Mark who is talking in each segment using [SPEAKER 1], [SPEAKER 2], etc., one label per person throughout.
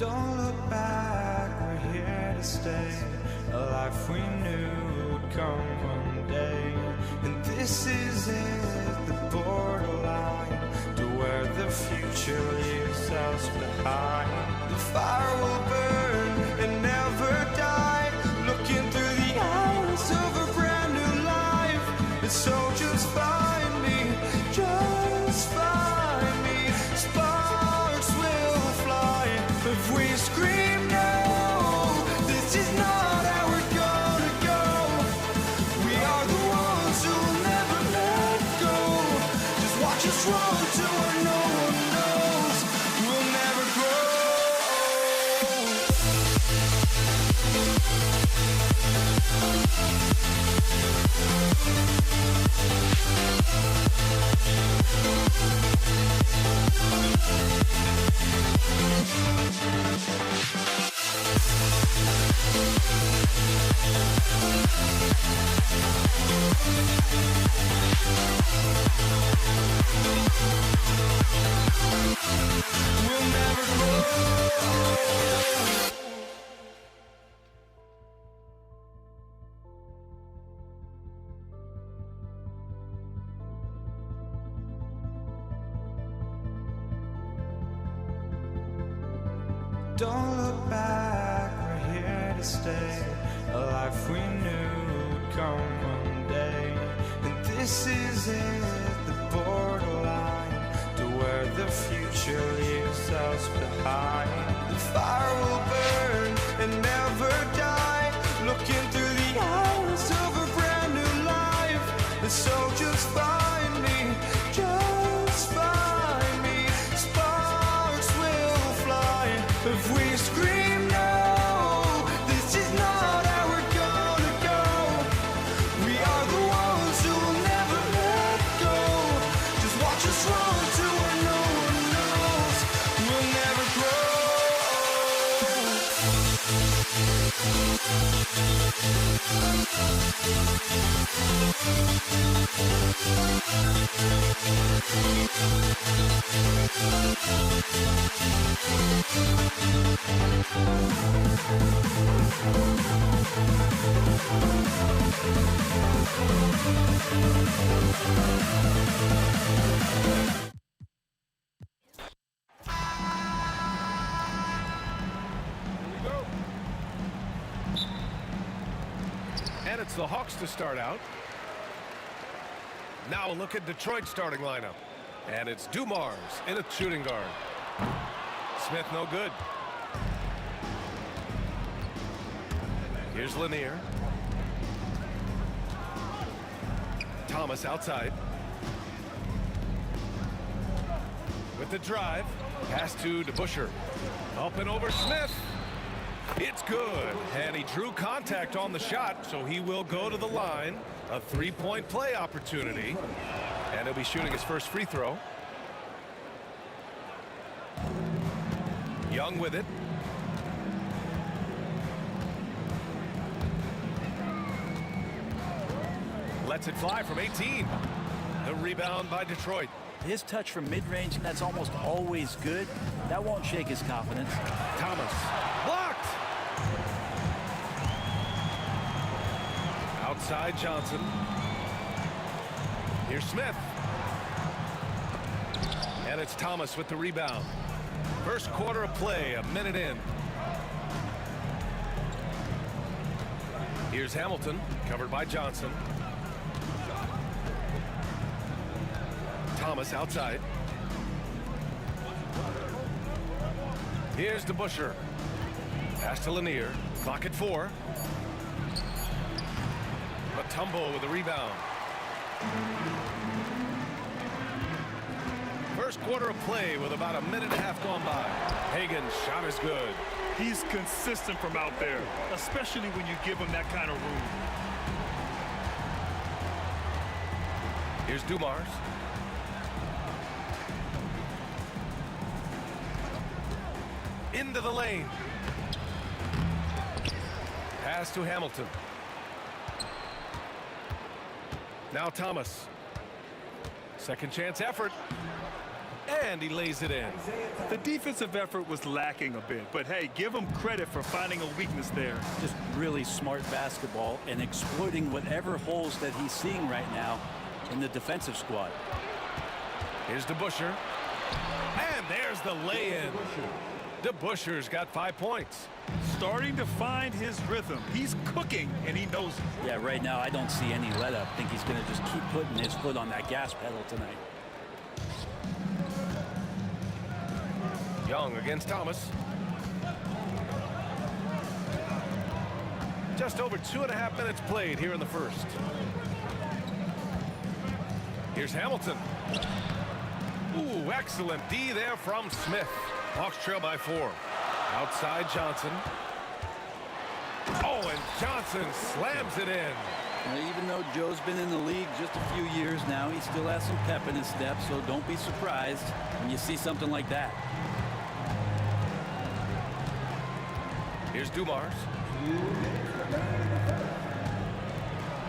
[SPEAKER 1] Don't look back, we're here to stay. A life we knew would come one day. And this is it, the borderline to where the future leaves us behind. The fire will burn and never die, looking through the eyes of a brand new life. And so just find me, just find me. Sparks will fly if we scream no. This is not how we're gonna go. We are the ones who will never let go. Just watch us run to where no one knows. We'll never grow. We'll never grow. Don't look back, we're here to stay. A life we knew would come one day. And this is it, the borderline to where the future leaves us behind. The fire will burn and never die, looking through the eyes of a brand new life. And so just find me, just find me. Sparks will fly if we scream no. This is not how we're gonna go. We are the ones who will never let go. Just watch us run to where no one knows. We'll never grow.
[SPEAKER 2] And it's the Hawks to start out. Now a look at Detroit's starting lineup. And it's Dumars in a shooting guard. Smith no good. Here's Lanier. Thomas outside. With the drive. Pass to DeBusschere. Up and over Smith. It's good. And he drew contact on the shot, so he will go to the line. A three-point play opportunity. And he'll be shooting his first free throw. Young with it. Lets it fly from 18. The rebound by Detroit.
[SPEAKER 3] His touch from mid-range, that's almost always good. That won't shake his confidence.
[SPEAKER 2] Thomas. Blocked. Outside Johnson. Here's Smith. And it's Thomas with the rebound. First quarter of play, a minute in. Here's Hamilton, covered by Johnson. Thomas outside. Here's DeBusschere. Pass to Lanier. Clock at 4. Mutombo with the rebound. First quarter of play with about a minute and a half gone by. Hagan's shot is good.
[SPEAKER 4] He's consistent from out there, especially when you give him that kind of room.
[SPEAKER 2] Here's Dumars. Into the lane. Pass to Hamilton. Now Thomas. Second chance effort. And he lays it in.
[SPEAKER 4] The defensive effort was lacking a bit, but hey, give him credit for finding a weakness there.
[SPEAKER 3] Just really smart basketball and exploiting whatever holes that he's seeing right now in the defensive squad.
[SPEAKER 2] Here's DeBusschere. And there's the lay-in. DeBusschere's got 5 points.
[SPEAKER 4] Starting to find his rhythm. He's cooking, and he knows it.
[SPEAKER 3] Yeah, right now I don't see any let up. I think he's going to just keep putting his foot on that gas pedal tonight.
[SPEAKER 2] Young against Thomas. Just over 2.5 minutes played here in the first. Here's Hamilton. Ooh, excellent D there from Smith. Hawks trail by 4. Outside Johnson. Oh, and Johnson slams it in.
[SPEAKER 3] Now, even though Joe's been in the league just a few years now, he still has some pep in his step, so don't be surprised when you see something like that.
[SPEAKER 2] Here's Dumars.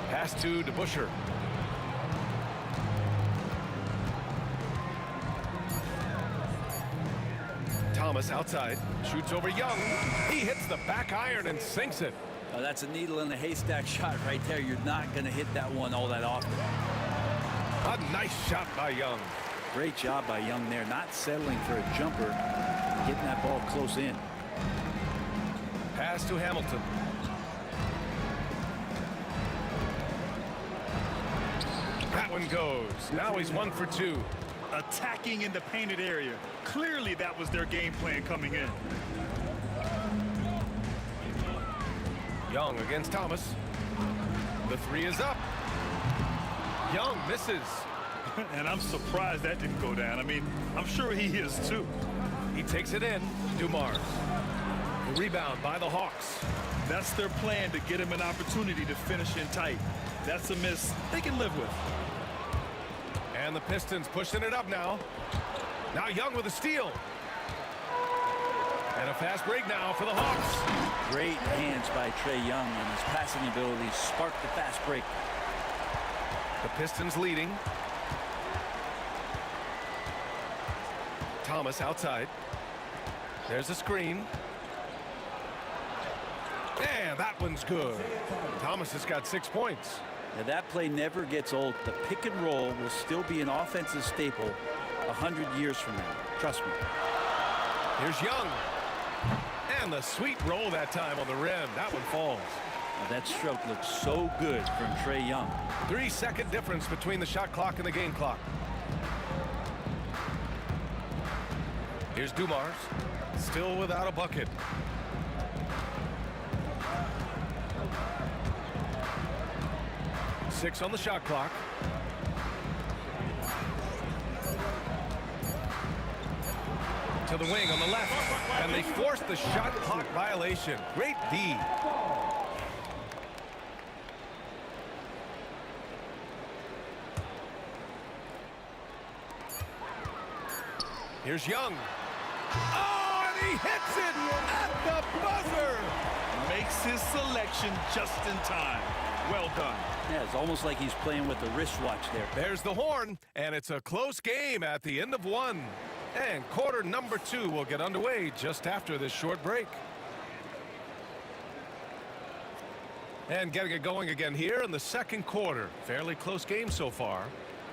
[SPEAKER 2] Pass to DeBusschere. Thomas outside, shoots over Young. He hits the back iron and sinks it.
[SPEAKER 3] Oh, that's a needle in the haystack shot right there. You're not going to hit that one all that often.
[SPEAKER 2] A nice shot by Young.
[SPEAKER 3] Great job by Young there, not settling for a jumper, getting that ball close in.
[SPEAKER 2] Pass to Hamilton. That one goes. Now he's 1 for 2.
[SPEAKER 4] Attacking in the painted area. Clearly that was their game plan coming in.
[SPEAKER 2] Young against Thomas. The 3 is up. Young misses.
[SPEAKER 4] And I'm surprised that didn't go down. I mean, I'm sure he is too.
[SPEAKER 2] He takes it in. Dumars. Rebound by the Hawks.
[SPEAKER 4] That's their plan, to get him an opportunity to finish in tight. That's a miss they can live with.
[SPEAKER 2] And the Pistons pushing it up now. Now Young with a steal. And a fast break now for the Hawks.
[SPEAKER 3] Great hands by Trae Young, and his passing abilities sparked the fast break.
[SPEAKER 2] The Pistons leading. Thomas outside. There's a screen. And that one's good. Thomas has got 6 points.
[SPEAKER 3] Now that play never gets old. The pick and roll will still be an offensive staple 100 years from now. Trust me.
[SPEAKER 2] Here's Young. And the sweet roll that time on the rim. That one falls.
[SPEAKER 3] Now that stroke looks so good from Trae Young.
[SPEAKER 2] 3-second difference between the shot clock and the game clock. Here's Dumars. Still without a bucket. Six on the shot clock. To the wing on the left. And they force the shot clock violation. Great D. Here's Young. Oh, and he hits it at the buzzer.
[SPEAKER 4] Makes his selection just in time. Well done.
[SPEAKER 3] Yeah, it's almost like he's playing with the wristwatch there.
[SPEAKER 2] There's the horn, and it's a close game at the end of 1. And quarter number 2 will get underway just after this short break. And getting it going again here in the second quarter. Fairly close game so far.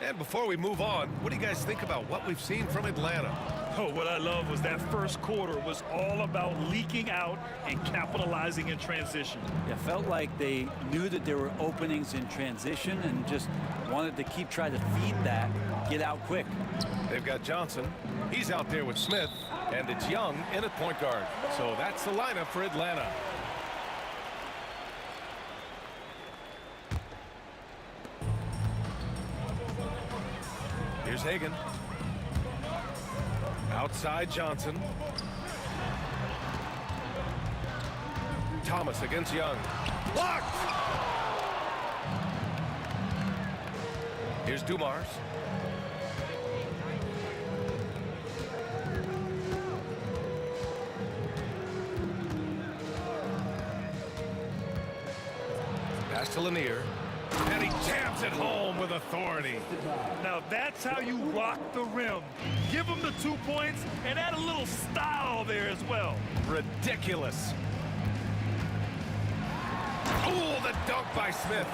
[SPEAKER 2] And before we move on, what do you guys think about what we've seen from Atlanta?
[SPEAKER 4] Oh, what I love was that first quarter was all about leaking out and capitalizing in transition.
[SPEAKER 3] It felt like they knew that there were openings in transition and just wanted to keep trying to feed that, get out quick.
[SPEAKER 2] They've got Johnson. He's out there with Smith. And it's Young in at point guard. So that's the lineup for Atlanta. Here's Hagan. Outside Johnson. Thomas against Young. Blocked! Here's Dumars. Pass to Lanier. And he jams it home with authority.
[SPEAKER 4] Now that's how you rock the rim. Give him the 2 points and add a little style there as well.
[SPEAKER 2] Ridiculous. Oh, the dunk by Smith.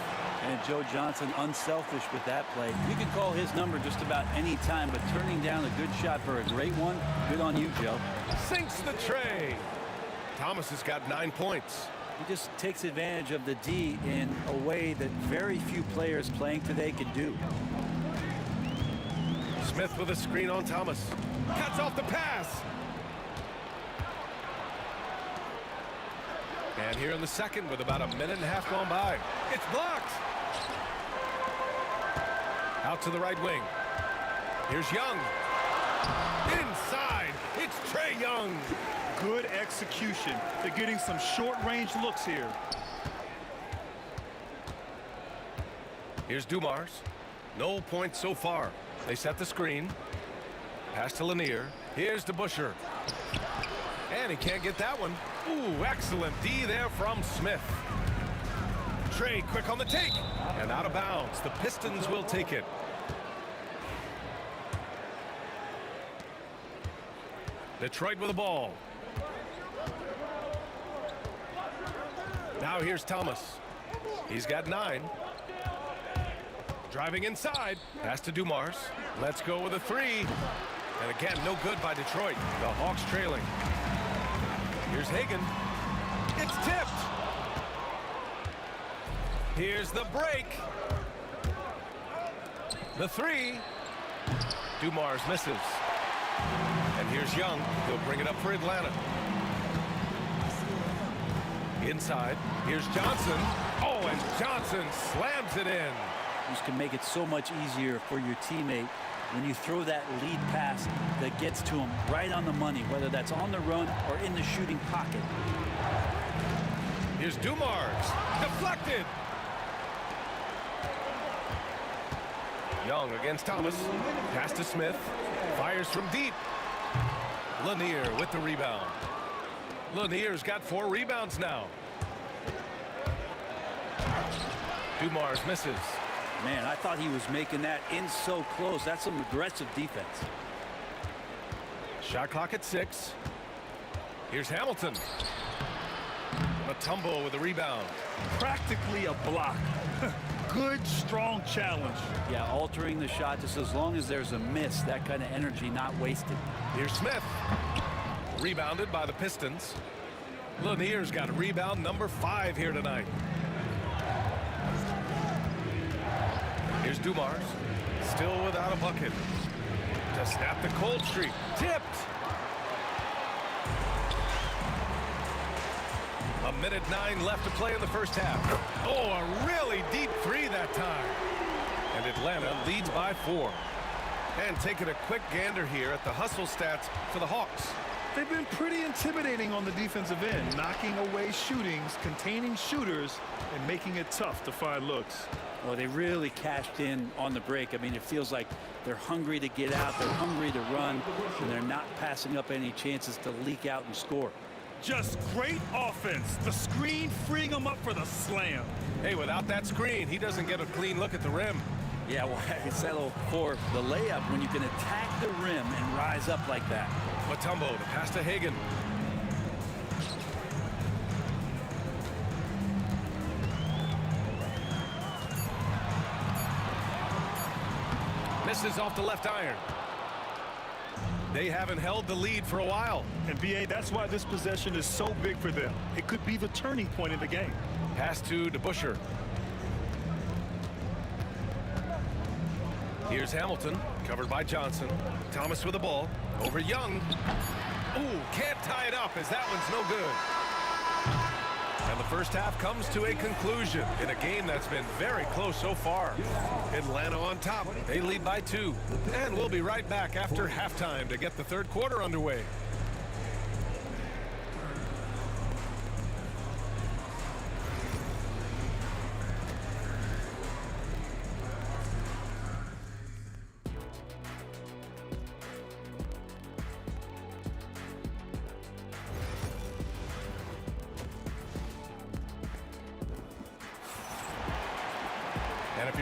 [SPEAKER 3] And Joe Johnson unselfish with that play. You can call his number just about any time, but turning down a good shot for a great one, good on you, Joe.
[SPEAKER 2] Sinks the tray. Thomas has got 9 points.
[SPEAKER 3] He just takes advantage of the D in a way that very few players playing today can do.
[SPEAKER 2] Smith with a screen on Thomas. Cuts off the pass. And here in the second with about a minute and a half gone by. It's blocked. Out to the right wing. Here's Young. Inside. It's Trae Young.
[SPEAKER 4] Good execution. They're getting some short-range looks here.
[SPEAKER 2] Here's Dumars. No points so far. They set the screen. Pass to Lanier. Here's DeBusschere. And he can't get that one. Ooh, excellent D there from Smith. Trae quick on the take. And out of bounds. The Pistons will take it. Detroit with the ball. Now here's Thomas. He's got 9. Driving inside. Pass to Dumars. Let's go with a 3. And again, no good by Detroit. The Hawks trailing. Here's Hagan. It's tipped. Here's the break. The 3. Dumars misses. And here's Young. He'll bring it up for Atlanta. Inside. Here's Johnson. Oh, and Johnson slams it in.
[SPEAKER 3] You can make it so much easier for your teammate when you throw that lead pass that gets to him right on the money, whether that's on the run or in the shooting pocket.
[SPEAKER 2] Here's Dumars. Deflected. Young against Thomas. Pass to Smith. Fires from deep. Lanier with the rebound. Lanier's got 4 rebounds now. Dumars misses.
[SPEAKER 3] Man, I thought he was making that in so close. That's some aggressive defense.
[SPEAKER 2] Shot clock at 6. Here's Hamilton. Mutombo with the rebound.
[SPEAKER 4] Practically a block. Good, strong challenge.
[SPEAKER 3] Yeah, altering the shot just as long as there's a miss, that kind of energy not wasted.
[SPEAKER 2] Here's Smith. Rebounded by the Pistons. Lanier's got rebound number 5 here tonight. Here's Dumars. Still without a bucket. To snap the cold streak. Tipped. A minute 9 left to play in the first half. Oh, a really deep 3 that time. And Atlanta leads by 4. And taking a quick gander here at the hustle stats for the Hawks.
[SPEAKER 4] They've been pretty intimidating on the defensive end, knocking away shootings, containing shooters, and making it tough to find looks.
[SPEAKER 3] Well, they really cashed in on the break. I mean, it feels like they're hungry to get out, they're hungry to run, and they're not passing up any chances to leak out and score.
[SPEAKER 4] Just great offense. The screen freeing him up for the slam.
[SPEAKER 2] Hey, without that screen, he doesn't get a clean look at the rim.
[SPEAKER 3] Yeah, well, settle for the layup when you can attack the rim and rise up like that.
[SPEAKER 2] Mutombo, the pass to Hagan. Misses off the left iron. They haven't held the lead for a while.
[SPEAKER 4] And BA, that's why this possession is so big for them. It could be the turning point in the game.
[SPEAKER 2] Pass to DeBusschere. Here's Hamilton, covered by Johnson. Thomas with the ball. Over Young. Ooh, can't tie it up as that one's no good. And the first half comes to a conclusion in a game that's been very close so far. Atlanta on top. They lead by 2. And we'll be right back after halftime to get the third quarter underway.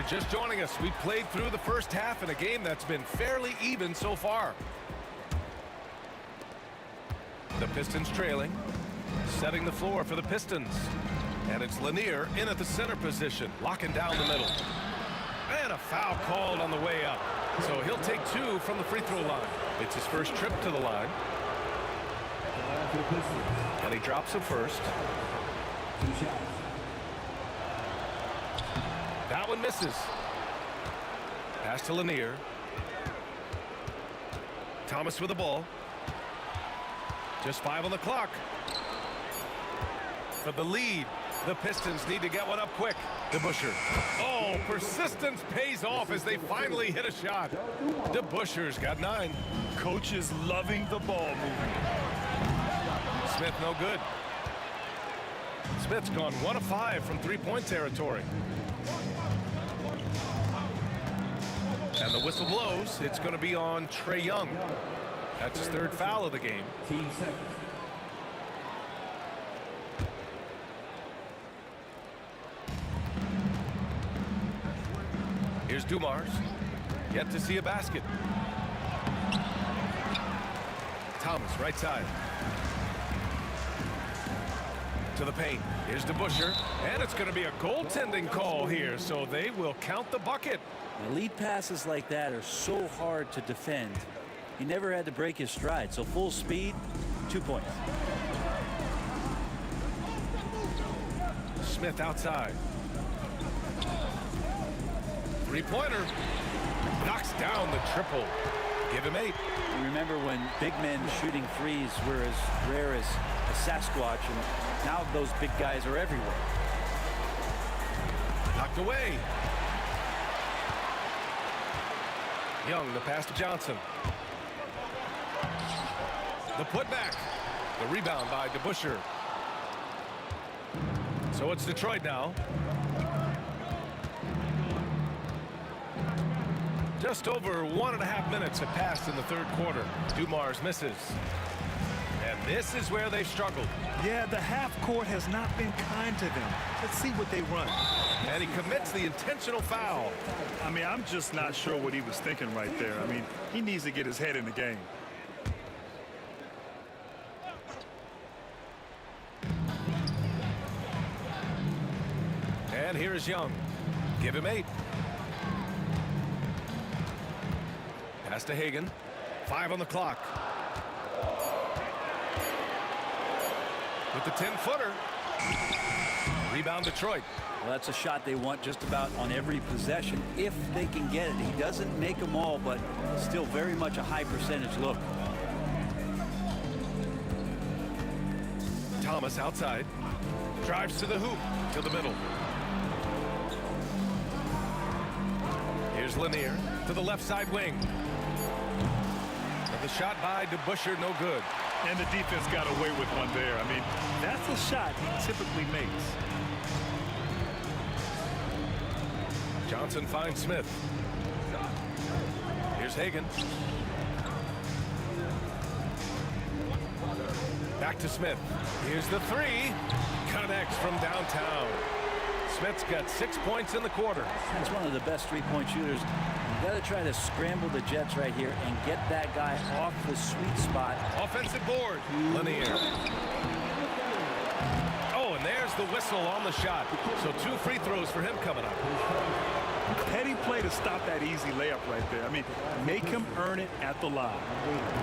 [SPEAKER 2] you're just joining us, we've played through the first half in a game that's been fairly even so far. The Pistons trailing, setting the floor for the Pistons. And it's Lanier in at the center position, locking down the middle. And a foul called on the way up. So he'll take 2 from the free throw line. It's his first trip to the line. And he drops it first. That one misses. Pass to Lanier. Thomas with the ball. Just 5 on the clock. For the lead, the Pistons need to get one up quick. DeBusschere. Oh, persistence pays off as they finally hit a shot. DeBusschere's got 9.
[SPEAKER 4] Coach is loving the ball movement.
[SPEAKER 2] Smith no good. Smith's gone 1 of 5 from three-point territory. And the whistle blows. It's going to be on Trae Young. That's his 3rd foul of the game. Here's Dumars. Yet to see a basket. Thomas, right side. To the paint. Here's DeBusschere. And it's going to be a goaltending call here, so they will count the bucket.
[SPEAKER 3] The lead passes like that are so hard to defend. He never had to break his stride, so full speed, 2 points.
[SPEAKER 2] Smith outside. Three-pointer. Knocks down the triple. Give him 8.
[SPEAKER 3] You remember when big men shooting threes were as rare as a Sasquatch, and now those big guys are everywhere.
[SPEAKER 2] Knocked away. Young, the pass to Johnson. The putback. The rebound by DeBusschere. So it's Detroit now. Just over 1.5 minutes have passed in the 3rd quarter. Dumars misses. And this is where they've struggled.
[SPEAKER 4] Yeah, the half court has not been kind to them. Let's see what they run.
[SPEAKER 2] And he commits the intentional foul.
[SPEAKER 4] I mean, I'm just not sure what he was thinking right there. I mean, he needs to get his head in the game.
[SPEAKER 2] And here is Young. Give him 8. Pass to Hagan. 5 on the clock. With the 10-footer. Rebound Detroit.
[SPEAKER 3] Well, that's a shot they want just about on every possession if they can get it. He doesn't make them all, but still very much a high percentage look.
[SPEAKER 2] Thomas outside. Drives to the hoop. To the middle. Here's Lanier to the left side wing. And the shot by DeBusschere no good.
[SPEAKER 4] And the defense got away with one there. I mean, that's a shot he typically makes.
[SPEAKER 2] Johnson finds Smith. Here's Hagan. Back to Smith. Here's the 3. Connects from downtown. Smith's got 6 points in the quarter.
[SPEAKER 3] He's one of the best three-point shooters. You got to try to scramble the Jets right here and get that guy off the sweet spot.
[SPEAKER 2] Offensive board. Lanier. Oh, and there's the whistle on the shot. So 2 free throws for him coming up.
[SPEAKER 4] Petty play to stop that easy layup right there. I mean, make him earn it at the line.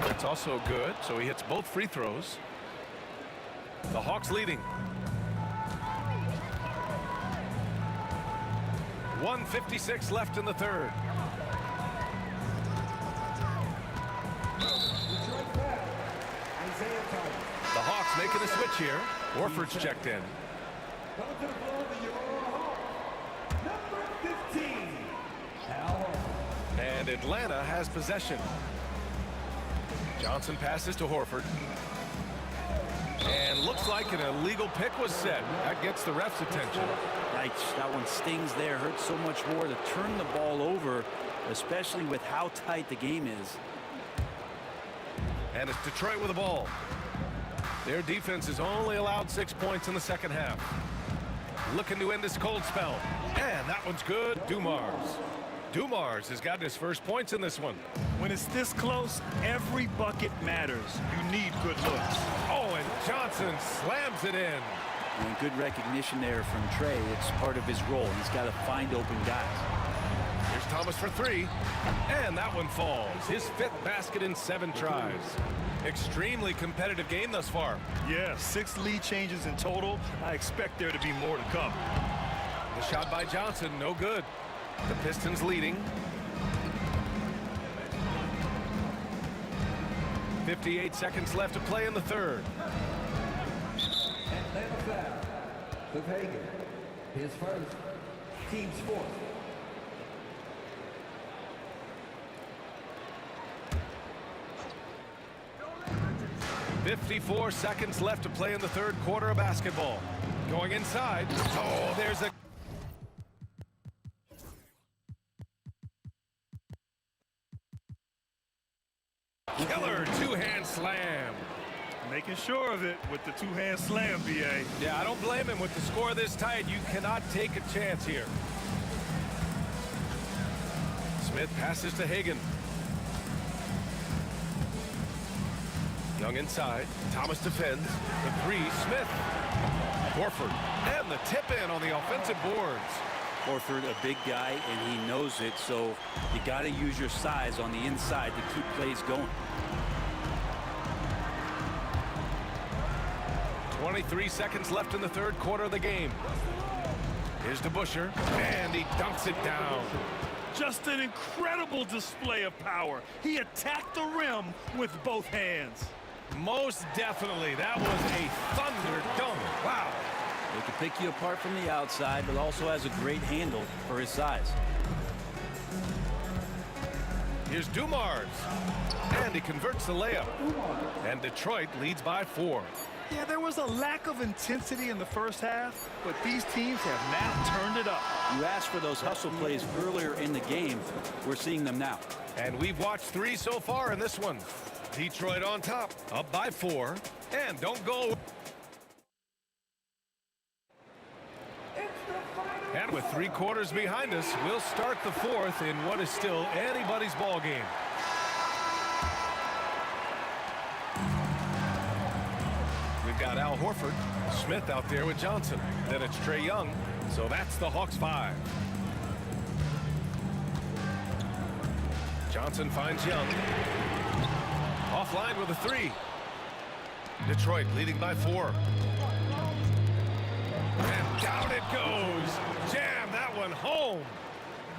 [SPEAKER 2] That's also good. So he hits both free throws. The Hawks leading. 1:56 left in the 3rd. The Hawks making a switch here. Horford's checked in. And Atlanta has possession. Johnson passes to Horford. And looks like an illegal pick was set. That gets the ref's attention.
[SPEAKER 3] Yikes, that one stings there. Hurts so much more to turn the ball over, especially with how tight the game is.
[SPEAKER 2] And it's Detroit with the ball. Their defense has only allowed 6 points in the second half. Looking to end this cold spell. And that one's good. Dumars has gotten his first points in this one.
[SPEAKER 4] When it's this close, every bucket matters. You need good looks.
[SPEAKER 2] Oh, and Johnson slams it in.
[SPEAKER 3] And good recognition there from Trey. It's part of his role. He's got to find open guys.
[SPEAKER 2] Here's Thomas for three. And that one falls. His 5th basket in 7 tries. Extremely competitive game thus far.
[SPEAKER 4] Yeah, 6 lead changes in total. I expect there to be more to come.
[SPEAKER 2] The shot by Johnson, no good. The Pistons leading. 58 seconds left to play in the 3rd.
[SPEAKER 5] And then a foul. With Hagan. His first. Team's 4th.
[SPEAKER 2] .54 seconds left to play in the 3rd quarter of basketball. Going inside. Oh, there's a... killer 2-hand slam.
[SPEAKER 4] Making sure of it with the 2-hand slam, B.A.
[SPEAKER 2] Yeah, I don't blame him. With the score this tight, you cannot take a chance here. Smith passes to Hagan. Young inside. Thomas defends. The 3, Smith. Horford. And the tip in on the offensive boards.
[SPEAKER 3] Horford, a big guy, and he knows it, so you got to use your size on the inside to keep plays going.
[SPEAKER 2] 23 seconds left in the 3rd quarter of the game. Here's DeBusschere, and he dunks it down.
[SPEAKER 4] Just an incredible display of power. He attacked the rim with both hands.
[SPEAKER 2] Most definitely. That was a thunder dunk. Wow.
[SPEAKER 3] He can pick you apart from the outside, but also has a great handle for his size.
[SPEAKER 2] Here's Dumars. And he converts the layup. And Detroit leads by 4.
[SPEAKER 4] Yeah, there was a lack of intensity in the first half, but these teams have now turned it up.
[SPEAKER 3] You asked for those hustle plays earlier in the game. We're seeing them now.
[SPEAKER 2] And we've watched 3 so far in this one. Detroit on top, up by 4. And don't go. And with 3 quarters behind us, we'll start the 4th in what is still anybody's ball game. We've got Al Horford, Smith out there with Johnson. Then it's Trae Young. So that's the Hawks 5. Johnson finds Young. Offline with a 3. Detroit leading by 4. And down it goes. Jam that one home.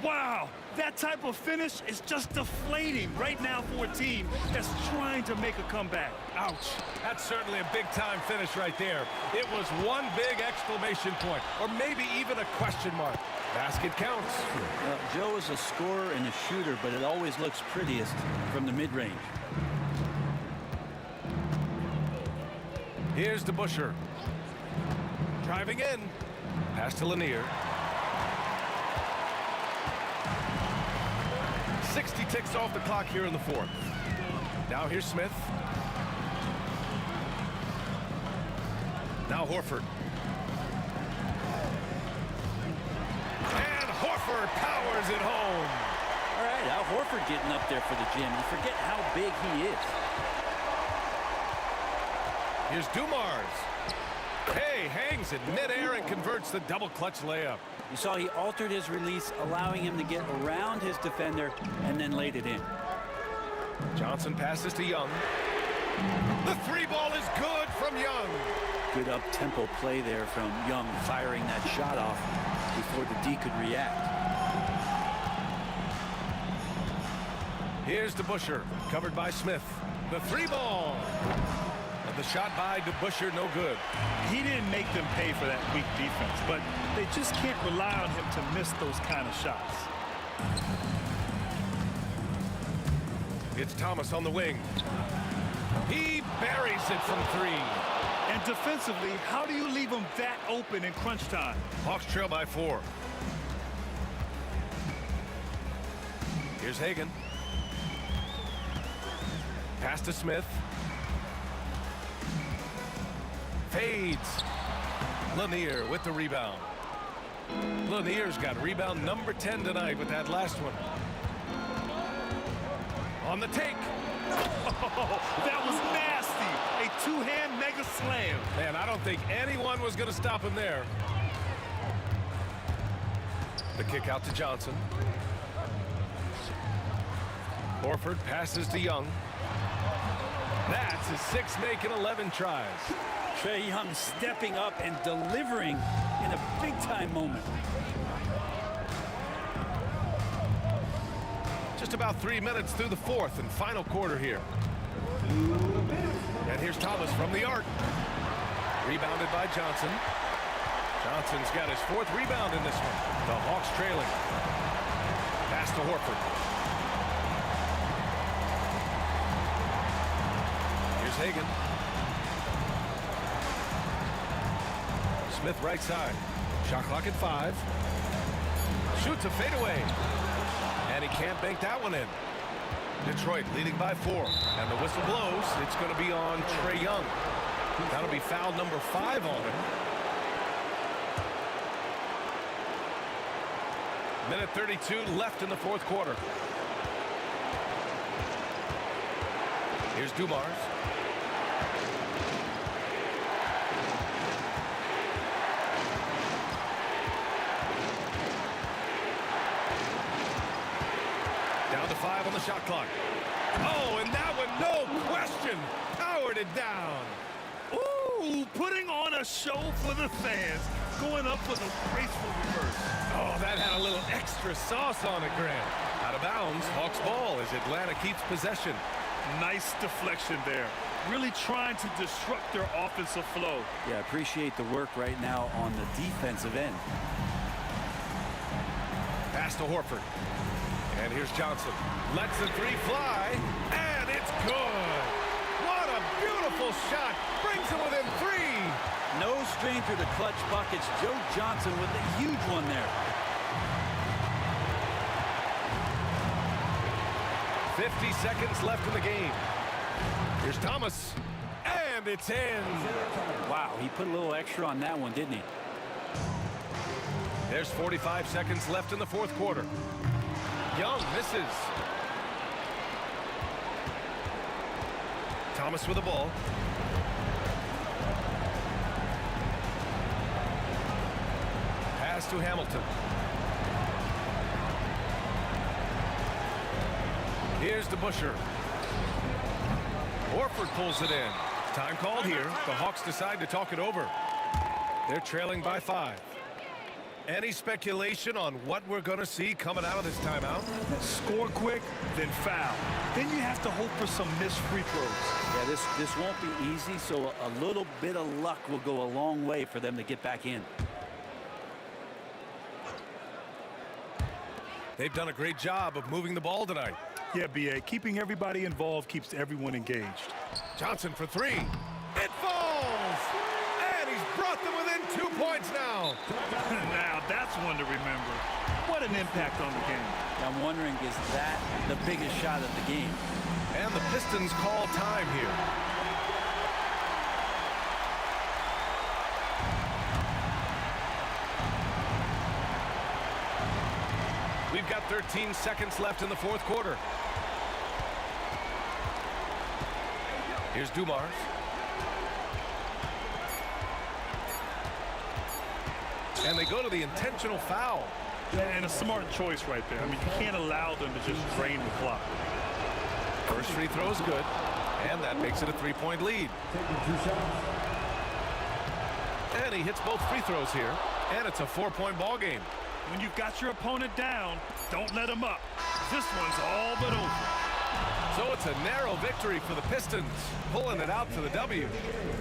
[SPEAKER 4] Wow, that type of finish is just deflating right now for a team that's trying to make a comeback.
[SPEAKER 2] Ouch. That's certainly a big-time finish right there. It was one big exclamation point, or maybe even a question mark. Basket counts.
[SPEAKER 3] Joe is a scorer and a shooter, but it always looks prettiest from the mid-range.
[SPEAKER 2] Here's DeBusschere. Driving in. Pass to Lanier. 60 ticks off the clock here in the 4th. Now here's Smith. Now Horford. And Horford powers it home.
[SPEAKER 3] All right, Al Horford getting up there for the gym. You forget how big he is.
[SPEAKER 2] Here's Dumars. Hey, hangs in midair and converts the double clutch layup.
[SPEAKER 3] You saw he altered his release, allowing him to get around his defender and then laid it in.
[SPEAKER 2] Johnson passes to Young. The 3 ball is good from Young.
[SPEAKER 3] Good up-tempo play there from Young, firing that shot off before the D could react.
[SPEAKER 2] Here's DeBusschere, covered by Smith. The 3 ball. And the shot by DeBusschere, no good.
[SPEAKER 4] He didn't make them pay for that weak defense, but they just can't rely on him to miss those kind of shots.
[SPEAKER 2] It's Thomas on the wing. He buries it from 3.
[SPEAKER 4] And defensively, how do you leave him that open in crunch time?
[SPEAKER 2] Hawks trail by 4. Here's Hagan. Pass to Smith. Fades. Lanier with the rebound. Lanier's got rebound number 10 tonight with that last one. On the take.
[SPEAKER 4] Oh, that was nasty. A two-hand mega slam.
[SPEAKER 2] Man, I don't think anyone was going to stop him there. The kick out to Johnson. Horford passes to Young. That's his 6 make in 11 tries.
[SPEAKER 3] Trae Young stepping up and delivering in a big-time moment.
[SPEAKER 2] Just about 3 minutes through the fourth and final quarter here. And here's Thomas from the arc. Rebounded by Johnson. Johnson's got his 4th rebound in this one. The Hawks trailing. Pass to Horford. Here's Hagan. Smith right side. Shot clock at 5. Shoots a fadeaway. And he can't bank that one in. Detroit leading by 4. And the whistle blows. It's going to be on Trae Young. That'll be foul number 5 on him. Minute 32 left in the fourth quarter. Here's Dumars. Down to 5 on the shot clock. Oh, and that one, no question, powered it down.
[SPEAKER 4] Ooh, putting on a show for the fans. Going up with a graceful reverse.
[SPEAKER 2] Oh, that had a little extra sauce on it, Grant. Out of bounds, Hawks ball as Atlanta keeps possession.
[SPEAKER 4] Nice deflection there. Really trying to disrupt their offensive flow.
[SPEAKER 3] Yeah, appreciate the work right now on the defensive end.
[SPEAKER 2] Pass to Horford. And here's Johnson. Lets the 3 fly, and it's good. What a beautiful shot. Brings him within 3.
[SPEAKER 3] No stranger to clutch buckets. Joe Johnson with a huge one there.
[SPEAKER 2] 50 seconds left in the game. Here's Thomas, and it's in.
[SPEAKER 3] Wow, he put a little extra on that one, didn't he?
[SPEAKER 2] There's 45 seconds left in the fourth quarter. Young misses. Thomas with the ball. Pass to Hamilton. Here's DeBusschere. Horford pulls it in. Time called here. The Hawks decide to talk it over. They're trailing by 5. Any speculation on what we're going to see coming out of this timeout?
[SPEAKER 4] Score quick, then foul. Then you have to hope for some missed free throws.
[SPEAKER 3] Yeah, this won't be easy, so a little bit of luck will go a long way for them to get back in.
[SPEAKER 2] They've done a great job of moving the ball tonight.
[SPEAKER 4] Yeah, B.A., keeping everybody involved keeps everyone engaged.
[SPEAKER 2] Johnson for 3. It falls! And he's brought them within 2 points now.
[SPEAKER 4] Now, that's one to remember. What an impact on the game.
[SPEAKER 3] I'm wondering, is that the biggest shot of the game?
[SPEAKER 2] And the Pistons call time here. We've got 13 seconds left in the fourth quarter. Here's Dumars. And they go to the intentional foul.
[SPEAKER 4] And a smart choice right there. I mean, you can't allow them to just drain the clock.
[SPEAKER 2] First free throw is good. And that makes it a 3-point lead. And he hits both free throws here. And it's a 4-point ball game.
[SPEAKER 4] When you've got your opponent down, don't let him up. This one's all but over.
[SPEAKER 2] So it's a narrow victory for the Pistons, pulling it out for the W.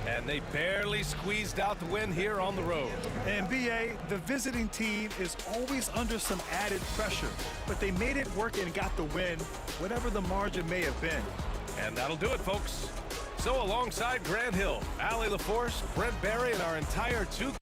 [SPEAKER 2] And they barely squeezed out the win here on the road.
[SPEAKER 4] And B.A., the visiting team is always under some added pressure, but they made it work and got the win, whatever the margin may have been.
[SPEAKER 2] And that'll do it, folks. So alongside Grant Hill, Allie LaForce, Brent Barry, and our entire 2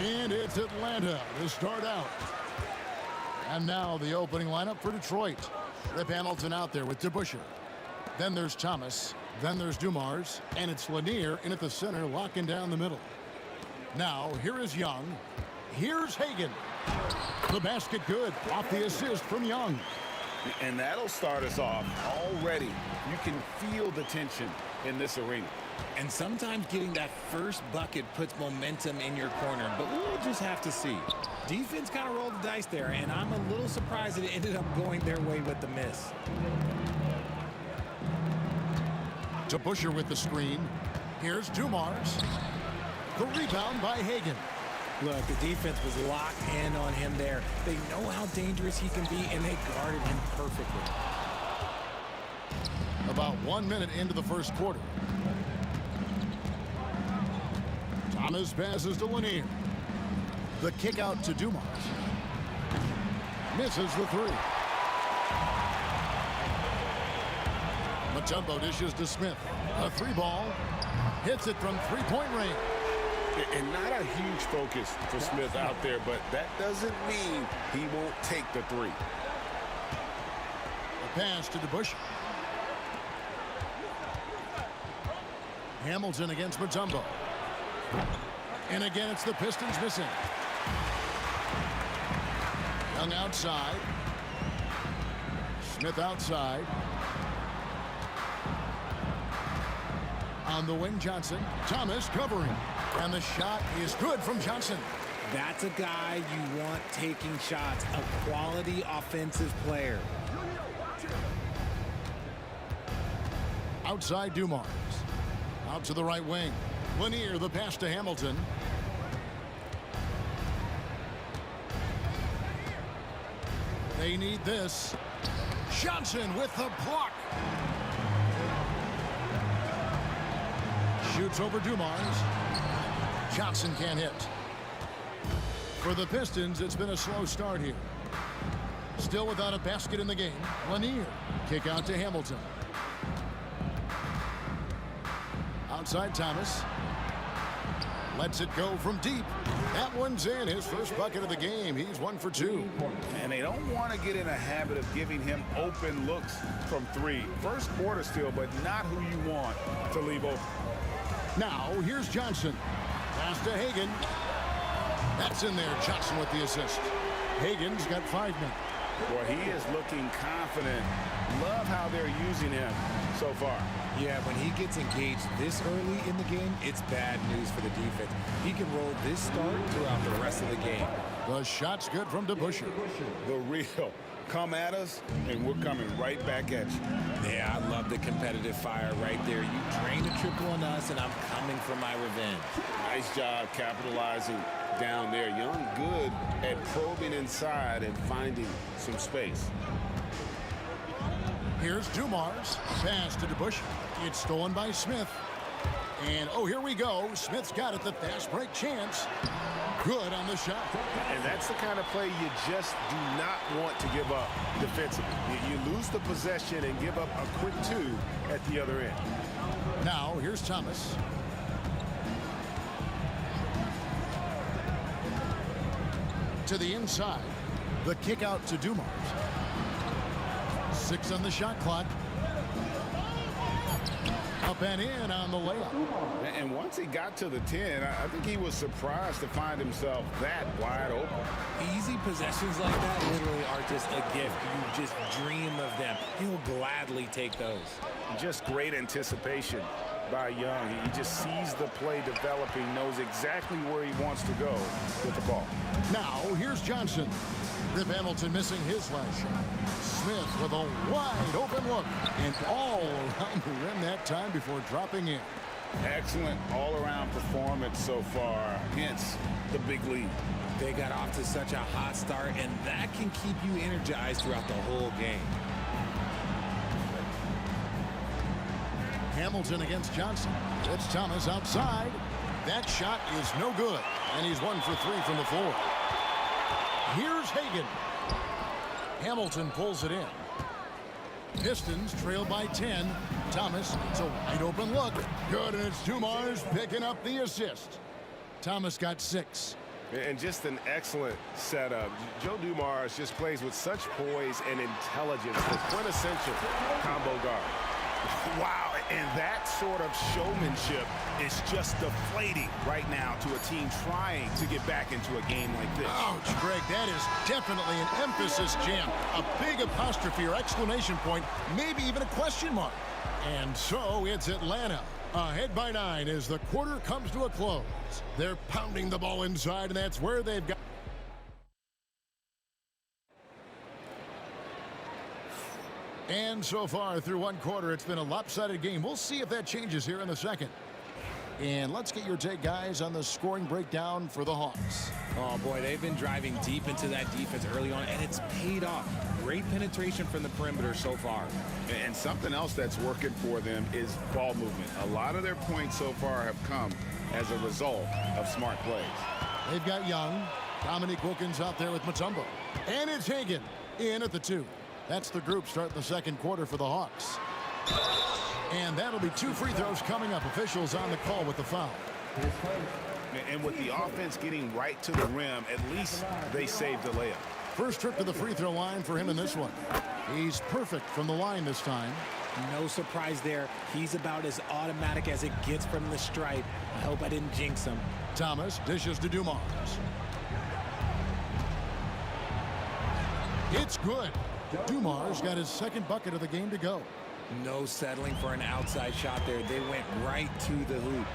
[SPEAKER 6] And it's Atlanta to start out. And now the opening lineup for Detroit. Rip Hamilton out there with DeBusschere. Then there's Thomas. Then there's Dumars. And it's Lanier in at the center, locking down the middle. Now, here is Young. Here's Hagan. The basket good. Off the assist from Young.
[SPEAKER 7] And that'll start us off already. You can feel the tension in this arena.
[SPEAKER 8] And sometimes getting that first bucket puts momentum in your corner, but we'll just have to see. Defense kind of rolled the dice there, and I'm a little surprised that it ended up going their way with the miss.
[SPEAKER 6] DeBusschere with the screen. Here's Dumars. The rebound by Hagan.
[SPEAKER 8] Look, the defense was locked in on him there. They know how dangerous he can be, and they guarded him perfectly.
[SPEAKER 6] About 1 minute into the first quarter. Thomas passes to Lanier. The kick out to Dumars. Misses the three. Mutombo dishes to Smith. A three ball. Hits it from three-point range.
[SPEAKER 7] And not a huge focus for Smith out there, but that doesn't mean he won't take the three.
[SPEAKER 6] A pass to DeBusschere. Hamilton against Mutombo. And again, it's the Pistons missing. Young outside. Smith outside. On the wing, Johnson. Thomas covering. And the shot is good from Johnson.
[SPEAKER 8] That's a guy you want taking shots, a quality offensive player.
[SPEAKER 6] Outside Dumars. Out to the right wing. Lanier, the pass to Hamilton. They need this. Johnson with the block. Shoots over Dumars. Johnson can't hit. For the Pistons, it's been a slow start here. Still without a basket in the game. Lanier. Kick out to Hamilton. Outside Thomas. Lets it go from deep. That one's in. His first bucket of the game. He's 1 for 2.
[SPEAKER 7] And they don't want to get in a habit of giving him open looks from three. First quarter still, but not who you want to leave open.
[SPEAKER 6] Now, here's Johnson. Pass to Hagan. That's in there. Johnson with the assist. Hagan's got 5 men.
[SPEAKER 7] Boy, he is looking confident. Love how they're using him so far.
[SPEAKER 8] Yeah, when he gets engaged this early in the game, it's bad news for the defense. He can roll this start throughout the rest of the game.
[SPEAKER 6] The shot's good from DeBusschere.
[SPEAKER 7] The real. Come at us, and we're coming right back at you.
[SPEAKER 8] Yeah, I love the competitive fire right there. You drain a triple on us, and I'm coming for my revenge.
[SPEAKER 7] Nice job capitalizing down there. Young good at probing inside and finding some space.
[SPEAKER 6] Here's Dumars. Pass to DeBusschere. It's stolen by Smith. And, oh, here we go. Smith's got it. The fast break chance. Good on the shot.
[SPEAKER 7] And that's the kind of play you just do not want to give up defensively. You lose the possession and give up a quick two at the other end.
[SPEAKER 6] Now, here's Thomas. To the inside. The kick out to Dumars. 6 on the shot clock. Up and in on the layup.
[SPEAKER 7] And once he got to the 10, I think he was surprised to find himself that wide open.
[SPEAKER 8] Easy possessions like that literally are just a gift. You just dream of them. He'll gladly take those.
[SPEAKER 7] Just great anticipation by Young. He just sees the play developing, knows exactly where he wants to go with the ball.
[SPEAKER 6] Now, here's Johnson. Rip Hamilton missing his last shot. Smith with a wide open look. And all around the rim that time before dropping in.
[SPEAKER 7] Excellent all-around performance so far, hence the big lead.
[SPEAKER 8] They got off to such a hot start, and that can keep you energized throughout the whole game.
[SPEAKER 6] Hamilton against Johnson. It's Thomas outside. That shot is no good. And he's 1 for 3 from the floor. Here's Hagan. Hamilton pulls it in. Pistons trail by 10. Thomas, it's a wide open look. Good, and it's Dumars picking up the assist. Thomas got 6.
[SPEAKER 7] And just an excellent setup. Joe Dumars just plays with such poise and intelligence, the quintessential combo guard.
[SPEAKER 9] Wow, and that sort of showmanship is just deflating right now to a team trying to get back into a game like this.
[SPEAKER 6] Ouch, Greg, that is definitely an emphasis jam. A big apostrophe or exclamation point, maybe even a question mark. And so it's Atlanta, ahead by 9 as the quarter comes to a close. They're pounding the ball inside, and that's where they've got. And so far through one quarter, it's been a lopsided game. We'll see if that changes here in the second. And let's get your take, guys, on the scoring breakdown for the Hawks.
[SPEAKER 8] Oh, boy, they've been driving deep into that defense early on, and it's paid off. Great penetration from the perimeter so far.
[SPEAKER 9] And something else that's working for them is ball movement. A lot of their points so far have come as a result of smart plays.
[SPEAKER 6] They've got Young, Dominique Wilkins out there with Mutombo. And it's Hagan in at the 2. That's the group starting the second quarter for the Hawks. And that'll be 2 free throws coming up. Officials on the call with the foul.
[SPEAKER 9] And with the offense getting right to the rim, at least they saved the layup.
[SPEAKER 6] First trip to the free throw line for him in this one. He's perfect from the line this time.
[SPEAKER 8] No surprise there. He's about as automatic as it gets from the stripe. I hope I didn't jinx him.
[SPEAKER 6] Thomas dishes to Dumars. It's good. Dumars got his second bucket of the game to go.
[SPEAKER 8] No settling for an outside shot there. They went right to the hoop.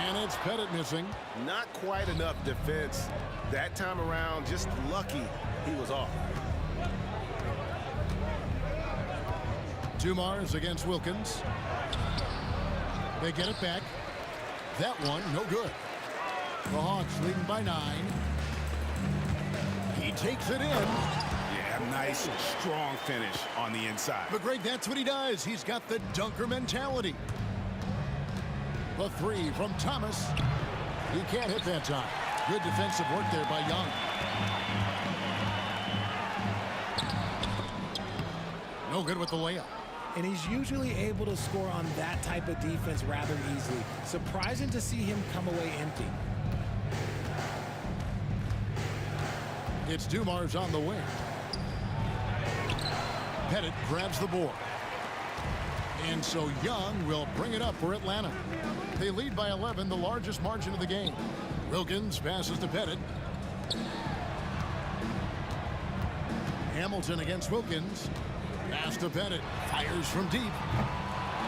[SPEAKER 6] And it's Pettit missing.
[SPEAKER 7] Not quite enough defense that time around. Just lucky he was off.
[SPEAKER 6] Dumars against Wilkins. They get it back. That one, no good. The Hawks leading by 9. He takes it in.
[SPEAKER 9] Yeah, nice, strong finish on the inside.
[SPEAKER 6] But Greg, that's what he does. He's got the dunker mentality. The 3 from Thomas. He can't hit that time. Good defensive work there by Young. No good with the layup.
[SPEAKER 8] And he's usually able to score on that type of defense rather easily. Surprising to see him come away empty.
[SPEAKER 6] It's Dumars on the wing. Pettit grabs the board. And so Young will bring it up for Atlanta. They lead by 11, the largest margin of the game. Wilkins passes to Pettit. Hamilton against Wilkins. Pass to Pettit. Fires from deep.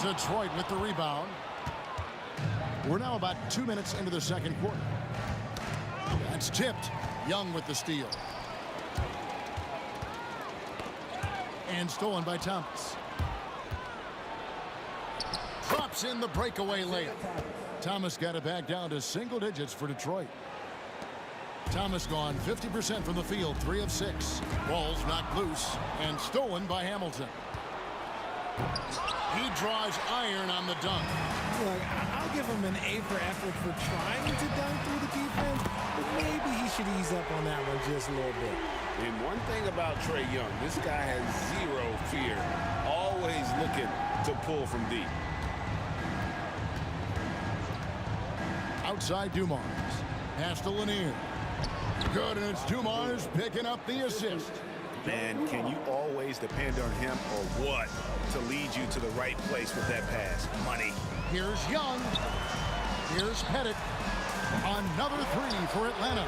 [SPEAKER 6] Detroit with the rebound. We're now about 2 minutes into the second quarter. That's tipped. Young with the steal. And stolen by Thomas. Drops in the breakaway layup. Thomas got it back down to single digits for Detroit. Thomas gone 50% from the field, 3 of 6. Ball's knocked loose and stolen by Hamilton. He draws iron on the dunk.
[SPEAKER 8] Look, I'll give him an A for effort for trying to dunk through the defense, but maybe he should ease up on that one just a little bit.
[SPEAKER 7] And one thing about Trae Young, this guy has zero fear. Always looking to pull from deep.
[SPEAKER 6] Outside Dumars. Pass to Lanier. Good, and it's Dumars picking up the assist.
[SPEAKER 9] Man, can you always depend on him or what to lead you to the right place with that pass? Money.
[SPEAKER 6] Here's Young. Here's Pettit. Another 3 for Atlanta.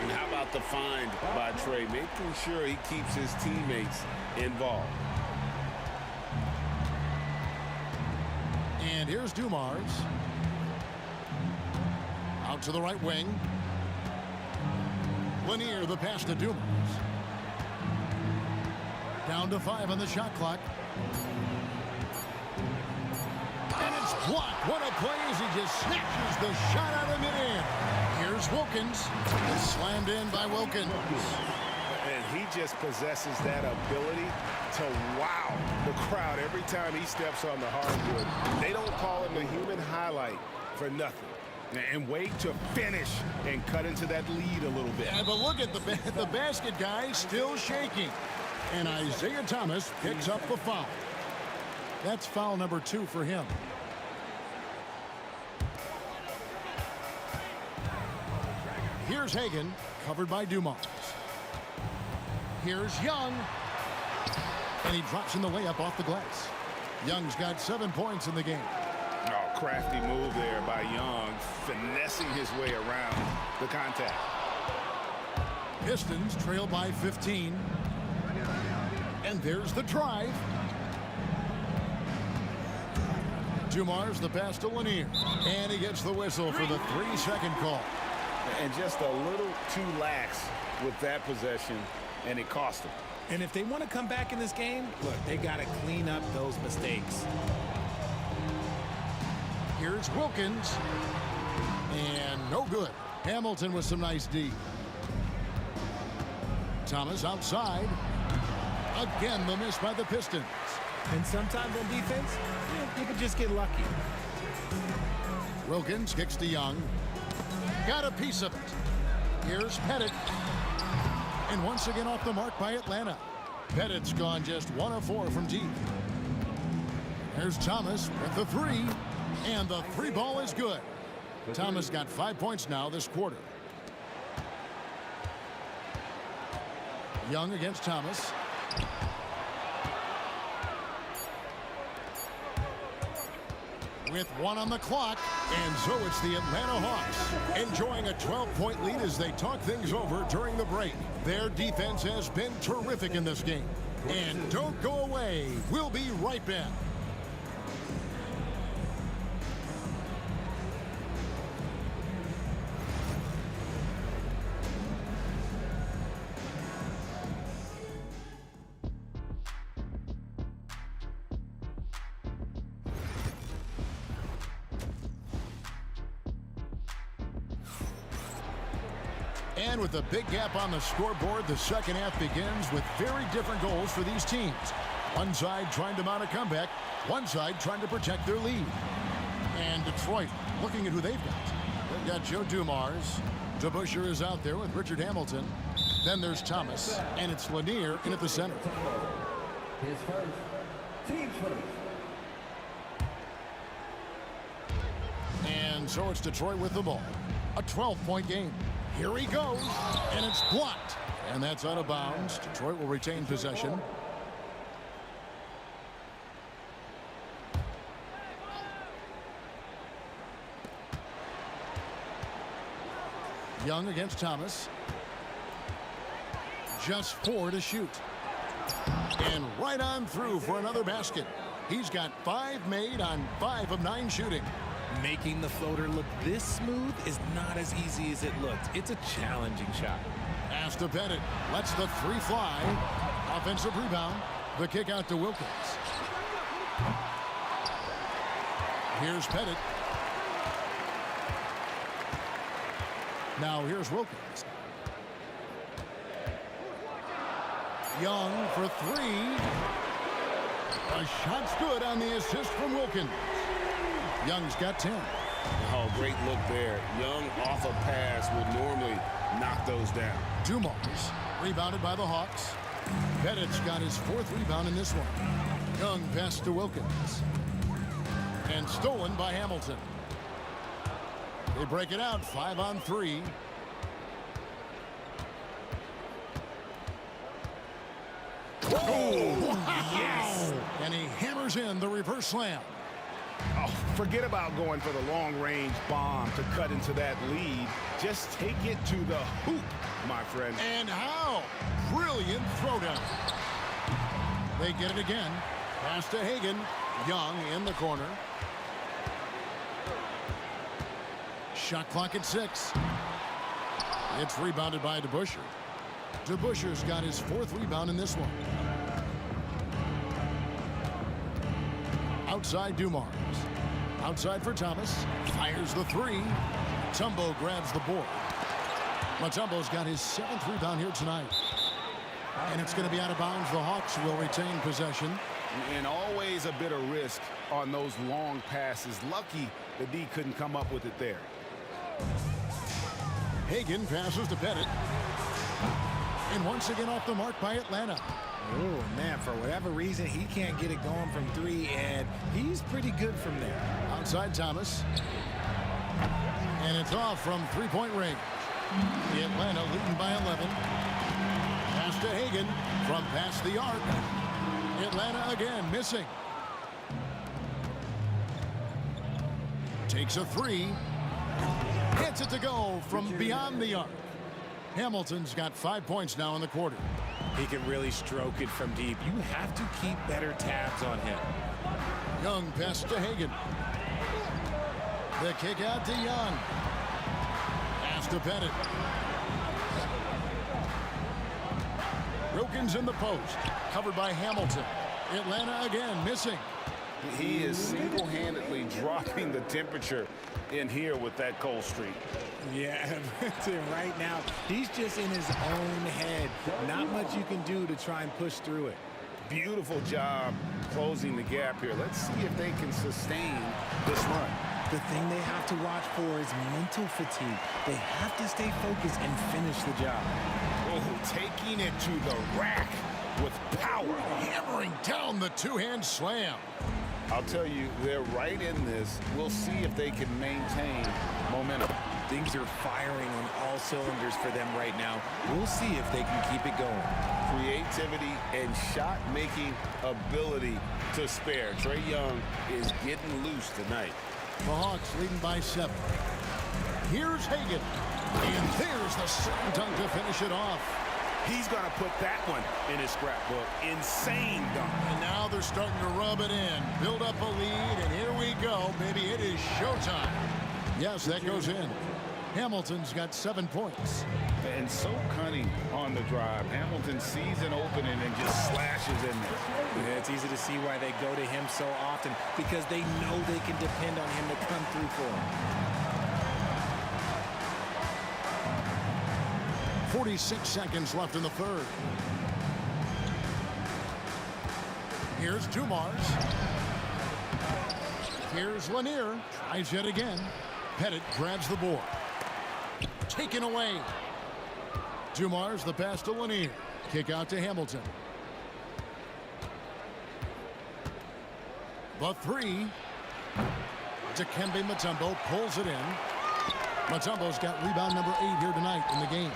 [SPEAKER 7] And how about the find by Trae, making sure he keeps his teammates involved.
[SPEAKER 6] And here's Dumars. Out to the right wing. Lanier, the pass to Dumars. Down to 5 on the shot clock. And it's blocked. What a play as he just snatches the shot out of midair. Here's Wilkins. It's slammed in by Wilkins.
[SPEAKER 7] And he just possesses that ability to wow the crowd every time he steps on the hardwood. They don't call him the human highlight for nothing. And wait to finish and cut into that lead a little bit.
[SPEAKER 6] Yeah, but look at the basket guy still shaking. And Isaiah Thomas picks up the foul. That's foul number 2 for him. Here's Hagan, covered by Dumars. Here's Young. And he drops in the layup off the glass. Young's got 7 points in the game.
[SPEAKER 9] Oh, crafty move there by Young, finessing his way around the contact.
[SPEAKER 6] Pistons trail by 15. And there's the drive. Dumars the pass to Lanier. And he gets the whistle for the 3-second call.
[SPEAKER 9] And just a little too lax with that possession, and it cost him.
[SPEAKER 8] And if they want to come back in this game, look, they got to clean up those mistakes.
[SPEAKER 6] Here's Wilkins. And no good. Hamilton with some nice D. Thomas outside. Again, the miss by the Pistons.
[SPEAKER 8] And sometimes on defense, you can just get lucky.
[SPEAKER 6] Wilkins kicks to Young. Got a piece of it. Here's Pettit. And once again off the mark by Atlanta. Pettit's gone just 1 of 4 from deep. There's Thomas with the 3. And the 3 ball is good. Thomas got 5 points now this quarter. Young against Thomas. With 1 on the clock, and so it's the Atlanta Hawks enjoying a 12-point lead as they talk things over during the break. Their defense has been terrific in this game. And don't go away. We'll be right back. And with a big gap on the scoreboard, the second half begins with very different goals for these teams. One side trying to mount a comeback, one side trying to protect their lead. And Detroit looking at who they've got. They've got Joe Dumars. DeBusschere is out there with Richard Hamilton. Then there's Thomas, and it's Lanier in at the center.
[SPEAKER 5] His first. Team's first.
[SPEAKER 6] And so it's Detroit with the ball. A 12-point game. Here he goes, and it's blocked. And that's out of bounds. Detroit will retain possession. Young against Thomas. Just 4 to shoot. And right on through for another basket. He's got 5 made on 5 of 9 shooting.
[SPEAKER 8] Making the floater look this smooth is not as easy as it looks. It's a challenging shot.
[SPEAKER 6] Pass to Pettit. Lets the 3 fly. Offensive rebound. The kick out to Wilkins. Here's Pettit. Now here's Wilkins. Young for 3. A shot's good on the assist from Wilkins. Young's got 10.
[SPEAKER 9] Oh, great look there. Young off a pass would normally knock those down.
[SPEAKER 6] Dumars rebounded by the Hawks. Pettit's got his 4th rebound in this one. Young pass to Wilkins. And stolen by Hamilton. They break it out 5 on 3. Oh, wow.
[SPEAKER 8] Yes!
[SPEAKER 6] And he hammers in the reverse slam.
[SPEAKER 9] Oh, forget about going for the long-range bomb to cut into that lead. Just take it to the hoop, my friend.
[SPEAKER 6] And how? Brilliant throwdown. They get it again. Pass to Hagan. Young in the corner. Shot clock at 6. It's rebounded by DeBusschere. DeBusschere's got his 4th rebound in this one. Outside Dumars. Outside for Thomas. Fires the 3. Mutombo grabs the board. Mutombo's got his 7th rebound here tonight. And it's going to be out of bounds. The Hawks will retain possession.
[SPEAKER 9] And always a bit of risk on those long passes. Lucky the D couldn't come up with it there.
[SPEAKER 6] Hagan passes to Pettit. And once again off the mark by Atlanta.
[SPEAKER 8] Oh, man, for whatever reason, he can't get it going from 3, and he's pretty good from there.
[SPEAKER 6] Outside Thomas. And it's off from 3-point range. Atlanta leading by 11. Pass to Hagan from past the arc. Atlanta again missing. Takes a three. Hits it to go from beyond the arc. Hamilton's got 5 points now in the quarter.
[SPEAKER 8] He can really stroke it from deep. You have to keep better tabs on him.
[SPEAKER 6] Young pass to Hagan. The kick out to Young. Pass to Pettit. Wilkins in the post. Covered by Hamilton. Atlanta again missing.
[SPEAKER 9] He is single-handedly dropping the temperature in here with that cold streak.
[SPEAKER 8] Yeah, right now, he's just in his own head. Not much you can do to try and push through it.
[SPEAKER 9] Beautiful job closing the gap here. Let's see if they can sustain this run.
[SPEAKER 8] The thing they have to watch for is mental fatigue. They have to stay focused and finish the job.
[SPEAKER 9] Oh, taking it to the rack with power.
[SPEAKER 6] Hammering down the two-hand slam.
[SPEAKER 9] I'll tell you, they're right in this. We'll see if they can maintain momentum.
[SPEAKER 8] Things are firing on all cylinders for them right now. We'll see if they can keep it going.
[SPEAKER 9] Creativity and shot-making ability to spare. Trae Young is getting loose tonight.
[SPEAKER 6] The Hawks leading by 7. Here's Hagan. And there's the slam dunk to finish it off.
[SPEAKER 9] He's going to put that one in his scrapbook. Insane dunk.
[SPEAKER 6] And now they're starting to rub it in. Build up a lead, and here we go. Maybe it is showtime. Yes, that goes in. Hamilton's got 7 points.
[SPEAKER 9] And so cunning on the drive. Hamilton sees an opening and just slashes in there.
[SPEAKER 8] Yeah, it's easy to see why they go to him so often, because they know they can depend on him to come through for them.
[SPEAKER 6] 46 seconds left in the third. Here's Dumars. Here's Lanier. Tries yet again. Pettit grabs the board. Taken away. Dumars the pass to Lanier. Kick out to Hamilton. The three. Dikembe Mutombo pulls it in. Mutombo's got rebound number 8 here tonight in the game.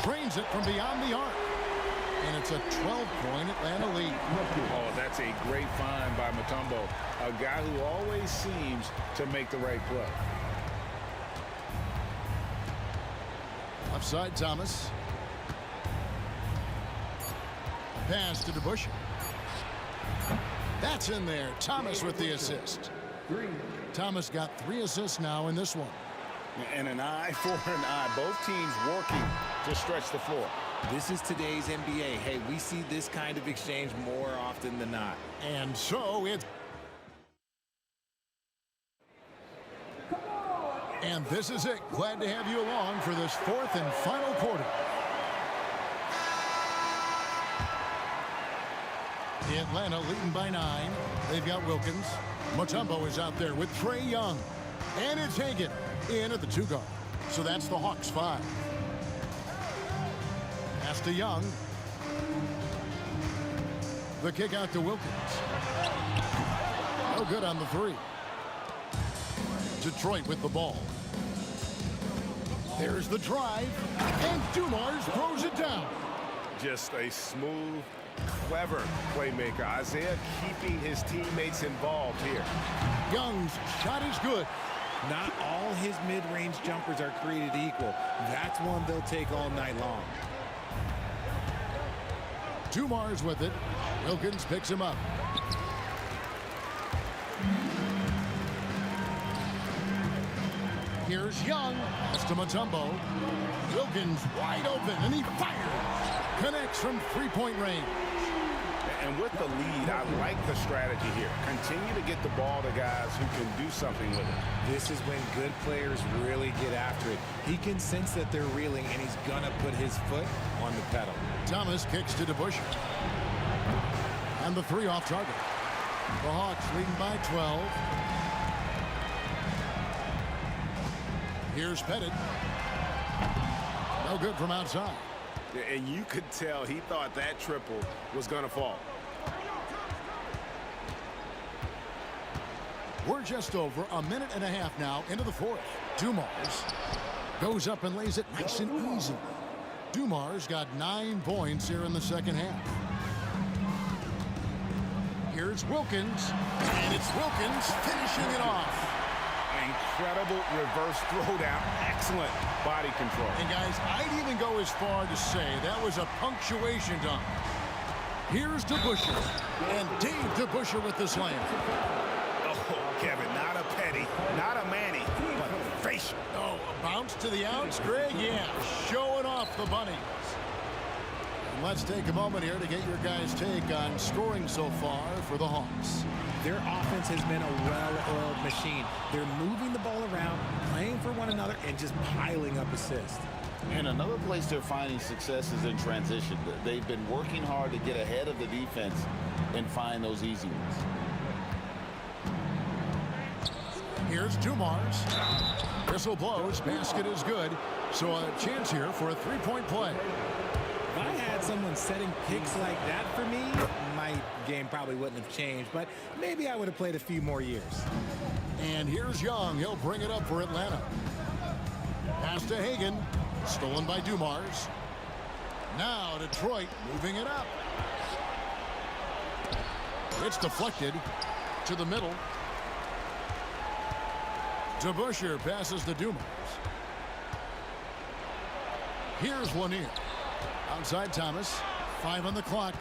[SPEAKER 6] Trains it from beyond the arc. And it's a 12-point Atlanta lead.
[SPEAKER 9] Oh, that's a great find by Mutombo. A guy who always seems to make the right play.
[SPEAKER 6] Left side, Thomas. Pass to DeBusschere. That's in there. Thomas with the assist. Thomas got 3 assists now in this one.
[SPEAKER 9] And an eye for an eye. Both teams working to stretch the floor.
[SPEAKER 8] This is today's NBA. Hey, we see this kind of exchange more often than not.
[SPEAKER 6] And so it's... And this is it. Glad to have you along for this 4th and final quarter. Atlanta leading by 9. They've got Wilkins. Mutombo is out there with Trae Young. And it's Hagan in at the 2 guard. So that's the Hawks 5. Pass to Young. The kick out to Wilkins. No good on the 3. Detroit with the ball. There's the drive. And Dumars throws it down.
[SPEAKER 9] Just a smooth, clever playmaker. Isaiah keeping his teammates involved here.
[SPEAKER 6] Young's shot is good.
[SPEAKER 8] Not all his mid-range jumpers are created equal. That's one they'll take all night long.
[SPEAKER 6] Dumars with it. Wilkins picks him up. Here's Young. That's to Mutombo. Wilkins wide open, and he fires. Connects from 3-point range.
[SPEAKER 9] And with the lead, I like the strategy here. Continue to get the ball to guys who can do something with it.
[SPEAKER 8] This is when good players really get after it. He can sense that they're reeling, and he's going to put his foot on the pedal.
[SPEAKER 6] Thomas kicks to DeBusschere. And the 3 off target. The Hawks leading by 12. Here's Pettit. No good from outside.
[SPEAKER 9] And you could tell he thought that triple was going to fall.
[SPEAKER 6] We're just over a minute and a half now into the 4th. Dumars. Goes up and lays it nice and easy. Dumars got 9 points here in the second half. Here's Wilkins, and it's Wilkins finishing it off.
[SPEAKER 9] Incredible reverse throwdown. Excellent body control.
[SPEAKER 6] And guys, I'd even go as far to say that was a punctuation dunk. Here's DeBuscher, and Dave DeBuscher with the slam.
[SPEAKER 9] Oh, Kevin, not a petty, not a Manny, but facial.
[SPEAKER 6] Oh, a bounce to the outs, Greg? Yeah, showing off the bunnies. And let's take a moment here to get your guys' take on scoring so far for the Hawks.
[SPEAKER 8] Their offense has been a well-oiled machine. They're moving the ball around, playing for one another, and just piling up assists.
[SPEAKER 10] And another place they're finding success is in transition. They've been working hard to get ahead of the defense and find those easy ones.
[SPEAKER 6] Here's Dumars. Whistle blows. Basket is good. So a chance here for a three-point play.
[SPEAKER 8] If I had someone setting picks like that for me, my game probably wouldn't have changed, but maybe I would have played a few more years.
[SPEAKER 6] And here's Young. He'll bring it up for Atlanta. Pass to Hagan. Stolen by Dumars. Now Detroit moving it up. It's deflected to the middle. DeBuscher passes to Dumars. Here's Lanier. Outside Thomas. 5 on the clock.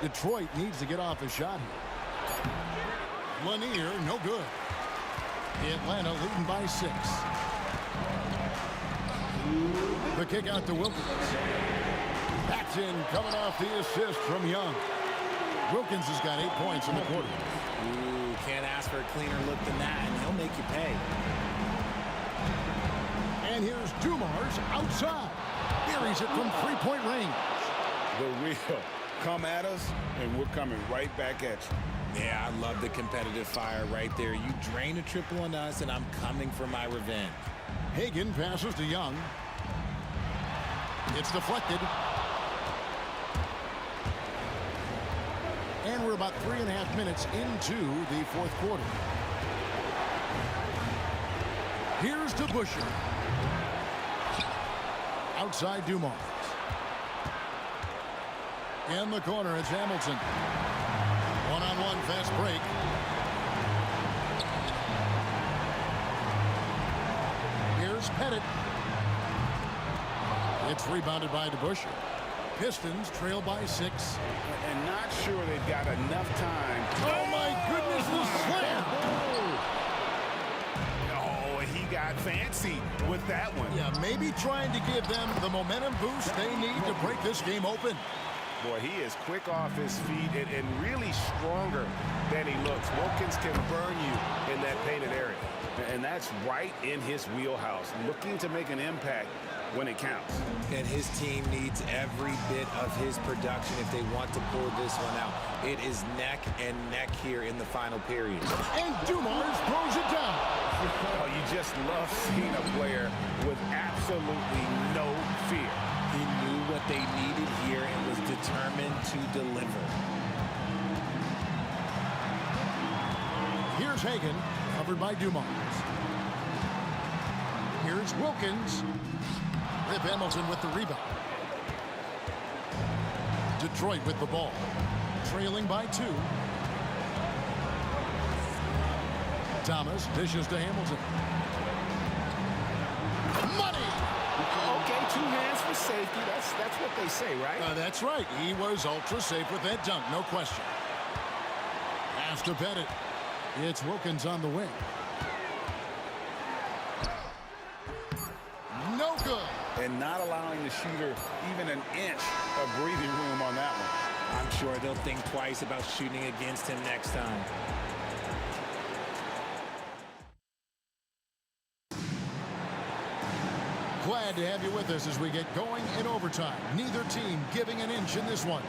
[SPEAKER 6] Detroit needs to get off a shot here. Lanier, no good. Atlanta leading by 6. The kick out to Wilkins. That's in, coming off the assist from Young. Wilkins has got 8 points in the quarter.
[SPEAKER 8] Ooh, can't ask for a cleaner look than that, and he'll make you pay.
[SPEAKER 6] And here's Dumars outside. Buries it from 3-point range.
[SPEAKER 9] The real. Come at us, and we're coming right back at you.
[SPEAKER 8] Yeah, I love the competitive fire right there. You drain a triple on us, and I'm coming for my revenge.
[SPEAKER 6] Hagan passes to Young. It's deflected. And we're about 3.5 minutes into the fourth quarter. Here's DeBuscher. Outside Dumars. In the corner, it's Hamilton. One-on-one fast break. Here's Pettit. It's rebounded by DeBuscher. Pistons trail by 6.
[SPEAKER 9] And not sure they've got enough time.
[SPEAKER 6] Oh, my goodness, the slam!
[SPEAKER 9] Oh, he got fancy with that one.
[SPEAKER 6] Yeah, maybe trying to give them the momentum boost they need to break this game open.
[SPEAKER 9] Boy, he is quick off his feet and really stronger than he looks. Wilkins can burn you in that painted area. And that's right in his wheelhouse, looking to make an impact when it counts.
[SPEAKER 8] And his team needs every bit of his production if they want to pull this one out. It is neck and neck here in the final period.
[SPEAKER 6] And Dumars throws it down.
[SPEAKER 9] Oh, you just love seeing a player with absolutely no fear.
[SPEAKER 8] He knew what they needed here and was determined to deliver.
[SPEAKER 6] Here's Hagan, covered by Dumars. Here's Wilkins. Rip Hamilton with the rebound. Detroit with the ball. Trailing by 2. Thomas dishes to Hamilton. Money!
[SPEAKER 9] Okay, 2 hands for safety. That's what they say, right?
[SPEAKER 6] That's right. He was ultra safe with that dunk, no question. Pass to Pettit. It's Wilkins on the wing. No good.
[SPEAKER 9] And not allowing the shooter even an inch of breathing room on that one.
[SPEAKER 8] I'm sure they'll think twice about shooting against him next time.
[SPEAKER 6] Glad to have you with us as we get going in overtime. Neither team giving an inch in this one.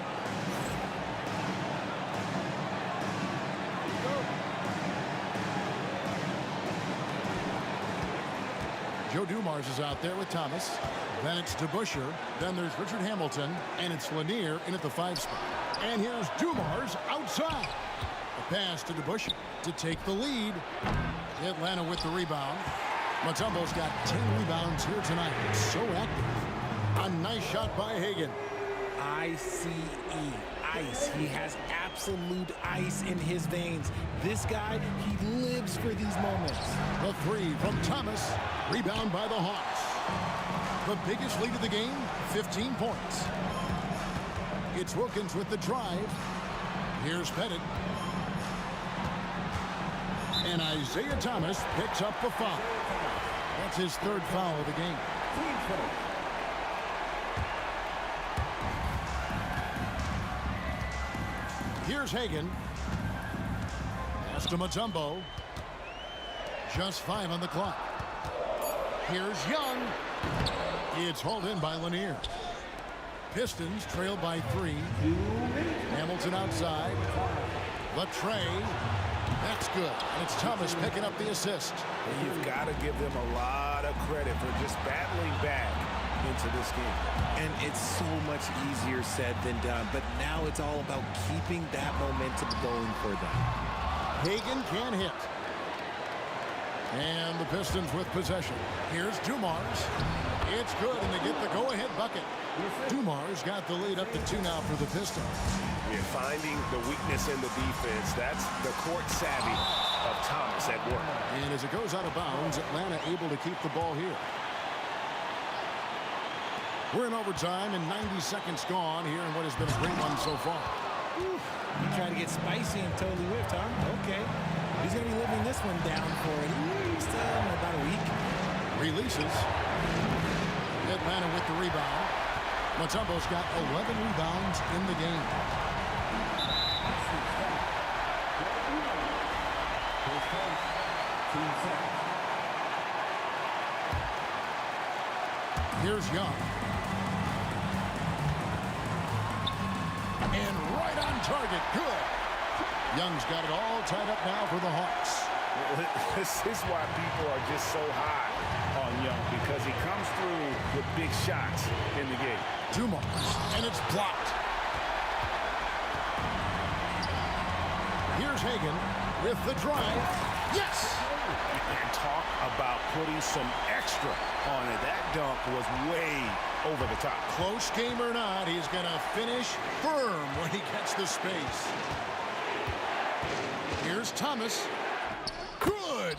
[SPEAKER 6] Joe Dumars is out there with Thomas. Then it's DeBuscher. Then there's Richard Hamilton. And it's Lanier in at the 5 spot. And here's Dumars outside. A pass to DeBuscher to take the lead. Atlanta with the rebound. Mutombo's got 10 rebounds here tonight. So active. A nice shot by Hagan.
[SPEAKER 8] I-C-E, ice. He has absolute ice in his veins. This guy, he lives for these moments.
[SPEAKER 6] The three from Thomas. Rebound by the Hawks. The biggest lead of the game, 15 points. It's Wilkins with the drive. Here's Pettit. And Isaiah Thomas picks up the foul. That's his third foul of the game. Here's Hagan. Pass to Mutombo. Just 5 on the clock. Here's Young. It's hauled in by Lanier. Pistons trail by 3. Hamilton outside. Latrey. That's good. And it's Thomas picking up the assist.
[SPEAKER 7] You've got to give them a lot of credit for just battling back into this game.
[SPEAKER 8] And it's so much easier said than done. But now it's all about keeping that momentum going for them.
[SPEAKER 6] Hagan can hit. And the Pistons with possession. Here's Dumars. It's good, and they get the go-ahead bucket. Dumars got the lead up to 2 now for the Pistons.
[SPEAKER 7] You're finding the weakness in the defense. That's the court savvy of Thomas at work.
[SPEAKER 6] And as it goes out of bounds, Atlanta able to keep the ball here. We're in overtime, and 90 seconds gone here in what has been a great one so far.
[SPEAKER 8] You trying to get spicy and totally whipped, huh? Okay. He's going to be living this one down for at least about a week.
[SPEAKER 6] Releases. Atlanta with the rebound. Mutombo's got 11 rebounds in the game. Here's Young. And right on target. Good. Young's got it all tied up now for the Hawks.
[SPEAKER 7] This is why people are just so high on Young, because he comes through with big shots in the game.
[SPEAKER 6] Dumars, and it's blocked. Here's Hagan with the drive. Yes!
[SPEAKER 7] And talk about putting some extra on it. That dunk was way over the top.
[SPEAKER 6] Close game or not, he's going to finish firm when he gets the space. Here's Thomas. Good!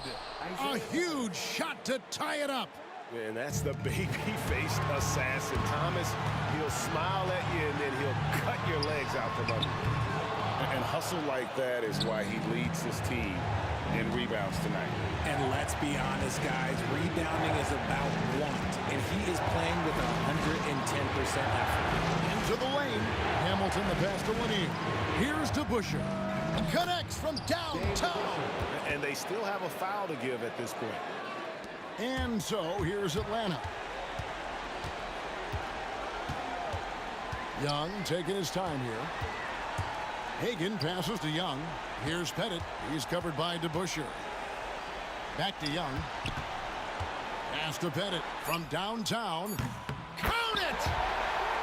[SPEAKER 6] A huge shot to tie it up.
[SPEAKER 7] And that's the baby-faced assassin. Thomas, he'll smile at you, and then he'll cut your legs out from under you. And hustle like that is why he leads his team in rebounds tonight.
[SPEAKER 8] And let's be honest, guys, rebounding is about want, and he is playing with 110% effort.
[SPEAKER 6] Into the lane. Hamilton, the pass to Lanier. Here's DeBusschere. Connects from downtown.
[SPEAKER 7] And they still have a foul to give at this point.
[SPEAKER 6] And so here's Atlanta. Young taking his time here. Hagan passes to Young. Here's Pettit. He's covered by DeBusschere. Back to Young. Pass to Pettit from downtown. Count it!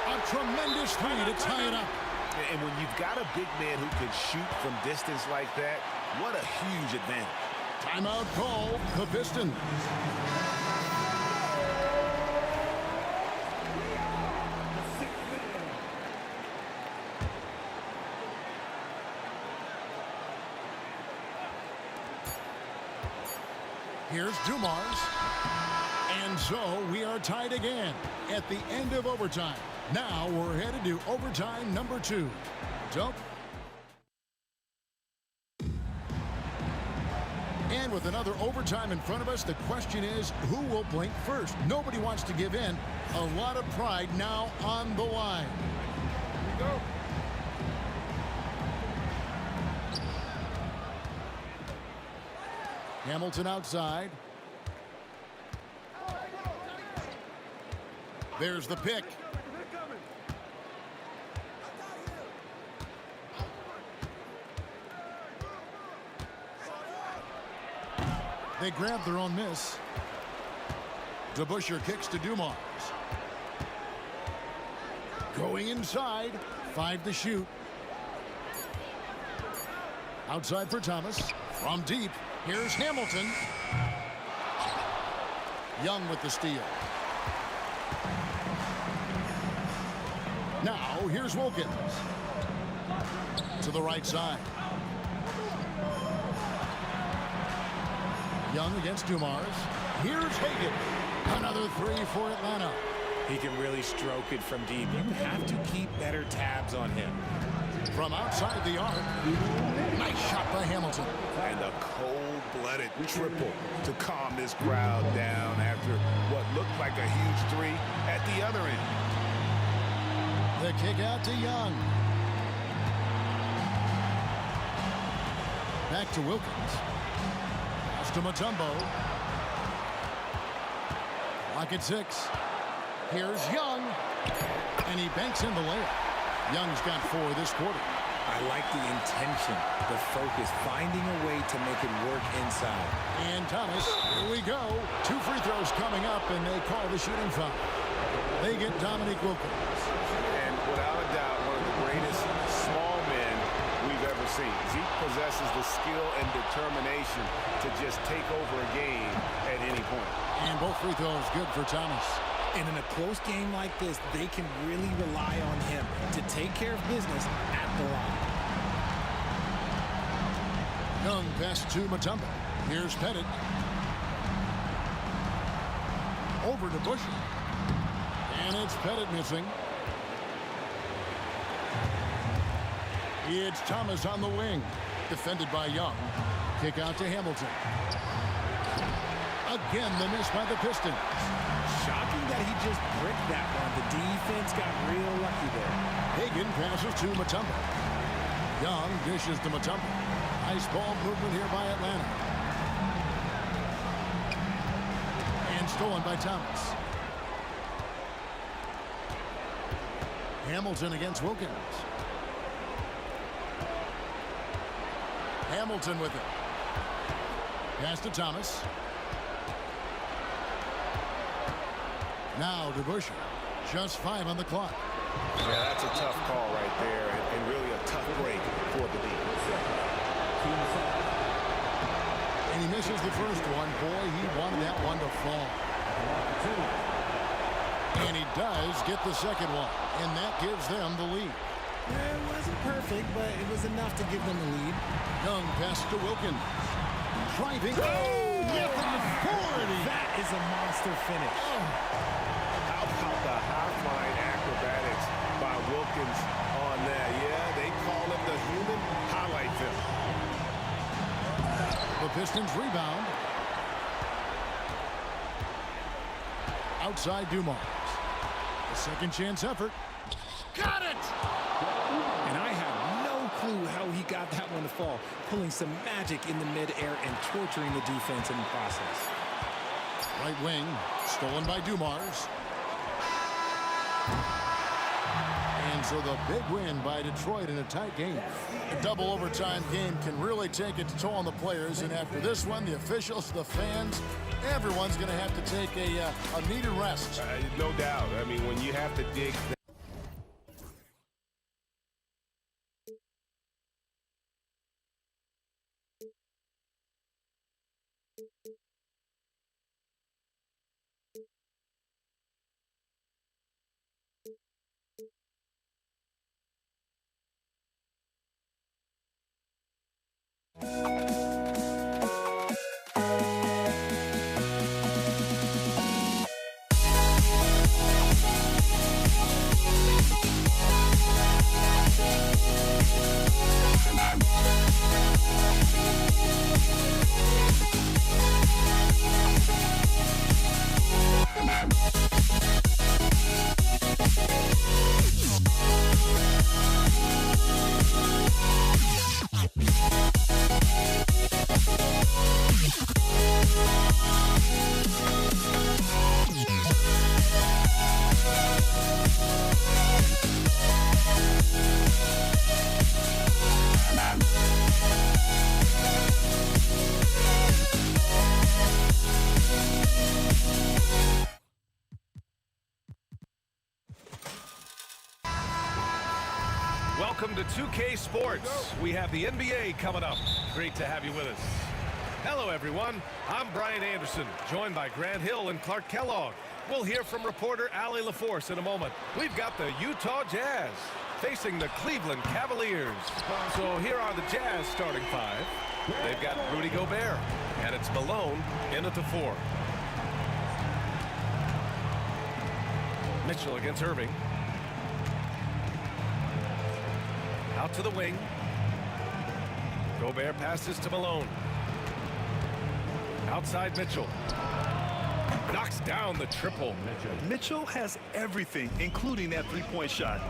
[SPEAKER 6] A tremendous three to tie it up.
[SPEAKER 7] And when you've got a big man who can shoot from distance like that, what a huge advantage.
[SPEAKER 6] Timeout call, the Pistons. Here's Dumars. And so we are tied again at the end of overtime. Now we're headed to overtime number 2. Dope. And with another overtime in front of us, the question is, who will blink first? Nobody wants to give in. A lot of pride now on the line. Here we go. Hamilton outside. There's the pick. They grab their own miss. DeBusschere kicks to Dumars. Going inside. 5 to shoot. Outside for Thomas. From deep. Here's Hamilton. Young with the steal. Now, here's Wilkins. To the right side. Young against Dumars. Here's Hagan. Another three for Atlanta.
[SPEAKER 8] He can really stroke it from deep. You have to keep better tabs on him.
[SPEAKER 6] From outside the arc. Nice shot by Hamilton.
[SPEAKER 7] And a cold-blooded triple to calm this crowd down after what looked like a huge three at the other end.
[SPEAKER 6] The kick out to Young. Back to Wilkins. Pass to Mutombo. Lock at 6. Here's Young. And he banks in the layup. Young's got 4 this quarter.
[SPEAKER 8] I like the intention, the focus, finding a way to make it work inside.
[SPEAKER 6] And Thomas, here we go. 2 free throws coming up, and they call the shooting foul. They get Dominique Wilkins.
[SPEAKER 7] And without a doubt, one of the greatest small men we've ever seen. Zeke possesses the skill and determination to just take over a game at any point.
[SPEAKER 6] And both free throws good for Thomas.
[SPEAKER 8] And in a close game like this, they can really rely on him to take care of business at the line.
[SPEAKER 6] Young pass to Mutombo. Here's Pettit. Over to Busher. And it's Pettit missing. It's Thomas on the wing. Defended by Young. Kick out to Hamilton. Again, the miss by the Pistons.
[SPEAKER 8] Shocking that he just bricked that one. The defense got real lucky there.
[SPEAKER 6] Hagan passes to Mutombo. Young dishes to Mutombo. Nice ball movement here by Atlanta. And stolen by Thomas. Hamilton against Wilkins. Hamilton with it. Pass to Thomas. Now to Busher. Just 5 on the clock.
[SPEAKER 7] Yeah, that's a tough call right there, and really a tough break for the defense.
[SPEAKER 6] And he misses the first one. Boy, he wanted that one to fall. And he does get the second one, and that gives them the lead.
[SPEAKER 8] It wasn't perfect, but it was enough to give them the lead.
[SPEAKER 6] Young pass to Wilkins. Driving. Oh, with authority.
[SPEAKER 8] That is a monster finish.
[SPEAKER 7] How about the high-flying acrobatics by Wilkins on that? Yeah, they call it the human highlight film.
[SPEAKER 6] The Pistons rebound. Outside Dumars. A second chance effort. Got it!
[SPEAKER 8] And I have no clue how he got that one to fall. Pulling some magic in the midair and torturing the defense in the process.
[SPEAKER 6] Right wing, stolen by Dumars. And so the big win by Detroit in a tight game. A double overtime game can really take its toll on the players. And after this one, the officials, the fans, everyone's going to have to take a needed rest.
[SPEAKER 7] No doubt. I mean, when you have to dig...
[SPEAKER 2] Welcome to 2K Sports. We have the NBA coming up. Great to have you with us. Hello, everyone. I'm Brian Anderson, joined by Grant Hill and Clark Kellogg. We'll hear from reporter Allie LaForce in a moment. We've got the Utah Jazz facing the Cleveland Cavaliers. So here are the Jazz starting five. They've got Rudy Gobert, and it's Malone in at the 4. Mitchell against Irving. Out to the wing. Gobert passes to Malone. Outside Mitchell. Knocks down the triple.
[SPEAKER 4] Mitchell has everything, including that three-point shot.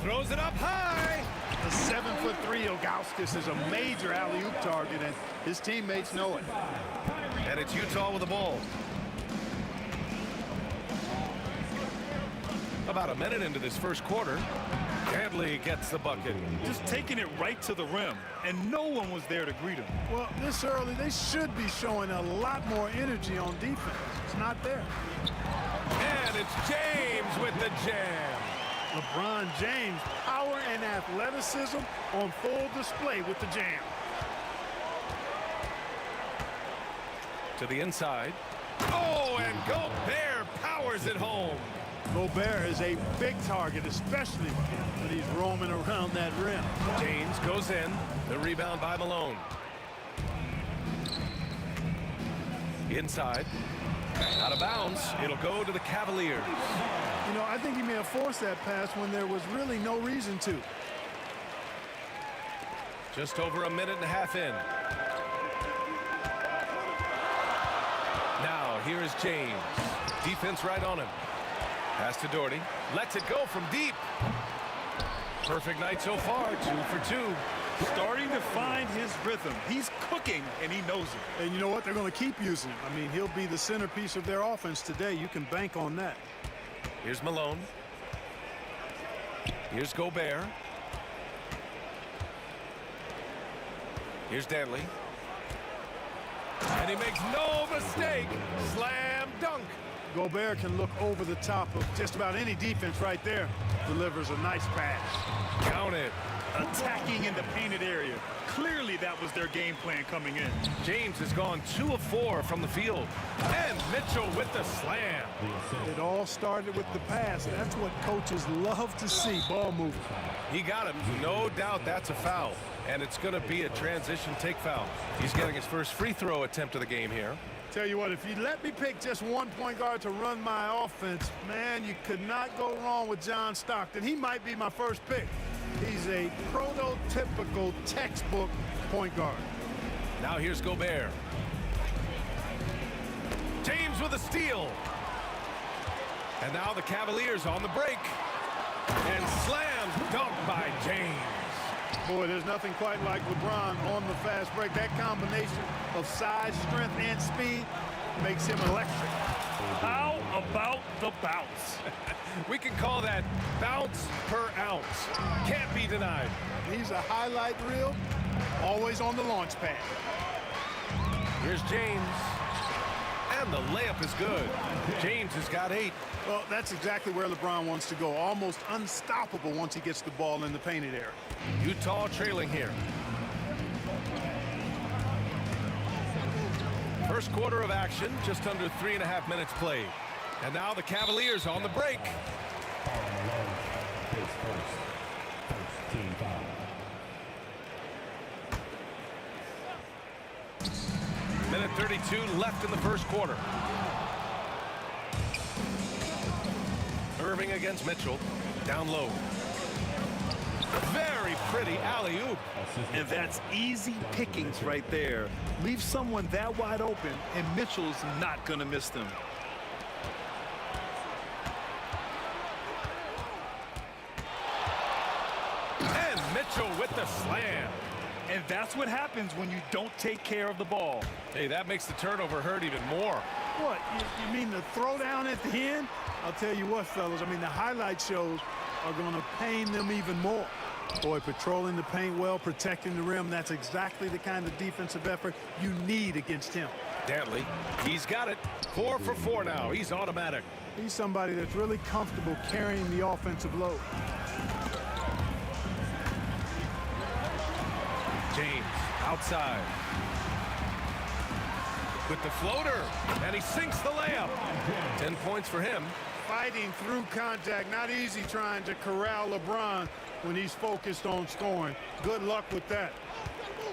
[SPEAKER 2] Throws it up high.
[SPEAKER 11] The 7'3" Ilgauskas is a major alley-oop target, and his teammates know it.
[SPEAKER 2] And it's Utah with the ball. About a minute into this first quarter, Dantley gets the bucket.
[SPEAKER 4] Just taking it right to the rim, and no one was there to greet him.
[SPEAKER 11] Well, this early, they should be showing a lot more energy on defense. It's not there.
[SPEAKER 2] And it's James with the jam.
[SPEAKER 11] LeBron James, power and athleticism on full display with the jam.
[SPEAKER 2] To the inside. Oh, and Gobert powers it home.
[SPEAKER 11] Gobert is a big target, especially when he's roaming around that rim.
[SPEAKER 2] James goes in. The rebound by Malone. Inside. Out of bounds. It'll go to the Cavaliers.
[SPEAKER 11] You know, I think he may have forced that pass when there was really no reason to.
[SPEAKER 2] Just over a minute and a half in. Now, here is James. Defense right on him. Pass to Doherty. Lets it go from deep. Perfect night so far. 2 for 2.
[SPEAKER 4] Starting to find his rhythm. He's cooking, and he knows it.
[SPEAKER 11] And you know what? They're going to keep using him. I mean, he'll be the centerpiece of their offense today. You can bank on that.
[SPEAKER 2] Here's Malone. Here's Gobert. Here's Dantley. And he makes no mistake. Slam dunk.
[SPEAKER 11] Gobert can look over the top of just about any defense right there. Delivers a nice pass.
[SPEAKER 2] Count it.
[SPEAKER 4] Attacking in the painted area. Clearly that was their game plan coming in.
[SPEAKER 2] James has gone 2 of 4 from the field. And Mitchell with the slam.
[SPEAKER 11] It all started with the pass. That's what coaches love to see, ball movement.
[SPEAKER 2] He got him. No doubt that's a foul. And it's going to be a transition take foul. He's getting his first free throw attempt of the game here.
[SPEAKER 11] Tell you what, if you let me pick just one point guard to run my offense, man, you could not go wrong with John Stockton. He might be my first pick. He's a prototypical textbook point guard.
[SPEAKER 2] Now here's Gobert. James with a steal. And now the Cavaliers on the break. And slam dunk by James.
[SPEAKER 11] Boy, there's nothing quite like LeBron on the fast break. That combination of size, strength, and speed makes him electric.
[SPEAKER 4] How about the bounce?
[SPEAKER 2] We can call that bounce per ounce. Can't be denied.
[SPEAKER 11] He's a highlight reel, always on the launch pad.
[SPEAKER 2] Here's James. And the layup is good. James has got 8.
[SPEAKER 11] Well, that's exactly where LeBron wants to go. Almost unstoppable once he gets the ball in the painted area.
[SPEAKER 2] Utah trailing here. First quarter of action, just under 3.5 minutes played. And now the Cavaliers on the break. Minute 32 left in the first quarter. Irving against Mitchell. Down low. Very pretty alley-oop.
[SPEAKER 4] And that's easy pickings right there. Leave someone that wide open, and Mitchell's not going to miss them.
[SPEAKER 2] And Mitchell with the slam.
[SPEAKER 4] And that's what happens when you don't take care of the ball.
[SPEAKER 2] Hey, that makes the turnover hurt even more.
[SPEAKER 11] What, you mean the throwdown at the end? I'll tell you what, fellas, I mean, the highlight shows are going to pain them even more. Boy, patrolling the paint well, protecting the rim, that's exactly the kind of defensive effort you need against him.
[SPEAKER 2] Dantley, he's got it. 4 for 4 now. He's automatic.
[SPEAKER 11] He's somebody that's really comfortable carrying the offensive load.
[SPEAKER 2] James Outside. With the floater, and he sinks the layup. 10 points for him.
[SPEAKER 11] Fighting through contact, not easy trying to corral LeBron when he's focused on scoring. Good luck with that.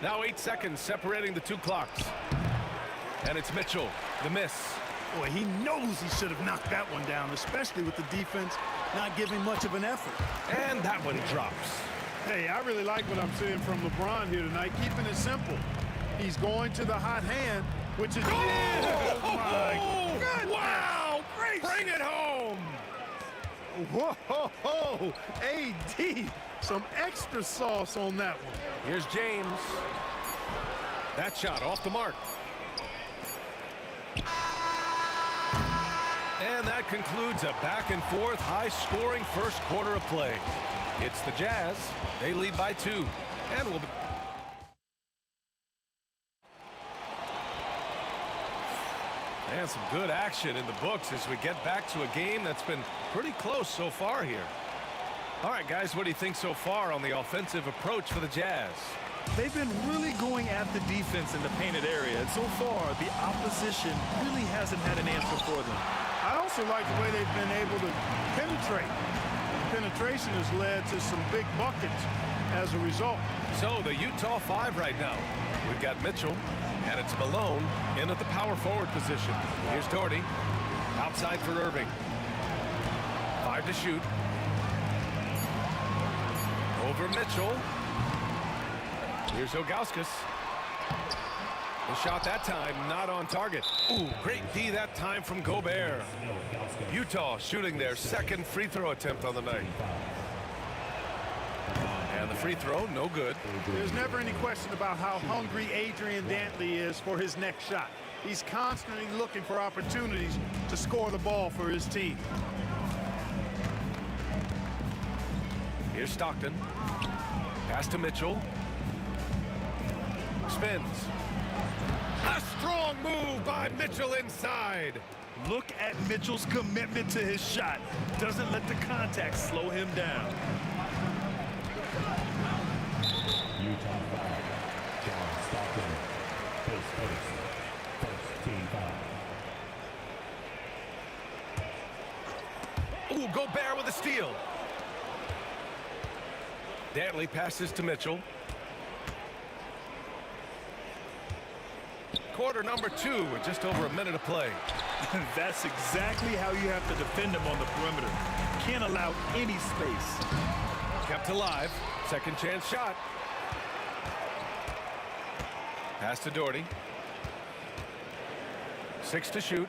[SPEAKER 2] Now 8 seconds separating the two clocks. And it's Mitchell, the miss.
[SPEAKER 11] Boy, he knows he should have knocked that one down, especially with the defense not giving much of an effort.
[SPEAKER 2] And that one drops.
[SPEAKER 11] Hey, I really like what I'm seeing from LeBron here tonight, keeping it simple. He's going to the hot hand, which is... Oh, my goodness.
[SPEAKER 2] Wow! Bring it home!
[SPEAKER 11] Whoa, AD, some extra sauce on that one.
[SPEAKER 2] Here's James. That shot off the mark. And that concludes a back-and-forth, high-scoring first quarter of play. It's the Jazz. They lead by 2. And we'll be... And some good action in the books as we get back to a game that's been pretty close so far here. All right, guys, what do you think so far on the offensive approach for the Jazz?
[SPEAKER 4] They've been really going at the defense in the painted area, and so far, the opposition really hasn't had an answer for them.
[SPEAKER 11] I also like the way they've been able to penetrate. Penetration has led to some big buckets as a result.
[SPEAKER 2] So the Utah 5 right now. We've got Mitchell, and it's Malone in at the power forward position. Here's Doherty, outside for Irving. 5 to shoot. Over Mitchell. Here's Ilgauskas. The shot that time not on target. Ooh, great D that time from Gobert. Utah shooting their second free throw attempt on the night. And the free throw, no good.
[SPEAKER 11] There's never any question about how hungry Adrian Dantley is for his next shot. He's constantly looking for opportunities to score the ball for his team.
[SPEAKER 2] Here's Stockton. Pass to Mitchell. Spins. A strong move by Mitchell inside.
[SPEAKER 4] Look at Mitchell's commitment to his shot. Doesn't let the contact slow him down.
[SPEAKER 12] Utah 5. John Stockton. First team foul.
[SPEAKER 2] Ooh, Gobert with a steal. Dantley passes to Mitchell. Quarter number 2 with just over a minute of play.
[SPEAKER 4] That's exactly how you have to defend him on the perimeter. Can't allow any space.
[SPEAKER 2] Kept alive. Second chance shot. Pass to Doherty. 6 to shoot.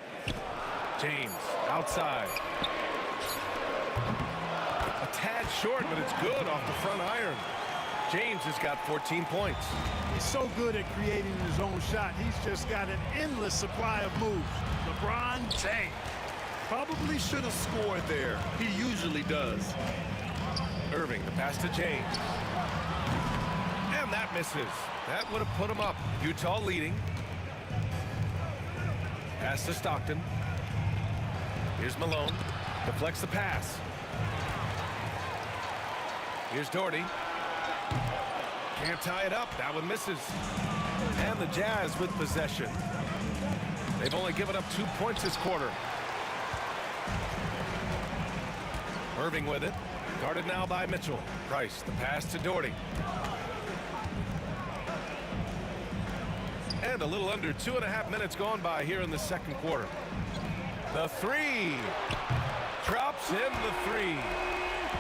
[SPEAKER 2] James outside. A tad short, but it's good off the front iron. James has got 14 points.
[SPEAKER 11] He's so good at creating his own shot. He's just got an endless supply of moves. LeBron James.
[SPEAKER 4] Probably should have scored there. He usually does.
[SPEAKER 2] Irving, the pass to James. And that misses. That would have put him up. Utah leading. Pass to Stockton. Here's Malone. Deflects the pass. Here's Doherty. Can't tie it up. That one misses. And the Jazz with possession. They've only given up 2 points this quarter. Irving with it. Guarded now by Mitchell. Price, the pass to Doherty. And a little under 2.5 minutes gone by here in the second quarter. The 3. Drops in the 3.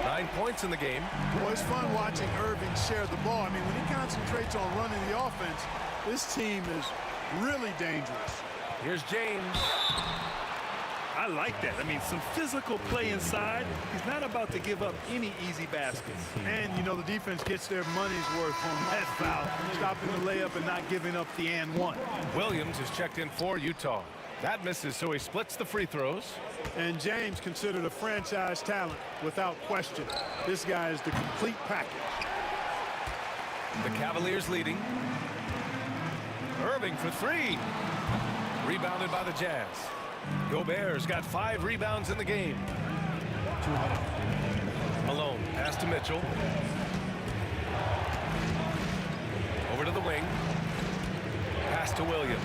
[SPEAKER 2] 9 points in the game.
[SPEAKER 11] Well, it's fun watching Irving share the ball. I mean, when he concentrates on running the offense, this team is really dangerous.
[SPEAKER 2] Here's James.
[SPEAKER 4] I like that. I mean, some physical play inside. He's not about to give up any easy baskets.
[SPEAKER 11] And, you know, the defense gets their money's worth on that foul. Stopping the layup and not giving up the and one.
[SPEAKER 2] Williams is checked in for Utah. That misses, so he splits the free throws.
[SPEAKER 11] And James considered a franchise talent without question. This guy is the complete package.
[SPEAKER 2] The Cavaliers leading. Irving for 3. Rebounded by the Jazz. Gobert's got 5 rebounds in the game. Malone, pass to Mitchell. Over to the wing. Pass to Williams.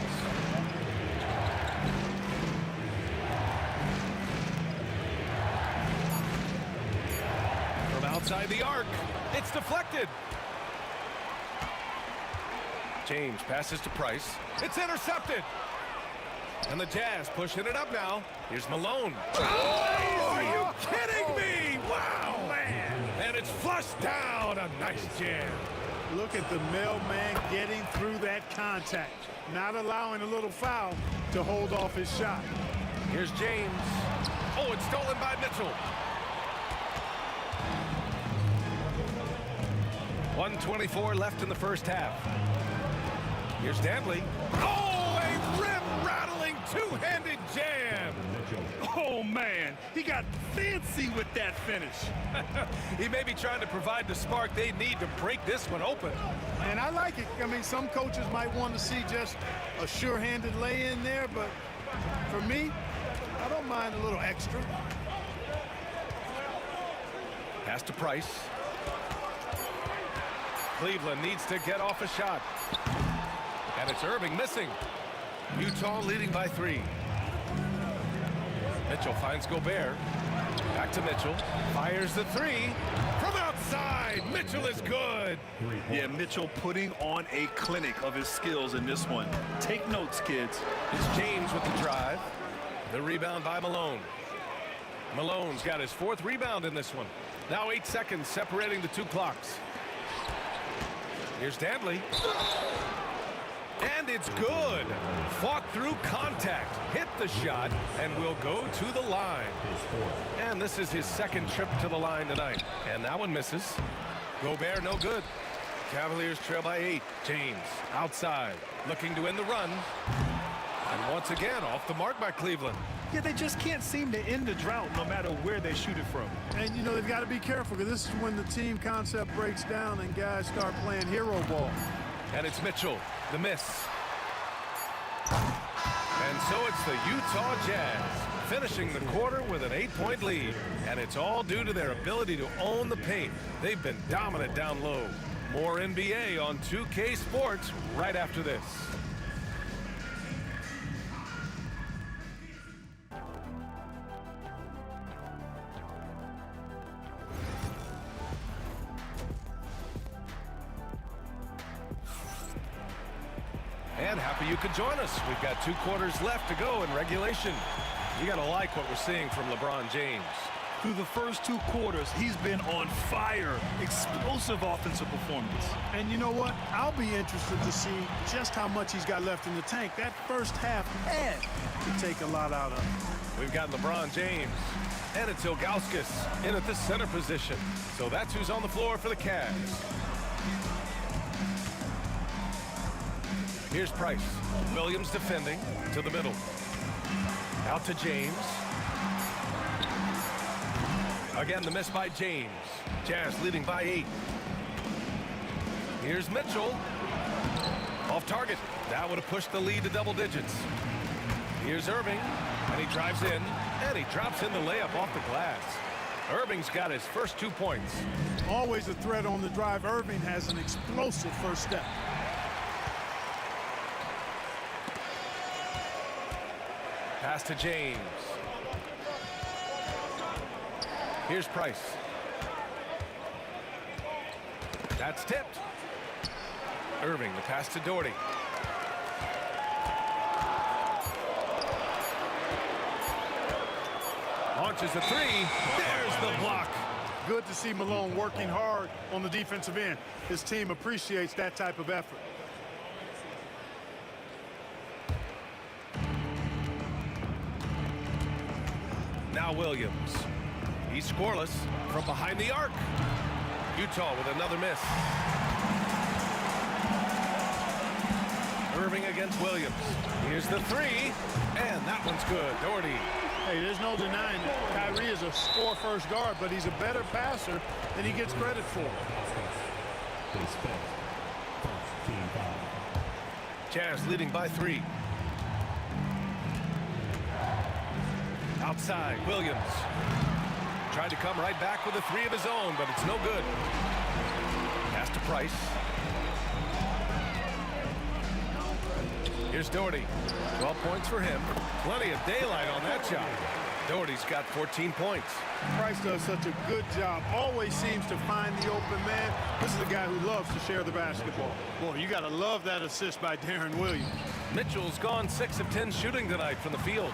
[SPEAKER 2] From outside the arc, it's deflected. James passes to Price. It's intercepted. And the Jazz pushing it up now. Here's Malone. Oh, are you kidding me? Wow, man. And it's flushed down. A nice jam.
[SPEAKER 11] Look at the mailman getting through that contact, not allowing a little foul to hold off his shot.
[SPEAKER 2] Here's James. Oh, it's stolen by Mitchell. 1:24 left in the first half. Here's Dantley. Oh, a rim-rattling two-handed jam.
[SPEAKER 11] Oh, man, he got fancy with that finish.
[SPEAKER 2] He may be trying to provide the spark they need to break this one open.
[SPEAKER 11] And I like it. I mean, some coaches might want to see just a sure-handed lay-in there, but for me, I don't mind a little extra.
[SPEAKER 2] Pass to Price. Cleveland needs to get off a shot. And it's Irving missing. Utah leading by 3. Mitchell finds Gobert. Back to Mitchell. Fires the 3. From outside, Mitchell is good.
[SPEAKER 4] Yeah, Mitchell putting on a clinic of his skills in this one. Take notes, kids.
[SPEAKER 2] It's James with the drive. The rebound by Malone. Malone's got his 4th rebound in this one. Now 8 seconds separating the 2 clocks. Here's Dantley. And it's good. Fought through contact, hit the shot, and will go to the line. And this is his 2nd trip to the line tonight. And that one misses. Gobert no good. Cavaliers trail by 8. James outside, looking to end the run. And once again, off the mark by Cleveland.
[SPEAKER 4] Yeah, they just can't seem to end the drought no matter where they shoot it from.
[SPEAKER 11] And, you know, they've got to be careful because this is when the team concept breaks down and guys start playing hero ball.
[SPEAKER 2] And it's Mitchell, the miss. And so it's the Utah Jazz finishing the quarter with an 8-point lead. And it's all due to their ability to own the paint. They've been dominant down low. More NBA on 2K Sports right after this. And happy you could join us. We've got 2 quarters left to go in regulation. You got to like what we're seeing from LeBron James.
[SPEAKER 4] Through the first 2 quarters, he's been on fire. Explosive offensive performance.
[SPEAKER 11] And you know what? I'll be interested to see just how much he's got left in the tank. That first half had to take a lot out of him.
[SPEAKER 2] We've got LeBron James. And it's Ilgauskas in at the center position. So that's who's on the floor for the Cavs. Here's Price. Williams defending to the middle. Out to James. Again, the miss by James. Jazz leading by 8. Here's Mitchell. Off target. That would have pushed the lead to double digits. Here's Irving. And he drives in. And he drops in the layup off the glass. Irving's got his first 2 points.
[SPEAKER 11] Always a threat on the drive. Irving has an explosive first step.
[SPEAKER 2] Pass to James. Here's Price. That's tipped. Irving, the pass to Doherty. Launches a 3. There's the block.
[SPEAKER 11] Good to see Malone working hard on the defensive end. His team appreciates that type of effort.
[SPEAKER 2] Now Williams. He's scoreless from behind the arc. Utah with another miss. Irving against Williams. Here's the 3, and that one's good. Doherty.
[SPEAKER 11] Hey, there's no denying it. Kyrie is a score-first guard, but he's a better passer than he gets credit for.
[SPEAKER 2] Jazz leading by 3. Outside, Williams. Tried to come right back with a 3 of his own, but it's no good. Pass to Price. Here's Doherty. 12 points for him. Plenty of daylight on that shot. Doherty's got 14 points.
[SPEAKER 11] Price does such a good job. Always seems to find the open man. This is a guy who loves to share the basketball. Boy, you got to love that assist by Darren Williams.
[SPEAKER 2] Mitchell's gone 6 of 10 shooting tonight from the field.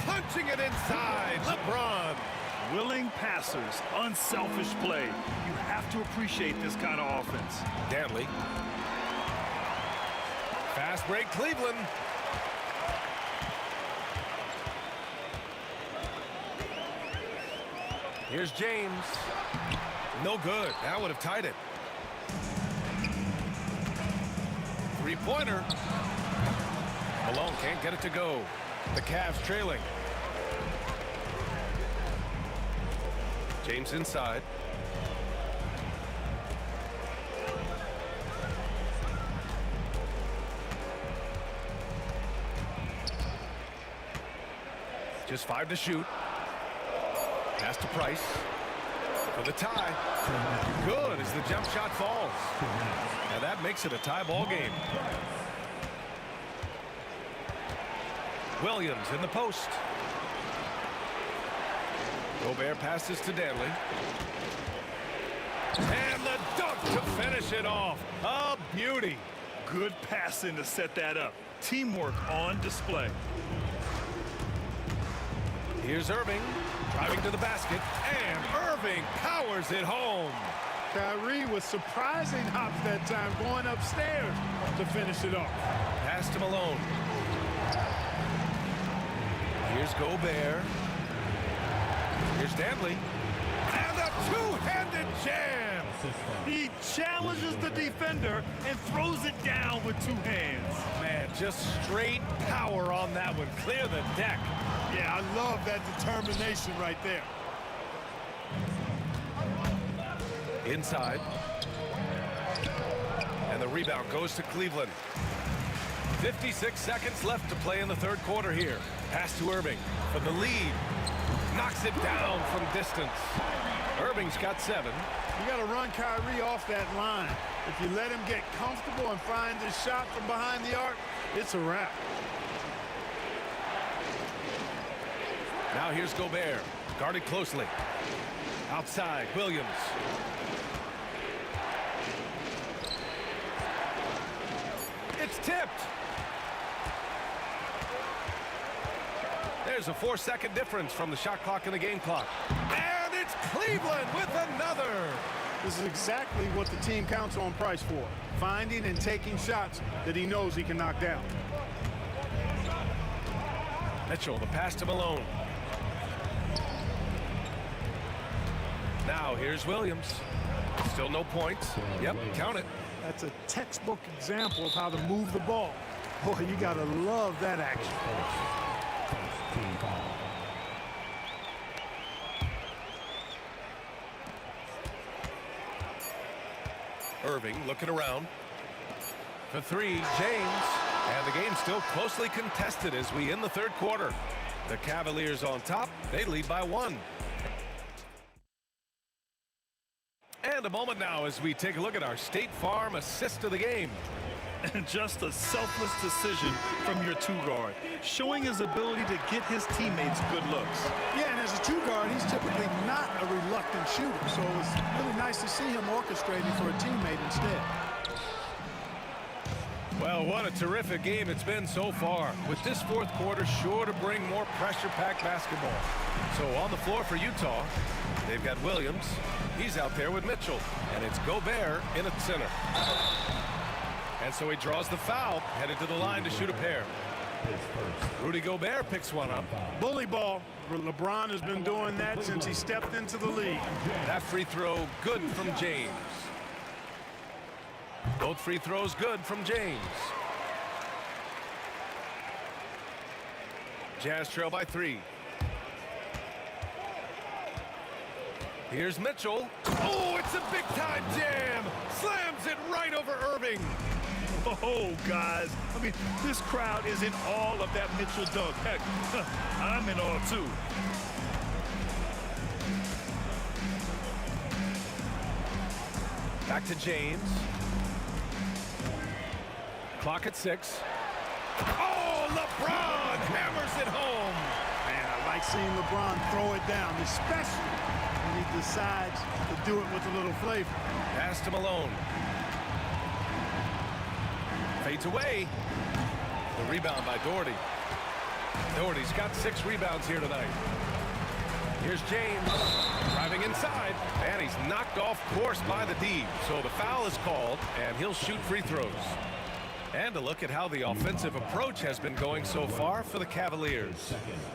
[SPEAKER 2] Punching it inside. LeBron.
[SPEAKER 4] Willing passers, unselfish play. You have to appreciate this kind of offense.
[SPEAKER 2] Danley. Fast break, Cleveland. Here's James. No good. That would have tied it. Three-pointer. Malone can't get it to go. The Cavs trailing. James inside. Just 5 to shoot. Pass to Price for the tie. Good as the jump shot falls. Now that makes it a tie ball game. Williams in the post. Gobert passes to Danley. And the dunk to finish it off. A beauty.
[SPEAKER 4] Good passing to set that up. Teamwork on display.
[SPEAKER 2] Here's Irving driving to the basket, and Irving powers it home.
[SPEAKER 11] Kyrie was surprising hops that time, going upstairs to finish it off.
[SPEAKER 2] Pass to Malone. Here's Gobert. Here's Danley. And a two-handed jam.
[SPEAKER 4] He challenges the defender and throws it down with 2 hands.
[SPEAKER 2] Man, just straight power on that one. Clear the deck.
[SPEAKER 11] Yeah, I love that determination right there.
[SPEAKER 2] Inside. And the rebound goes to Cleveland. 56 seconds left to play in the third quarter here. Pass to Irving for the lead. Knocks it down from distance. Irving's got 7.
[SPEAKER 11] You got to run Kyrie off that line. If you let him get comfortable and find his shot from behind the arc, it's a wrap.
[SPEAKER 2] Now here's Gobert, guarded closely. Outside, Williams. It's tipped. There's a 4-second difference from the shot clock and the game clock. And it's Cleveland with another.
[SPEAKER 11] This is exactly what the team counts on Price for. Finding and taking shots that he knows he can knock down.
[SPEAKER 2] Mitchell, the pass to Malone. Now here's Williams. Still no points. Yep, count it.
[SPEAKER 11] That's a textbook example of how to move the ball. Boy, you got to love that action.
[SPEAKER 2] Irving looking around. For 3, James. And the game's still closely contested as we end the third quarter. The Cavaliers on top. They lead by 1. And a moment now as we take a look at our State Farm assist of the game.
[SPEAKER 4] And just a selfless decision from your 2-guard, showing his ability to get his teammates good looks.
[SPEAKER 11] Yeah, and as a 2-guard, he's typically not a reluctant shooter, so it's really nice to see him orchestrating for a teammate instead.
[SPEAKER 2] Well, what a terrific game it's been so far, with this fourth quarter sure to bring more pressure-packed basketball. So on the floor for Utah, they've got Williams. He's out there with Mitchell, and it's Gobert in at center. And so he draws the foul, headed to the line to shoot a pair. Rudy Gobert picks one up.
[SPEAKER 11] Bully ball. LeBron has been doing that since he stepped into the league.
[SPEAKER 2] That free throw good from James. Both free throws good from James. Jazz trail by 3. Here's Mitchell. Oh, it's a big-time jam. Slams it right over Irving.
[SPEAKER 4] Oh, guys. I mean, this crowd is in awe of that Mitchell dunk. Heck, I'm in awe, too.
[SPEAKER 2] Back to James. Clock at 6. Oh, LeBron hammers it home.
[SPEAKER 11] Man, I like seeing LeBron throw it down, especially when he decides to do it with a little flavor.
[SPEAKER 2] Pass to Malone. Fades away. The rebound by Doherty. Doherty's got 6 rebounds here tonight. Here's James driving inside, and he's knocked off course by the D. So the foul is called, and he'll shoot free throws. And a look at how the offensive approach has been going so far for the Cavaliers.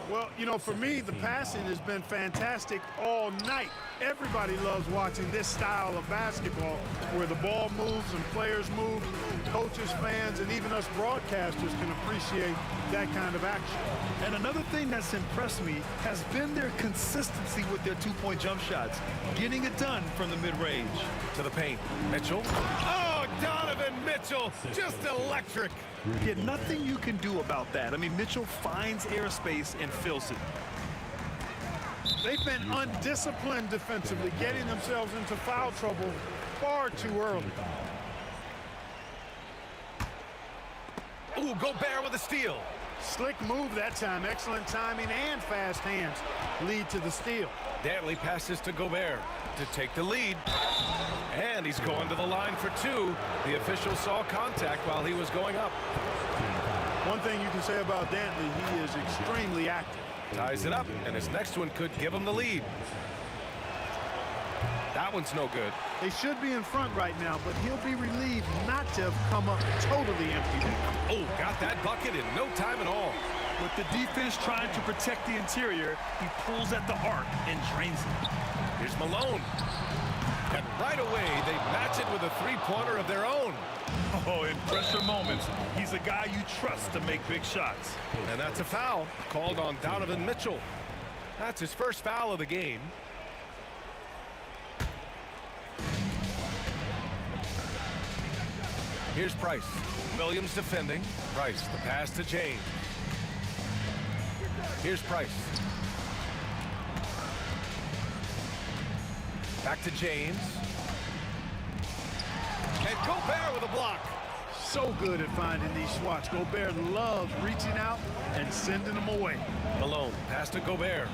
[SPEAKER 11] Well, you know, for me, the passing has been fantastic all night. Everybody loves watching this style of basketball where the ball moves and players move. Coaches, fans, and even us broadcasters can appreciate that kind of action.
[SPEAKER 4] And another thing that's impressed me has been their consistency with their two-point jump shots, getting it done from the mid-range.
[SPEAKER 2] To the paint, Mitchell. Oh, Donovan Mitchell, just electric.
[SPEAKER 4] Yeah, nothing you can do about that. I mean, Mitchell finds airspace and fills it.
[SPEAKER 11] They've been undisciplined defensively, getting themselves into foul trouble far too early.
[SPEAKER 2] Ooh, Gobert with a steal.
[SPEAKER 11] Slick move that time. Excellent timing and fast hands lead to the steal.
[SPEAKER 2] Dantley passes to Gobert to take the lead. And he's going to the line for 2. The official saw contact while he was going up.
[SPEAKER 11] One thing you can say about Dantley, he is extremely active.
[SPEAKER 2] Ties it up, and his next one could give him the lead. That one's no good.
[SPEAKER 11] They should be in front right now, but he'll be relieved not to have come up totally empty.
[SPEAKER 2] Oh, got that bucket in no time at all.
[SPEAKER 4] With the defense trying to protect the interior, he pulls at the arc and drains it.
[SPEAKER 2] Here's Malone. And right away, they match it with a three-pointer of their own.
[SPEAKER 4] Oh, in pressure moments, he's a guy you trust to make big shots.
[SPEAKER 2] And that's a foul called on Donovan Mitchell. That's his first foul of the game. Here's Price. Williams defending. Price, the pass to James. Here's Price. Back to James. And Gobert with a block.
[SPEAKER 11] So good at finding these swats. Gobert loves reaching out and sending them away.
[SPEAKER 2] Malone, pass to Gobert.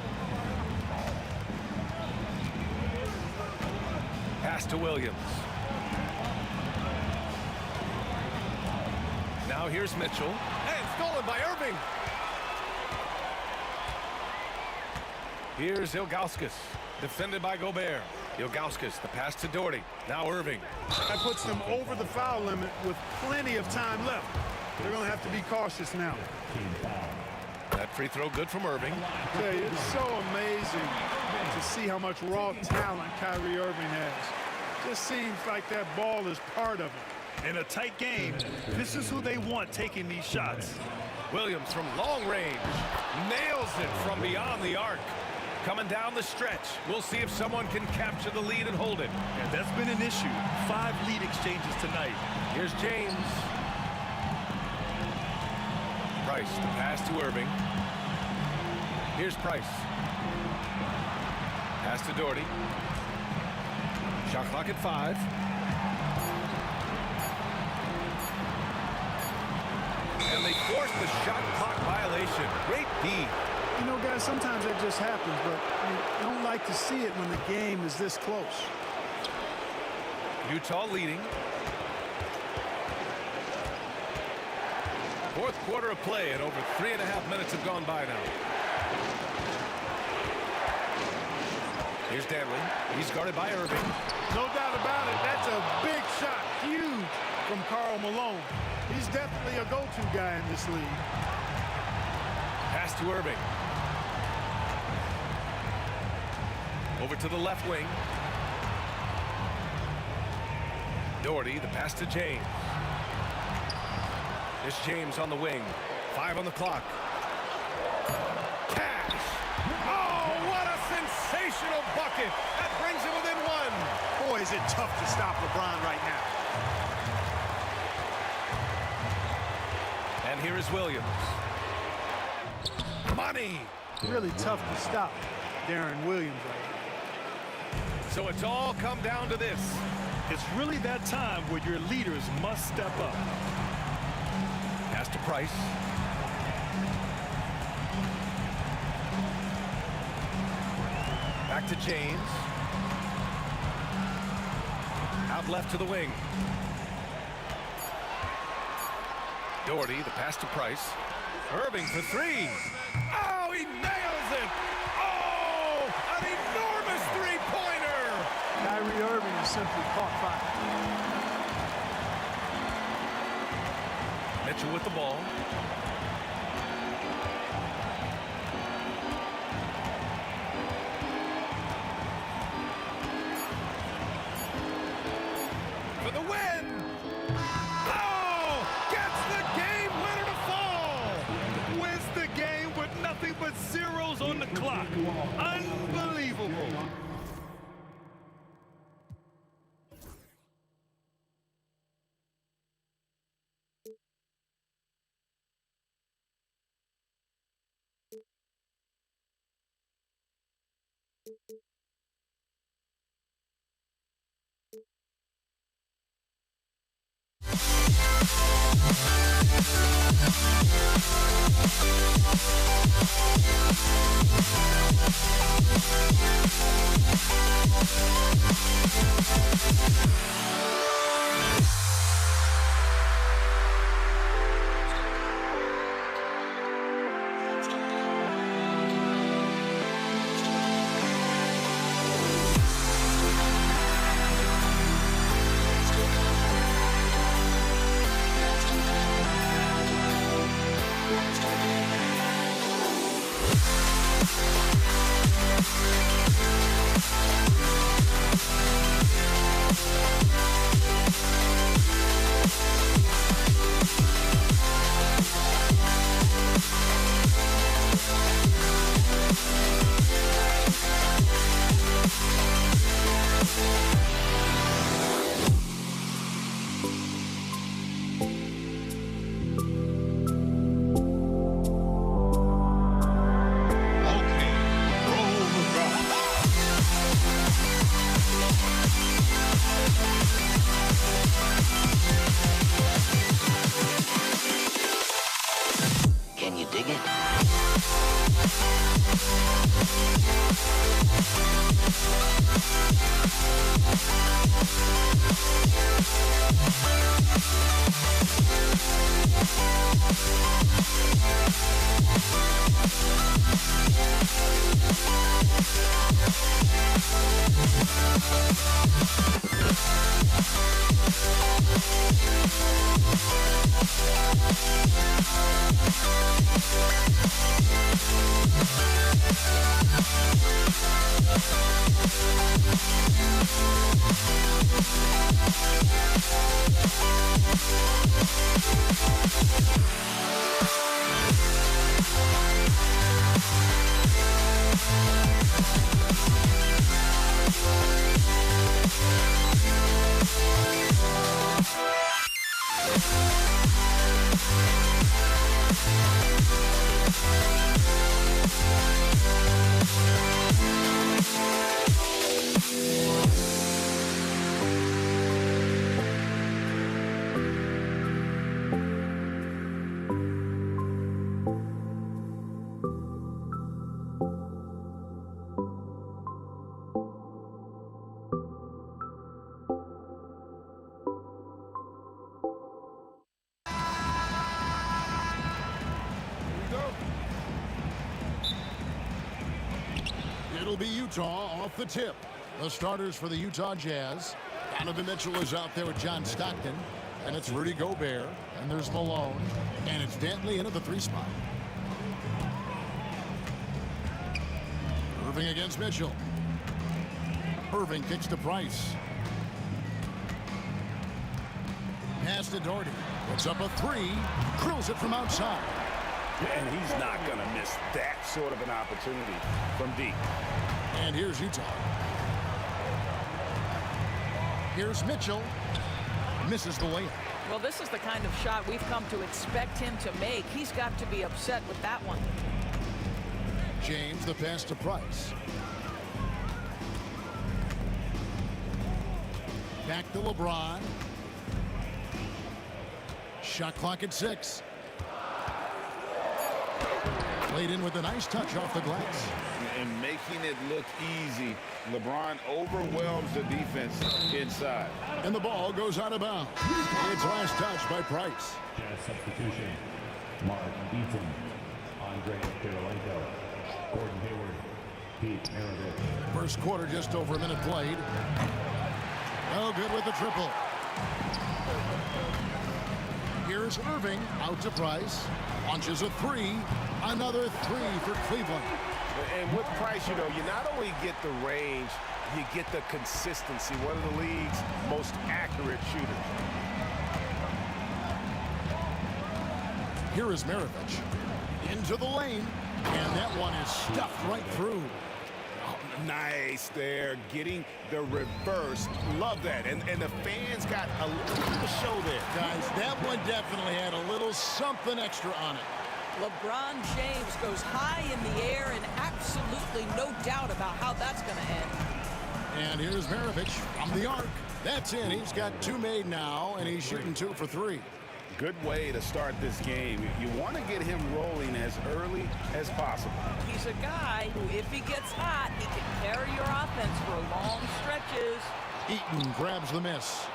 [SPEAKER 2] Pass to Williams. Now here's Mitchell. And stolen by Irving. Here's Ilgauskas. Defended by Gobert. Ilgauskas, the pass to Doherty. Now Irving.
[SPEAKER 11] That puts them over the foul limit with plenty of time left. They're going to have to be cautious now.
[SPEAKER 2] That free throw good from Irving.
[SPEAKER 11] I tell you, it's so amazing to see how much raw talent Kyrie Irving has. Just seems like that ball is part of it.
[SPEAKER 4] In a tight game, this is who they want taking these shots.
[SPEAKER 2] Williams from long range. Nails it from beyond the arc. Coming down the stretch. We'll see if someone can capture the lead and hold it.
[SPEAKER 4] And that's been an issue. 5 lead exchanges tonight.
[SPEAKER 2] Here's James. Price, the pass to Irving. Here's Price. Pass to Doherty. Shot clock at 5. And they force the shot clock violation. Great D.
[SPEAKER 11] You know, guys, sometimes that just happens, but you don't like to see it when the game is this close.
[SPEAKER 2] Utah leading. Fourth quarter of play, and over 3.5 minutes have gone by now. Here's Dantley. He's guarded by Irving.
[SPEAKER 11] No doubt about it. That's a big shot. Huge from Karl Malone. He's definitely a go-to guy in this league.
[SPEAKER 2] Pass to Irving. Over to the left wing. Doherty, the pass to James. It's James on the wing. 5 on the clock. Cash. Oh, what a sensational bucket. That brings it within 1.
[SPEAKER 11] Boy, is it tough to stop LeBron right now.
[SPEAKER 2] And here is Williams. Money.
[SPEAKER 11] Really tough to stop Darren Williams right now.
[SPEAKER 2] So it's all come down to this.
[SPEAKER 4] It's really that time where your leaders must step up.
[SPEAKER 2] pass to Price. Back to James. Out left to the wing. Doherty, the pass to Price. Irving for three. Oh, he nails it. Oh, an enormous three-pointer.
[SPEAKER 11] Kyrie Irving is simply caught fire.
[SPEAKER 2] Mitchell with the ball. For the win. Oh, gets the game winner to fall.
[SPEAKER 4] Wins the game with nothing but zeros on the clock. Unbelievable.
[SPEAKER 6] It'll be Utah off the tip. The starters for the Utah Jazz. Donovan Mitchell is out there with John Stockton. And it's Rudy Gobert. And there's Malone. And it's Dantley into the three spot. Irving against Mitchell. Irving kicks to Price. Pass to Doherty. Puts up a three. Drills it from outside.
[SPEAKER 9] And he's not going to miss that sort of an opportunity from deep.
[SPEAKER 6] And here's Utah. Here's Mitchell. Misses the layup.
[SPEAKER 13] Well, this is the kind of shot we've come to expect him to make. He's got to be upset with that one.
[SPEAKER 6] James, the pass to Price. Back to LeBron. Shot clock at 6. Played in with a nice touch off the glass.
[SPEAKER 10] And making it look easy, LeBron overwhelms the defense inside.
[SPEAKER 6] And the ball goes out of bounds. It's last touch by Price.
[SPEAKER 12] Jazz substitution. Mark Eaton. Andre Kirilenko. Gordon Hayward. Pete Maravich.
[SPEAKER 6] First quarter, just over a minute played. No good with the triple. Here's Irving out to Price. Launches a three. Another three for Cleveland.
[SPEAKER 7] And with Price, you know, you not only get the range, you get the consistency. One of the league's most accurate shooters.
[SPEAKER 6] Here is Maravich. Into the lane. And that one is stuffed right through.
[SPEAKER 7] Nice there, getting the reverse. Love that. And the fans got a little show there.
[SPEAKER 6] Guys, that one definitely had a little something extra on it.
[SPEAKER 13] LeBron James goes high in the air, and absolutely no doubt about how that's going to end.
[SPEAKER 6] And here's Maravich from the arc. That's in. He's got two made now, and he's shooting 2 for 3.
[SPEAKER 7] Good way to start this game. You want to get him rolling as early as possible.
[SPEAKER 13] He's a guy who, if he gets hot, he can carry your offense for long stretches.
[SPEAKER 6] Eaton grabs the miss.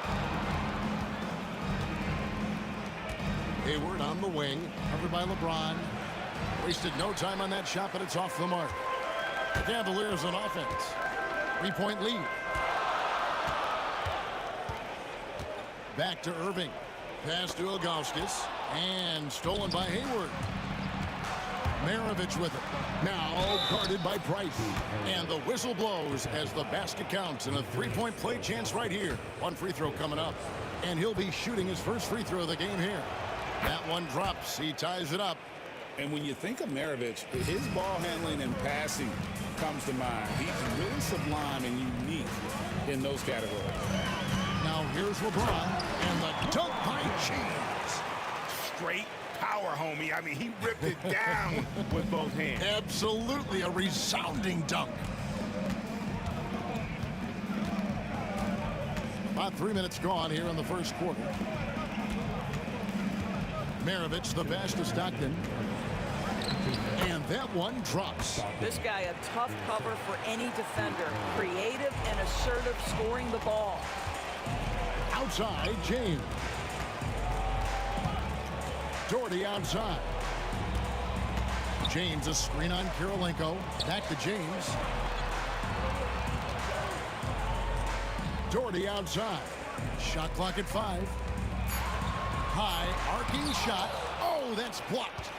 [SPEAKER 6] Hayward on the wing, covered by LeBron. Wasted no time on that shot, but it's off the mark. The Cavaliers on offense. 3-point lead. Back to Irving. Pass to Ilgauskas. And stolen by Hayward. Maravich with it. Now guarded by Price. And the whistle blows as the basket counts. And a 3-point play chance right here. One free throw coming up. And he'll be shooting his first free throw of the game here. That one drops. He ties it up.
[SPEAKER 9] And when you think of Maravich, his ball handling and passing comes to mind. He's really sublime and unique in those categories.
[SPEAKER 6] Now here's LeBron and the dunk by James.
[SPEAKER 7] Straight power, homie. I mean, he ripped it down with both hands.
[SPEAKER 6] Absolutely a resounding dunk. About 3 minutes gone here in the first quarter. Maravich, the pass to Stockton. And that one drops.
[SPEAKER 13] This guy a tough cover for any defender. Creative and assertive scoring the ball.
[SPEAKER 6] Outside, James. Doherty outside. James, a screen on Kirilenko. Back to James. Doherty outside. Shot clock at 5. High, arcing shot. Oh, that's blocked.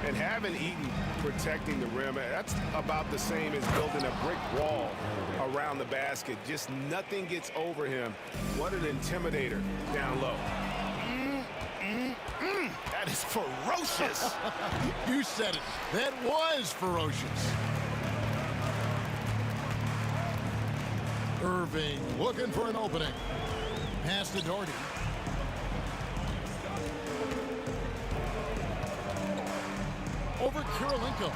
[SPEAKER 7] And having Eaton protecting the rim, that's about the same as building a brick wall around the basket. Just nothing gets over him. What an intimidator down low. That is ferocious.
[SPEAKER 6] You said it. That was ferocious. Irving looking for an opening. Pass to Doherty. Over Kirilenko.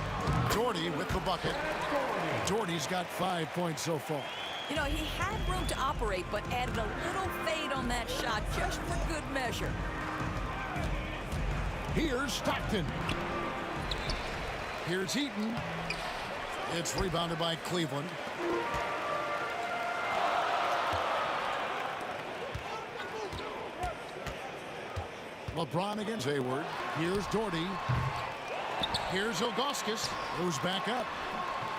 [SPEAKER 6] Doherty with the bucket. Doherty's got 5 points so far.
[SPEAKER 13] You know, he had room to operate, but added a little fade on that shot just for good measure.
[SPEAKER 6] Here's Stockton. Here's Eaton. It's rebounded by Cleveland. LeBron against Hayward. Here's Doherty. Here's Ilgauskas. Goes back up.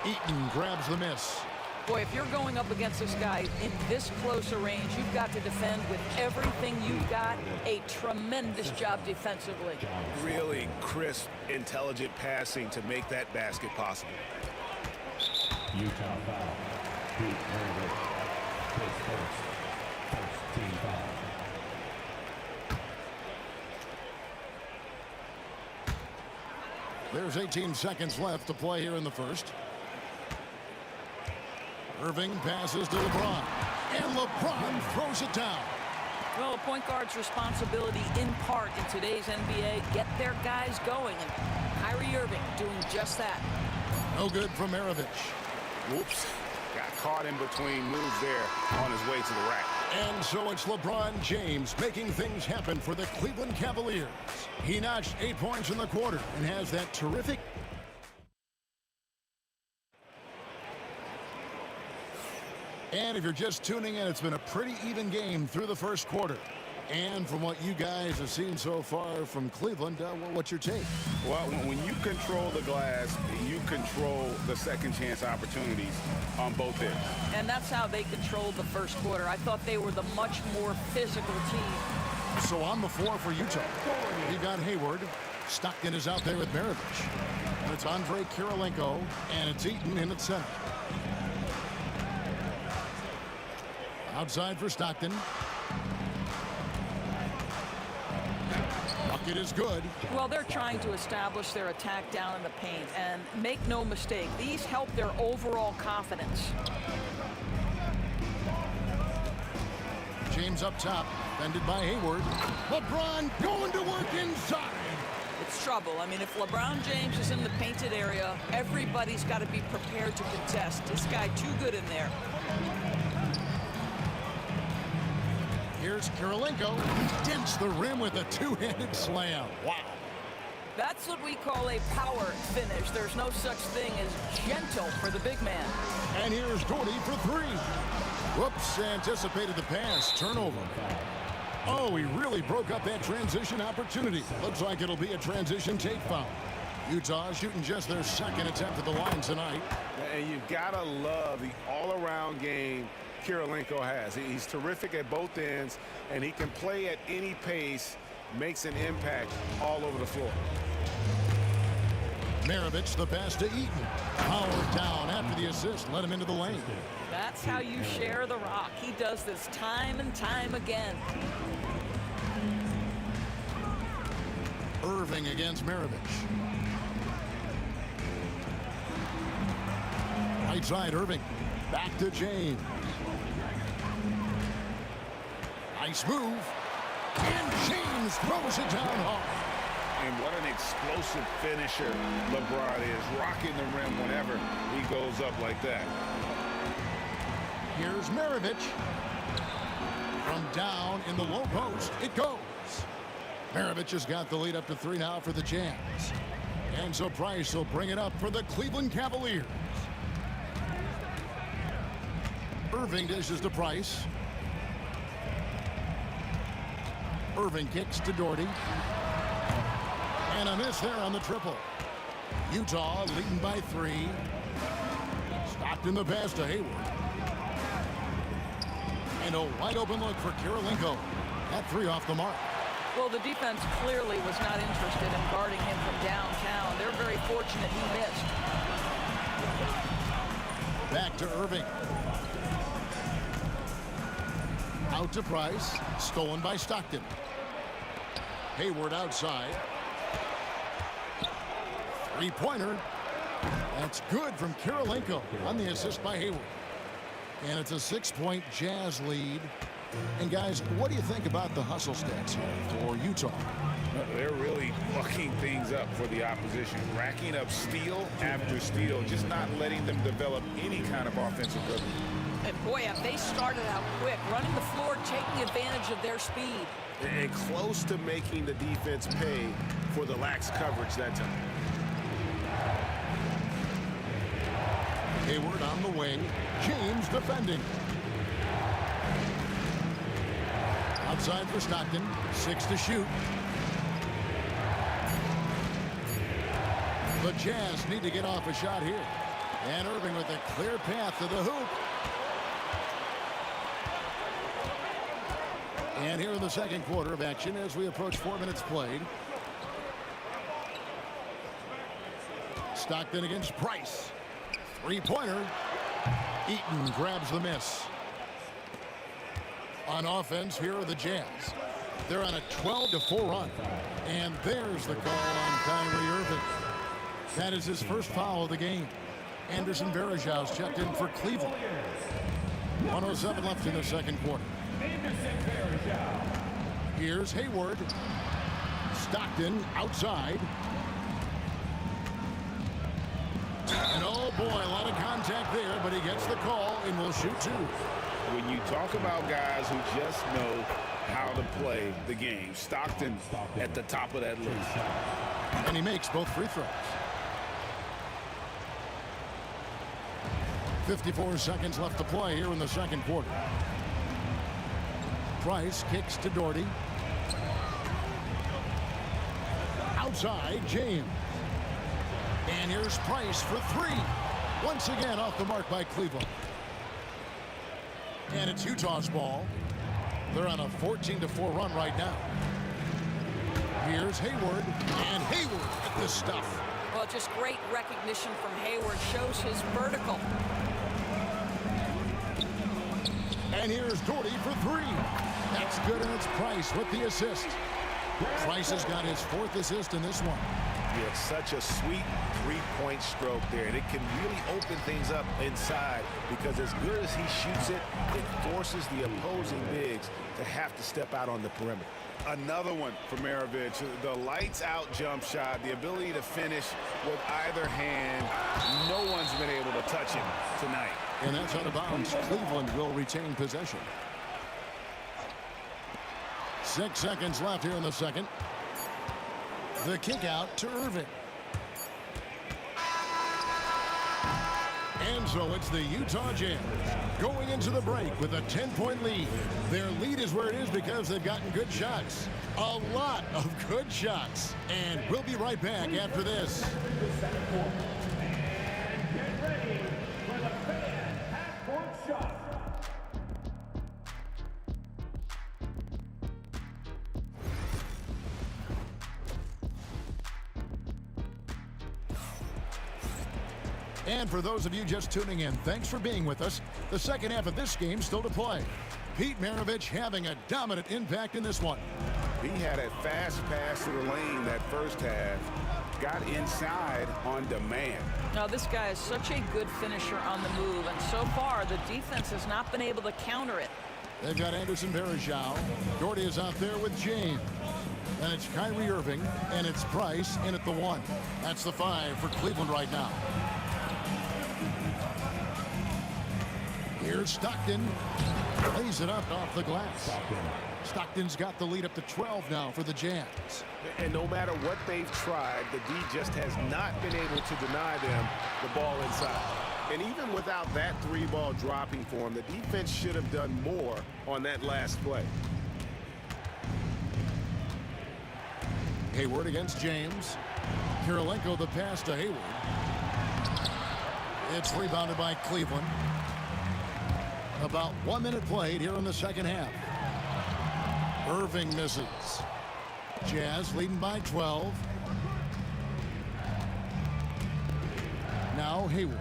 [SPEAKER 6] Eaton grabs the miss.
[SPEAKER 13] Boy, if you're going up against this guy in this close a range, you've got to defend with everything you've got. A tremendous job defensively.
[SPEAKER 7] Really crisp, intelligent passing to make that basket possible.
[SPEAKER 12] Utah foul. Pete Maravich. His first team foul.
[SPEAKER 6] There's 18 seconds left to play here in the first. Irving passes to LeBron. And LeBron throws it down.
[SPEAKER 13] Well, a point guard's responsibility in part in today's NBA, get their guys going. And Kyrie Irving doing just that.
[SPEAKER 6] No good from Maravich.
[SPEAKER 7] Whoops. Got caught in between moves there on his way to the rack.
[SPEAKER 6] And so it's LeBron James making things happen for the Cleveland Cavaliers. He notched 8 points in the quarter and has that terrific... And if you're just tuning in, it's been a pretty even game through the first quarter. And from what you guys have seen so far from Cleveland, what's your take?
[SPEAKER 9] Well, when you control the glass, you control the second chance opportunities on both ends.
[SPEAKER 13] And that's how they controlled the first quarter. I thought they were the much more physical team.
[SPEAKER 6] So on the floor for Utah, we got Hayward. Stockton is out there with Maravich. And it's Andre Kirilenko, and it's Eaton in at center. Outside for Stockton. Bucket is good.
[SPEAKER 13] Well, they're trying to establish their attack down in the paint, and make no mistake, these help their overall confidence.
[SPEAKER 6] James up top, defended by Hayward. LeBron going to work inside.
[SPEAKER 13] It's trouble. I mean, if LeBron James is in the painted area, everybody's got to be prepared to contest. This guy too good in there.
[SPEAKER 6] Here's Kirilenko. Dents the rim with a two-handed slam. Wow.
[SPEAKER 13] That's what we call a power finish. There's no such thing as gentle for the big man.
[SPEAKER 6] And here's Doherty for three. Whoops, anticipated the pass. Turnover. Oh, he really broke up that transition opportunity. Looks like it'll be a transition take foul. Utah shooting just their second attempt at the line tonight.
[SPEAKER 9] And you've got to love the all-around game Kirilenko has. He's terrific at both ends, and he can play at any pace, makes an impact all over the floor.
[SPEAKER 6] Maravich, the pass to Eaton. Powered down after the assist, let him into the lane.
[SPEAKER 13] That's how you share the rock. He does this time and time again.
[SPEAKER 6] Irving against Maravich. Right side, Irving. Back to James. Nice move. And James throws it down hard.
[SPEAKER 9] And what an explosive finisher LeBron is, rocking the rim whenever he goes up like that.
[SPEAKER 6] Here's Maravich. From down in the low post, it goes. Maravich has got the lead up to 3 now for the Jazz. And so Price will bring it up for the Cleveland Cavaliers. Irving dishes to Price. Irving kicks to Doherty. And a miss there on the triple. Utah leading by 3. Stopped in the pass to Hayward. And a wide open look for Kirilenko. That 3 off the mark.
[SPEAKER 13] Well, the defense clearly was not interested in guarding him from downtown. They're very fortunate he missed.
[SPEAKER 6] Back to Irving. Out to Price. Stolen by Stockton. Hayward outside. Three-pointer. That's good from Kirilenko on the assist by Hayward. And it's a 6-point Jazz lead. And guys, what do you think about the hustle stats here for Utah?
[SPEAKER 9] They're really fucking things up for the opposition, racking up steal after steal, just not letting them develop any kind of offensive rhythm.
[SPEAKER 13] And boy, have they started out quick, running the floor, taking advantage of their speed.
[SPEAKER 9] And close to making the defense pay for the lax coverage that time.
[SPEAKER 6] Hayward on the wing. James defending. Outside for Stockton. 6 to shoot. The Jazz need to get off a shot here. And Irving with a clear path to the hoop. And here in the second quarter of action as we approach 4 minutes played. Stockton against Price. Three-pointer. Eaton grabs the miss. On offense, here are the Jazz. They're on a 12-4 run. And there's the call on Kyrie Irving. That is his first foul of the game. Anderson Varejau's checked in for Cleveland. 1:07 left in the second quarter. Here's Hayward. Stockton outside. And oh boy, a lot of contact there, but he gets the call and will shoot 2.
[SPEAKER 9] When you talk about guys who just know how to play the game, Stockton at the top of that list.
[SPEAKER 6] And he makes both free throws. 54 seconds left to play here in the second quarter. Price kicks to Doherty. Outside, James. And here's Price for three. Once again off the mark by Cleveland. And it's Utah's ball. They're on a 14-4 run right now. Here's Hayward. And Hayward at the stuff.
[SPEAKER 13] Well, just great recognition from Hayward. Shows his vertical.
[SPEAKER 6] And here's Doherty for three. That's good, and it's Price with the assist. Price has got his fourth assist in this one.
[SPEAKER 9] Yeah, such a sweet three-point stroke there. And it can really open things up inside because as good as he shoots it, it forces the opposing bigs to have to step out on the perimeter. Another one for Maravich. The lights-out jump shot, the ability to finish with either hand. No one's been able to touch him tonight.
[SPEAKER 6] And that's out of bounds. Cleveland will retain possession. 6 seconds left here in the second. The kick out to Irving. And so it's the Utah Jazz going into the break with a 10-point lead. Their lead is where it is because they've gotten good shots. A lot of good shots. And we'll be right back after this. And for those of you just tuning in, thanks for being with us. The second half of this game still to play. Pete Maravich having a dominant impact in this one.
[SPEAKER 9] He had a fast pass to the lane that first half. Got inside on demand.
[SPEAKER 13] Now, this guy is such a good finisher on the move, and so far the defense has not been able to counter it.
[SPEAKER 6] They've got Anderson Varejao. Doherty is out there with James. And it's Kyrie Irving, and it's Price in at the one. That's the 5 for Cleveland right now. Here's Stockton. Lays it up off the glass. Stockton's got the lead up to 12 now for the Jazz.
[SPEAKER 9] And no matter what they've tried, the D just has not been able to deny them the ball inside. And even without that three-ball dropping for him, the defense should have done more on that last play.
[SPEAKER 6] Hayward against James. Kirilenko the pass to Hayward. It's rebounded by Cleveland. About 1 minute played here in the second half. Irving misses. Jazz leading by 12. Now Hayward.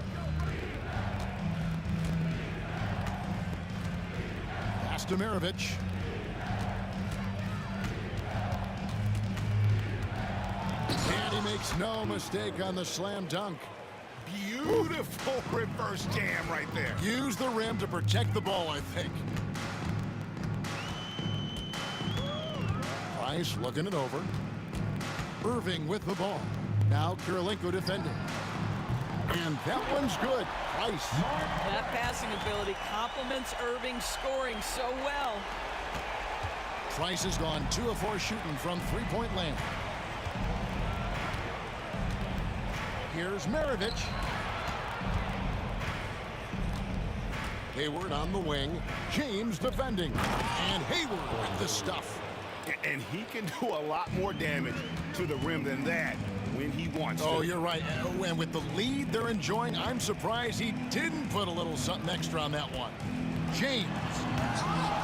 [SPEAKER 6] Pass to Maravich. And he makes no mistake on the slam dunk.
[SPEAKER 9] Beautiful reverse jam right there.
[SPEAKER 6] Use the rim to protect the ball, I think. Price looking it over. Irving with the ball. Now Kirilenko defending. And that one's good. Price.
[SPEAKER 13] That passing ability complements Irving's scoring so well.
[SPEAKER 6] Price has gone 2 of 4 shooting from three-point land. Here's Maravich. Hayward on the wing. James defending. And Hayward with the stuff.
[SPEAKER 9] And he can do a lot more damage to the rim than that when he wants to.
[SPEAKER 6] Oh, you're right. And with the lead they're enjoying, I'm surprised he didn't put a little something extra on that one. James.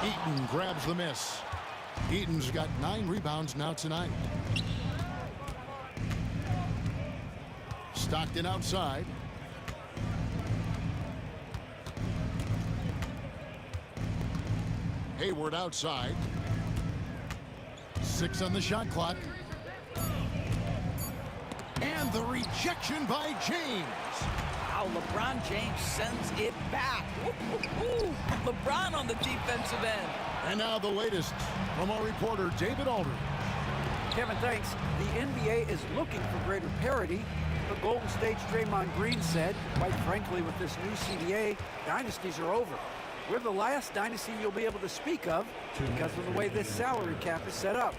[SPEAKER 6] Eaton grabs the miss. Eaton's got 9 rebounds now tonight. Stockton outside. Hayward outside. 6 on the shot clock. And the rejection by James.
[SPEAKER 13] Wow, LeBron James sends it back. Ooh, LeBron on the defensive end.
[SPEAKER 6] And now the latest from our reporter, David Aldridge.
[SPEAKER 14] Kevin, thanks. The NBA is looking for greater parity, but Golden State's Draymond Green said, quite frankly, with this new CBA, dynasties are over. We're the last dynasty you'll be able to speak of because of the way this salary cap is set up.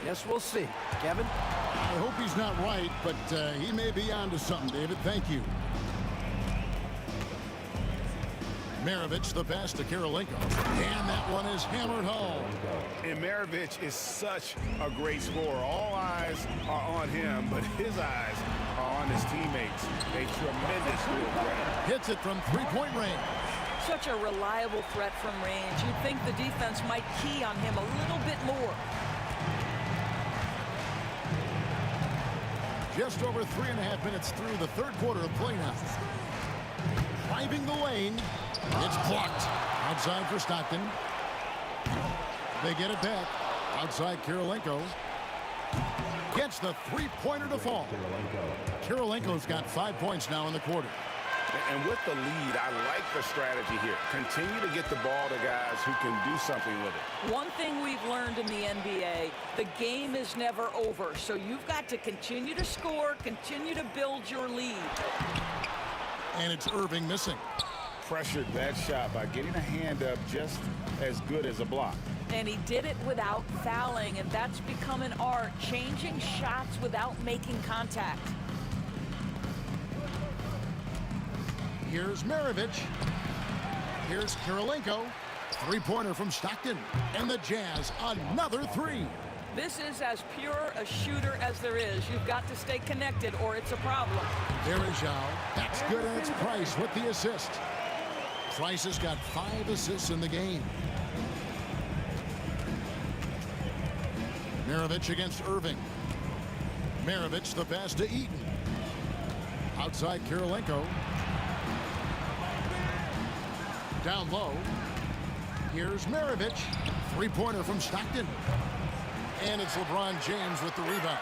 [SPEAKER 14] Yes, we'll see. Kevin?
[SPEAKER 6] I hope he's not right, but he may be onto something, David. Thank you. Maravich, the pass to Karolinko. And that one is hammered home.
[SPEAKER 7] And Maravich is such a great scorer. All eyes are on him, but his eyes are on his teammates. A tremendous field threat.
[SPEAKER 6] Hits it from three-point range.
[SPEAKER 13] Such a reliable threat from range. You'd think the defense might key on him a little bit more.
[SPEAKER 6] Just over 3.5 minutes through the third quarter of play now. Driving the lane. It's blocked. Outside for Stockton. They get it back. Outside Karolinko. Gets the three-pointer to fall. Karolinko's got 5 points now in the quarter.
[SPEAKER 7] And with the lead, I like the strategy here. Continue to get the ball to guys who can do something with it.
[SPEAKER 13] One thing we've learned in the NBA, the game is never over. So you've got to continue to score, continue to build your lead.
[SPEAKER 6] And it's Irving missing.
[SPEAKER 7] Pressured that shot by getting a hand up just as good as a block.
[SPEAKER 13] And he did it without fouling, and that's become an art, changing shots without making contact.
[SPEAKER 6] Here's Maravich. Here's Karolinko. Three-pointer from Stockton. And the Jazz, another three.
[SPEAKER 13] This is as pure a shooter as there is. You've got to stay connected or it's a problem.
[SPEAKER 6] There is Zhao. That's good, and it's Price with the assist. Price has got 5 assists in the game. Maravich against Irving. Maravich the pass to Eaton. Outside Karolinko. Down low. Here's Maravich. Three-pointer from Stockton. And it's LeBron James with the rebound.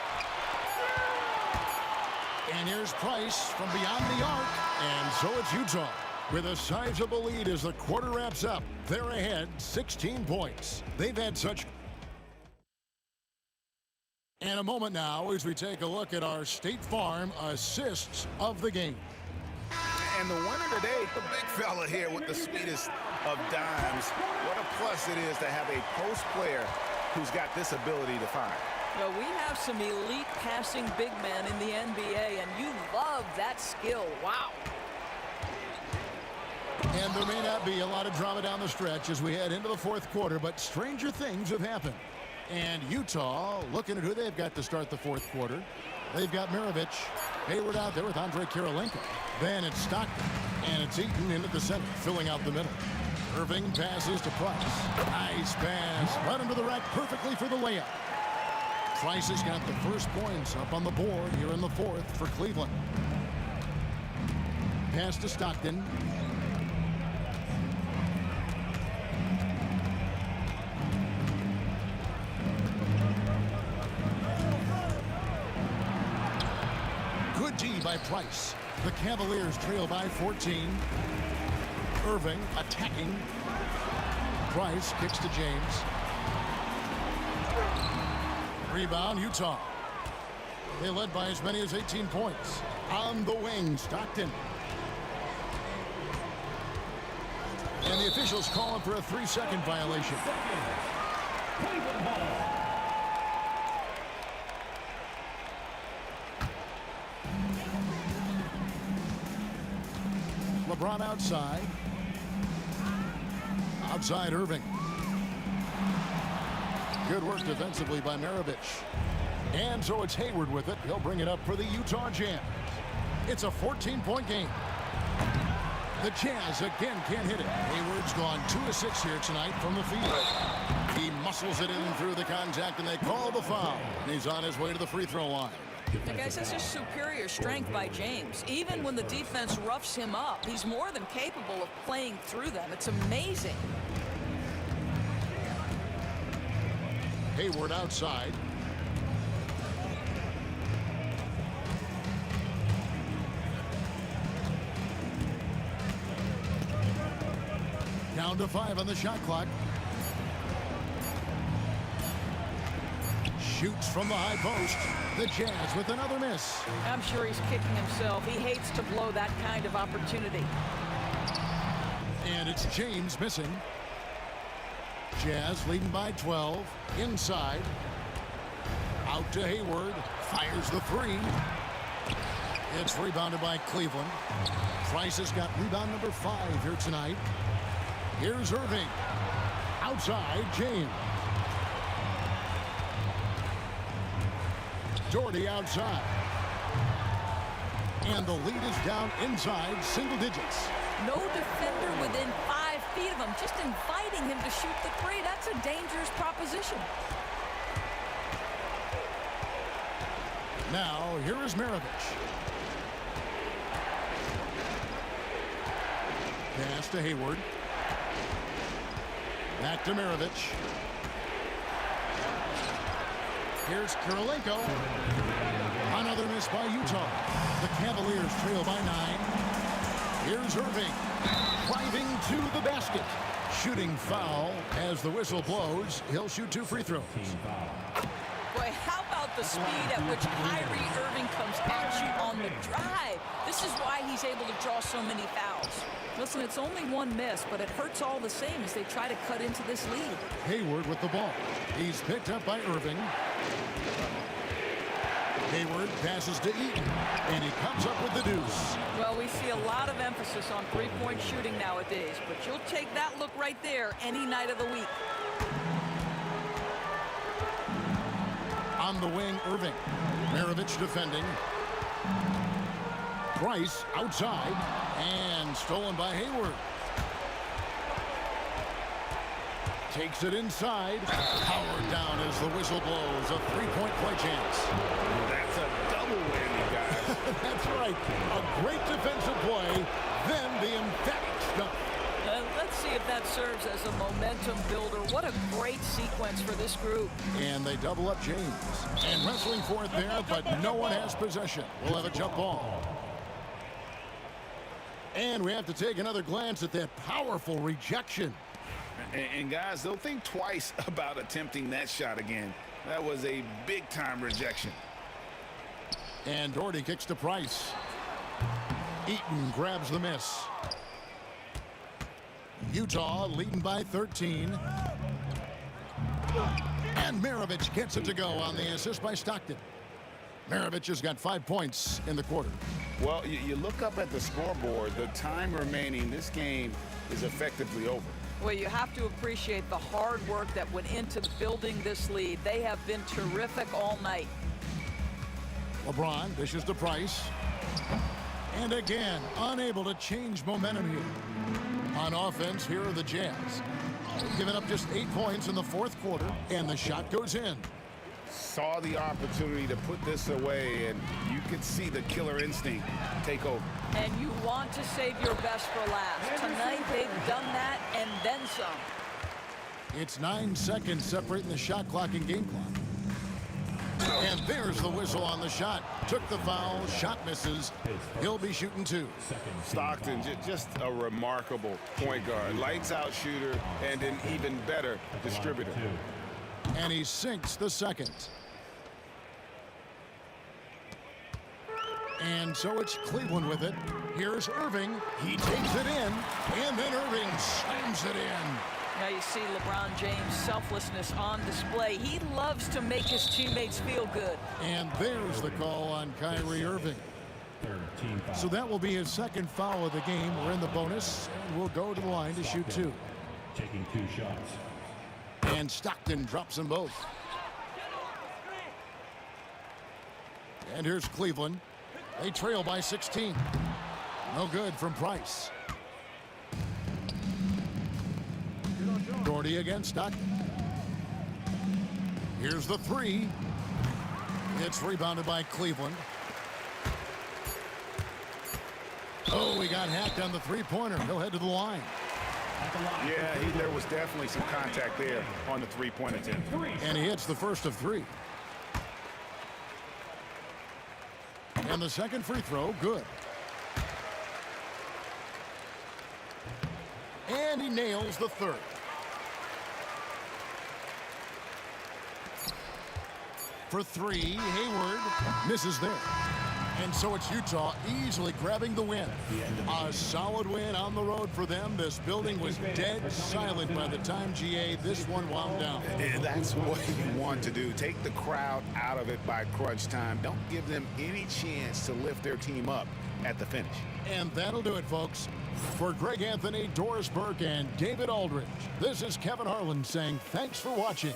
[SPEAKER 6] And here's Price from beyond the arc. And so it's Utah with a sizable lead as the quarter wraps up. They're ahead 16 points. They've had such... And a moment now as we take a look at our State Farm assists of the game.
[SPEAKER 7] And the winner today, the big fella here with the sweetest of dimes. What a plus it is to have a post player who's got this ability to fire.
[SPEAKER 13] Well, we have some elite passing big men in the NBA, and you love that skill. Wow.
[SPEAKER 6] And there may not be a lot of drama down the stretch as we head into the fourth quarter, but stranger things have happened. And Utah, looking at who they've got to start the fourth quarter. They've got Maravich, Hayward out there with Andre Karolinko. Then it's Stockton, and it's Eaton into the center, filling out the middle. Irving passes to Price. Nice pass, right into the rack perfectly for the layup. Price has got the first points up on the board here in the fourth for Cleveland. Pass to Stockton. Good D by Price. The Cavaliers trail by 14. Irving attacking. Price kicks to James. Rebound, Utah. They led by as many as 18 points. On the wing, Stockton. And the officials calling for a 3-second violation. LeBron outside. Outside Irving. Good work defensively by Maravich. And so it's Hayward with it. He'll bring it up for the Utah Jazz. It's a 14-point game. The Jazz again can't hit it. Hayward's gone 2 of 6 here tonight from the field. He muscles it in through the contact, and they call the foul. And he's on his way to the free throw line.
[SPEAKER 13] Now, guys, that's just superior strength by James. Even when the defense roughs him up, he's more than capable of playing through them. It's amazing.
[SPEAKER 6] Hayward outside. Down to 5 on the shot clock. Shoots from the high post. The Jazz with another miss.
[SPEAKER 13] I'm sure he's kicking himself. He hates to blow that kind of opportunity.
[SPEAKER 6] And it's James missing. Jazz leading by 12. Inside. Out to Hayward. Fires the three. It's rebounded by Cleveland. Price has got rebound number 5 here tonight. Here's Irving. Outside, James. Doherty outside. And the lead is down inside single digits.
[SPEAKER 13] No defender within 5 feet of him, just inviting him to shoot the three. That's a dangerous proposition.
[SPEAKER 6] Now, here is Maravich. Pass to Hayward. Back to Maravich. Here's Kirilenko. Another miss by Utah. The Cavaliers trail by 9. Here's Irving. Driving to the basket. Shooting foul as the whistle blows. He'll shoot 2 free throws.
[SPEAKER 13] Boy, how about the speed at which Kyrie Irving comes at you on the drive? This is why he's able to draw so many fouls. Listen, it's only 1 miss, but it hurts all the same as they try to cut into this lead.
[SPEAKER 6] Hayward with the ball. He's picked up by Irving. Hayward passes to Eaton, and he comes up with the deuce.
[SPEAKER 13] Well, we see a lot of emphasis on three-point shooting nowadays, but you'll take that look right there any night of the week.
[SPEAKER 6] On the wing, Irving. Maravich defending. Price outside, and stolen by Hayward. Takes it inside. Powered down as the whistle blows. A 3-point play chance.
[SPEAKER 7] That's a double whammy, guys.
[SPEAKER 6] That's right. A great defensive play, then the emphatic stuff.
[SPEAKER 13] Let's see if that serves as a momentum builder. What a great sequence for this group.
[SPEAKER 6] And they double up James. And wrestling for it there, but no one has possession. We'll have a jump ball. And we have to take another glance at that powerful rejection.
[SPEAKER 9] And guys, they'll think twice about attempting that shot again. That was a big-time rejection.
[SPEAKER 6] And Doherty kicks to Price. Eaton grabs the miss. Utah leading by 13. And Maravich gets it to go on the assist by Stockton. Maravich has got 5 points in the quarter.
[SPEAKER 9] Well, you look up at the scoreboard. The time remaining, this game is effectively over.
[SPEAKER 13] Well, you have to appreciate the hard work that went into building this lead. They have been terrific all night.
[SPEAKER 6] LeBron dishes to Price. And again, unable to change momentum here. On offense, here are the Jazz. Giving up just 8 points in the 4th quarter, and the shot goes in.
[SPEAKER 9] Saw the opportunity to put this away, and you could see the killer instinct take over.
[SPEAKER 13] And you want to save your best for last. Tonight, they've done that and then some.
[SPEAKER 6] It's 9 seconds separating the shot clock and game clock. And there's the whistle on the shot. Took the foul, shot misses. He'll be shooting 2.
[SPEAKER 9] Stockton, just a remarkable point guard. Lights out shooter and an even better distributor.
[SPEAKER 6] And he sinks the second. And so it's Cleveland with it. Here's Irving. He takes it in, and then Irving slams it in.
[SPEAKER 13] Now you see LeBron James' selflessness on display. He loves to make his teammates feel good.
[SPEAKER 6] And there's the call on Kyrie Irving. So that will be his 2nd foul of the game. We're in the bonus, and we'll go to the line to shoot 2.
[SPEAKER 12] Taking 2 shots.
[SPEAKER 6] And Stockton drops them both. And here's Cleveland. They trail by 16. No good from Price. Doherty against Stockton. Here's the 3. It's rebounded by Cleveland. Oh, he got hacked on the 3-pointer. He'll head to the line.
[SPEAKER 9] Yeah, there was definitely some contact there on the 3-point attempt.
[SPEAKER 6] And he hits the first of 3. And the second free throw, good. And he nails the 3rd. For 3, Hayward misses there. And so it's Utah easily grabbing the win. A solid win on the road for them. This building was dead silent by the time, GA, this one wound down.
[SPEAKER 9] And that's what you want to do. Take the crowd out of it by crunch time. Don't give them any chance to lift their team up at the finish.
[SPEAKER 6] And that'll do it, folks. For Greg Anthony, Doris Burke, and David Aldridge, this is Kevin Harlan saying thanks for watching.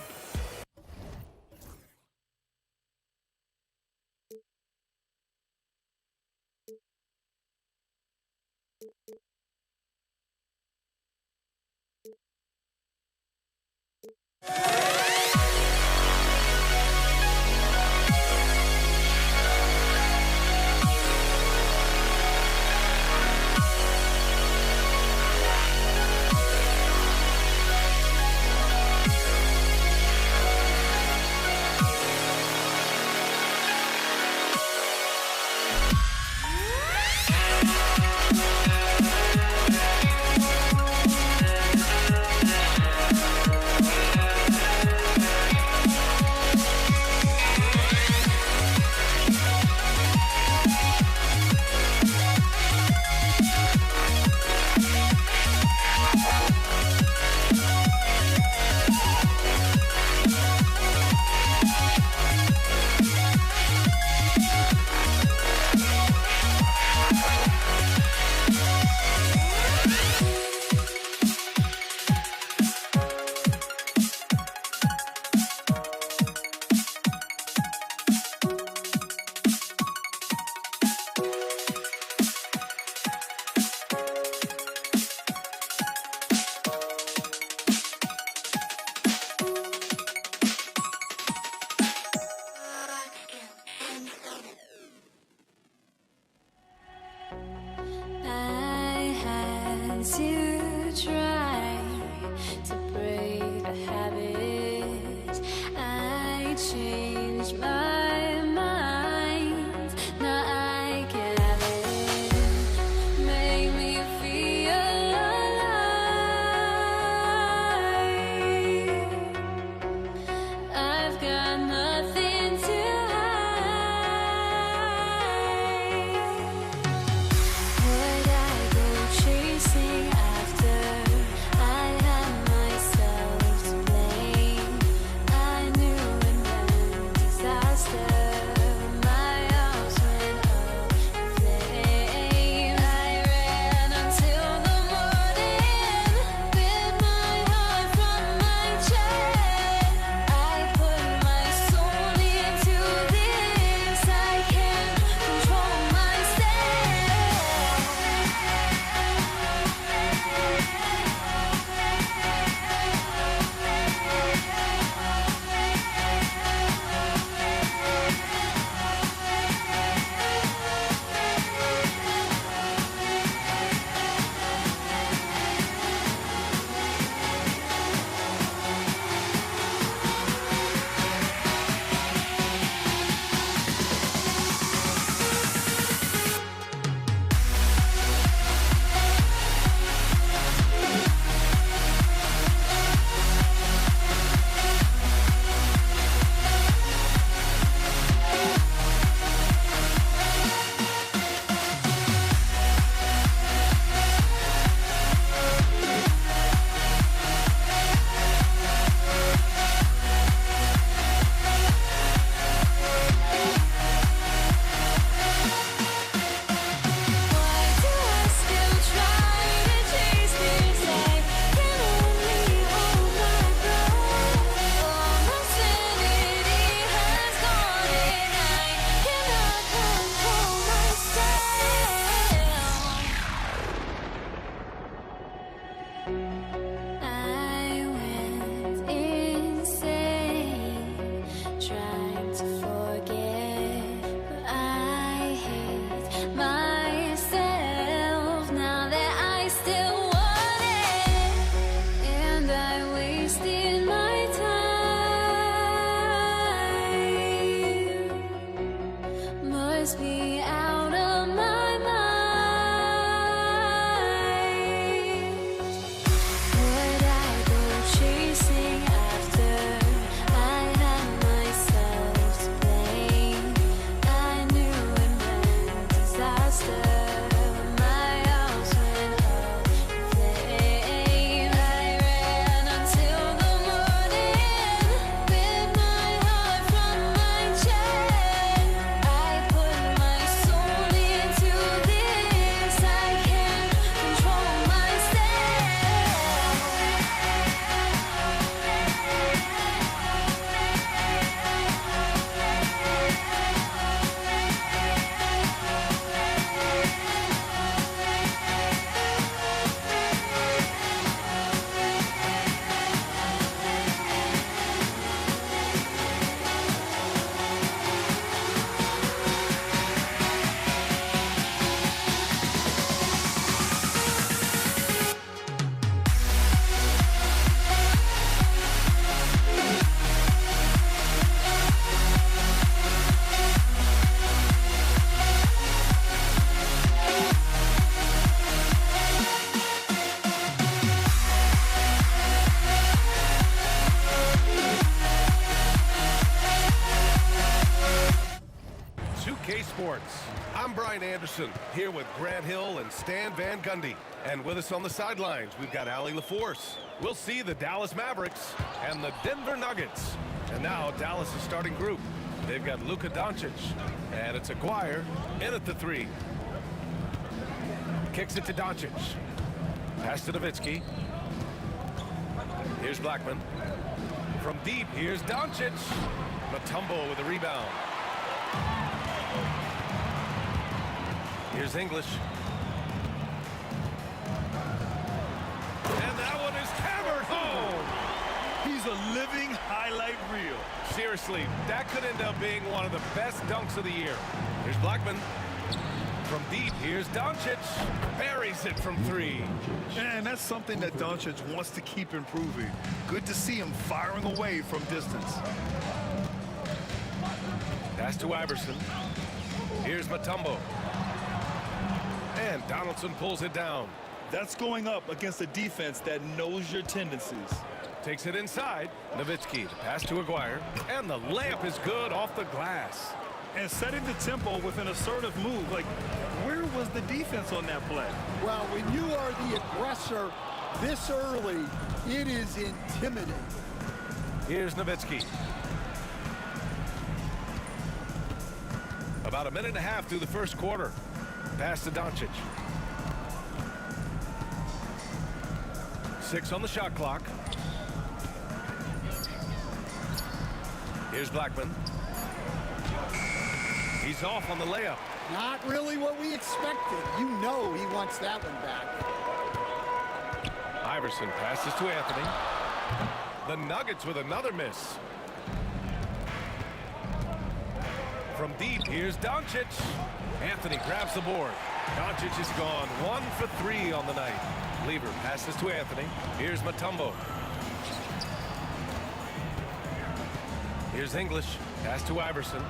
[SPEAKER 2] 2K Sports. I'm Brian Anderson, here with Grant Hill and Stan Van Gundy. And with us on the sidelines, we've got Allie LaForce. We'll see the Dallas Mavericks and the Denver Nuggets. And now Dallas' starting group. They've got Luka Doncic, and it's Aguirre in at the 3. Kicks it to Doncic. Pass to Nowitzki. Here's Blackman. From deep, here's Doncic. Mutombo with a rebound. Here's English. And that one is hammered home.
[SPEAKER 4] He's a living highlight reel.
[SPEAKER 2] Seriously, that could end up being one of the best dunks of the year. Here's Blackman. From deep, here's Doncic. Buries it from 3.
[SPEAKER 4] And that's something that Doncic wants to keep improving. Good to see him firing away from distance.
[SPEAKER 2] Pass to Iverson. Here's Mutombo. And Donaldson pulls it down.
[SPEAKER 4] That's going up against a defense that knows your tendencies.
[SPEAKER 2] Takes it inside. Nowitzki, the pass to Aguirre. And the layup is good off the glass.
[SPEAKER 4] And setting the tempo with an assertive move. Like, where was the defense on that play?
[SPEAKER 15] Well, when you are the aggressor this early, it is intimidating.
[SPEAKER 2] Here's Nowitzki. About a minute and a half through the first quarter. Pass to Doncic. 6 on the shot clock. Here's Blackman. He's off on the layup.
[SPEAKER 15] Not really what we expected. You know he wants that one back.
[SPEAKER 2] Iverson passes to Anthony. The Nuggets with another miss. From deep, here's Doncic. Anthony grabs the board. Doncic is gone 1 for 3 on the night. Lever passes to Anthony. Here's Mutombo. Here's English. Pass to Iverson.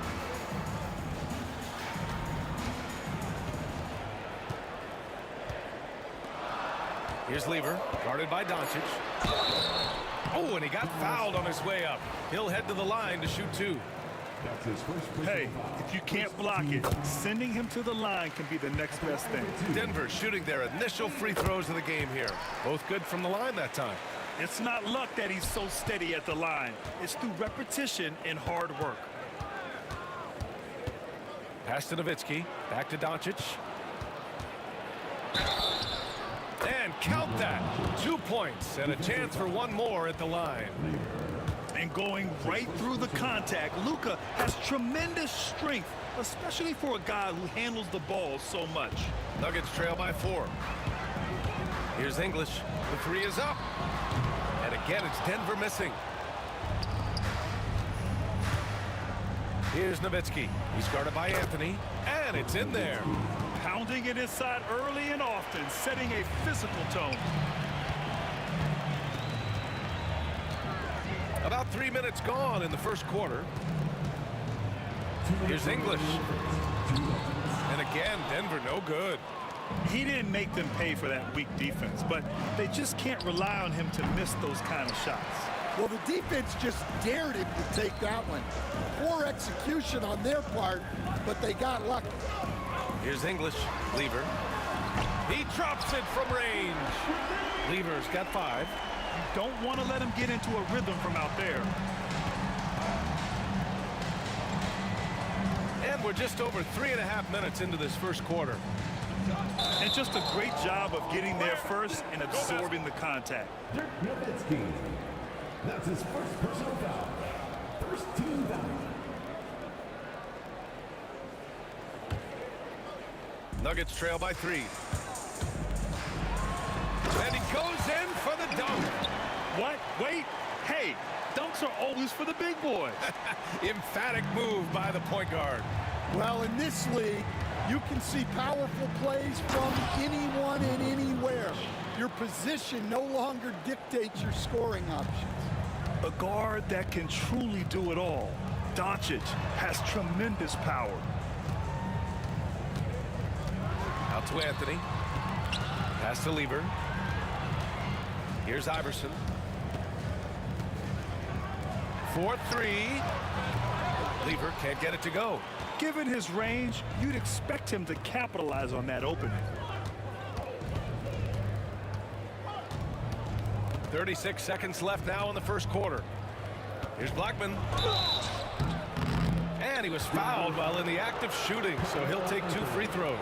[SPEAKER 2] Here's Lever, guarded by Doncic. Oh, and he got fouled on his way up. He'll head to the line to shoot 2.
[SPEAKER 4] Hey, if you can't block it, sending him to the line can be the next best thing.
[SPEAKER 2] Denver shooting their initial free throws of the game here. Both good from the line that time.
[SPEAKER 4] It's not luck that he's so steady at the line. It's through repetition and hard work.
[SPEAKER 2] Pass to Nowitzki. Back to Doncic. And count that. 2 points and a chance for one more at the line.
[SPEAKER 4] And going right through the contact, Luka has tremendous strength, especially for a guy who handles the ball so much.
[SPEAKER 2] Nuggets trail by 4. Here's English. The 3 is up. And again, it's Denver missing. Here's Nowitzki. He's guarded by Anthony. And it's in there.
[SPEAKER 4] Pounding it inside early and often, setting a physical tone.
[SPEAKER 2] About 3 minutes gone in the first quarter. Here's English. And again, Denver no good.
[SPEAKER 4] He didn't make them pay for that weak defense, but they just can't rely on him to miss those kind of shots.
[SPEAKER 15] Well, the defense just dared him to take that one. Poor execution on their part, but they got lucky.
[SPEAKER 2] Here's English. Lever. He drops it from range. Lever's got 5.
[SPEAKER 4] You don't want to let him get into a rhythm from out there.
[SPEAKER 2] And we're just over 3.5 minutes into this first quarter.
[SPEAKER 4] And just a great job of getting there first and absorbing the contact.
[SPEAKER 12] Nowitzki. That's his first personal foul. First team foul.
[SPEAKER 2] Nuggets trail by 3. And he goes in for the dunk.
[SPEAKER 4] What? Wait. Hey, dunks are always for the big boy.
[SPEAKER 2] Emphatic move by the point guard.
[SPEAKER 15] Well, in this league, you can see powerful plays from anyone and anywhere. Your position no longer dictates your scoring options.
[SPEAKER 4] A guard that can truly do it all. Doncic has tremendous power.
[SPEAKER 2] Out to Anthony. Pass to Lever. Here's Iverson. 4-3. Lever can't get it to go.
[SPEAKER 4] Given his range, you'd expect him to capitalize on that opening.
[SPEAKER 2] 36 seconds left now in the first quarter. Here's Blackman. And he was fouled while in the act of shooting, so he'll take 2 free throws.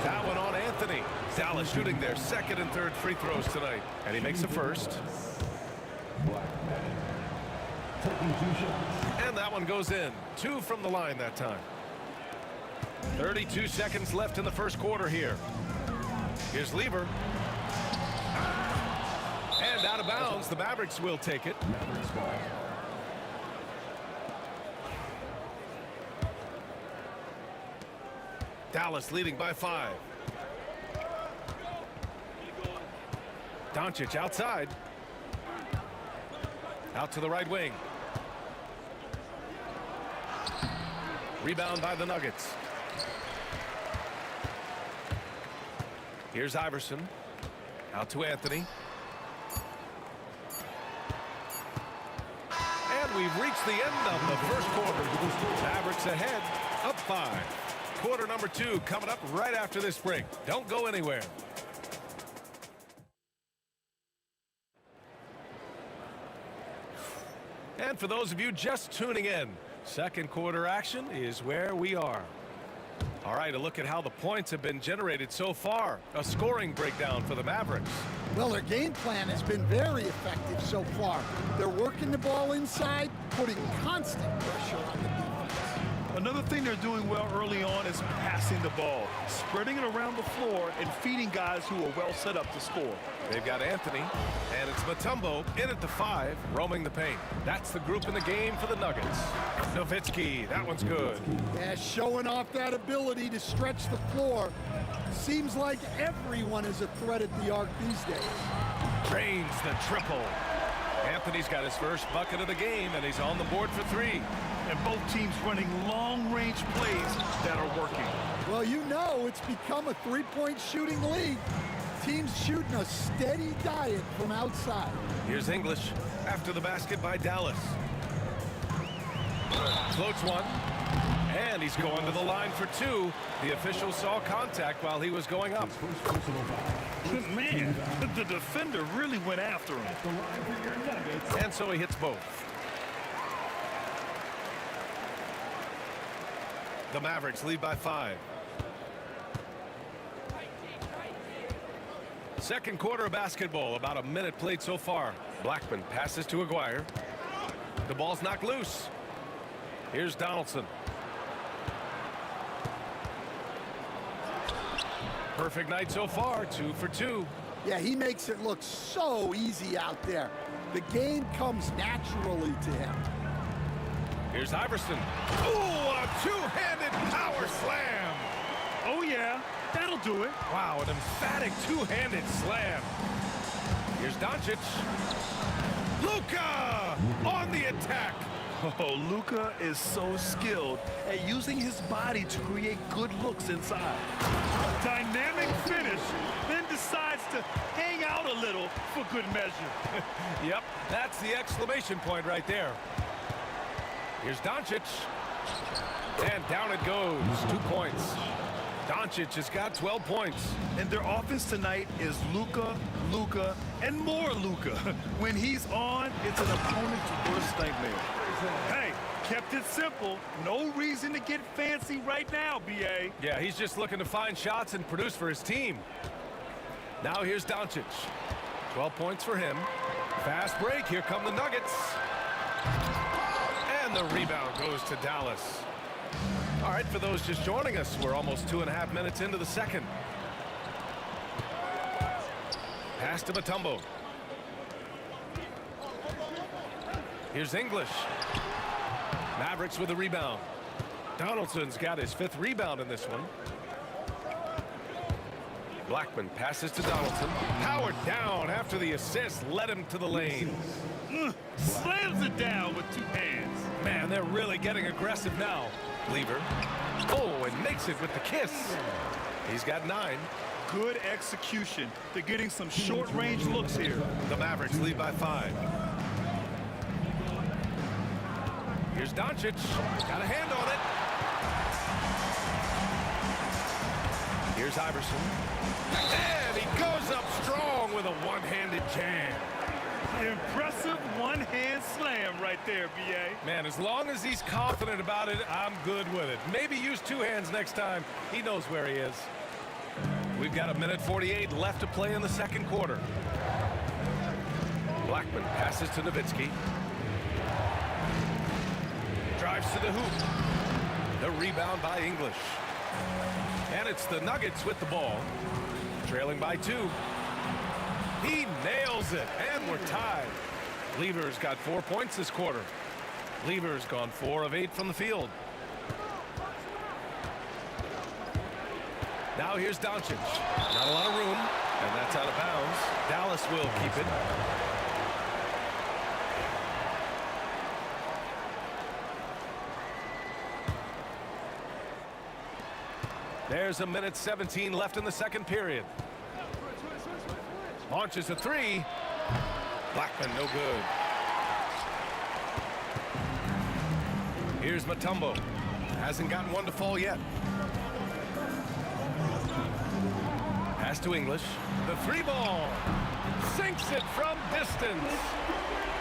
[SPEAKER 2] That one on Anthony. Dallas shooting their second and third free throws tonight. And he makes the first. And that one goes in. 2 from the line that time. 32 seconds left in the first quarter here. Here's Lever. And out of bounds, the Mavericks will take it. Dallas leading by 5. Doncic outside. Out to the right wing. Rebound by the Nuggets. Here's Iverson. Out to Anthony. And we've reached the end of the first quarter. Mavericks ahead, up 5. Quarter number 2 coming up right after this break. Don't go anywhere. And for those of you just tuning in, second quarter action is where we are. All right, a look at how the points have been generated so far. A scoring breakdown for the Mavericks.
[SPEAKER 15] Well, their game plan has been very effective so far. They're working the ball inside, putting constant pressure on the defense.
[SPEAKER 4] Another thing they're doing well early on is passing the ball, spreading it around the floor and feeding guys who are well set up to score.
[SPEAKER 2] They've got Anthony, and it's Mutombo in at the 5, roaming the paint. That's the group in the game for the Nuggets. Nowitzki, that one's good.
[SPEAKER 15] Yeah, showing off that ability to stretch the floor. Seems like everyone is a threat at the arc these days.
[SPEAKER 2] Drains the triple. Anthony's got his first bucket of the game, and he's on the board for 3.
[SPEAKER 4] And both teams running long-range plays that are working.
[SPEAKER 15] Well, you know it's become a three-point shooting league. Teams shooting a steady diet from outside.
[SPEAKER 2] Here's English after the basket by Dallas. Floats one. And he's going to the line for 2. The official saw contact while he was going up.
[SPEAKER 4] Man, the defender really went after him.
[SPEAKER 2] And so he hits both. The Mavericks lead by 5. Second quarter of basketball, about a minute played so far. Blackman passes to Aguirre. The ball's knocked loose. Here's Donaldson. Perfect night so far, 2 for 2.
[SPEAKER 15] Yeah, he makes it look so easy out there. The game comes naturally to him.
[SPEAKER 2] Here's Iverson. Ooh, a two-handed power slam.
[SPEAKER 4] Oh, yeah, that'll do it.
[SPEAKER 2] Wow, an emphatic two-handed slam. Here's Doncic. Luka on the attack.
[SPEAKER 4] Oh, Luka is so skilled at using his body to create good looks inside. Dynamic finish, then decides to hang out a little for good measure.
[SPEAKER 2] Yep, that's the exclamation point right there. Here's Doncic. And down it goes. 2 points. Doncic has got 12 points.
[SPEAKER 4] And their offense tonight is Luka, Luka, and more Luka. When he's on, it's an opponent's worst nightmare. Hey, kept it simple. No reason to get fancy right now, B.A.
[SPEAKER 2] Yeah, he's just looking to find shots and produce for his team. Now here's Doncic. 12 points for him. Fast break. Here come the Nuggets. And the rebound goes to Dallas. All right, for those just joining us, we're almost 2.5 minutes into the second. Pass to Mutombo. Here's English. Mavericks with a rebound. Donaldson's got his 5th rebound in this one. Blackman passes to Donaldson. Powered down after the assist led him to the lane.
[SPEAKER 4] Slams it down with 2 hands.
[SPEAKER 2] Man, they're really getting aggressive now. Lever. Oh, and makes it with the kiss. He's got 9.
[SPEAKER 4] Good execution. They're getting some short-range looks here.
[SPEAKER 2] The Mavericks lead by 5. Here's Doncic. Got a hand on it. Here's Iverson. And he goes up strong with a one-handed jam.
[SPEAKER 4] Impressive one-hand slam right there, B.A.
[SPEAKER 2] Man, as long as he's confident about it, I'm good with it. Maybe use two hands next time. He knows where he is. We've got 1:48 left to play in the second quarter. Blackman passes to Nowitzki. Drives to the hoop. The rebound by English. And it's the Nuggets with the ball. Trailing by 2. He nails it, and we're tied. Lever's got 4 points this quarter. Lever's gone 4 of 8 from the field. Now here's Doncic. Not a lot of room, and that's out of bounds. Dallas will keep it. There's 1:17 left in the second period. Launches a 3. Blackman, no good. Here's Mutombo. Hasn't gotten one to fall yet. Pass to English. The 3 ball. Sinks it from distance.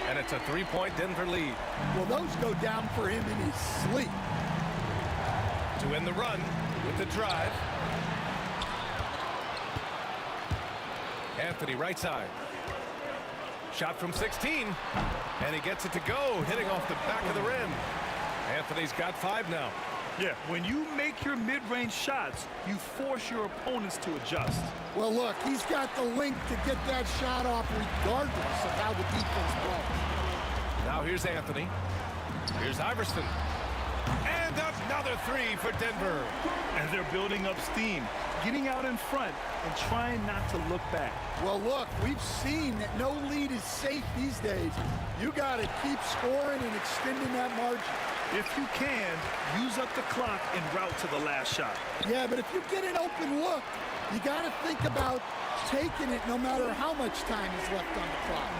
[SPEAKER 2] And it's a 3-point Denver lead.
[SPEAKER 15] Well, those go down for him in his sleep.
[SPEAKER 2] To end the run with the drive. Anthony right side. Shot from 16. And he gets it to go, hitting off the back of the rim. Anthony's got 5 now.
[SPEAKER 4] Yeah, when you make your mid-range shots, you force your opponents to adjust.
[SPEAKER 15] Well, look, he's got the length to get that shot off regardless of how the defense plays.
[SPEAKER 2] Now here's Anthony. Here's Iverson. And another 3 for Denver.
[SPEAKER 4] And they're building up steam, getting out in front and trying not to look back.
[SPEAKER 15] Well, look, we've seen that no lead is safe these days. You got to keep scoring and extending that margin.
[SPEAKER 4] If you can, use up the clock en route to the last shot.
[SPEAKER 15] Yeah, but if you get an open look, you got to think about taking it no matter how much time is left on the clock.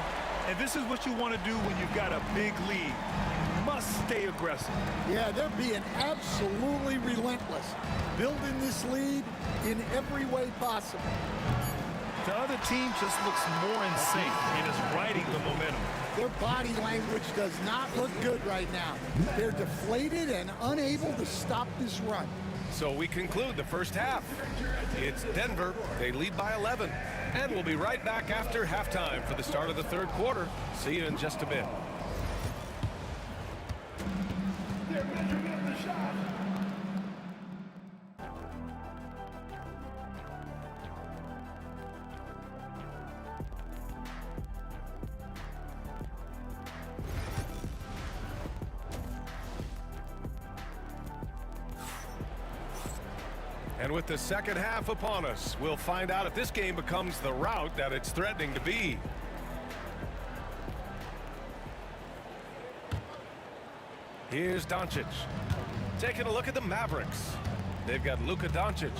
[SPEAKER 4] And this is what you want to do when you've got a big lead. You must stay aggressive.
[SPEAKER 15] Yeah, they're being absolutely relentless, building this lead in every way possible.
[SPEAKER 4] The other team just looks more in sync and is riding the momentum.
[SPEAKER 15] Their body language does not look good right now. They're deflated and unable to stop this run.
[SPEAKER 2] So we conclude the first half. It's Denver. They lead by 11. And we'll be right back after halftime for the start of the third quarter. See you in just a bit.
[SPEAKER 12] They're measuring up the shot.
[SPEAKER 2] And with the second half upon us, we'll find out if this game becomes the rout that it's threatening to be. Here's Doncic. Taking a look at the Mavericks. They've got Luka Doncic.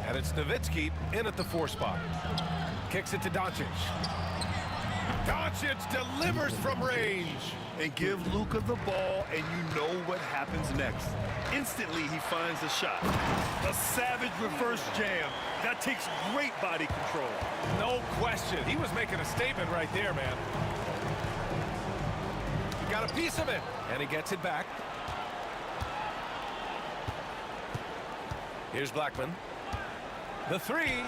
[SPEAKER 2] And it's Nowitzki in at the 4 spot. Kicks it to Doncic. Doncic delivers from range.
[SPEAKER 4] And give Luka the ball, and you know what happens next. Instantly, he finds a shot. A savage reverse jam. That takes great body control.
[SPEAKER 2] No question. He was making a statement right there, man. He got a piece of it, and he gets it back. Here's Blackman. The 3.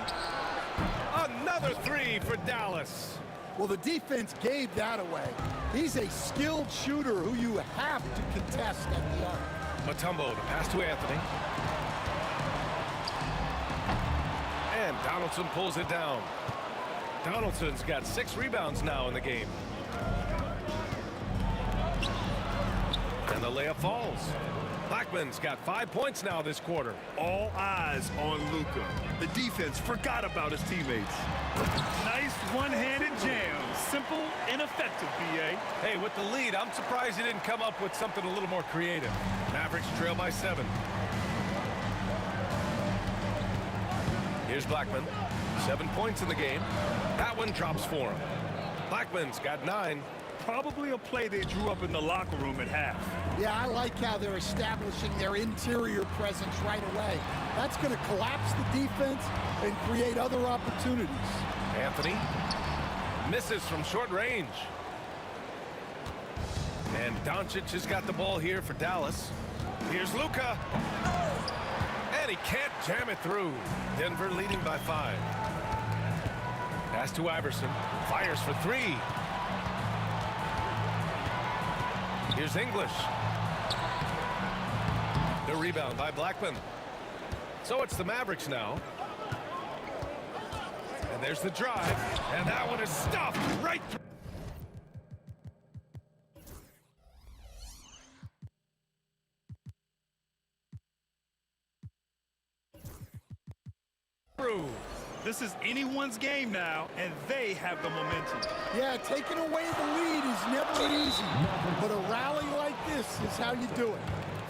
[SPEAKER 2] Another 3 for Dallas.
[SPEAKER 15] Well, the defense gave that away. He's a skilled shooter who you have to contest at the arc.
[SPEAKER 2] Mutombo to pass to Anthony. And Donaldson pulls it down. Donaldson's got 6 rebounds now in the game. And the layup falls. Blackman's got 5 points now this quarter.
[SPEAKER 4] All eyes on Luka. The defense forgot about his teammates. Nice one-handed jam. Simple and effective, B.A.
[SPEAKER 2] Hey, with the lead, I'm surprised he didn't come up with something a little more creative. Mavericks trail by 7. Here's Blackman. 7 points in the game. That one drops for him. Blackman's got 9.
[SPEAKER 4] Probably a play they drew up in the locker room at half.
[SPEAKER 15] Yeah, I like how they're establishing their interior presence right away. That's going to collapse the defense and create other opportunities.
[SPEAKER 2] Anthony misses from short range. And Doncic has got the ball here for Dallas. Here's Luka. And he can't jam it through. Denver leading by 5. Pass to Iverson. Fires for 3. Here's English. The rebound by Blackman. So it's the Mavericks now. And there's the drive. And that one is stuffed right through.
[SPEAKER 4] This is anyone's game now, and they have the momentum.
[SPEAKER 15] Yeah, taking away the lead is never easy, but a rally like this is how you do it.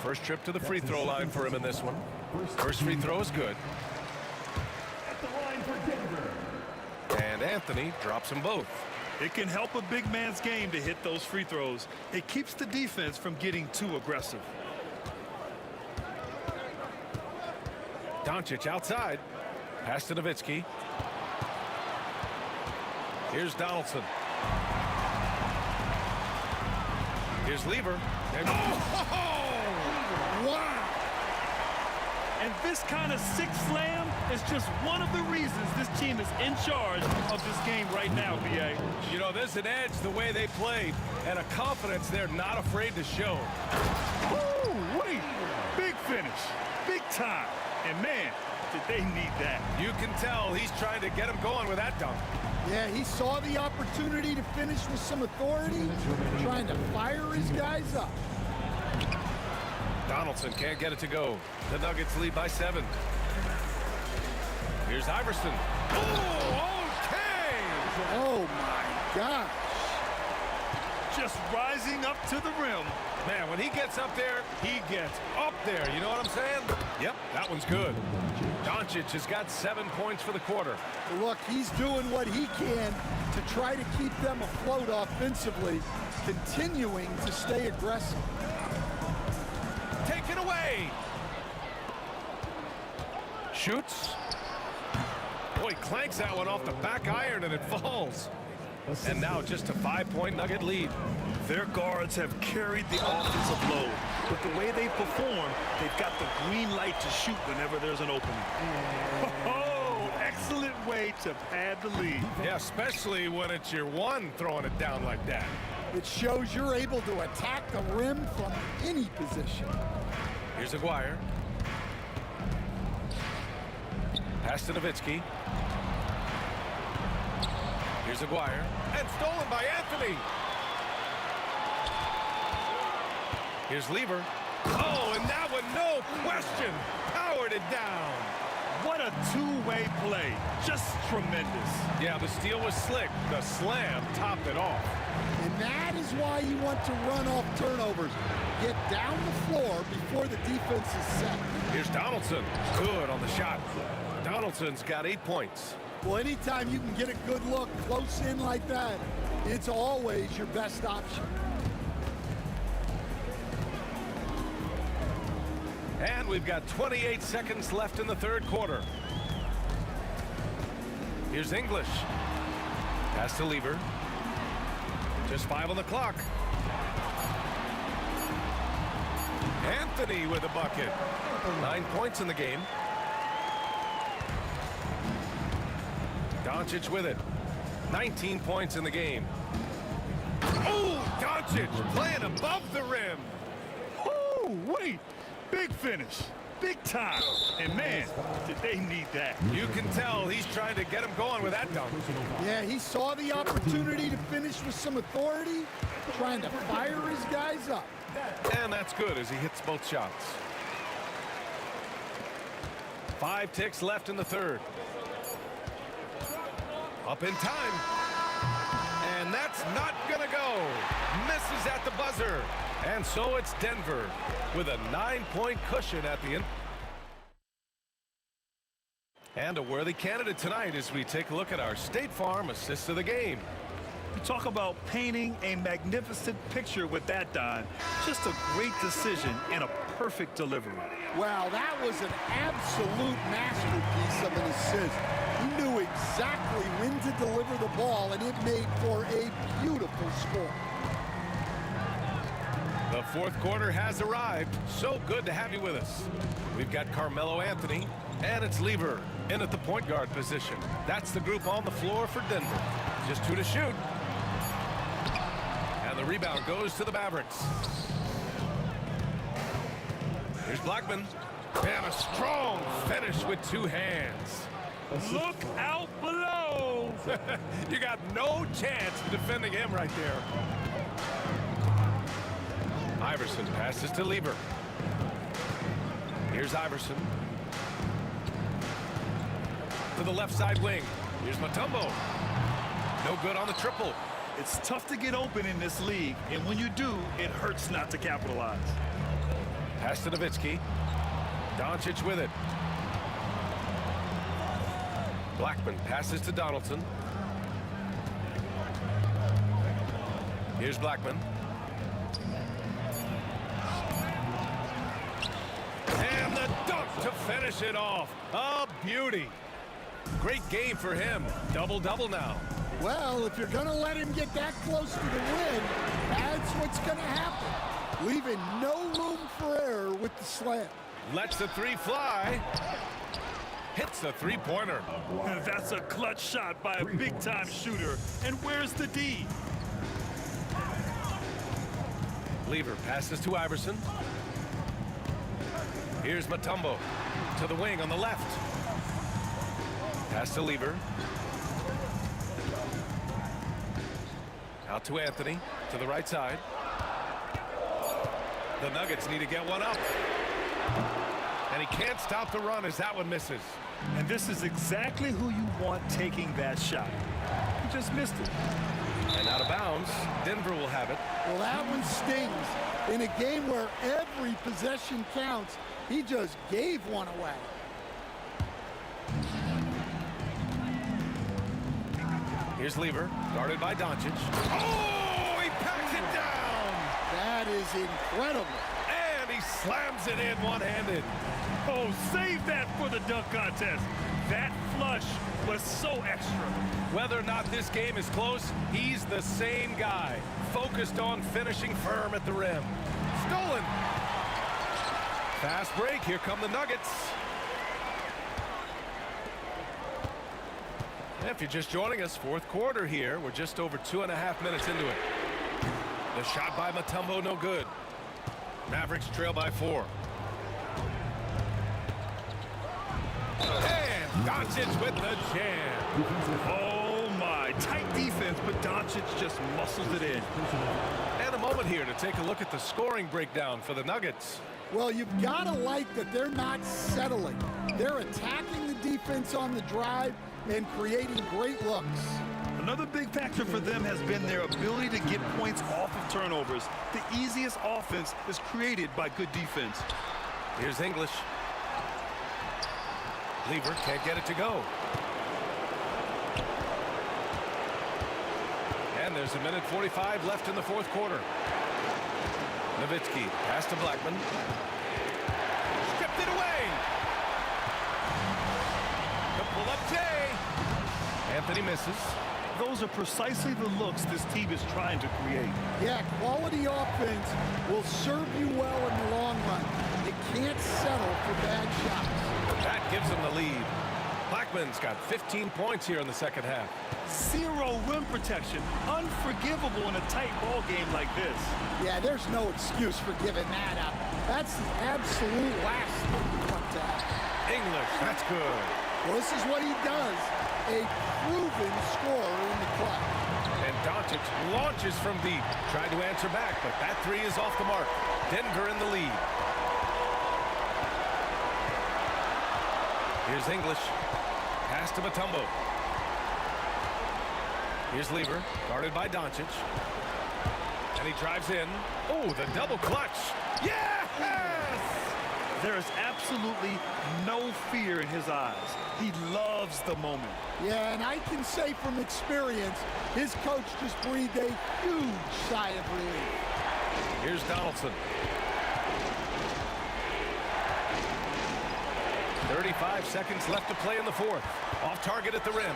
[SPEAKER 2] First trip to the free throw line for him in this one. First free throw is good.
[SPEAKER 12] At the line for Denver.
[SPEAKER 2] And Anthony drops them both.
[SPEAKER 4] It can help a big man's game to hit those free throws. It keeps the defense from getting too aggressive.
[SPEAKER 2] Doncic outside. Pass to Nowitzki. Here's Donaldson. Here's Lever. And
[SPEAKER 4] wow! And this kind of sick slam is just one of the reasons this team is in charge of this game right now, B.A.
[SPEAKER 2] You know, there's an edge the way they played and a confidence they're not afraid to show.
[SPEAKER 4] Woo! Wait! Big finish. Big time. And man, did they need that.
[SPEAKER 2] You can tell he's trying to get him going with that dunk.
[SPEAKER 15] Yeah, he saw the opportunity to finish with some authority, trying to fire his guys up.
[SPEAKER 2] Donaldson can't get it to go. The Nuggets lead by 7. Here's Iverson. Oh, okay!
[SPEAKER 15] Oh, my gosh.
[SPEAKER 4] Just rising up to the rim.
[SPEAKER 2] Man, when he gets up there, he gets up there. You know what I'm saying? Yep, that one's good. Doncic has got 7 points for the quarter.
[SPEAKER 15] Look, he's doing what he can to try to keep them afloat offensively, continuing to stay aggressive.
[SPEAKER 2] Take it away. Shoots. Boy, clanks that one off the back iron and it falls. And now just a 5-point Nugget lead.
[SPEAKER 4] Their guards have carried the offensive load. But the way they perform, they've got the green light to shoot whenever there's an opening. Oh, excellent way to pad the lead.
[SPEAKER 2] Yeah, especially when it's your one throwing it down like that.
[SPEAKER 15] It shows you're able to attack the rim from any position.
[SPEAKER 2] Here's Aguirre. Pass to Nowitzki. Here's Aguirre. And stolen by Anthony. Here's Lever. Oh, and that one, no question, powered it down.
[SPEAKER 4] What a two-way play. Just tremendous.
[SPEAKER 2] Yeah, the steal was slick. The slam topped it off.
[SPEAKER 15] And that is why you want to run off turnovers. Get down the floor before the defense is set.
[SPEAKER 2] Here's Donaldson. Good on the shot. Donaldson's got 8 points.
[SPEAKER 15] Well, anytime you can get a good look close in like that, it's always your best option.
[SPEAKER 2] And we've got 28 seconds left in the third quarter. Here's English. Pass to Lever. Just 5 on the clock. Anthony with a bucket. 9 points in the game. Doncic with it. 19 points in the game. Oh, Doncic playing above the rim.
[SPEAKER 4] Oh, wait. Big finish. Big time. And man, did they need that.
[SPEAKER 2] You can tell he's trying to get him going with that dunk.
[SPEAKER 15] Yeah, he saw the opportunity to finish with some authority, trying to fire his guys up.
[SPEAKER 2] And that's good as he hits both shots. 5 ticks left in the third. Up in time. And that's not gonna go. Misses at the buzzer. And so it's Denver with a 9-point cushion at the end. And a worthy candidate tonight as we take a look at our State Farm assists of the game.
[SPEAKER 4] You talk about painting a magnificent picture with that, Don. Just a great decision and a perfect delivery.
[SPEAKER 15] Wow, that was an absolute masterpiece of an assist. He knew exactly when to deliver the ball, and it made for a beautiful score.
[SPEAKER 2] The fourth quarter has arrived. So good to have you with us. We've got Carmelo Anthony, and it's Lever in at the point guard position. That's the group on the floor for Denver. Just 2 to shoot. And the rebound goes to the Mavericks. Here's Blackman. And a strong finish with 2 hands.
[SPEAKER 4] Look out below.
[SPEAKER 2] You got no chance of defending him right there. Iverson passes to Lever. Here's Iverson. To the left side wing. Here's Mutombo. No good on the triple.
[SPEAKER 4] It's tough to get open in this league, and when you do, it hurts not to capitalize.
[SPEAKER 2] Pass to Nowitzki. Doncic with it. Blackman passes to Donaldson. Here's Blackman. And the dunk to finish it off. A beauty. Great game for him. Double-double now.
[SPEAKER 15] Well, if you're going to let him get that close to the win, that's what's going to happen. Leaving no room for error with the slam.
[SPEAKER 2] Lets the 3 fly. Hits the 3-pointer.
[SPEAKER 4] That's a clutch shot by a big-time shooter. And where's the D?
[SPEAKER 2] Lever passes to Iverson. Here's Mutombo to the wing on the left. Pass to Lever. Out to Anthony to the right side. The Nuggets need to get one up. And he can't stop the run as that one misses.
[SPEAKER 4] And this is exactly who you want taking that shot. He just missed it.
[SPEAKER 2] And out of bounds, Denver will have it.
[SPEAKER 15] Well, that one stings. In a game where every possession counts, he just gave one away.
[SPEAKER 2] Here's Lever, guarded by Doncic. Oh, he packs it down!
[SPEAKER 15] That is incredible.
[SPEAKER 2] And he slams it in one-handed.
[SPEAKER 4] Oh, save that for the dunk contest. That flush was so extra.
[SPEAKER 2] Whether or not this game is close, he's the same guy. Focused on finishing firm at the rim. Stolen. Fast break. Here come the Nuggets. If you're just joining us, fourth quarter here. We're just over 2.5 minutes into it. The shot by Mutombo, no good. Mavericks trail by 4. And Doncic with the jam.
[SPEAKER 4] Oh my, tight defense, but Doncic just muscles it in.
[SPEAKER 2] And a moment here to take a look at the scoring breakdown for the Nuggets.
[SPEAKER 15] Well, you've got to like that they're not settling. They're attacking the defense on the drive and creating great looks.
[SPEAKER 4] Another big factor for them has been their ability to get points off of turnovers. The easiest offense is created by good defense.
[SPEAKER 2] Here's English. Lever can't get it to go. And there's 1:45 left in the fourth quarter. Nowitzki pass to Blackman. Stripped it away. The pull-up J. Anthony misses.
[SPEAKER 4] Those are precisely the looks this team is trying to create.
[SPEAKER 15] Yeah, quality offense will serve you well in the long run. You can't settle for bad shots.
[SPEAKER 2] That gives them the lead. Blackman's got 15 points here in the second half.
[SPEAKER 4] Zero rim protection. Unforgivable in a tight ball game like this.
[SPEAKER 15] Yeah, there's no excuse for giving that up. That's the absolute last thing you want to have.
[SPEAKER 2] English, that's good.
[SPEAKER 15] Well, this is what he does. A proven scorer in the club.
[SPEAKER 2] And Doncic launches from deep. Tried to answer back, but that 3 is off the mark. Denver in the lead. Here's English. Pass to Mutombo. Here's Lever, guarded by Doncic. And he drives in. Oh, the double clutch. Yes!
[SPEAKER 4] There is absolutely no fear in his eyes. He loves the moment.
[SPEAKER 15] Yeah, and I can say from experience, his coach just breathed a huge sigh of relief.
[SPEAKER 2] Here's Donaldson. 35 seconds left to play in the fourth. Off target at the rim.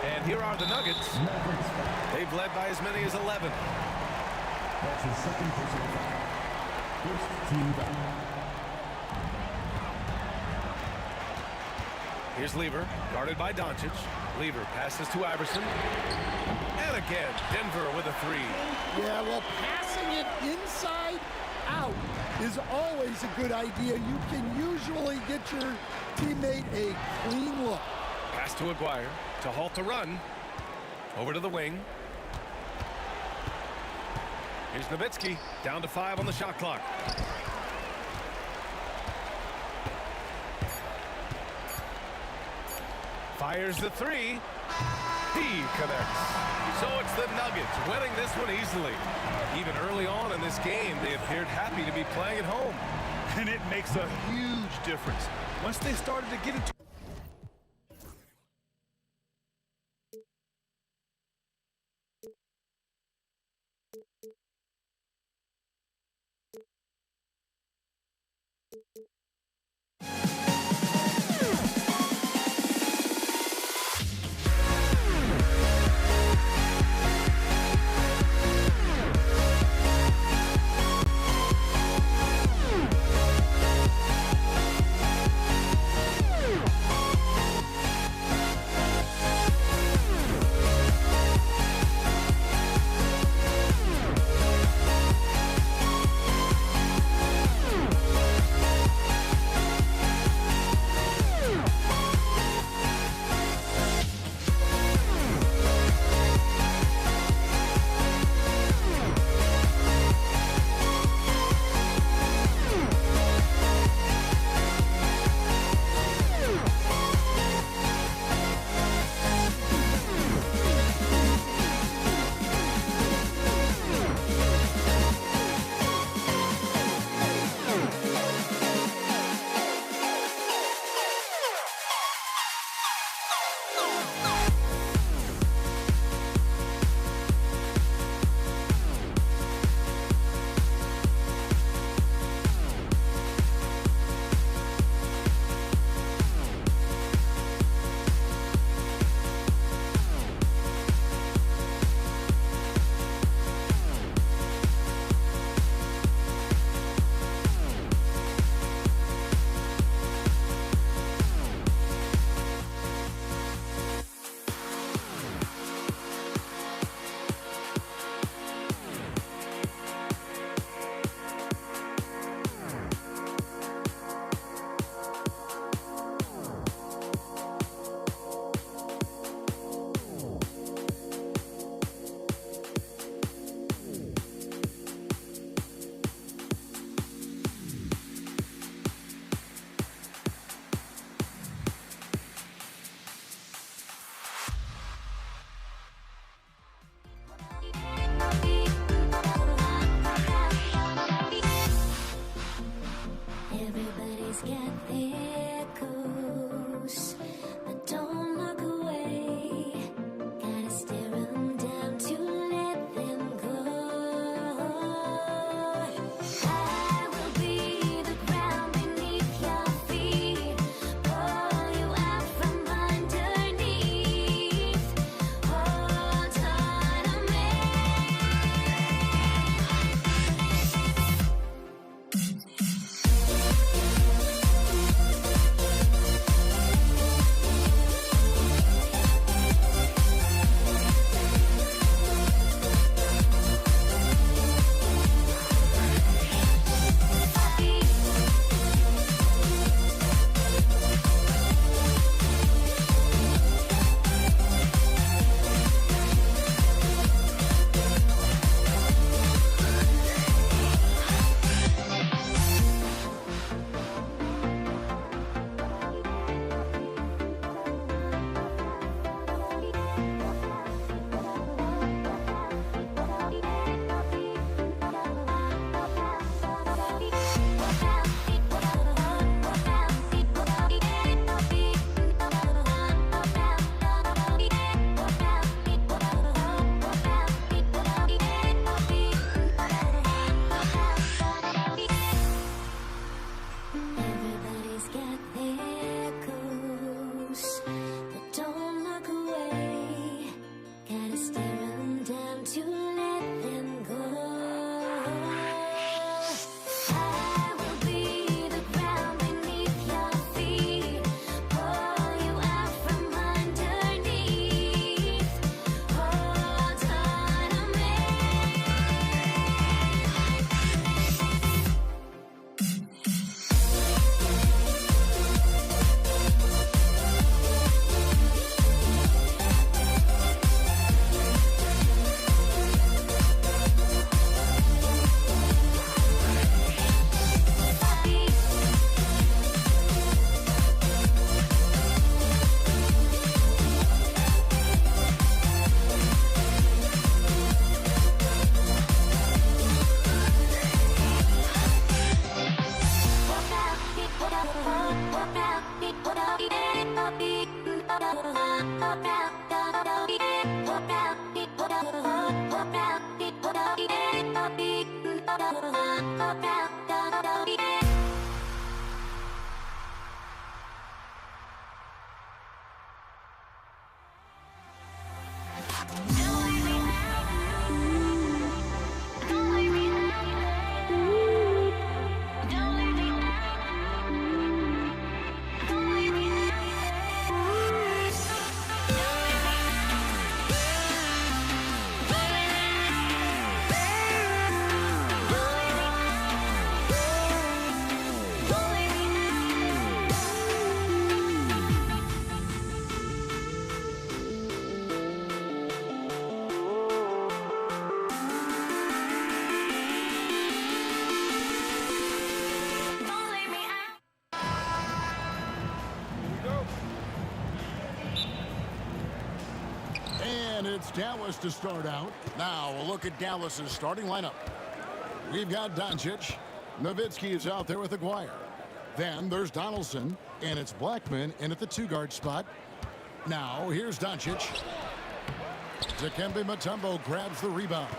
[SPEAKER 2] And here are the Nuggets. They've led by as many as 11.
[SPEAKER 12] That's his second personal foul. First team foul.
[SPEAKER 2] Here's Lever, guarded by Doncic. Lever passes to Iverson. And again, Denver with a three.
[SPEAKER 15] Yeah, well, passing it inside out is always a good idea. You can usually get your teammate a clean look.
[SPEAKER 2] Pass to Aguirre to halt the run. Over to the wing. Here's Nowitzki, down to 5 on the shot clock. Fires the three. He connects. So it's the Nuggets winning this one easily. Even early on in this game, they appeared happy to be playing at home.
[SPEAKER 4] And it makes a huge difference. Once they started to get into
[SPEAKER 6] And it's Dallas to start out. Now we'll look at Dallas's starting lineup. We've got Doncic. Nowitzki is out there with Aguirre. Then there's Donaldson, and it's Blackman in at the two-guard spot. Now here's Doncic. Dikembe Mutombo grabs the rebound.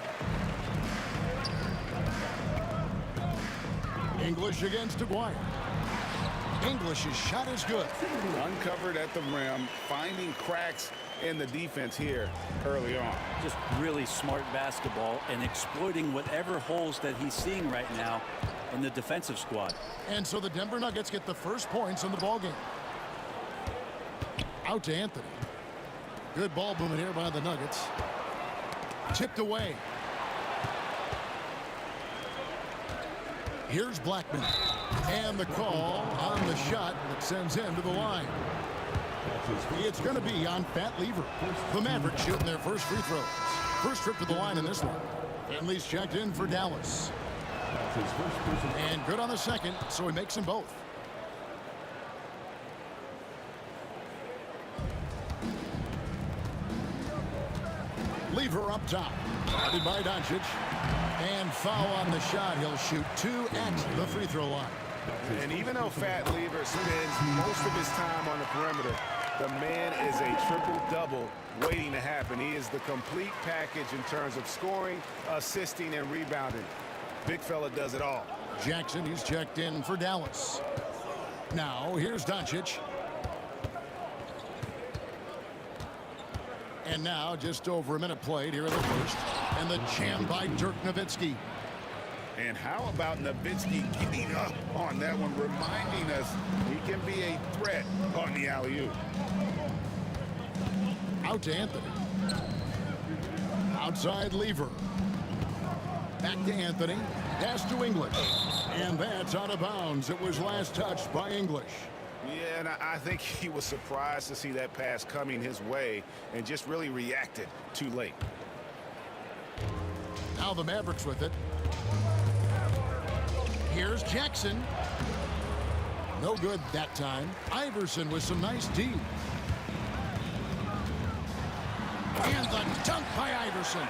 [SPEAKER 6] English against Aguirre. English's shot is good.
[SPEAKER 9] Uncovered at the rim, finding cracks in the defense here early on.
[SPEAKER 3] Just really smart basketball and exploiting whatever holes that he's seeing right now in the defensive squad.
[SPEAKER 6] And so the Denver Nuggets get the first points in the ballgame. Out to Anthony. Good ball movement here by the Nuggets. Tipped away. Here's Blackman. And the call on the shot that sends him to the line. It's going to be on Pat Lever. The Mavericks shooting their first free throws. First trip to the line in this one. Finley's checked in for Dallas. And good on the second, so he makes them both. Lever up top. Guarded by Doncic. And foul on the shot. He'll shoot 2 at the free throw line.
[SPEAKER 9] And even though Fat Lever spends most of his time on the perimeter, the man is a triple-double waiting to happen. He is the complete package in terms of scoring, assisting, and rebounding. Big fella does it all.
[SPEAKER 6] Jackson, he's checked in for Dallas. Now, here's Doncic. And now, just over a minute played here in the first. And the jam by Dirk Nowitzki.
[SPEAKER 9] And how about Nowitzki getting up on that one, reminding us he can be a threat on the alley-oop.
[SPEAKER 6] Out to Anthony. Outside Lever. Back to Anthony. Pass to English. And that's out of bounds. It was last touched by English.
[SPEAKER 9] Yeah, and I think he was surprised to see that pass coming his way and just really reacted too late.
[SPEAKER 6] Now the Mavericks with it. Here's Jackson. No good that time. Iverson with some nice D. And the dunk by Iverson.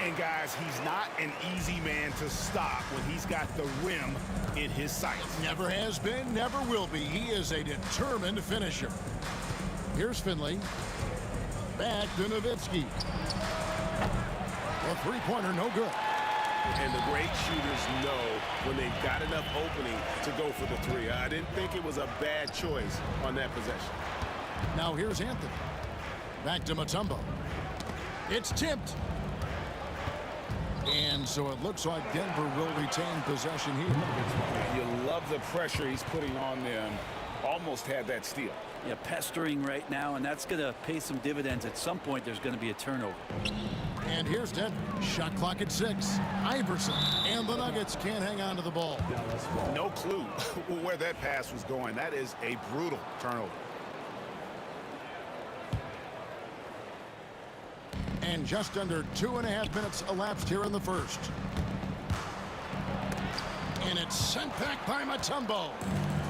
[SPEAKER 9] And guys, he's not an easy man to stop when he's got the rim in his sights.
[SPEAKER 6] Never has been, never will be. He is a determined finisher. Here's Finley. Back to Nowitzki. A three-pointer, no good.
[SPEAKER 9] And the great shooters know when they've got enough opening to go for the three. I didn't think it was a bad choice on that possession.
[SPEAKER 6] Now here's Anthony. Back to Mutombo. It's tipped. And so it looks like Denver will retain possession here.
[SPEAKER 9] You love the pressure he's putting on them. Almost had that steal.
[SPEAKER 3] Yeah, pestering right now, and that's going to pay some dividends. At some point, there's going to be a turnover.
[SPEAKER 6] And here's Denver. Shot clock at 6. Iverson. And the Nuggets can't hang on to the ball.
[SPEAKER 9] No clue where that pass was going. That is a brutal turnover.
[SPEAKER 6] And just under 2.5 minutes elapsed here in the first. And it's sent back by Mutombo.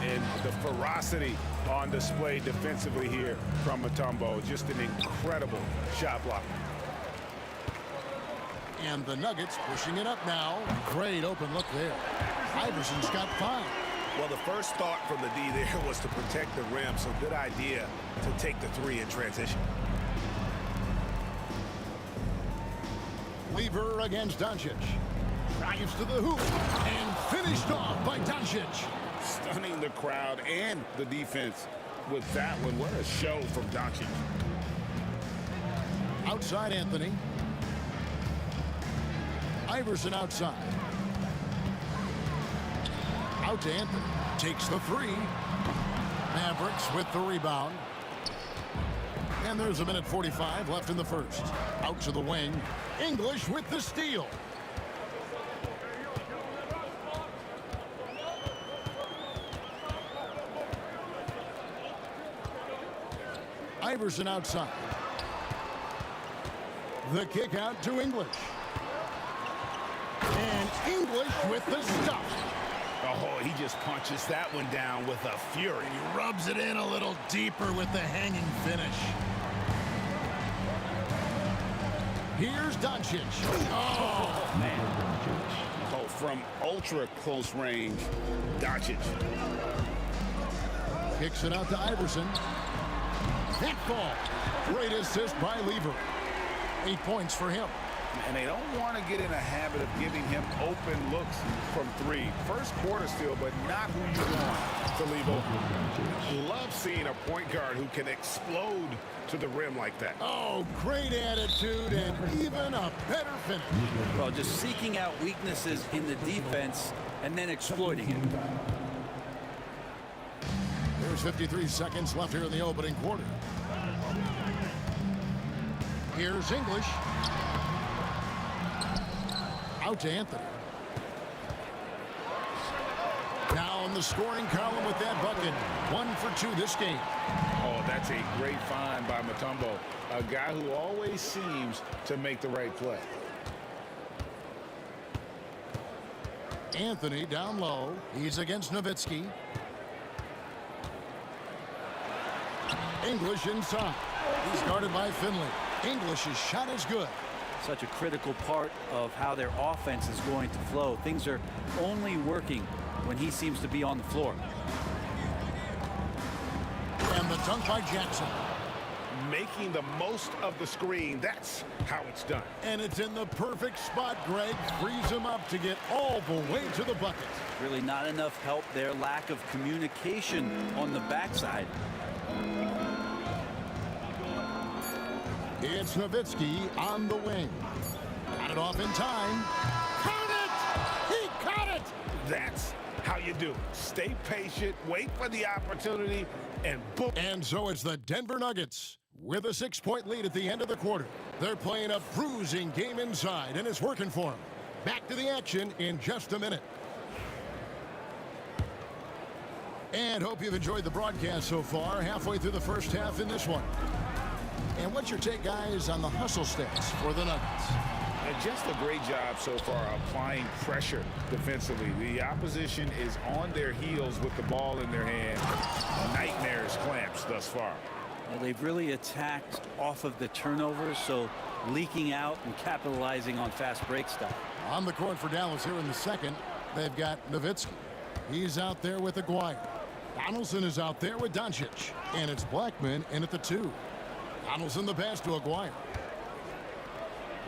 [SPEAKER 9] And the ferocity on display defensively here from Mutombo. Just an incredible shot block.
[SPEAKER 6] And the Nuggets pushing it up now. Great open look there. Iverson's got 5.
[SPEAKER 7] Well, the first thought from the D there was to protect the rim, so good idea to take the three in transition.
[SPEAKER 6] Lever against Doncic. Drives to the hoop and finished off by Doncic.
[SPEAKER 10] Stunning the crowd and the defense with that one. What a show from Doncic.
[SPEAKER 6] Outside Anthony. Iverson outside. Out to Anthony. Takes the three. Mavericks with the rebound. And there's a minute 45 left in the first. Out to the wing. English with the steal. Iverson outside. The kick out to English. And English with the stuff.
[SPEAKER 7] Oh, he just punches that one down with a fury.
[SPEAKER 6] He rubs it in a little deeper with the hanging finish. Here's Doncic. Oh,
[SPEAKER 10] man. Oh, from ultra close range, Doncic.
[SPEAKER 6] Kicks it out to Iverson. That ball. Great assist by Lever. 8 points for him.
[SPEAKER 10] And they don't want to get in a habit of giving him open looks from three. First quarter still, but not who you want to leave open.
[SPEAKER 7] Love seeing a point guard who can explode to the rim like that.
[SPEAKER 6] Oh, great attitude and even a better finish.
[SPEAKER 3] Well, just seeking out weaknesses in the defense and then exploiting it.
[SPEAKER 6] There's 53 seconds left here in the opening quarter. Here's English. Out to Anthony. Down the scoring column with that bucket. 1 for 2 this game.
[SPEAKER 10] Oh, that's a great find by Mutombo. A guy who always seems to make the right play.
[SPEAKER 6] Anthony down low. He's against Nowitzki. English inside. He's guarded by Finley. English's shot is good.
[SPEAKER 3] Such a critical part of how their offense is going to flow. Things are only working when he seems to be on the floor.
[SPEAKER 6] And the dunk by Jackson.
[SPEAKER 7] Making the most of the screen. That's how it's done.
[SPEAKER 6] And it's in the perfect spot, Greg. Frees him up to get all the way to the bucket.
[SPEAKER 3] Really not enough help there. Lack of communication on the backside.
[SPEAKER 6] It's Nowitzki on the wing. Got it off in time. Caught it! He caught it!
[SPEAKER 7] That's how you do it. Stay patient, wait for the opportunity, and boom.
[SPEAKER 6] And so it's the Denver Nuggets with a 6-point lead at the end of the quarter. They're playing a bruising game inside, and it's working for them. Back to the action in just a minute. And hope you've enjoyed the broadcast so far. Halfway through the first half in this one. And what's your take, guys, on the hustle stats for the Nuggets?
[SPEAKER 10] And just a great job so far applying pressure defensively. The opposition is on their heels with the ball in their hand. Nightmares clamps thus far.
[SPEAKER 3] Well, they've really attacked off of the turnovers, so leaking out and capitalizing on fast break stuff.
[SPEAKER 6] On the court for Dallas here in the second, they've got Nowitzki. He's out there with Aguirre. Donaldson is out there with Doncic. And it's Blackman in at the 2. Donaldson the pass to Aguirre.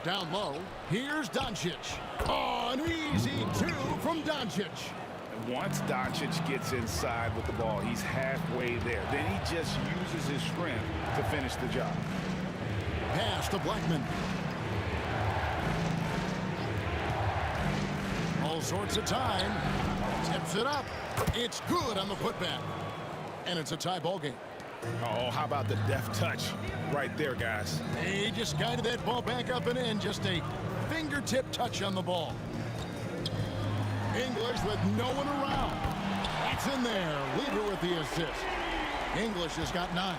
[SPEAKER 6] Down low. Here's Doncic. Oh, an easy 2 from Doncic.
[SPEAKER 10] Once Doncic gets inside with the ball, he's halfway there. Then he just uses his strength to finish the job.
[SPEAKER 6] Pass to Blackman. All sorts of time. Tips it up. It's good on the putback. And it's a tie ball game.
[SPEAKER 7] Oh, how about the deft touch right there, guys?
[SPEAKER 6] He just guided that ball back up and in. Just a fingertip touch on the ball. English with no one around. That's in there. Lever with the assist. English has got 9.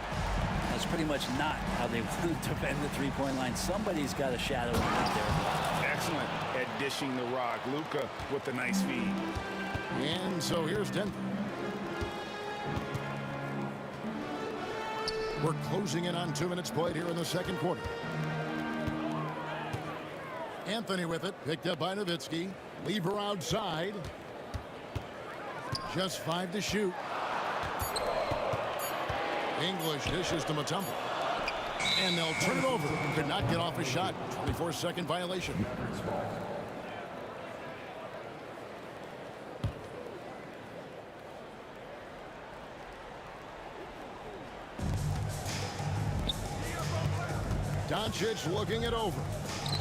[SPEAKER 3] That's pretty much not how they want to defend the three-point line. Somebody's got a shadow out there.
[SPEAKER 10] Excellent at dishing the rock. Luka with the nice feed.
[SPEAKER 6] And so here's Denver. We're closing in on 2 minutes played here in the second quarter. Anthony with it, picked up by Nowitzki. Lever outside. Just 5 to shoot. English dishes to Mutombo. And they'll turn it over. Could not get off a shot. 24-second violation. Doncic looking it over.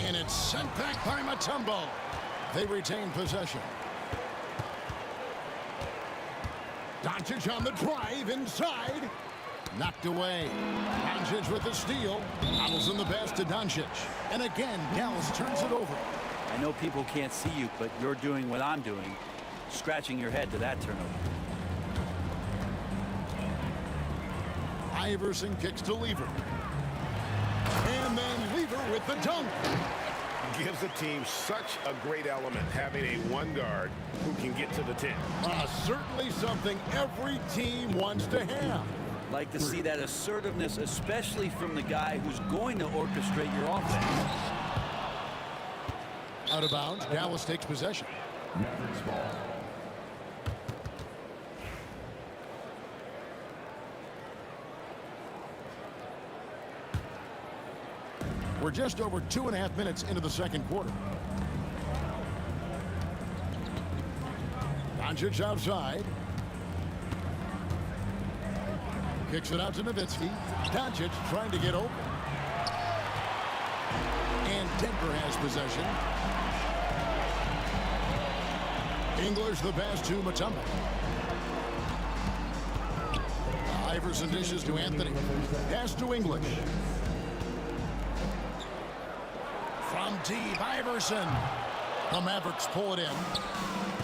[SPEAKER 6] And it's sent back by Mutombo. They retain possession. Doncic on the drive inside. Knocked away. Doncic with the steal. Donaldson the pass to Doncic. And again, Dallas turns it over.
[SPEAKER 3] I know people can't see you, but you're doing what I'm doing. Scratching your head to that turnover.
[SPEAKER 6] Iverson kicks to Lever. And then Lever with the dunk.
[SPEAKER 9] Gives the team such a great element having a one guard who can get to the 10.
[SPEAKER 6] Certainly something every team wants to have.
[SPEAKER 3] Like to see that assertiveness, especially from the guy who's going to orchestrate your offense.
[SPEAKER 6] Out of bounds, Dallas takes possession.
[SPEAKER 12] Mavericks ball.
[SPEAKER 6] We're just over 2.5 minutes into the second quarter. Doncic outside. Kicks it out to Nowitzki. Doncic trying to get open. And Denver has possession. English the pass to Mutombo. Iverson dishes to Anthony. Pass to English. From deep, Iverson. The Mavericks pull it in.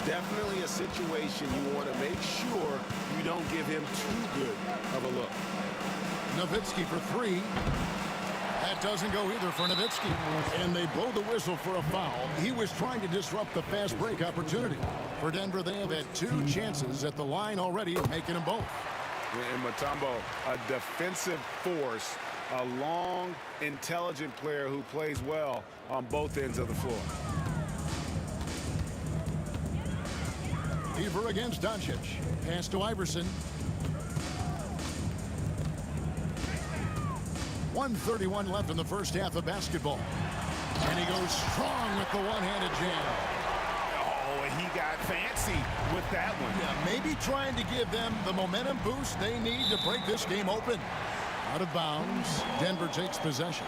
[SPEAKER 9] Definitely a situation you want to make sure you don't give him too good of a look.
[SPEAKER 6] Nowitzki for 3. That doesn't go either for Nowitzki. And they blow the whistle for a foul. He was trying to disrupt the fast break opportunity. For Denver, they have had 2 chances at the line already, making them both.
[SPEAKER 9] And Mutombo, a defensive force, a long, intelligent player who plays well on both ends of the floor.
[SPEAKER 6] Lever against Doncic. Pass to Iverson. 1:31 left in the first half of basketball. And he goes strong with the one-handed jam.
[SPEAKER 9] Oh, and he got fancy with that one.
[SPEAKER 6] Yeah, maybe trying to give them the momentum boost they need to break this game open. Out of bounds. Denver takes possession.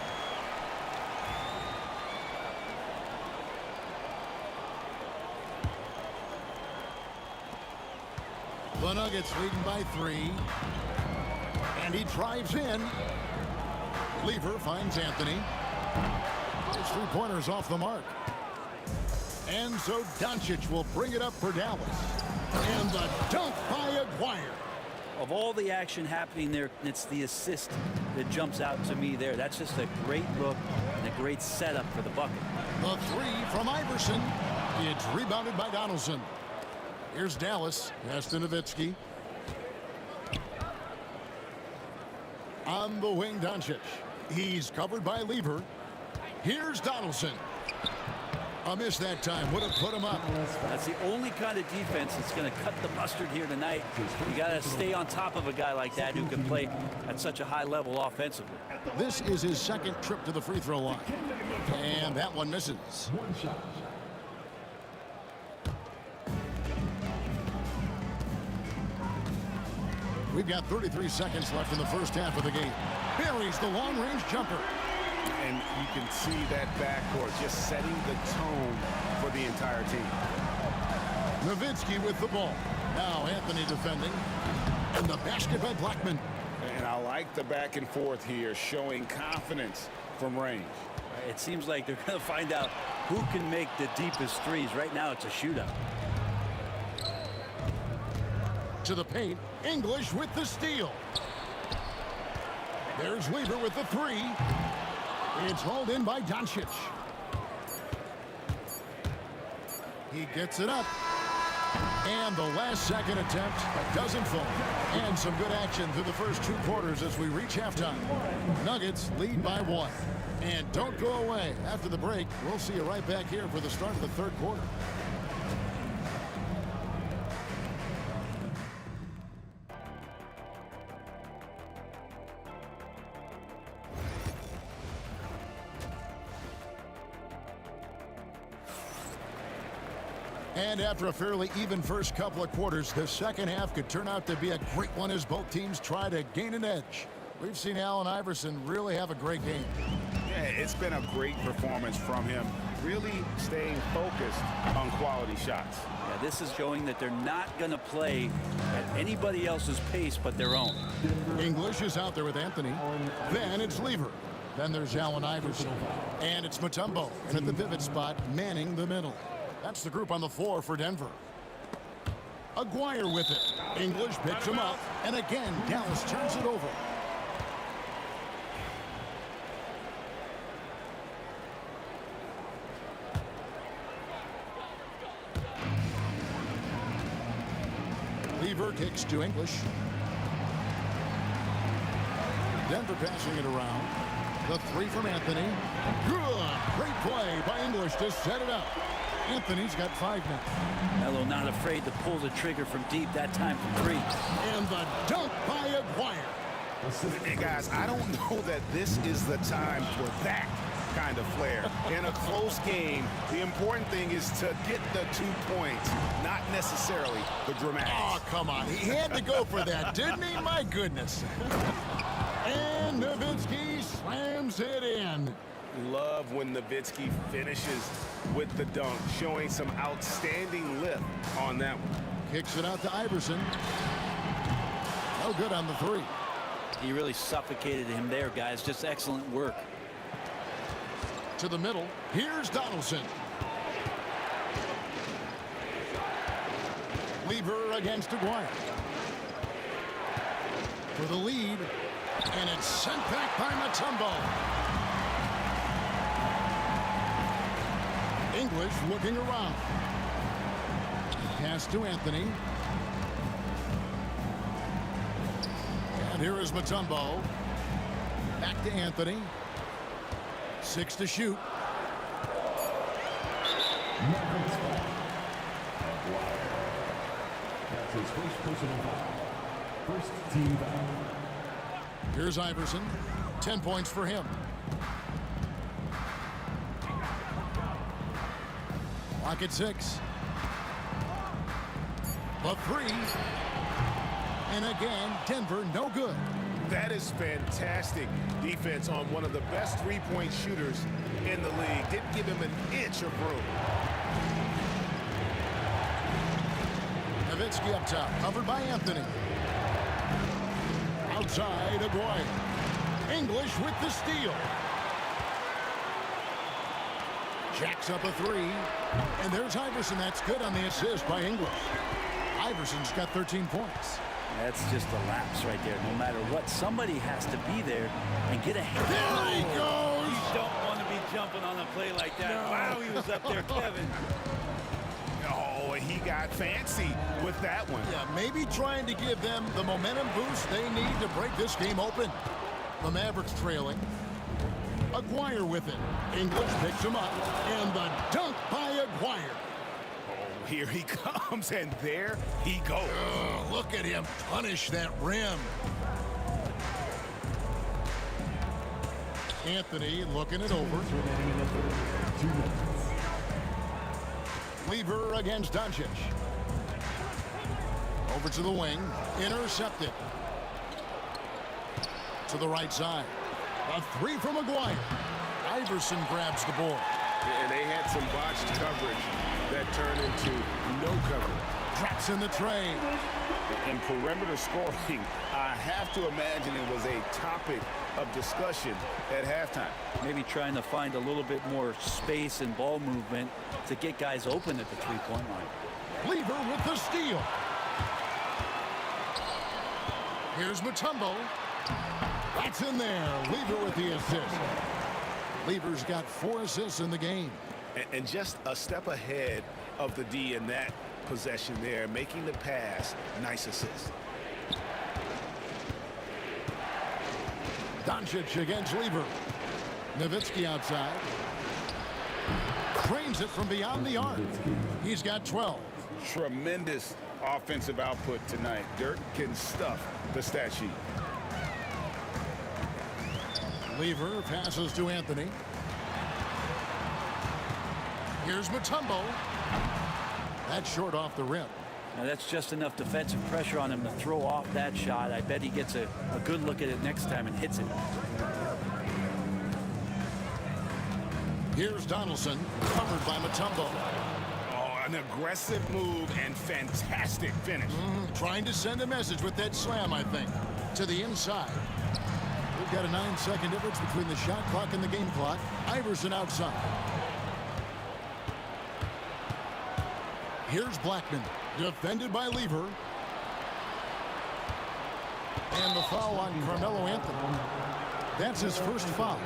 [SPEAKER 6] The Nuggets leading by 3. And he drives in. Lever finds Anthony. His 3-pointers off the mark. And so Doncic will bring it up for Dallas. And the dunk by Aguirre.
[SPEAKER 3] Of all the action happening there, it's the assist that jumps out to me there. That's just a great look and a great setup for the bucket.
[SPEAKER 6] The 3 from Iverson. It's rebounded by Donaldson. Here's Dallas. Pass to Nowitzki. On the wing, Doncic. He's covered by Lever. Here's Donaldson. A miss that time. Would have put him up.
[SPEAKER 3] That's the only kind of defense that's going to cut the mustard here tonight. You got to stay on top of a guy like that who can play at such a high level offensively.
[SPEAKER 6] This is his second trip to the free throw line. And that one misses.
[SPEAKER 12] One shot.
[SPEAKER 6] We've got 33 seconds left in the first half of the game. Buries the long-range jumper.
[SPEAKER 9] And you can see that backcourt just setting the tone for the entire team.
[SPEAKER 6] Nowitzki with the ball. Now Anthony defending. And the basket by Blackman.
[SPEAKER 10] And I like the back and forth here, showing confidence from range.
[SPEAKER 3] It seems like they're going to find out who can make the deepest threes. Right now it's a shootout.
[SPEAKER 6] To the paint. English with the steal. There's Lever with the 3. It's hauled in by Doncic. He gets it up. And the last second attempt doesn't fall. And some good action through the first 2 quarters as we reach halftime. Nuggets lead by 1. And don't go away. After the break, we'll see you right back here for the start of the third quarter. And after a fairly even first couple of quarters, the second half could turn out to be a great one as both teams try to gain an edge. We've seen Allen Iverson really have a great game.
[SPEAKER 9] Yeah, it's been a great performance from him, really staying focused on quality shots.
[SPEAKER 3] Yeah, this is showing that they're not going to play at anybody else's pace but their own.
[SPEAKER 6] English is out there with Anthony. Then it's Lever. Then there's Allen Iverson. And it's Mutombo. And at the pivot spot, manning the middle. That's the group on the floor for Denver. Aguirre with it. English picks him up. And again, Dallas turns it over. Lever kicks to English. Denver passing it around. The three from Anthony. Good. Great play by English to set it up. Anthony's got 5 now.
[SPEAKER 3] Melo not afraid to pull the trigger from deep, that time from 3.
[SPEAKER 6] And the dunk by Aguirre.
[SPEAKER 9] Hey guys, I don't know that this is the time for that kind of flair. In a close game, the important thing is to get the 2 points, not necessarily the dramatics.
[SPEAKER 6] Oh, come on. He had to go for that, didn't he? My goodness. And Nowitzki slams it in.
[SPEAKER 9] Love when Nowitzki finishes with the dunk, showing some outstanding lift on that one.
[SPEAKER 6] Kicks it out to Iverson. No good on the 3.
[SPEAKER 3] He really suffocated him there, guys. Just excellent work.
[SPEAKER 6] To the middle. Here's Donaldson. Lever against Aguirre. For the lead. And it's sent back by Mutombo. English looking around. Pass to Anthony. And here is Mutombo. Back to Anthony. 6 to shoot.
[SPEAKER 12] That's his first personal foul. First team foul.
[SPEAKER 6] Here's Iverson. 10 points for him. Clock at 6. The 3. And again, Denver no good.
[SPEAKER 9] That is fantastic defense on one of the best three-point shooters in the league. Didn't give him an inch of room.
[SPEAKER 6] Nowitzki up top, covered by Anthony. Outside, Aguirre. English with the steal. Jacks up a 3. And there's Iverson. That's good on the assist by English. Iverson's got 13 points.
[SPEAKER 3] That's just a lapse right there. No matter what, somebody has to be there and get ahead.
[SPEAKER 6] There he goes!
[SPEAKER 3] You don't want to be jumping on a play like that. No. Wow, he was up there, Kevin.
[SPEAKER 9] Oh, he got fancy with that one.
[SPEAKER 6] Yeah, maybe trying to give them the momentum boost they need to break this game open. The Mavericks trailing. Aguirre with it. English picks him up. And the dunk by Aguirre.
[SPEAKER 9] Here he comes, and there he goes.
[SPEAKER 6] Oh, look at him punish that rim. Anthony looking it over. Lever against Doncic. Over to the wing. Intercepted. To the right side. A 3 from Aguirre. Iverson grabs the board.
[SPEAKER 9] And they had some botched coverage that turned into no coverage.
[SPEAKER 6] Drops in the tray.
[SPEAKER 9] In perimeter scoring, I have to imagine it was a topic of discussion at halftime.
[SPEAKER 3] Maybe trying to find a little bit more space and ball movement to get guys open at the three-point line.
[SPEAKER 6] Lever with the steal. Here's Mutombo. That's in there. Lever with the assist. Lever's got 4 assists in the game.
[SPEAKER 9] And just a step ahead of the D in that possession there, making the pass. Nice assist.
[SPEAKER 6] Doncic against Lever. Nowitzki outside. Trains it from beyond the arc. He's got 12.
[SPEAKER 9] Tremendous offensive output tonight. Dirk can stuff the stat sheet.
[SPEAKER 6] Lever passes to Anthony. Here's Mutombo. That's short off the rim.
[SPEAKER 3] Now that's just enough defensive pressure on him to throw off that shot. I bet he gets a good look at it next time and hits it.
[SPEAKER 6] Here's Donaldson, covered by Mutombo.
[SPEAKER 9] Oh, an aggressive move and fantastic finish.
[SPEAKER 6] Trying to send a message with that slam, I think, to the inside. We've got a 9-second difference between the shot clock and the game clock. Iverson outside. Here's Blackman, defended by Lever. And the foul on Carmelo Anthony. That's his first foul.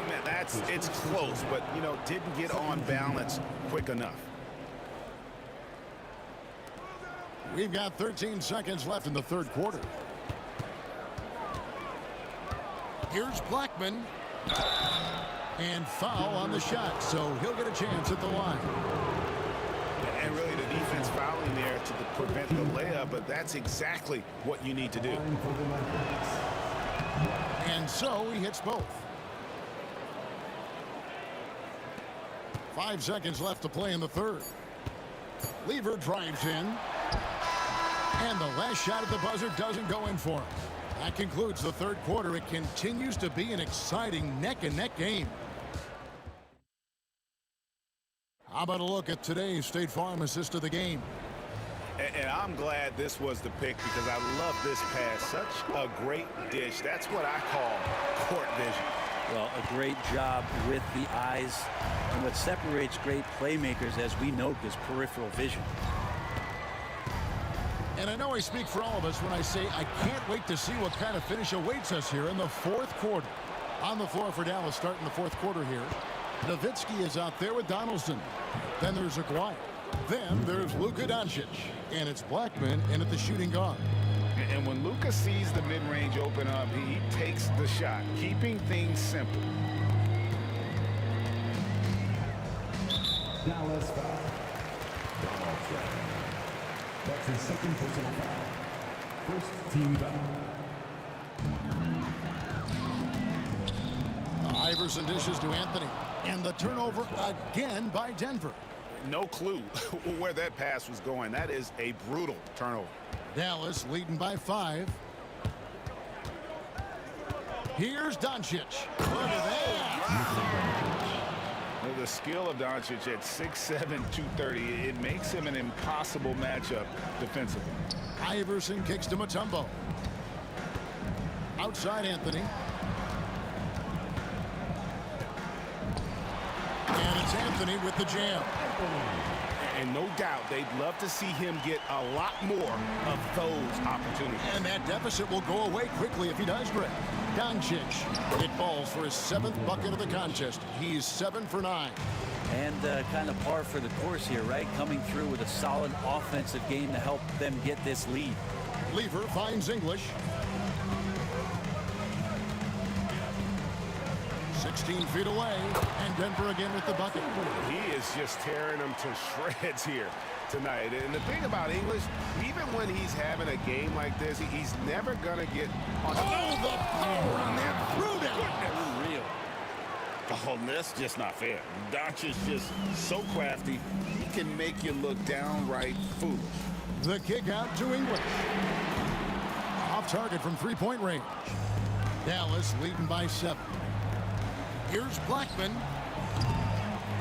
[SPEAKER 9] Man, it's close, but, you know, didn't get on balance quick enough.
[SPEAKER 6] We've got 13 seconds left in the third quarter. Here's Blackman. And foul on the shot, so he'll get a chance at the line.
[SPEAKER 9] And really the defense fouling there to prevent the layup, but that's exactly what you need to do.
[SPEAKER 6] And so he hits both. 5 seconds left to play in the third. Lever drives in. And the last shot at the buzzer doesn't go in for him. That concludes the third quarter. It continues to be an exciting neck-and-neck game. How about a look at today's State Farm assist of the game?
[SPEAKER 9] And I'm glad this was the pick because I love this pass. Such a great dish. That's what I call court vision.
[SPEAKER 3] Well, a great job with the eyes. And what separates great playmakers, as we note, is peripheral vision.
[SPEAKER 6] And I know I speak for all of us when I say I can't wait to see what kind of finish awaits us here in the fourth quarter. On the floor for Dallas starting the fourth quarter here. Nowitzki is out there with Donaldson. Then there's Aguirre. Then there's Luka Doncic. And it's Blackman in at the shooting guard.
[SPEAKER 10] And when Luka sees the mid-range open up, he takes the shot, keeping things simple.
[SPEAKER 12] Dallas foul. That's his second personal foul. First team foul.
[SPEAKER 6] Iverson dishes to Anthony. And the turnover again by Denver.
[SPEAKER 9] No clue where that pass was going. That is a brutal turnover.
[SPEAKER 6] Dallas leading by 5. Here's Doncic. Look at that.
[SPEAKER 10] Well, the skill of Doncic at 6'7", 230, it makes him an impossible matchup defensively.
[SPEAKER 6] Iverson kicks to Mutombo. Outside Anthony. And it's Anthony with the jam.
[SPEAKER 9] And no doubt they'd love to see him get a lot more of those opportunities.
[SPEAKER 6] And that deficit will go away quickly if he does, Greg. Doncic, it falls for his 7th bucket of the contest. He's 7 for 9.
[SPEAKER 3] And kind of par for the course here, right? Coming through with a solid offensive game to help them get this lead.
[SPEAKER 6] Lever finds English. 16 feet away, and Denver again with the bucket.
[SPEAKER 9] He is just tearing them to shreds here tonight. And the thing about English, even when he's having a game like this, he's never going to get on.
[SPEAKER 6] Oh, the power on that threw down.
[SPEAKER 3] Unreal.
[SPEAKER 10] Oh, that's just not fair. Doncic's just so crafty, he can make you look downright foolish.
[SPEAKER 6] The kick out to English. Off target from three-point range. Dallas leading by 7. Here's Blackman.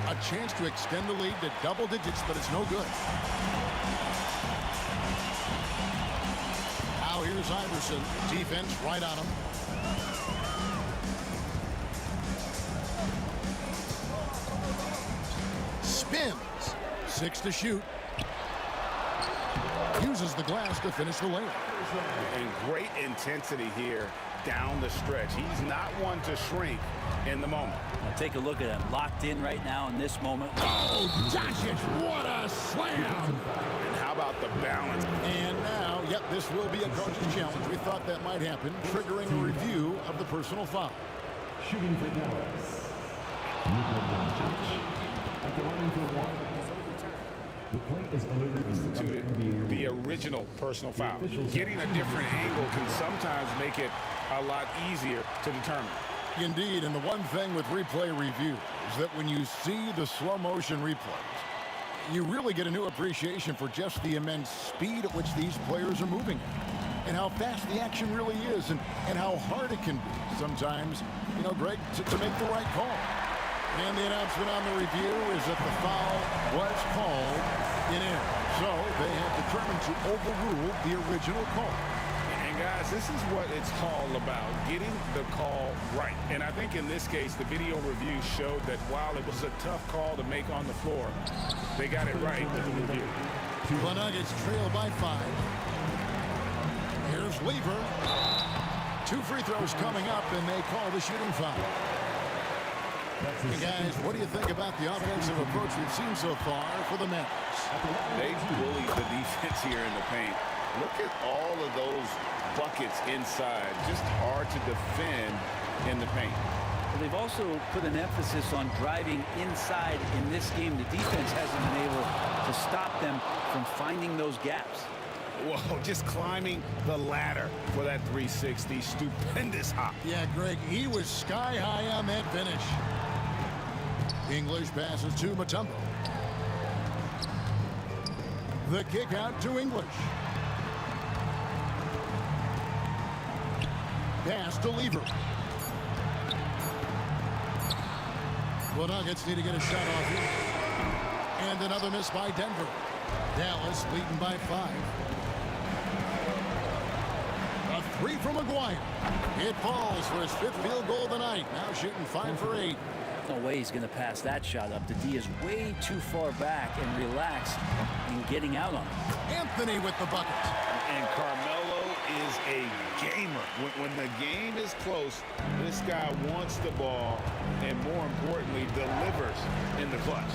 [SPEAKER 6] A chance to extend the lead to double digits, but it's no good. Now here's Iverson. Defense right on him. Spins. 6 to shoot. Uses the glass to finish the layup.
[SPEAKER 9] And great intensity here down the stretch. He's not one to shrink in the moment.
[SPEAKER 3] Now take a look at him. Locked in right now in this moment.
[SPEAKER 6] Oh, Doncic, what a slam!
[SPEAKER 9] And how about the balance?
[SPEAKER 6] And now, yep, this will be a coach's challenge. We thought that might happen, triggering a review of the personal foul.
[SPEAKER 12] Shooting for Dallas. Luka Doncic. At the line for 1. The play is
[SPEAKER 10] Instituted the original personal foul. Getting a different angle can sometimes make it a lot easier to determine.
[SPEAKER 6] Indeed, and the one thing with replay review is that when you see the slow motion replays, You really get a new appreciation for just the immense speed at which these players are moving and how fast the action really is and how hard it can be sometimes, you know, Greg, to make the right call. And the announcement on the review is that the foul was called in error. So they have determined to overrule the original call.
[SPEAKER 10] And guys, this is what it's all about, getting the call right. And I think in this case, the video review showed that while it was a tough call to make on the floor, they got it right with the review.
[SPEAKER 6] The Nuggets trail by 5. Here's Lever. 2 free throws coming up, and they call the shooting foul. Hey guys, what do you think about the offensive approach we've seen so far for the Mavericks?
[SPEAKER 10] They've bullied the defense here in the paint. Look at all of those buckets inside. Just hard to defend in the paint.
[SPEAKER 3] Well, they've also put an emphasis on driving inside in this game. The defense hasn't been able to stop them from finding those gaps.
[SPEAKER 10] Whoa, just climbing the ladder for that 360. Stupendous hop.
[SPEAKER 6] Yeah, Greg, he was sky high on that finish. English passes to Mutombo. The kick out to English. Pass to Lever. The Nuggets need to get a shot off here. And another miss by Denver. Dallas leading by 5. A 3 from McGuire. It falls for his 5th field goal of the night. Now shooting 5 for 8.
[SPEAKER 3] No way he's going to pass that shot up. The D is way too far back and relaxed in getting out on it.
[SPEAKER 6] Anthony with the bucket.
[SPEAKER 10] And Carmelo is a gamer. When the game is close, this guy wants the ball and, more importantly, delivers in the clutch.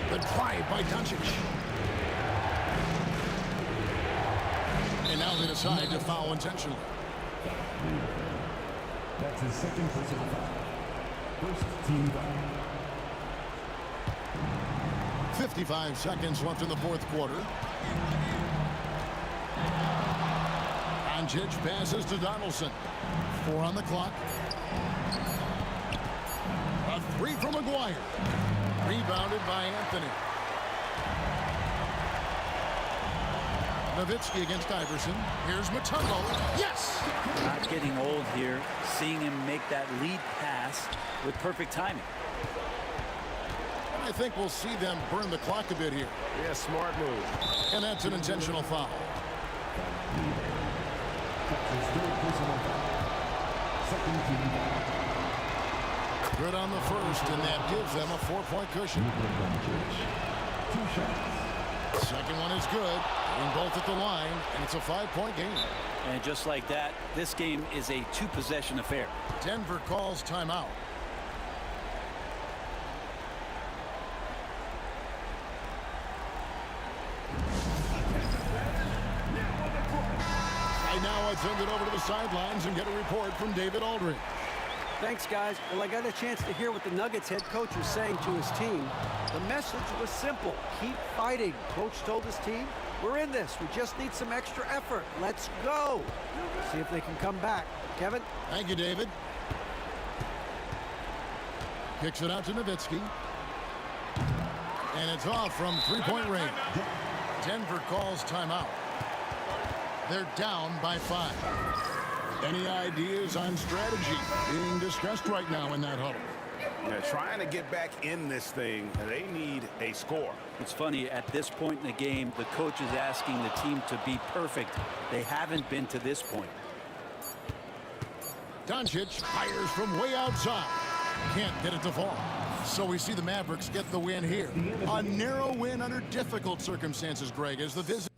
[SPEAKER 6] The drive by Doncic. And now they decide to foul intentionally.
[SPEAKER 12] That's his second personal foul. First team foul.
[SPEAKER 6] 55 seconds left in the 4th quarter. Doncic passes to Donaldson. 4 on the clock. A 3 from McGuire. Rebounded by Anthony. Nowitzki against Iverson. Here's Mutombo. Yes!
[SPEAKER 3] Not getting old here. Seeing him make that lead pass with perfect timing.
[SPEAKER 6] And I think we'll see them burn the clock a bit here.
[SPEAKER 7] Yeah, smart move.
[SPEAKER 6] And that's an intentional foul.
[SPEAKER 12] That's his third personal foul. Second team foul.
[SPEAKER 6] Good on the first, and that gives them a 4-point cushion.
[SPEAKER 12] 2 shots.
[SPEAKER 6] Second one is good. Getting both at the line, and it's a 5-point game.
[SPEAKER 3] And just like that, this game is a 2-possession affair.
[SPEAKER 6] Denver calls timeout. Right now, I'll send it over to the sidelines and get a report from David Aldridge.
[SPEAKER 14] Thanks, guys. Well, I got a chance to hear what the Nuggets head coach was saying to his team. The message was simple. Keep fighting. Coach told his team, we're in this. We just need some extra effort. Let's go. See if they can come back. Kevin?
[SPEAKER 6] Thank you, David. Kicks it out to Nowitzki. And it's off from 3-point range. Denver calls timeout. They're down by 5. Any ideas on strategy being discussed right now in that huddle?
[SPEAKER 10] Yeah, trying to get back in this thing, they need a score.
[SPEAKER 3] It's funny, at this point in the game, the coach is asking the team to be perfect. They haven't been to this point.
[SPEAKER 6] Doncic fires from way outside. Can't get it to fall. So we see the Mavericks get the win here. A narrow win under difficult circumstances, Greg, as the visit.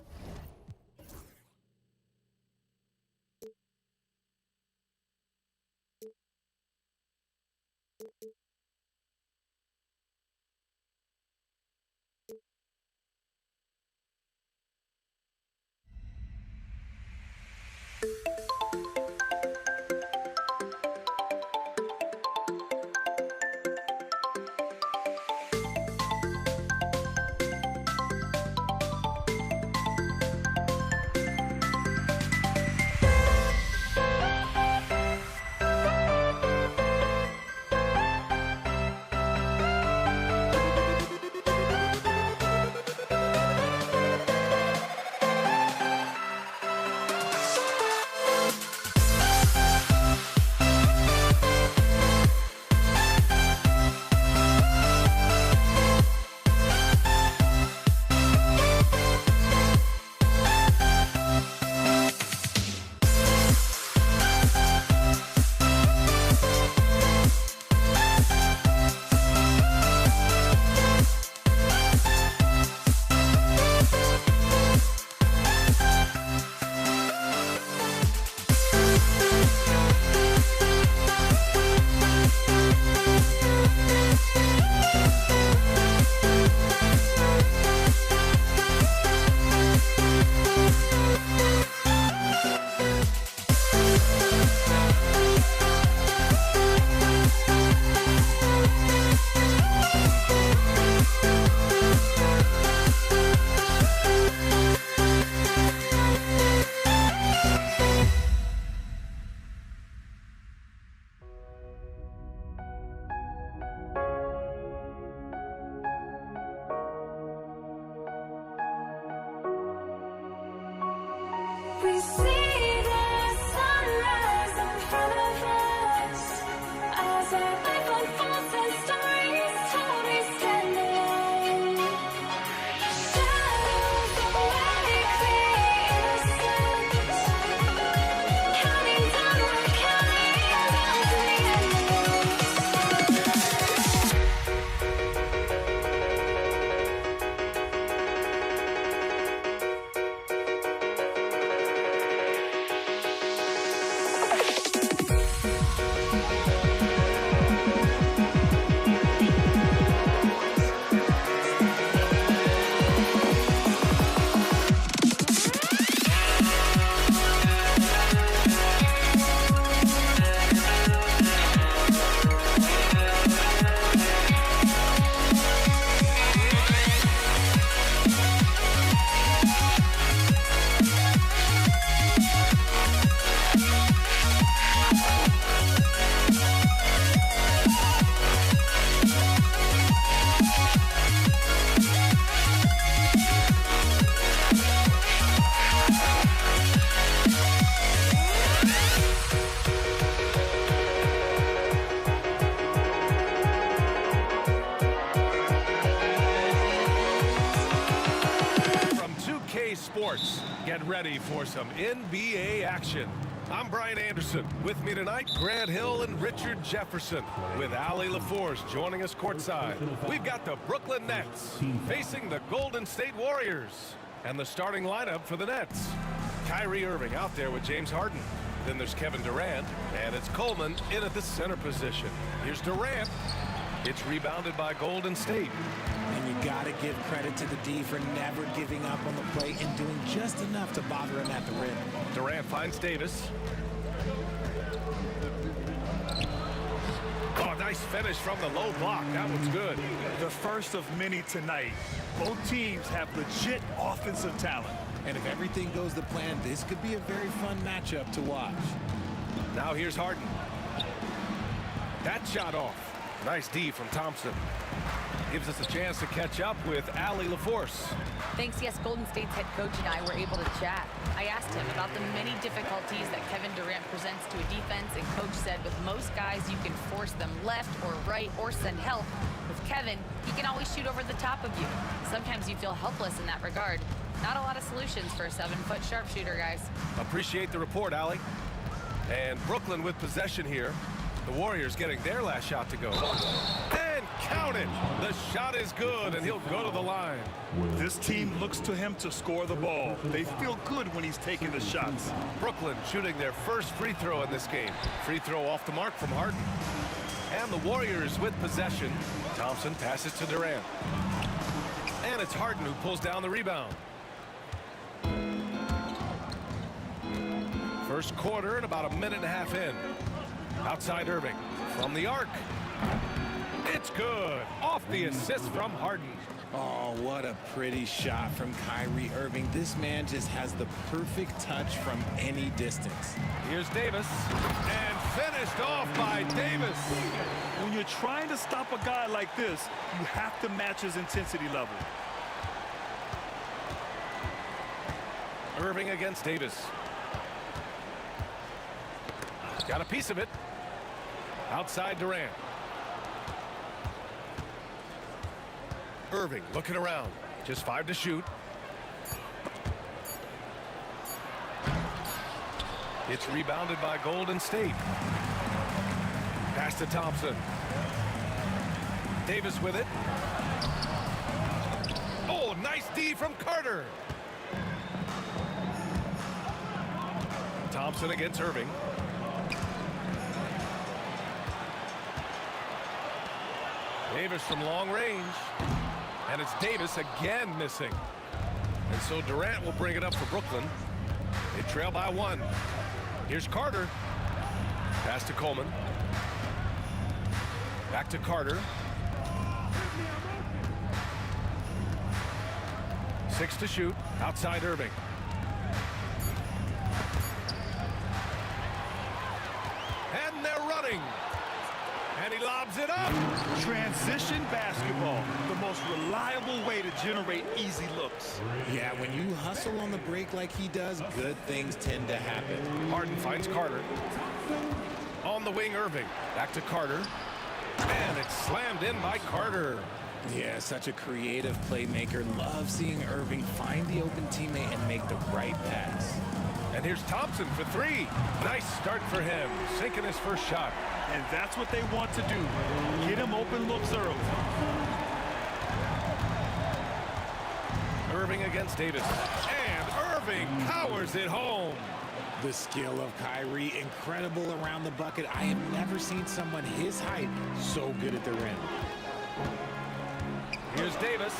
[SPEAKER 2] Get ready for some NBA action. I'm Brian Anderson. With me tonight, Grant Hill and Richard Jefferson, with Allie LaForce joining us courtside. We've got the Brooklyn Nets facing the Golden State Warriors. And the starting lineup for the Nets. Kyrie Irving out there with James Harden. Then there's Kevin Durant, and it's Coleman in at the center position. Here's Durant. It's rebounded by Golden State.
[SPEAKER 8] And you got to give credit to the D for never giving up on the play and doing just enough to bother him at the rim.
[SPEAKER 2] Durant finds Davis. Oh, nice finish from the low block. That one's good.
[SPEAKER 4] The first of many tonight. Both teams have legit offensive talent.
[SPEAKER 8] And if everything goes to plan, this could be a very fun matchup to watch.
[SPEAKER 2] Now here's Harden. That shot off. Nice D from Thompson. Gives us a chance to catch up with Allie LaForce.
[SPEAKER 16] Thanks. Yes, Golden State's head coach and I were able to chat. I asked him about the many difficulties that Kevin Durant presents to a defense, and coach said with most guys, you can force them left or right or send help. With Kevin, he can always shoot over the top of you. Sometimes you feel helpless in that regard. Not a lot of solutions for a 7-foot sharpshooter, guys.
[SPEAKER 2] Appreciate the report, Allie. And Brooklyn with possession here. The Warriors getting their last shot to go. And count it! The shot is good, and he'll go to the line.
[SPEAKER 4] This team looks to him to score the ball. They feel good when he's taking the shots.
[SPEAKER 2] Brooklyn shooting their first free throw in this game. Free throw off the mark from Harden. And the Warriors with possession. Thompson passes to Durant. And it's Harden who pulls down the rebound. First quarter and about a minute and a half in. Outside Irving from the arc. It's good. Off the assist from Harden.
[SPEAKER 8] Oh, what a pretty shot from Kyrie Irving. This man just has the perfect touch from any distance.
[SPEAKER 2] Here's Davis. And finished off by Davis.
[SPEAKER 4] When you're trying to stop a guy like this, you have to match his intensity level.
[SPEAKER 2] Irving against Davis. Got a piece of it. Outside Durant. Irving looking around. Just 5 to shoot. It's rebounded by Golden State. Pass to Thompson. Davis with it. Oh, nice D from Carter. Thompson against Irving. Davis from long range. And it's Davis again missing. And so Durant will bring it up for Brooklyn. They trail by 1. Here's Carter. Pass to Coleman. Back to Carter. 6 to shoot. Outside Irving. And they're running. And he lobs it up.
[SPEAKER 4] Transition basketball, the most reliable way to generate easy looks.
[SPEAKER 8] Yeah, when you hustle on the break like he does, good things tend to happen.
[SPEAKER 2] Harden finds Carter. On the wing, Irving. Back to Carter. And it's slammed in by Carter.
[SPEAKER 8] Yeah, such a creative playmaker. Love seeing Irving find the open teammate and make the right pass.
[SPEAKER 2] And here's Thompson for 3. Nice start for him, sinking his first shot.
[SPEAKER 4] And that's what they want to do. Get him open looks early.
[SPEAKER 2] Irving against Davis. And Irving powers it home.
[SPEAKER 8] The skill of Kyrie, incredible around the bucket. I have never seen someone his height so good at the rim.
[SPEAKER 2] Here's Davis.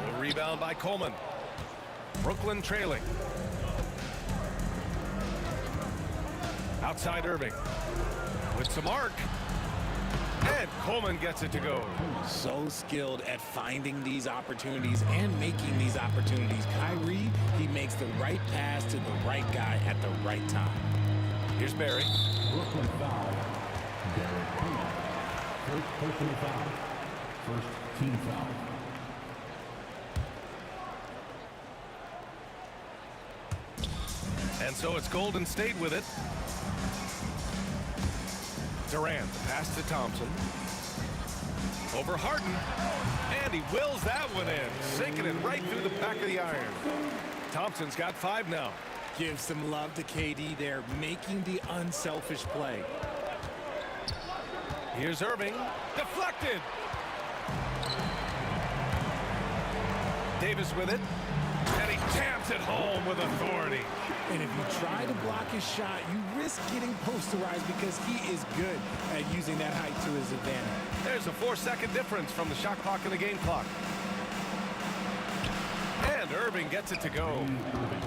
[SPEAKER 2] The rebound by Coleman. Brooklyn trailing. Outside Irving. With some arc. And Coleman gets it to go.
[SPEAKER 8] So skilled at finding these opportunities and making these opportunities. Kyrie, he makes the right pass to the right guy at the right time.
[SPEAKER 2] Here's Barry.
[SPEAKER 12] Brooklyn foul. Derek Queen. First personal foul. First team foul.
[SPEAKER 2] And so it's Golden State with it. Durant, pass to Thompson. Over Harden. And he wills that one in, sinking it right through the back of the iron. Thompson's got 5 now.
[SPEAKER 8] Give some love to KD there, making the unselfish play.
[SPEAKER 2] Here's Irving. Deflected. Davis with it. And he jams it home with authority.
[SPEAKER 8] And if you try to block his shot, you risk getting posterized because he is good at using that height to his advantage.
[SPEAKER 2] There's a 4-second difference from the shot clock and the game clock. And Irving gets it to go.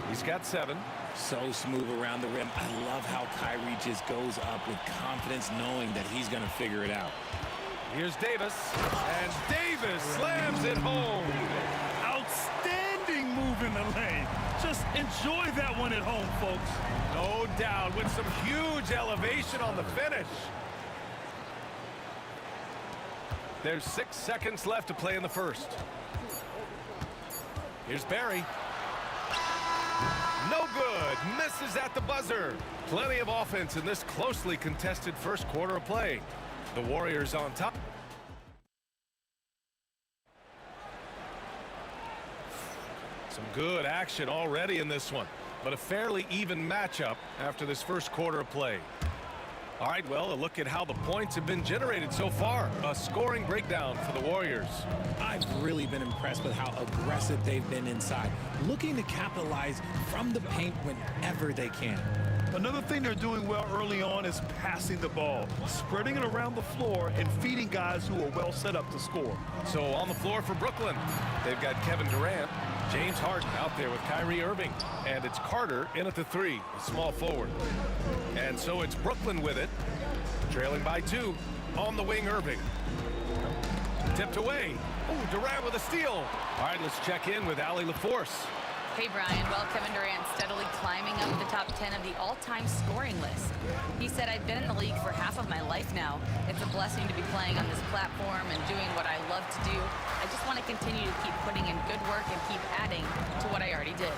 [SPEAKER 2] He's got 7.
[SPEAKER 8] So smooth around the rim. I love how Kyrie just goes up with confidence knowing that he's going to figure it out.
[SPEAKER 2] Here's Davis. And Davis slams it home.
[SPEAKER 4] Outstanding move in the lane. Just enjoy that one at home, folks.
[SPEAKER 2] No doubt, with some huge elevation on the finish. There's 6 seconds left to play in the first. Here's Barry. No good. Misses at the buzzer. Plenty of offense in this closely contested first quarter of play. The Warriors on top. Some good action already in this one, but a fairly even matchup after this first quarter of play. All right, well, a look at how the points have been generated so far. A scoring breakdown for the Warriors.
[SPEAKER 8] I've really been impressed with how aggressive they've been inside, looking to capitalize from the paint whenever they can.
[SPEAKER 4] Another thing they're doing well early on is passing the ball, spreading it around the floor and feeding guys who are well set up to score.
[SPEAKER 2] So on the floor for Brooklyn, they've got Kevin Durant, James Harden out there with Kyrie Irving, and it's Carter in at the 3, a small forward. And so it's Brooklyn with it, trailing by 2. On the wing, Irving. Tipped away. Oh, Durant with a steal. All right, let's check in with Allie LaForce.
[SPEAKER 16] Hey, Brian. Well, Kevin Durant steadily climbing up the top 10 of the all-time scoring list. He said, I've been in the league for half of my life now. It's a blessing to be playing on this platform and doing what I love to do. I just want to continue to keep putting in good work and keep adding to what I already did.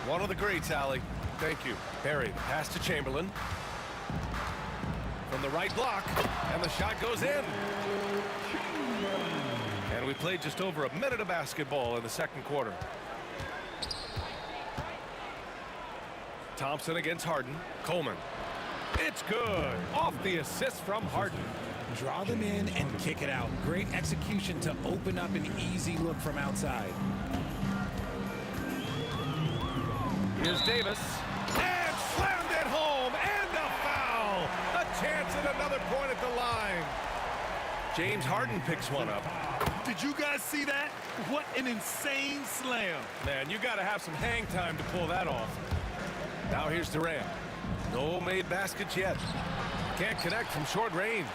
[SPEAKER 2] One of the greats, Allie. Thank you. Barry, pass to Chamberlain. From the right block, and the shot goes in. And we played just over a minute of basketball in the second quarter. Thompson against Harden. Coleman. It's good. Off the assist from Harden.
[SPEAKER 8] Draw them in and kick it out. Great execution to open up an easy look from outside.
[SPEAKER 2] Here's Davis. And slammed it home. And a foul. A chance at another point at the line. James Harden picks one up.
[SPEAKER 4] Did you guys see that? What an insane slam.
[SPEAKER 2] Man, you got to have some hang time to pull that off. Now here's Durant. No made baskets yet. Can't connect from short range.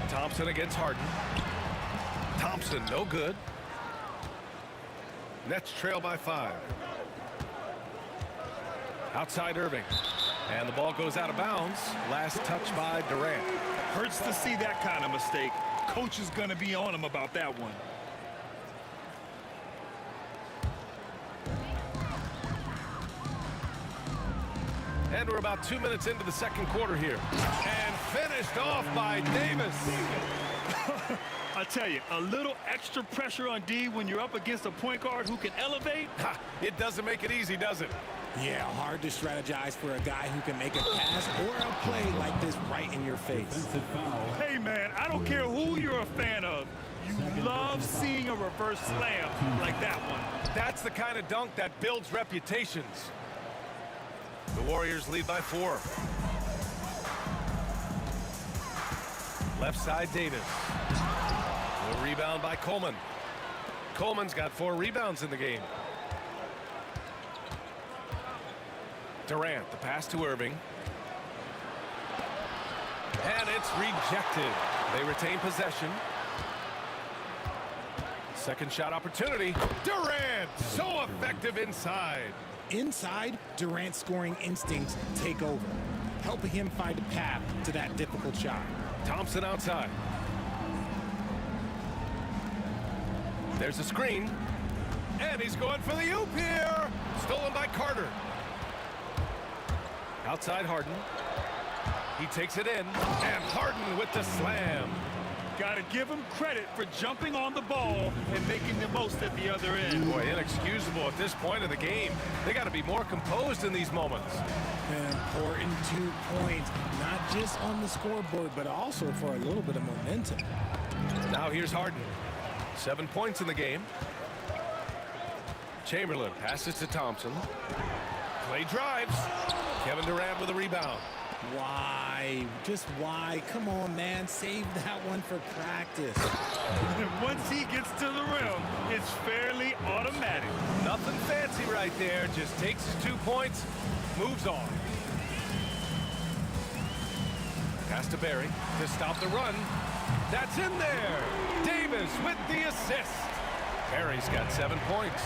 [SPEAKER 2] Thompson against Harden. Thompson, no good. Nets trail by 5. Outside Irving. And the ball goes out of bounds. Last touch by Durant.
[SPEAKER 4] Hurts to see that kind of mistake. Coach is going to be on him about that one.
[SPEAKER 2] And we're about 2 minutes into the second quarter here. And finished off by Davis.
[SPEAKER 4] I tell you, a little extra pressure on D when you're up against a point guard who can elevate.
[SPEAKER 2] It doesn't make it easy, does it?
[SPEAKER 8] Yeah, hard to strategize for a guy who can make a pass or a play like this right in your face.
[SPEAKER 4] Hey, man, I don't care who you're a fan of. You love seeing a reverse slam like that one.
[SPEAKER 2] That's the kind of dunk that builds reputations. The Warriors lead by 4. Left side, Davis. A rebound by Coleman. Coleman's got 4 rebounds in the game. Durant, the pass to Irving. And it's rejected. They retain possession. Second shot opportunity. Durant, so effective inside.
[SPEAKER 8] Inside, Durant's scoring instincts take over, helping him find a path to that difficult shot.
[SPEAKER 2] Thompson outside. There's a screen. And he's going for the oop here. Stolen by Carter. Outside Harden. He takes it in. And Harden with the slam.
[SPEAKER 4] Got to give him credit for jumping on the ball and making the most at the other end.
[SPEAKER 2] Boy, inexcusable at this point of the game. They got to be more composed in these moments.
[SPEAKER 8] An important 2 points, not just on the scoreboard, but also for a little bit of momentum.
[SPEAKER 2] Now here's Harden. 7 points in the game. Chamberlain passes to Thompson. Clay drives. Kevin Durant with a rebound.
[SPEAKER 8] Why? Just why? Come on, man. Save that one for practice.
[SPEAKER 4] Once he gets to the rim, it's fairly automatic.
[SPEAKER 2] Nothing fancy right there. Just takes his 2 points, moves on. Pass to Barry to stop the run. That's in there. Davis with the assist. Barry's got 7 points.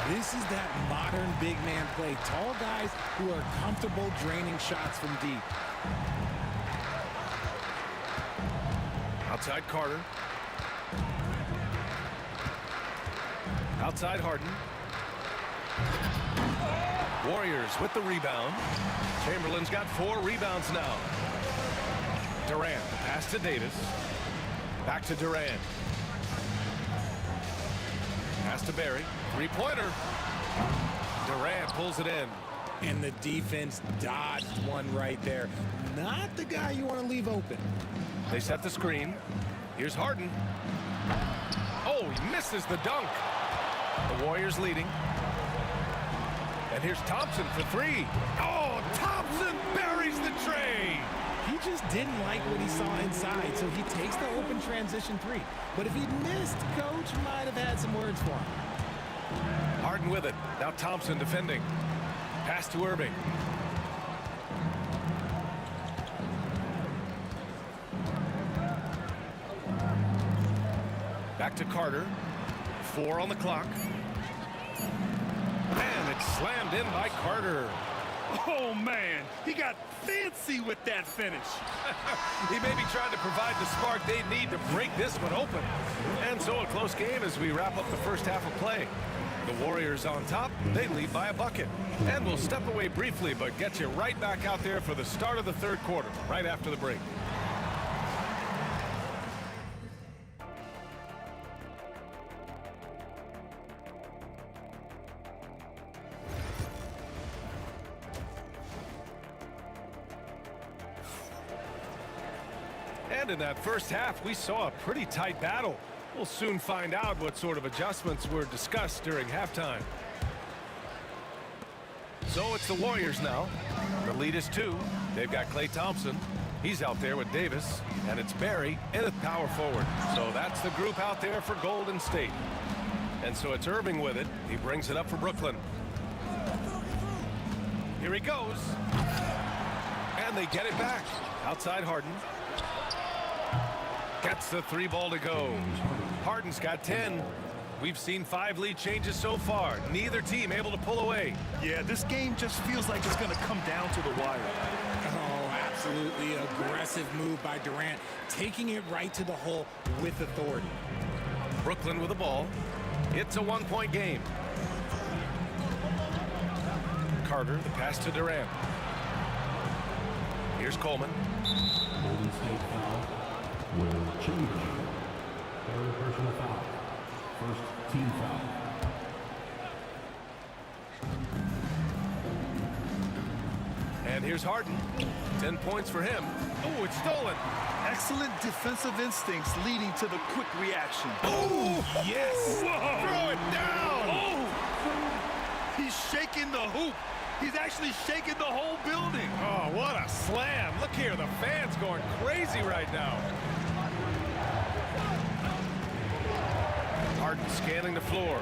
[SPEAKER 8] This is that modern big man play. Tall guys who are comfortable draining shots from deep.
[SPEAKER 2] Outside Carter. Outside Harden. Warriors with the rebound. Chamberlain's got 4 rebounds now. Durant, pass to Davis. Back to Durant. Pass to Barry. 3-pointer. Durant pulls it in.
[SPEAKER 8] And the defense dodged one right there. Not the guy you want to leave open.
[SPEAKER 2] They set the screen. Here's Harden. Oh, he misses the dunk. The Warriors leading. And here's Thompson for 3. Oh, Thompson buries the tray.
[SPEAKER 8] He just didn't like what he saw inside, so he takes the open transition 3. But if he'd missed, Coach might have had some words for him.
[SPEAKER 2] Harden with it. Now Thompson defending. Pass to Irving. Back to Carter. 4 on the clock. And it's slammed in by Carter.
[SPEAKER 4] Oh, man. He got fancy with that finish.
[SPEAKER 2] He may be trying to provide the spark they need to break this one open. And so a close game as we wrap up the first half of play. The Warriors on top. They lead by a bucket. And we'll step away briefly, but get you right back out there for the start of the third quarter, right after the break. And in that first half, we saw a pretty tight battle. We'll soon find out what sort of adjustments were discussed during halftime. So it's the Warriors now. The lead is 2. They've got Klay Thompson. He's out there with Davis. And it's Barry in at power forward. So that's the group out there for Golden State. And so it's Irving with it. He brings it up for Brooklyn. Here he goes. And they get it back. Outside Harden. Gets the 3 ball to go. Harden's got 10. We've seen 5 lead changes so far. Neither team able to pull away.
[SPEAKER 4] Yeah, this game just feels like it's going to come down to the wire.
[SPEAKER 8] Oh, absolutely aggressive move by Durant, taking it right to the hole with authority.
[SPEAKER 2] Brooklyn with the ball. It's a 1-point game. Carter, the pass to Durant. Here's Coleman.
[SPEAKER 12] Golden State foul. Will Chamberlain. 3rd personal foul. 1st team foul.
[SPEAKER 2] And here's Harden. 10 points for him. Oh, it's stolen.
[SPEAKER 4] Excellent defensive instincts leading to the quick reaction.
[SPEAKER 2] Oh, yes. Whoa. Throw it down.
[SPEAKER 4] Oh. He's shaking the hoop. He's actually shaking the whole building.
[SPEAKER 2] Oh, what a slam. Look here, the fans going crazy right now. Harden scanning the floor.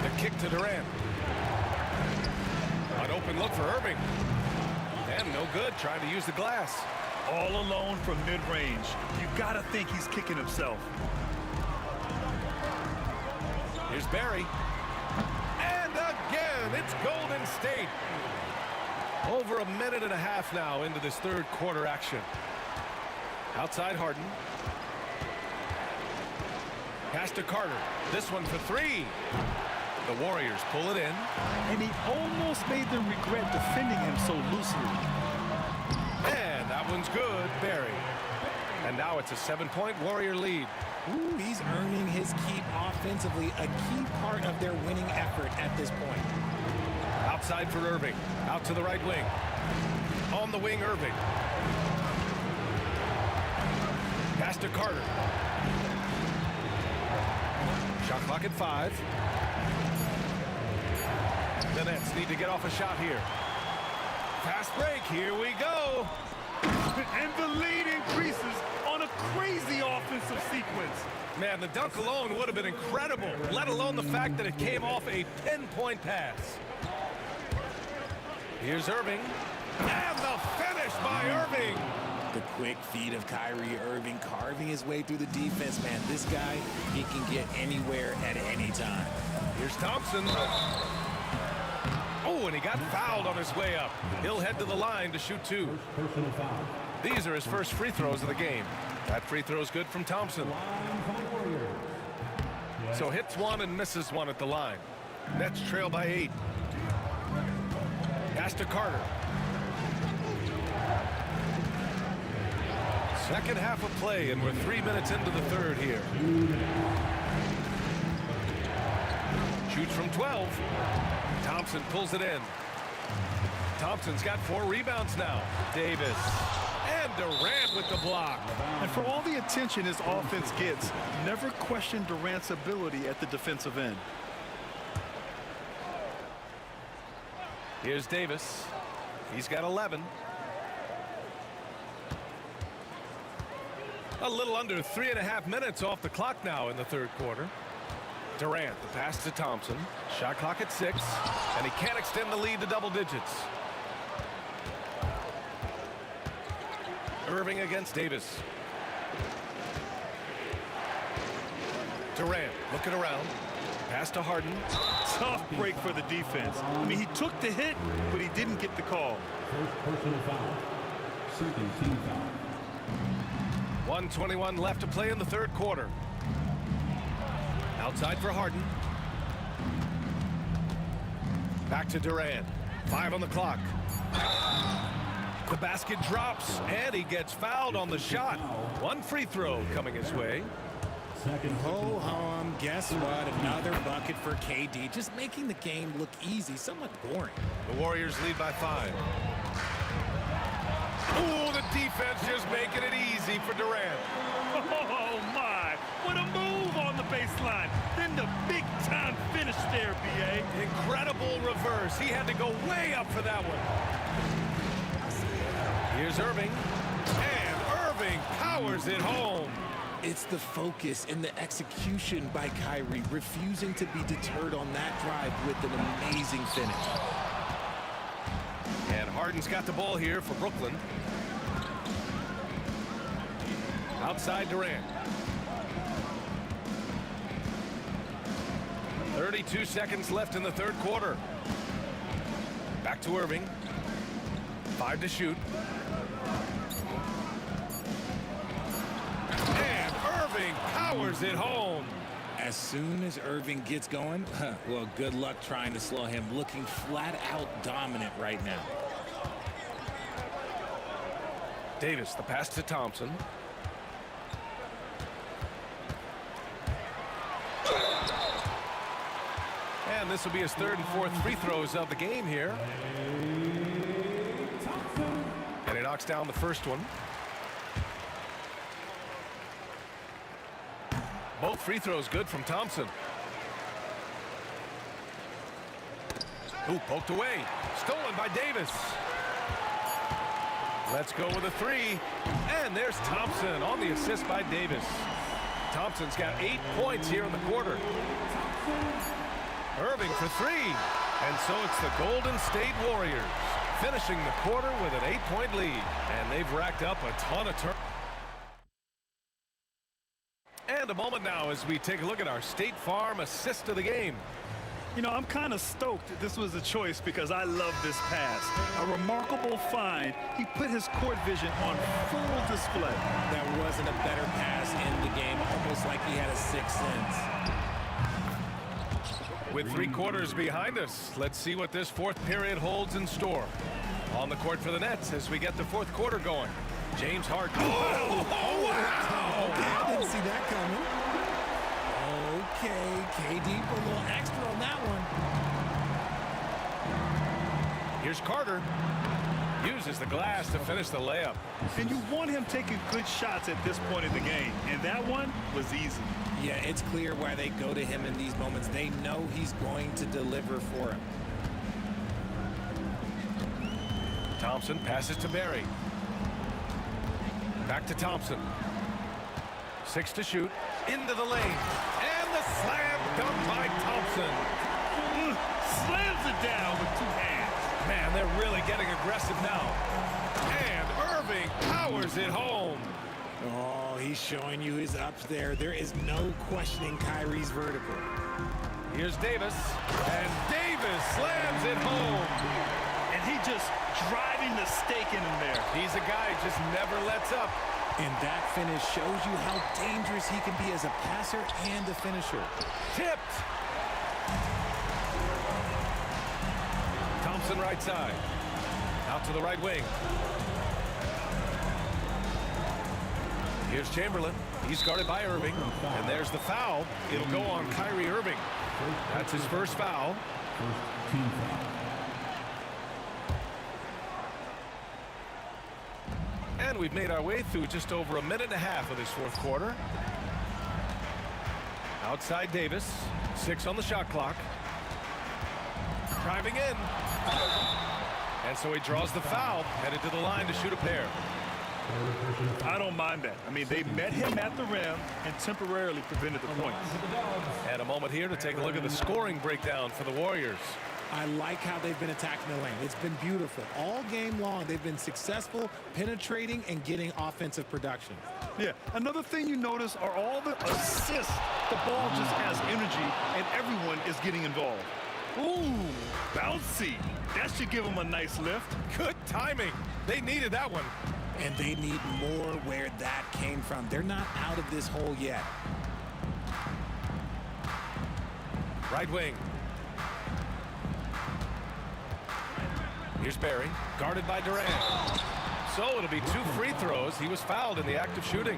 [SPEAKER 2] The kick to Durant. An open look for Irving. And no good, trying to use the glass.
[SPEAKER 4] All alone from mid-range. You gotta think he's kicking himself.
[SPEAKER 2] Here's Barry. And again, it's Golden State. Over a minute and a half now into this third quarter action. Outside Harden. Pass to Carter. This one for 3. The Warriors pull it in.
[SPEAKER 4] And he almost made them regret defending him so loosely.
[SPEAKER 2] And that one's good, Barry. And now it's a 7-point Warrior lead.
[SPEAKER 8] Ooh, he's earning his keep offensively, a key part of their winning effort at this point.
[SPEAKER 2] Outside for Irving. Out to the right wing. On the wing, Irving. Pass to Carter. Shot clock at 5. The Nets need to get off a shot here. Fast break. Here we go.
[SPEAKER 4] And the lead increases on a crazy offensive sequence.
[SPEAKER 2] Man, the dunk alone would have been incredible, let alone the fact that it came off a 10-point pass. Here's Irving. And the finish by Irving.
[SPEAKER 8] The quick feed of Kyrie Irving carving his way through the defense, man. This guy, he can get anywhere at any time.
[SPEAKER 2] Here's Thompson. Oh, and he got fouled on his way up. He'll head to the line to shoot 2. These are his first free throws of the game. That free throw is good from Thompson. So hits 1 and misses 1 at the line. Nets trail by 8. Pass to Carter. Second half of play, and we're 3 minutes into the third here. Shoots from 12. Thompson pulls it in. Thompson's got 4 rebounds now. Davis. And Durant with the block.
[SPEAKER 4] And for all the attention his offense gets, never question Durant's ability at the defensive end.
[SPEAKER 2] Here's Davis. He's got 11. A little under 3.5 minutes off the clock now in the third quarter. Durant, the pass to Thompson. Shot clock at 6, and he can't extend the lead to double digits. Irving against Davis. Durant looking around. Pass to Harden.
[SPEAKER 4] Tough break for the defense. I mean, he took the hit, but he didn't get the call.
[SPEAKER 12] First personal foul. Second team foul.
[SPEAKER 2] 1:21 left to play in the third quarter. Outside for Harden. Back to Durant. 5 on the clock. The basket drops, and he gets fouled on the shot. 1 free throw coming his way.
[SPEAKER 8] Ho-hum, guess what? Another bucket for KD, just making the game look easy, somewhat boring.
[SPEAKER 2] The Warriors lead by 5. Oh, the defense just making it easy for Durant.
[SPEAKER 4] Oh, my. What a move on the baseline. Then the big-time finish there, B.A.
[SPEAKER 2] Incredible reverse. He had to go way up for that one. Here's Irving. And Irving powers it home.
[SPEAKER 8] It's the focus and the execution by Kyrie, refusing to be deterred on that drive with an amazing finish.
[SPEAKER 2] And Harden's got the ball here for Brooklyn. Outside Durant. 32 seconds left in the third quarter. Back to Irving. 5 to shoot. And Irving powers it home.
[SPEAKER 8] As soon as Irving gets going, well, good luck trying to slow him. Looking flat out dominant right now.
[SPEAKER 2] Davis, the pass to Thompson. And this will be his 3rd and 4th free throws of the game here. And he knocks down the first one. Both free throws good from Thompson. Ooh, poked away. Stolen by Davis. Let's go with a 3. And there's Thompson on the assist by Davis. Thompson's got 8 points here in the quarter. Irving for 3. And so it's the Golden State Warriors finishing the quarter with an 8-point lead. And they've racked up a ton of turnovers. And a moment now as we take a look at our State Farm assist of the game.
[SPEAKER 4] You know, I'm kind of stoked that this was a choice because I love this pass. A remarkable find. He put his court vision on full display.
[SPEAKER 8] That wasn't a better pass in the game, almost like he had a 6th sense.
[SPEAKER 2] With 3 quarters behind us, let's see what this 4th period holds in store. On the court for the Nets as we get the 4th quarter going. James Harden. Oh, Wow!
[SPEAKER 8] Okay, I didn't see that coming. Okay, KD put a little extra on that one.
[SPEAKER 2] Here's Carter. Uses the glass to finish the layup.
[SPEAKER 4] And you want him taking good shots at this point in the game. And that one was easy.
[SPEAKER 8] Yeah, it's clear why they go to him in these moments. They know he's going to deliver for him.
[SPEAKER 2] Thompson passes to Barry. Back to Thompson. 6 to shoot. Into the lane. And the slam dunk by Thompson.
[SPEAKER 4] Slams it down with 2 hands.
[SPEAKER 2] Man, they're really getting aggressive now. And Irving powers it home.
[SPEAKER 8] Oh, he's showing you his ups there. There is no questioning Kyrie's vertical.
[SPEAKER 2] Here's Davis. And Davis slams it home.
[SPEAKER 4] And he just driving the stake in him there.
[SPEAKER 2] He's a guy who just never lets up.
[SPEAKER 8] And that finish shows you how dangerous he can be as a passer and a finisher.
[SPEAKER 2] Tipped. Thompson right side. Out to the right wing. Here's Chamberlain. He's guarded by Irving. And there's the foul. It'll go on Kyrie Irving. That's his first foul.
[SPEAKER 12] Team foul.
[SPEAKER 2] And we've made our way through just over a minute and a half of this fourth quarter. Outside Davis. 6 on the shot clock. Driving in. And so he draws the foul, headed to the line to shoot a pair.
[SPEAKER 4] I don't mind that. I mean, they met him at the rim and temporarily prevented the points.
[SPEAKER 2] And a moment here to take a look at the scoring breakdown for the Warriors.
[SPEAKER 8] I like how they've been attacking the lane. It's been beautiful. All game long, they've been successful penetrating and getting offensive production.
[SPEAKER 4] Yeah, another thing you notice are all the assists. The ball just has energy, and everyone is getting involved. Ooh, bouncy. That should give them a nice lift.
[SPEAKER 2] Good timing. They needed that one.
[SPEAKER 8] And they need more where that came from. They're not out of this hole yet.
[SPEAKER 2] Right wing. Here's Barry, guarded by Durant. So it'll be 2 free throws. He was fouled in the act of shooting.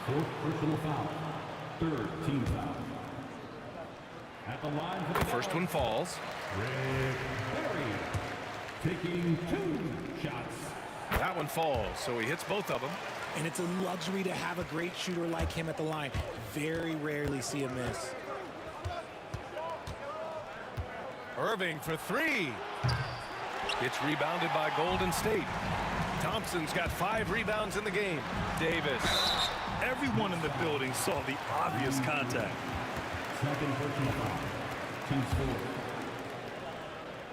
[SPEAKER 12] 4th personal foul. 3rd team foul. At the line for
[SPEAKER 2] the first one falls.
[SPEAKER 12] Barry taking 2 shots.
[SPEAKER 2] That one falls, so he hits both of them.
[SPEAKER 8] And it's a luxury to have a great shooter like him at the line. Very rarely see a miss.
[SPEAKER 2] Irving for 3. It's rebounded by Golden State. Thompson's got 5 rebounds in the game. Davis.
[SPEAKER 4] Everyone in the building saw the obvious contact.
[SPEAKER 12] 2nd personal foul. Team score.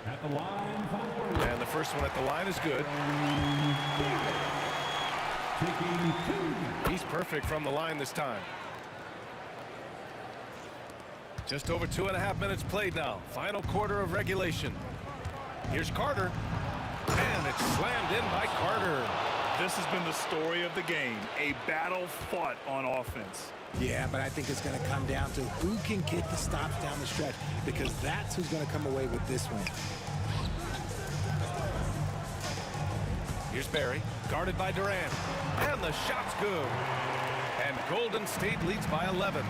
[SPEAKER 12] At the line for the Warriors.
[SPEAKER 2] And the first one at the line is good.
[SPEAKER 12] Taking 2.
[SPEAKER 2] He's perfect from the line this time. Just over 2.5 minutes played now. Final quarter of regulation. Here's Carter. And it's slammed in by Carter.
[SPEAKER 4] This has been the story of the game. A battle fought on offense.
[SPEAKER 8] Yeah, but I think it's going to come down to who can get the stops down the stretch, because that's who's going to come away with this win.
[SPEAKER 2] Here's Barry, guarded by Durant. And the shot's good. And Golden State leads by 11.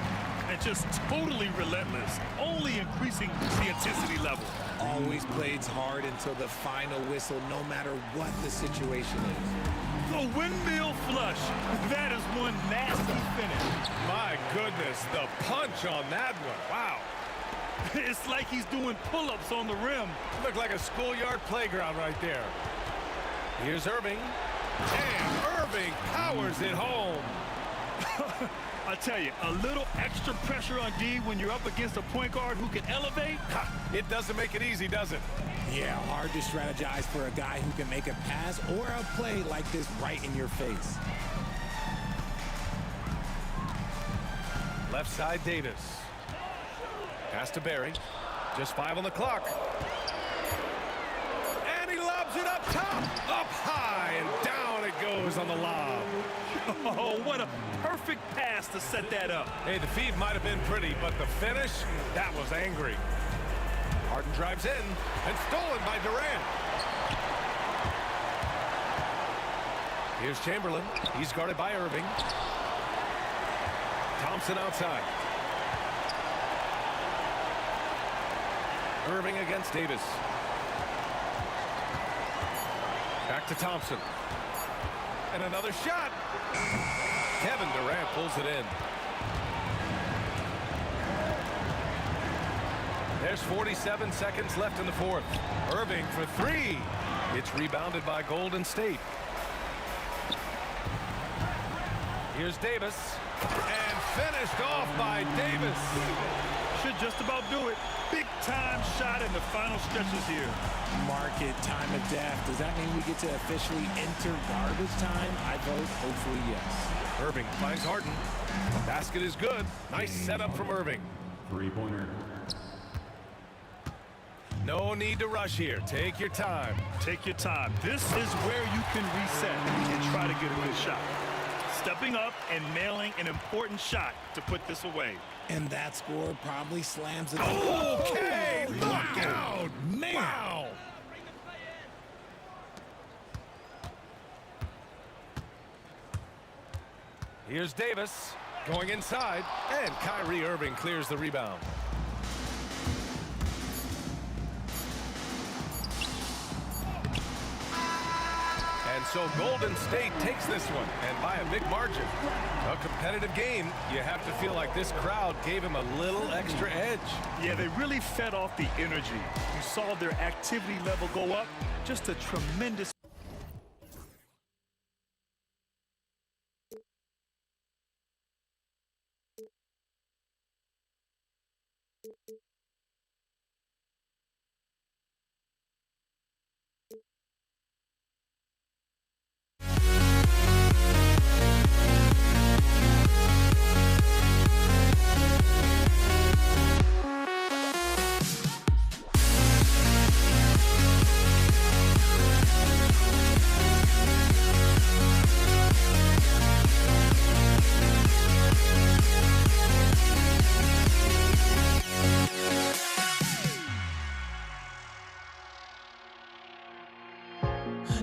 [SPEAKER 4] And just totally relentless, only increasing the intensity level.
[SPEAKER 8] Always plays hard until the final whistle, no matter what the situation is.
[SPEAKER 4] The windmill flush. That is one nasty finish.
[SPEAKER 2] My goodness, the punch on that one. Wow.
[SPEAKER 4] It's like he's doing pull-ups on the rim.
[SPEAKER 2] Looked like a schoolyard playground right there. Here's Irving. And Irving powers it home.
[SPEAKER 4] I tell you, a little extra pressure on D when you're up against a point guard who can elevate.
[SPEAKER 2] It doesn't make it easy, does it?
[SPEAKER 8] Yeah, hard to strategize for a guy who can make a pass or a play like this right in your face.
[SPEAKER 2] Left side, Davis. Pass to Barry. Just 5 on the clock. And he lobs it up top. Up high and down it goes on the lob.
[SPEAKER 4] Oh, what a perfect pass to set that up.
[SPEAKER 2] Hey, the feed might have been pretty, but the finish, that was angry. Harden drives in and stolen by Durant. Here's Chamberlain. He's guarded by Irving. Thompson outside. Irving against Davis. Back to Thompson. And another shot. Kevin Durant pulls it in. There's 47 seconds left in the fourth. Irving for three. It's rebounded by Golden State. Here's Davis. And finished off by Davis.
[SPEAKER 4] Should just about do it. Big time shot in the final stretches here.
[SPEAKER 8] Market time of death. Does that mean we get to officially enter garbage time? I vote hopefully yes.
[SPEAKER 2] Irving finds Harden. The basket is good. Nice setup from Irving.
[SPEAKER 12] Three-pointer.
[SPEAKER 2] No need to rush here. Take your time.
[SPEAKER 4] Take your time. This is where you can reset and try to get a good shot. Stepping up and nailing an important shot to put this away.
[SPEAKER 8] And that score probably slams it.
[SPEAKER 2] Okay, look out!
[SPEAKER 8] Man.
[SPEAKER 2] Wow! Here's Davis going inside, and Kyrie Irving clears the rebound. And so Golden State takes this one, and by a big margin. A competitive game. You have to feel like this crowd gave him a little extra edge.
[SPEAKER 4] Yeah, they really fed off the energy. You saw their activity level go up. Just a tremendous.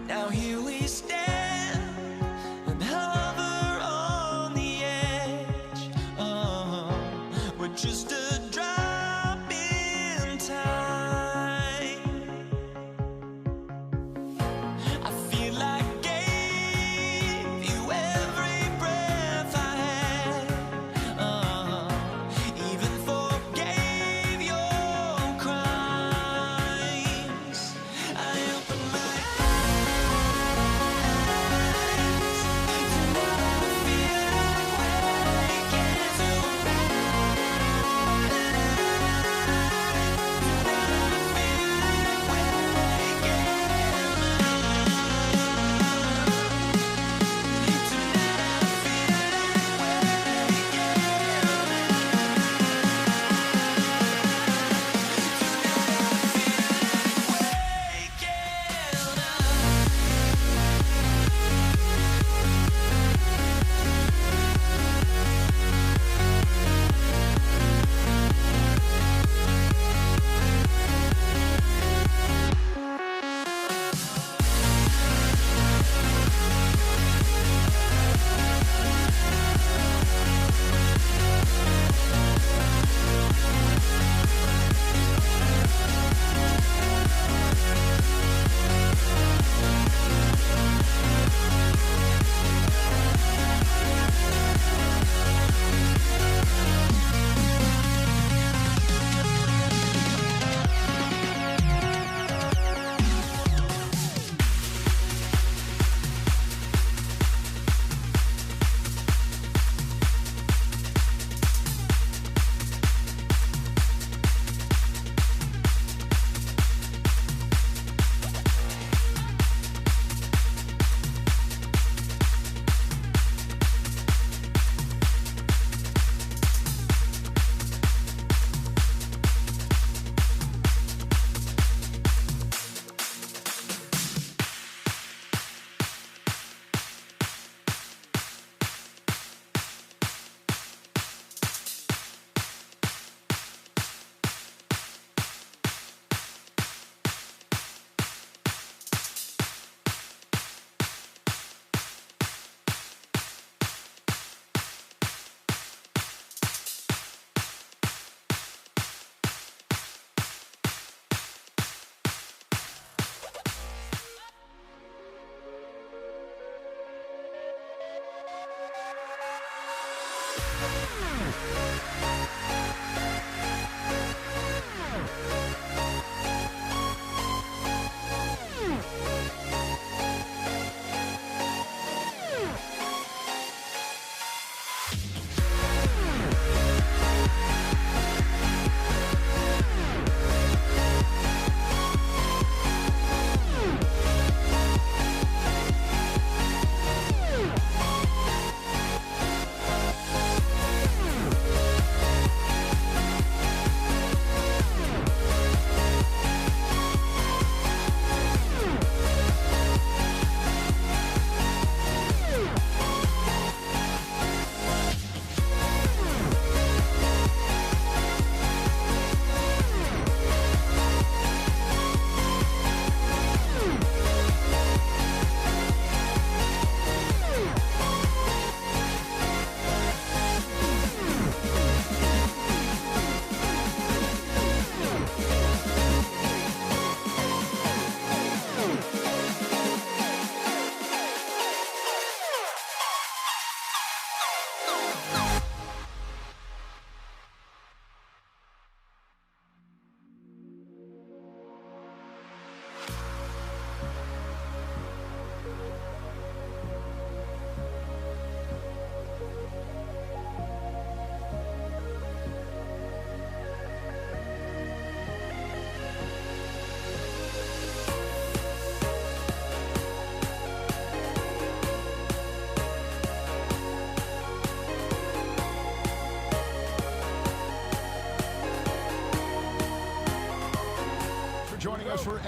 [SPEAKER 1] Now here we stand and hover on the edge. We're just a drop in time. I feel like I gave you every breath I had. Even forgave your crimes. I opened my eyes.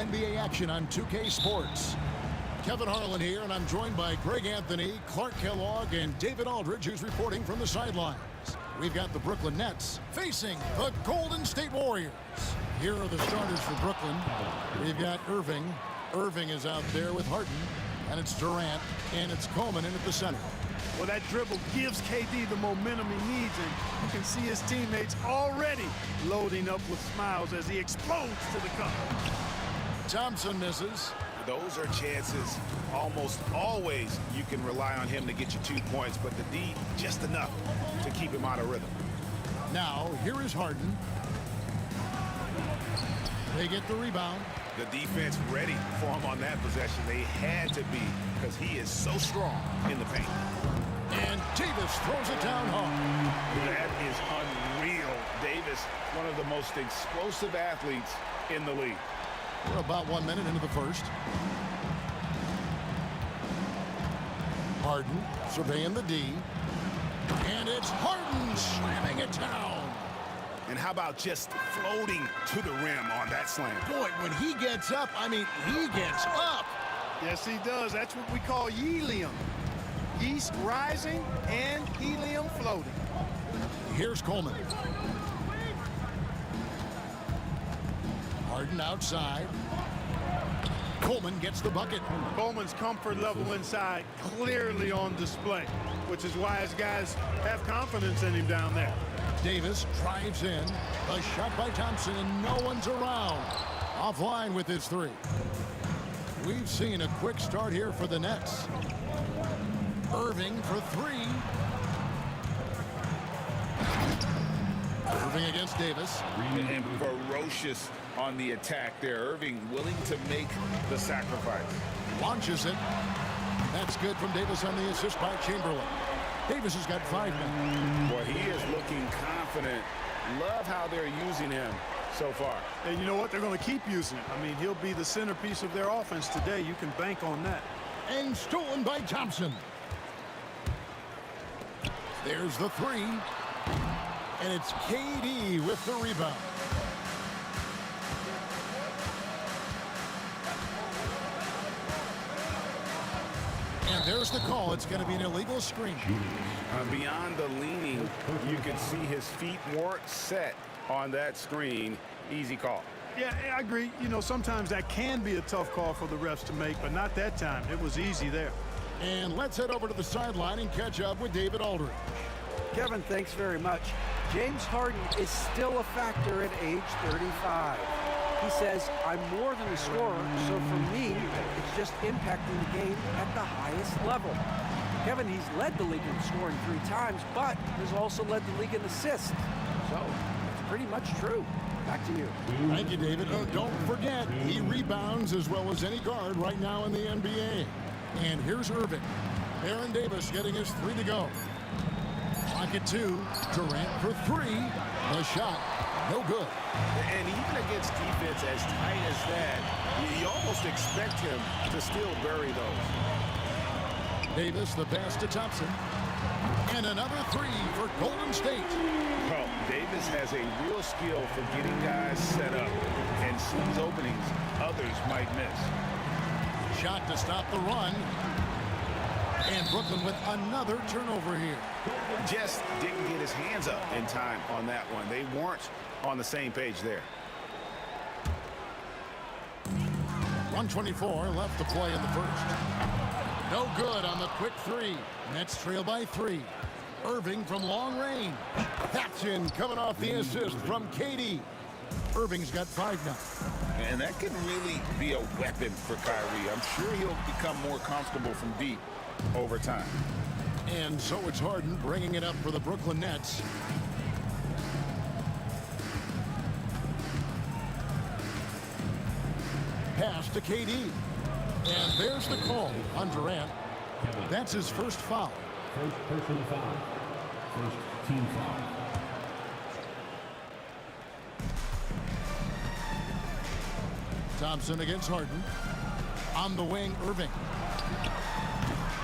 [SPEAKER 6] NBA action on 2K Sports. Kevin Harlan here, and I'm joined by Greg Anthony, Clark Kellogg, and David Aldridge, who's reporting from the sidelines. We've got the Brooklyn Nets facing the Golden State Warriors. Here are the starters for Brooklyn. We've got Irving. Irving is out there with Harden, and it's Durant, and it's Coleman in at the center.
[SPEAKER 11] Well, that dribble gives KD the momentum he needs, and you can see his teammates already loading up with smiles as he explodes to the cup.
[SPEAKER 6] Thompson misses.
[SPEAKER 9] Those are chances almost always you can rely on him to get you 2 points, but the D just enough to keep him out of rhythm.
[SPEAKER 6] Now, here is Harden. They get the rebound.
[SPEAKER 9] The defense ready for him on that possession. They had to be, because he is so strong in the paint.
[SPEAKER 6] And Davis throws it down hard.
[SPEAKER 9] That is unreal. Davis, one of the most explosive athletes in the league.
[SPEAKER 6] We're about 1 minute into the first. Harden surveying the D. And it's Harden slamming it down.
[SPEAKER 9] And how about just floating to the rim on that slam?
[SPEAKER 6] Boy, when he gets up, I mean, he gets up.
[SPEAKER 11] Yes, he does. That's what we call helium. Yeast rising and helium floating.
[SPEAKER 6] Here's Coleman. Harden outside. Coleman gets the bucket.
[SPEAKER 11] Coleman's comfort level inside clearly on display, which is why his guys have confidence in him down there.
[SPEAKER 6] Davis drives in. A shot by Thompson, and no one's around. Offline with his three. We've seen a quick start here for the Nets. Irving for three. Irving against Davis.
[SPEAKER 10] And ferocious on the attack there. Irving willing to make the sacrifice.
[SPEAKER 6] Launches it. That's good from Davis on the assist by Chamberlain. Davis has got 5 now.
[SPEAKER 9] Boy, he is looking confident. Love how they're using him so far.
[SPEAKER 11] And you know what? They're going to keep using him. I mean, he'll be the centerpiece of their offense today. You can bank on that.
[SPEAKER 6] And stolen by Thompson. There's the three. And it's KD with the rebound. And there's the call. It's going to be an illegal screen.
[SPEAKER 9] Beyond the leaning, you can see his feet weren't set on that screen. Easy call.
[SPEAKER 11] Yeah, I agree. You know, sometimes that can be a tough call for the refs to make, but not that time. It was easy there.
[SPEAKER 6] And let's head over to the sideline and catch up with David Aldridge.
[SPEAKER 14] Kevin, thanks very much. James Harden is still a factor at age 35. He says, I'm more than a scorer, so for me, it's just impacting the game at the highest level. Kevin, he's led the league in scoring 3 times, but has also led the league in assists. So, it's pretty much true. Back to you.
[SPEAKER 6] Thank you, David. Oh, don't forget, he rebounds as well as any guard right now in the NBA. And here's Irving. Aaron Davis getting his 3 to go. Clock at 2. Durant for 3. The shot, no good.
[SPEAKER 9] And even against defense as tight as that, you almost expect him to still bury those.
[SPEAKER 6] Davis, the pass to Thompson. And another 3 for Golden State.
[SPEAKER 9] Well, Davis has a real skill for getting guys set up and sees openings others might miss.
[SPEAKER 6] Shot to stop the run. And Brooklyn with another turnover here.
[SPEAKER 9] Just didn't get his hands up in time on that one. They weren't on the same page there.
[SPEAKER 6] 1:24 left to play in the first. No good on the quick 3. Nets trail by 3. Irving from long range. That's in, coming off the assist from KD. Irving's got 5 now.
[SPEAKER 10] And that can really be a weapon for Kyrie. I'm sure he'll become more comfortable from deep over time.
[SPEAKER 6] And so it's Harden bringing it up for the Brooklyn Nets. Pass to KD. And there's the call on Durant. That's his first foul.
[SPEAKER 12] First personal foul. First team foul.
[SPEAKER 6] Thompson against Harden. On the wing, Irving.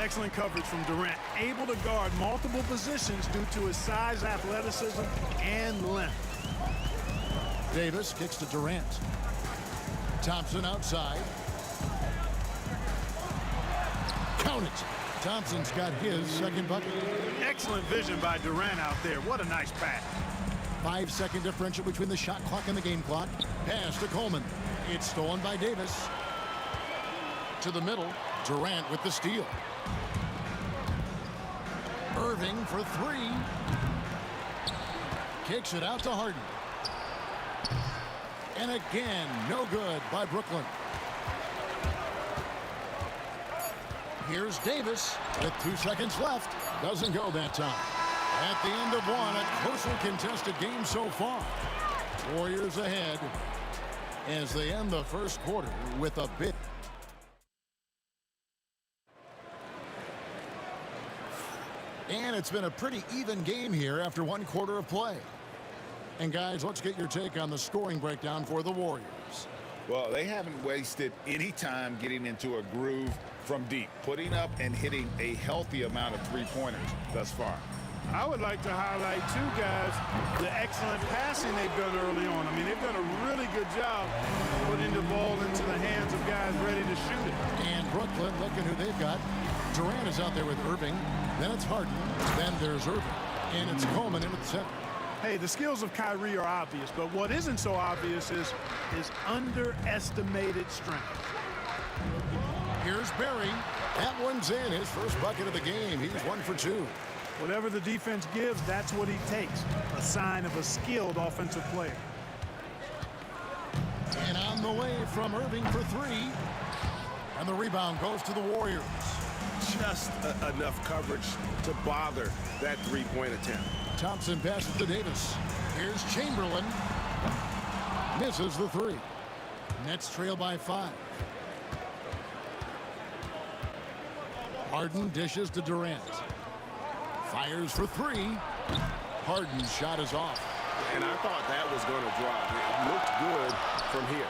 [SPEAKER 11] Excellent coverage from Durant. Able to guard multiple positions due to his size, athleticism, and length.
[SPEAKER 6] Davis kicks to Durant. Thompson outside. Count it. Thompson's got his second bucket.
[SPEAKER 11] Excellent vision by Durant out there. What a nice pass.
[SPEAKER 6] 5-second differential between the shot clock and the game clock. Pass to Coleman. It's stolen by Davis. To the middle. Durant with the steal. Irving for three. Kicks it out to Harden. And again, no good by Brooklyn. Here's Davis with 2 seconds left. Doesn't go that time. At the end of one, a closely contested game so far. Warriors ahead as they end the first quarter with a bit. And it's been a pretty even game here after 1 quarter of play. And guys, let's get your take on the scoring breakdown for the Warriors.
[SPEAKER 10] Well, they haven't wasted any time getting into a groove from deep, putting up and hitting a healthy amount of three-pointers thus far.
[SPEAKER 11] I would like to highlight, too, guys, the excellent passing they've done early on. I mean, they've done a really good job putting the ball into the hands of guys ready to shoot it.
[SPEAKER 6] And Brooklyn, looking who they've got. Durant is out there with Irving. Then it's Harden. Then there's Irving. And it's Coleman in at the center.
[SPEAKER 11] Hey, the skills of Kyrie are obvious, but what isn't so obvious is his underestimated strength.
[SPEAKER 6] Here's Barry. That one's in. His first bucket of the game. He's 1 for 2.
[SPEAKER 11] Whatever the defense gives, that's what he takes. A sign of a skilled offensive player.
[SPEAKER 6] And on the way from Irving for three. And the rebound goes to the Warriors.
[SPEAKER 7] Just enough coverage to bother that three-point attempt.
[SPEAKER 6] Thompson passes to Davis. Here's Chamberlain. Misses the three. Nets trail by 5. Harden dishes to Durant. Fires for three. Harden's shot is off.
[SPEAKER 7] And I thought that was going to drop. It looked good from here.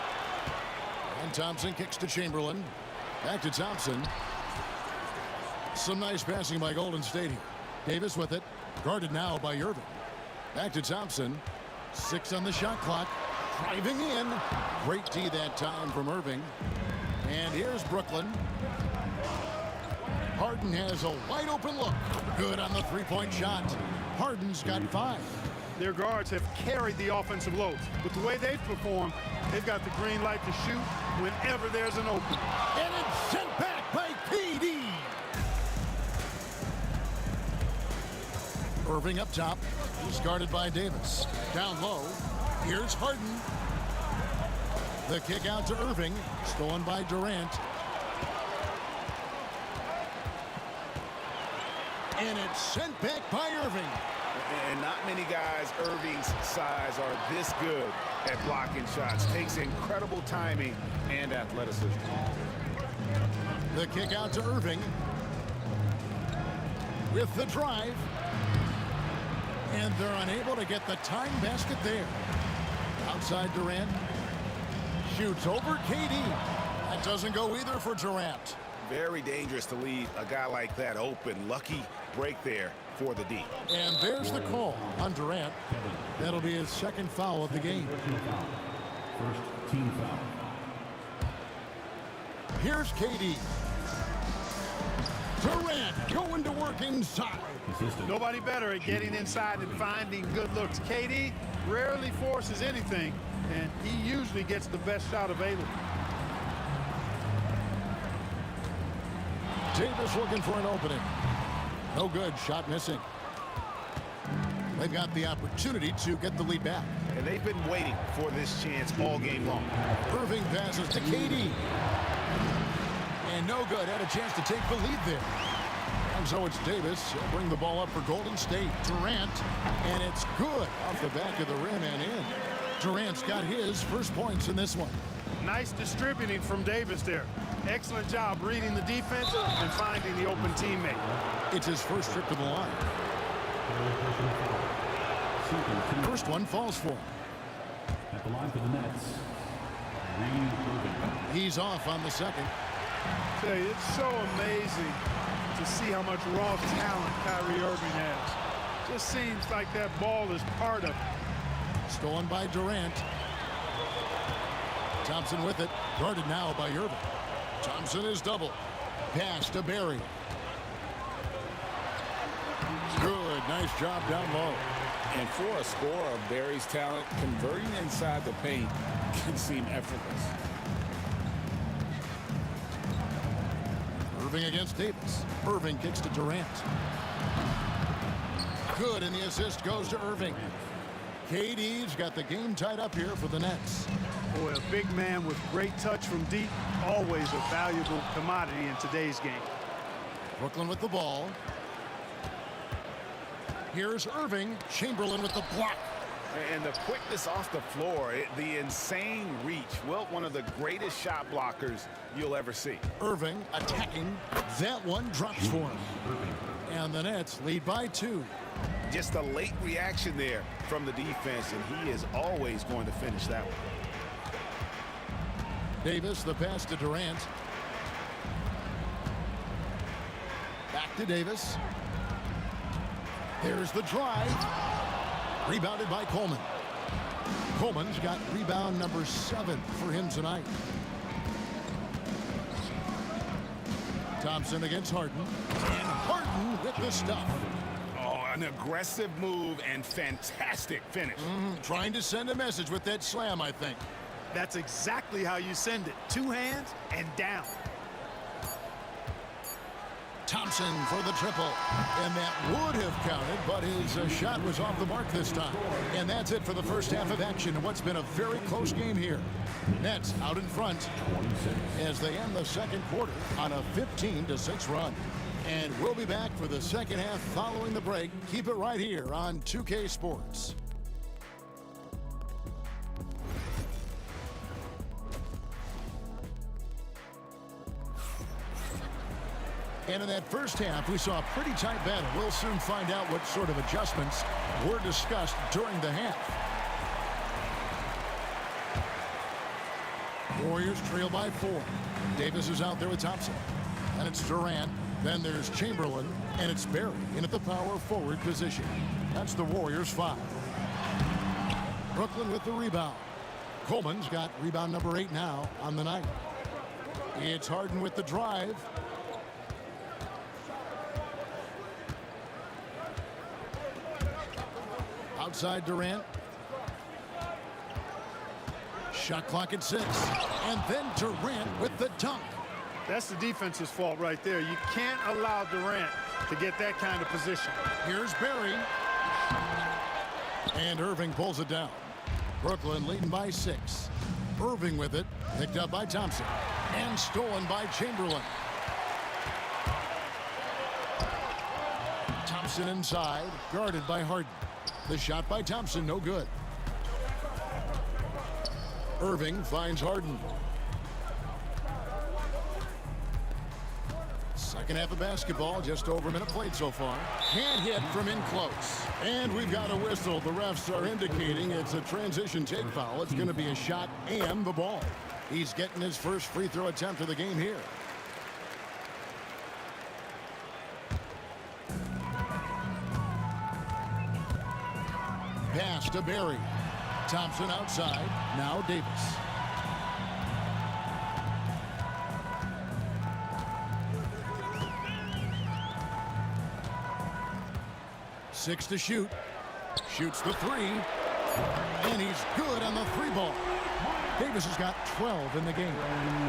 [SPEAKER 6] And Thompson kicks to Chamberlain. Back to Thompson. Some nice passing by Golden State here. Davis with it. Guarded now by Irving. Back to Thompson. 6 on the shot clock. Driving in. Great D that time from Irving. And here's Brooklyn. Harden has a wide open look. Good on the three-point shot. Harden's got 5.
[SPEAKER 11] Their guards have carried the offensive load. With the way they've performed, they've got the green light to shoot whenever there's an open.
[SPEAKER 6] And it's sent back by KD. Irving up top. He's guarded by Davis. Down low. Here's Harden. The kick out to Irving. Stolen by Durant. And it's sent back by Irving.
[SPEAKER 10] And not many guys Irving's size are this good at blocking shots. Takes incredible timing and athleticism.
[SPEAKER 6] The kick out to Irving. With the drive. And they're unable to get the time basket there. Outside Durant. Shoots over KD. That doesn't go either for Durant.
[SPEAKER 10] Very dangerous to leave a guy like that open. Lucky break there for the D.
[SPEAKER 6] And there's the call on Durant. That'll be his second foul of the game.
[SPEAKER 12] First team foul.
[SPEAKER 6] Here's KD. Durant going to work inside.
[SPEAKER 11] Nobody better at getting inside and finding good looks. KD rarely forces anything, and he usually gets the best shot available.
[SPEAKER 6] Davis looking for an opening. No good. Shot missing. They've got the opportunity to get the lead back.
[SPEAKER 10] And they've been waiting for this chance all game long.
[SPEAKER 6] Irving passes to KD. And no good. Had a chance to take the lead there. And so it's Davis. He'll bring the ball up for Golden State. Durant. And it's good off the back of the rim and in. Durant's got his first points in this one.
[SPEAKER 11] Nice distributing from Davis there. Excellent job reading the defense and finding the open teammate.
[SPEAKER 6] It's his first trip to the line. First one falls for him.
[SPEAKER 12] At the line for the Nets,
[SPEAKER 6] he's off on the second.
[SPEAKER 11] I tell you, it's so amazing to see how much raw talent Kyrie Irving has. Just seems like that ball is part of it.
[SPEAKER 6] Stolen by Durant. Thompson with it. Guarded now by Irving. Thompson is double. Pass to Barry. Good. Nice job down low.
[SPEAKER 10] And for a scorer of Barry's talent, converting inside the paint can seem effortless.
[SPEAKER 6] Irving against Davis. Irving kicks to Durant. Good, and the assist goes to Irving. KD's got the game tied up here for the Nets.
[SPEAKER 11] Boy, a big man with great touch from deep, always a valuable commodity in today's game.
[SPEAKER 6] Brooklyn with the ball. Here's Irving. Chamberlain with the block.
[SPEAKER 9] And the quickness off the floor, the insane reach. Well, one of the greatest shot blockers you'll ever see.
[SPEAKER 6] Irving attacking. That one drops for him. And the Nets lead by 2.
[SPEAKER 9] Just a late reaction there from the defense, and he is always going to finish that one.
[SPEAKER 6] Davis, the pass to Durant. Back to Davis. There's the drive. Rebounded by Coleman. Coleman's got rebound number 7 for him tonight. Thompson against Harden. And Harden with the stuff.
[SPEAKER 9] Oh, an aggressive move and fantastic finish.
[SPEAKER 6] Trying to send a message with that slam, I think.
[SPEAKER 11] That's exactly how you send it. 2 hands and down.
[SPEAKER 6] Thompson for the triple. And that would have counted, but his shot was off the mark this time. And that's it for the first half of action in what's been a very close game here. Nets out in front as they end the second quarter on a 15-6 run. And we'll be back for the second half following the break. Keep it right here on 2K Sports. And in that first half, we saw a pretty tight battle. We'll soon find out what sort of adjustments were discussed during the half. Warriors trail by 4. Davis is out there with Thompson. And it's Durant. Then there's Chamberlain. And it's Barry in at the power forward position. That's the Warriors 5. Brooklyn with the rebound. Coleman's got rebound number 8 now on the night. It's Harden with the drive. Outside Durant. Shot clock at 6. And then Durant with the dunk.
[SPEAKER 11] That's the defense's fault right there. You can't allow Durant to get that kind of position.
[SPEAKER 6] Here's Barry. And Irving pulls it down. Brooklyn leading by 6. Irving with it. Picked up by Thompson. And stolen by Chamberlain. Thompson inside. Guarded by Harden. The shot by Thompson, no good. Irving finds Harden. Second half of basketball, just over a minute played so far. Can't hit from in close. And we've got a whistle. The refs are indicating it's a transition take foul. It's going to be a shot and the ball. He's getting his first free throw attempt of the game here. Pass to Barry. Thompson outside. Now Davis. Six to shoot. Shoots the 3. And he's good on the 3 ball. Davis has got 12 in the game.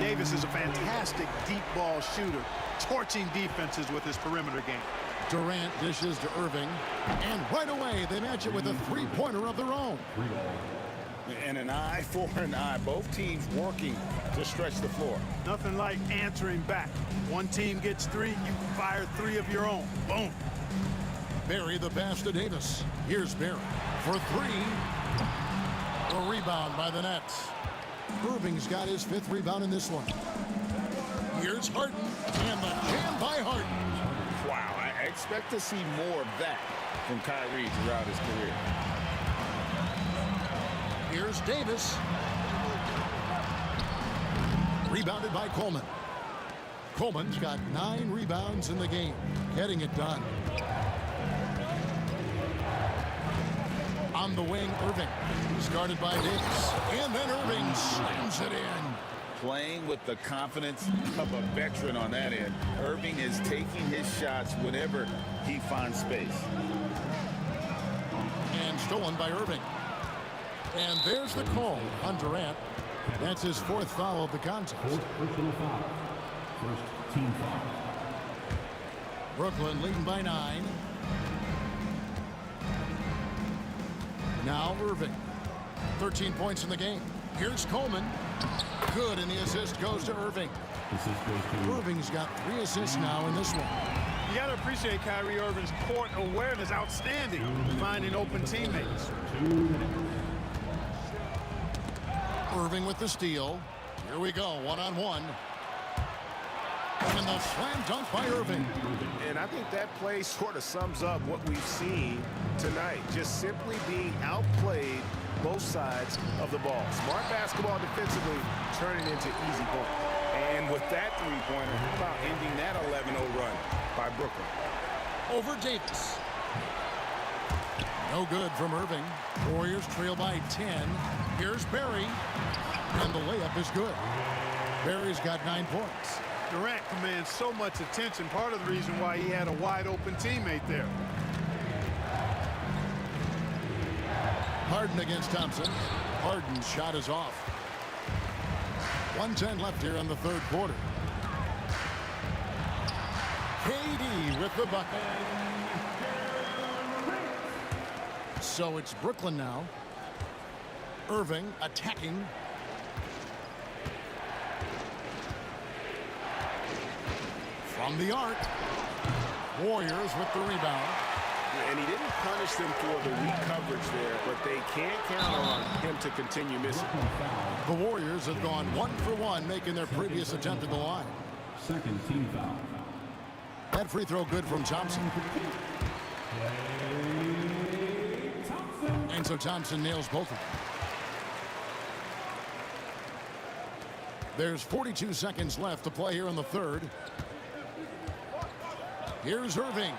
[SPEAKER 11] Davis is a fantastic deep ball shooter, torching defenses with his perimeter game.
[SPEAKER 6] Durant dishes to Irving, and right away they match it with a 3-pointer of their own.
[SPEAKER 10] And an eye for an eye. Both teams working to stretch the floor.
[SPEAKER 11] Nothing like answering back. One team gets 3, you fire 3 of your own. Boom.
[SPEAKER 6] Barry the pass to Davis. Here's Barry for 3. A rebound by the Nets. Irving's got his 5th rebound in this one. Here's Harden, and the jam by Harden.
[SPEAKER 10] Wow, I expect to see more of that from Kyrie throughout his career.
[SPEAKER 6] Here's Davis. Rebounded by Coleman. Coleman's got 9 rebounds in the game, getting it done. On the wing, Irving. Started by Davis. And then Irving slams it in.
[SPEAKER 17] Playing with the confidence of a veteran on that end. Irving is taking his shots whenever he finds space.
[SPEAKER 6] And stolen by Irving. And there's the call on Durant. That's his 4th foul of the contest.
[SPEAKER 12] 4th personal foul. First team foul.
[SPEAKER 6] Brooklyn leading by 9. Now Irving. 13 points in the game. Here's Coleman. Good, and the assist goes to Irving. Irving's got 3 assists now in this one.
[SPEAKER 11] You got to appreciate Kyrie Irving's court awareness. Outstanding. Finding open teammates.
[SPEAKER 6] Irving with the steal. Here we go, one-on-one. And the slam dunk by Irving.
[SPEAKER 7] And I think that play sort of sums up what we've seen tonight. Just simply being outplayed both sides of the ball. Smart basketball defensively, turning into easy points. And with that three-pointer, how about ending that 11-0 run by Brooklyn?
[SPEAKER 6] Over Davis. No good from Irving. Warriors trail by 10. Here's Barry. And the layup is good. Barry's got 9 points.
[SPEAKER 11] Durant commands so much attention. Part of the reason why he had a wide-open teammate there.
[SPEAKER 6] Harden against Thompson. Harden's shot is off. 1:10 left here in the 3rd quarter. KD with the bucket. So it's Brooklyn now. Irving attacking. From the arc. Warriors with the rebound.
[SPEAKER 7] And he didn't punish them for the weak coverage there, but they can't count on him to continue missing.
[SPEAKER 6] The Warriors have gone 1 for 1, making their previous attempt at the line.
[SPEAKER 12] 2nd team foul.
[SPEAKER 6] That free throw good from Thompson. And so Thompson nails both of them. There's 42 seconds left to play here in the 3rd. Here's Irving.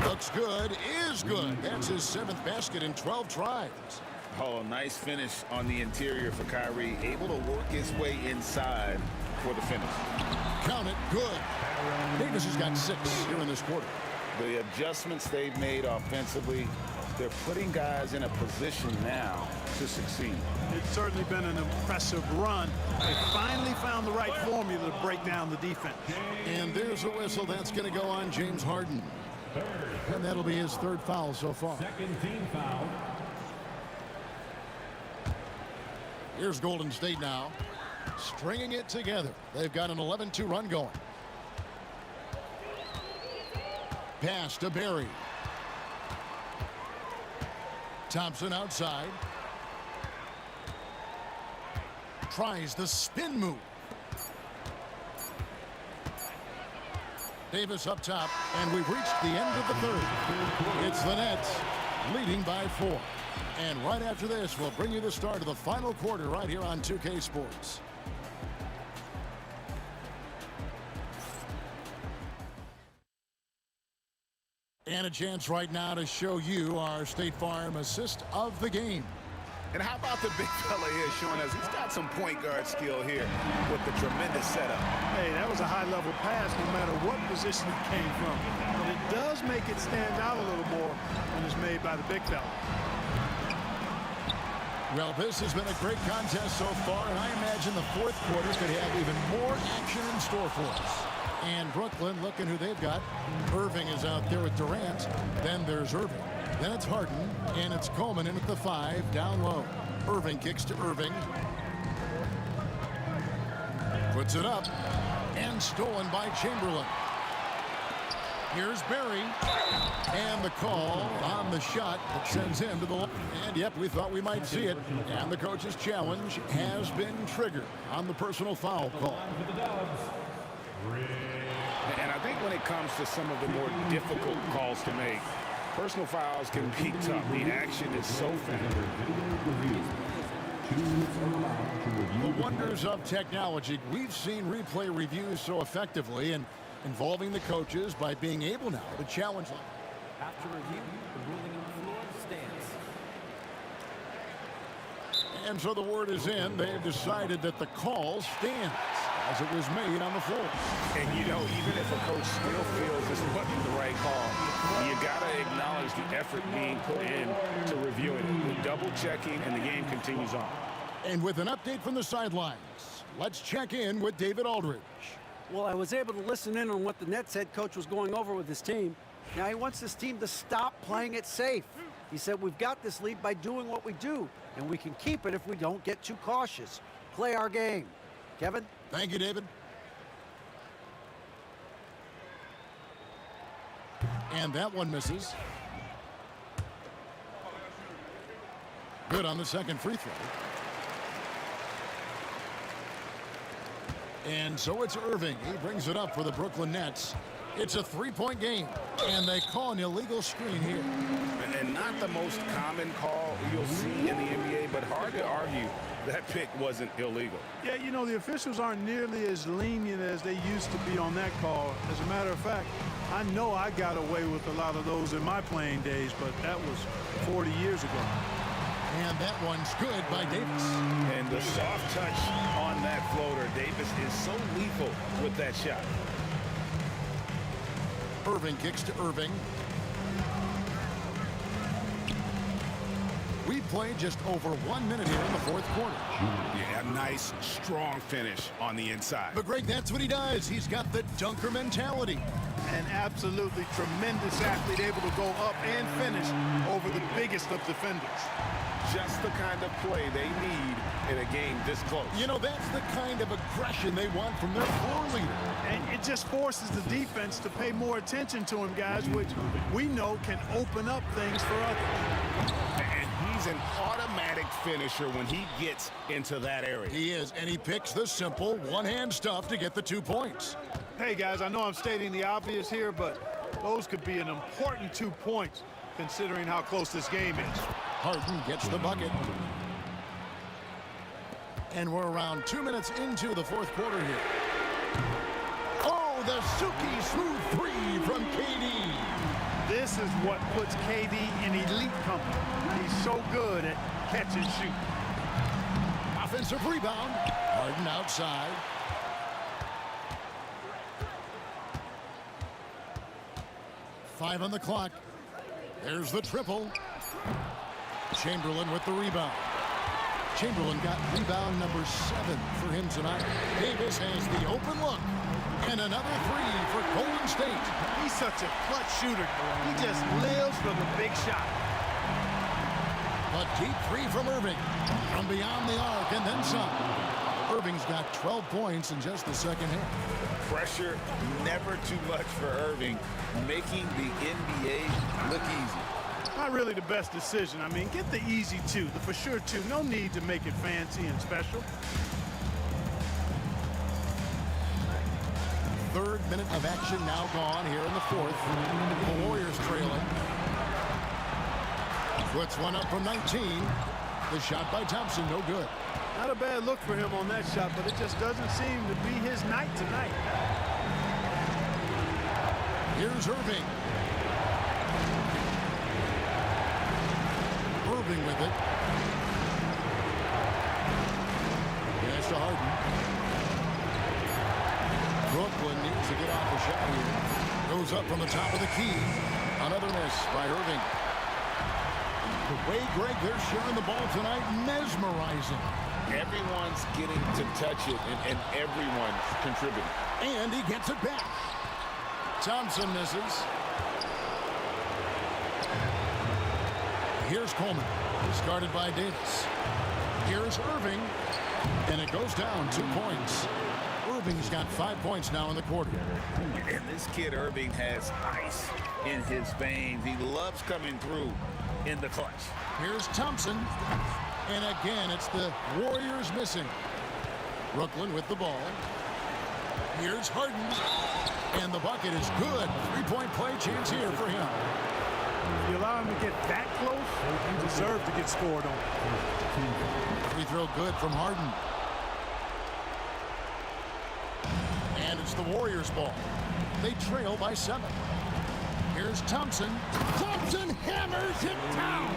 [SPEAKER 6] Looks good, is good. That's his 7th basket in 12 tries.
[SPEAKER 17] Oh, nice finish on the interior for Kyrie. Able to work his way inside for the finish.
[SPEAKER 6] Count it, good. Davis has got 6 here in this quarter.
[SPEAKER 17] The adjustments they've made offensively, they're putting guys in a position now to succeed.
[SPEAKER 11] It's certainly been an impressive run. They finally found the right formula to break down the defense.
[SPEAKER 6] And there's a whistle. That's going to go on James Harden. And that'll be his 3rd foul so far.
[SPEAKER 12] 2nd team foul.
[SPEAKER 6] Here's Golden State now. Stringing it together. They've got an 11-2 run going. Pass to Barry. Thompson outside. Tries the spin move. Davis up top, and we've reached the end of the 3rd. It's the Nets leading by 4. And right after this, we'll bring you the start of the final quarter right here on 2K Sports. And a chance right now to show you our State Farm assist of the game.
[SPEAKER 7] And how about the big fella here showing us he's got some point guard skill here with the tremendous setup.
[SPEAKER 11] Hey, that was a high-level pass no matter what position it came from. But it does make it stand out a little more when it's made by the big fella.
[SPEAKER 6] Well, this has been a great contest so far, and I imagine the 4th quarter could have even more action in store for us. And Brooklyn, looking who they've got. Irving is out there with Durant. Then there's Irving. Then it's Harden, and it's Coleman in at the 5, down low. Irving kicks to Irving. Puts it up, and stolen by Chamberlain. Here's Barry, and the call on the shot that sends him to the line. And yep, we thought we might see it. And the coach's challenge has been triggered on the personal foul call.
[SPEAKER 7] And I think when it comes to some of the more difficult calls to make, personal fouls can be tough. The action is so fast.
[SPEAKER 6] The wonders of technology. We've seen replay reviews so effectively and involving the coaches by being able now to challenge them.
[SPEAKER 18] After review, the ruling on the floor stands.
[SPEAKER 6] And so the word is in. They've decided that the call stands as it was made on the floor.
[SPEAKER 9] And, you know, even if a coach still feels this wasn't the right call, you got to acknowledge the effort being put in to reviewing it, the double-checking, and the game continues on.
[SPEAKER 6] And with an update from the sidelines, let's check in with David Aldridge.
[SPEAKER 14] Well, I was able to listen in on what the Nets head coach was going over with his team. Now he wants his team to stop playing it safe. He said, we've got this lead by doing what we do, and we can keep it if we don't get too cautious. Play our game. Kevin?
[SPEAKER 6] Thank you, David. And that one misses. Good on the second free throw. And so it's Irving. He brings it up for the Brooklyn Nets. It's a three-point game, and they call an illegal screen here.
[SPEAKER 9] And not the most common call you'll see in the NBA, but hard to argue that pick wasn't illegal.
[SPEAKER 11] Yeah, you know, the officials aren't nearly as lenient as they used to be on that call. As a matter of fact, I know I got away with a lot of those in my playing days, but that was 40 years ago.
[SPEAKER 6] And that one's good by Davis.
[SPEAKER 9] And the soft touch on that floater, Davis is so lethal with that shot.
[SPEAKER 6] Irving kicks to Irving. We played just over 1 minute here in the fourth quarter.
[SPEAKER 9] Yeah, nice, strong finish on the inside.
[SPEAKER 6] But Greg, that's what he does. He's got the dunker mentality.
[SPEAKER 11] An absolutely tremendous athlete, able to go up and finish over the biggest of defenders.
[SPEAKER 9] Just the kind of play they need in a game this close.
[SPEAKER 6] You know, that's the kind of aggression they want from their floor leader.
[SPEAKER 11] And it just forces the defense to pay more attention to him, guys, which we know can open up things for others.
[SPEAKER 9] And he's an automatic finisher when he gets into that area.
[SPEAKER 6] He is, and he picks the simple one-hand stuff to get the 2 points.
[SPEAKER 11] Hey, guys, I know I'm stating the obvious here, but those could be an important 2 points considering how close this game is.
[SPEAKER 6] Harden gets the bucket. And we're around 2 minutes into the fourth quarter here. Oh, the Suki smooth three from KD.
[SPEAKER 11] This is what puts KD in elite company. He's so good at catch and shoot.
[SPEAKER 6] Offensive rebound. Harden outside. Five on the clock. There's the triple. Chamberlain with the rebound. Chamberlain got rebound number 7 for him tonight. Davis has the open look. And another three for Golden State.
[SPEAKER 11] He's such a clutch shooter. He just lives for the big shot.
[SPEAKER 6] A deep three from Irving. From beyond the arc and then some. Irving's got 12 points in just the second half.
[SPEAKER 17] Pressure never too much for Irving, making the NBA look easy.
[SPEAKER 11] Not really the best decision. I mean, get the easy 2, the for sure 2. No need to make it fancy and special.
[SPEAKER 6] Third minute of action now gone here in the fourth. The Warriors trailing. Puts one up from 19. The shot by Thompson, no good.
[SPEAKER 11] Not a bad look for him on that shot, but it just doesn't seem to be his night tonight.
[SPEAKER 6] Here's Irving. Irving with it. Pass to Harden. Brooklyn needs to get off the shot here. Goes up from the top of the key. Another miss by Irving. The way, Greg, they're sharing the ball tonight, mesmerizing.
[SPEAKER 17] Everyone's getting to touch it, and everyone's contributing.
[SPEAKER 6] And he gets it back. Thompson misses. Here's Coleman, discarded by Davis. Here's Irving, and it goes down 2 points. Irving's got 5 points now in the quarter.
[SPEAKER 17] And this kid Irving has ice in his veins. He loves coming through in the clutch.
[SPEAKER 6] Here's Thompson, and again it's the Warriors missing. Brooklyn with the ball. Here's Harden, and the bucket is good. 3-point play chance here for him.
[SPEAKER 11] If you allow him to get that close, you deserve to get scored on.
[SPEAKER 6] Free throw good from Harden. And it's the Warriors' ball. They trail by 7. Here's Thompson. Thompson hammers it down.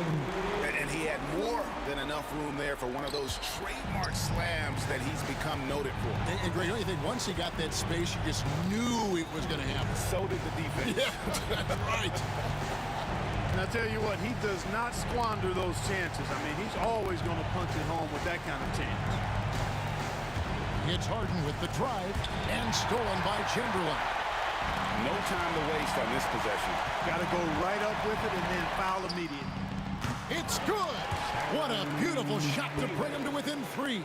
[SPEAKER 9] And he had more than enough room there for one of those trademark slams that he's become noted for.
[SPEAKER 6] And Greg, don't you think once he got that space, you just knew it was going to happen?
[SPEAKER 9] So did the defense.
[SPEAKER 6] Yeah, right.
[SPEAKER 11] And I tell you what, he does not squander those chances. I mean, he's always going to punch it home with that kind of chance.
[SPEAKER 6] It's Harden with the drive and stolen by Chamberlain.
[SPEAKER 9] No time to waste on this possession.
[SPEAKER 11] Got to go right up with it and then foul immediately.
[SPEAKER 6] It's good. What a beautiful shot to bring him to within 3.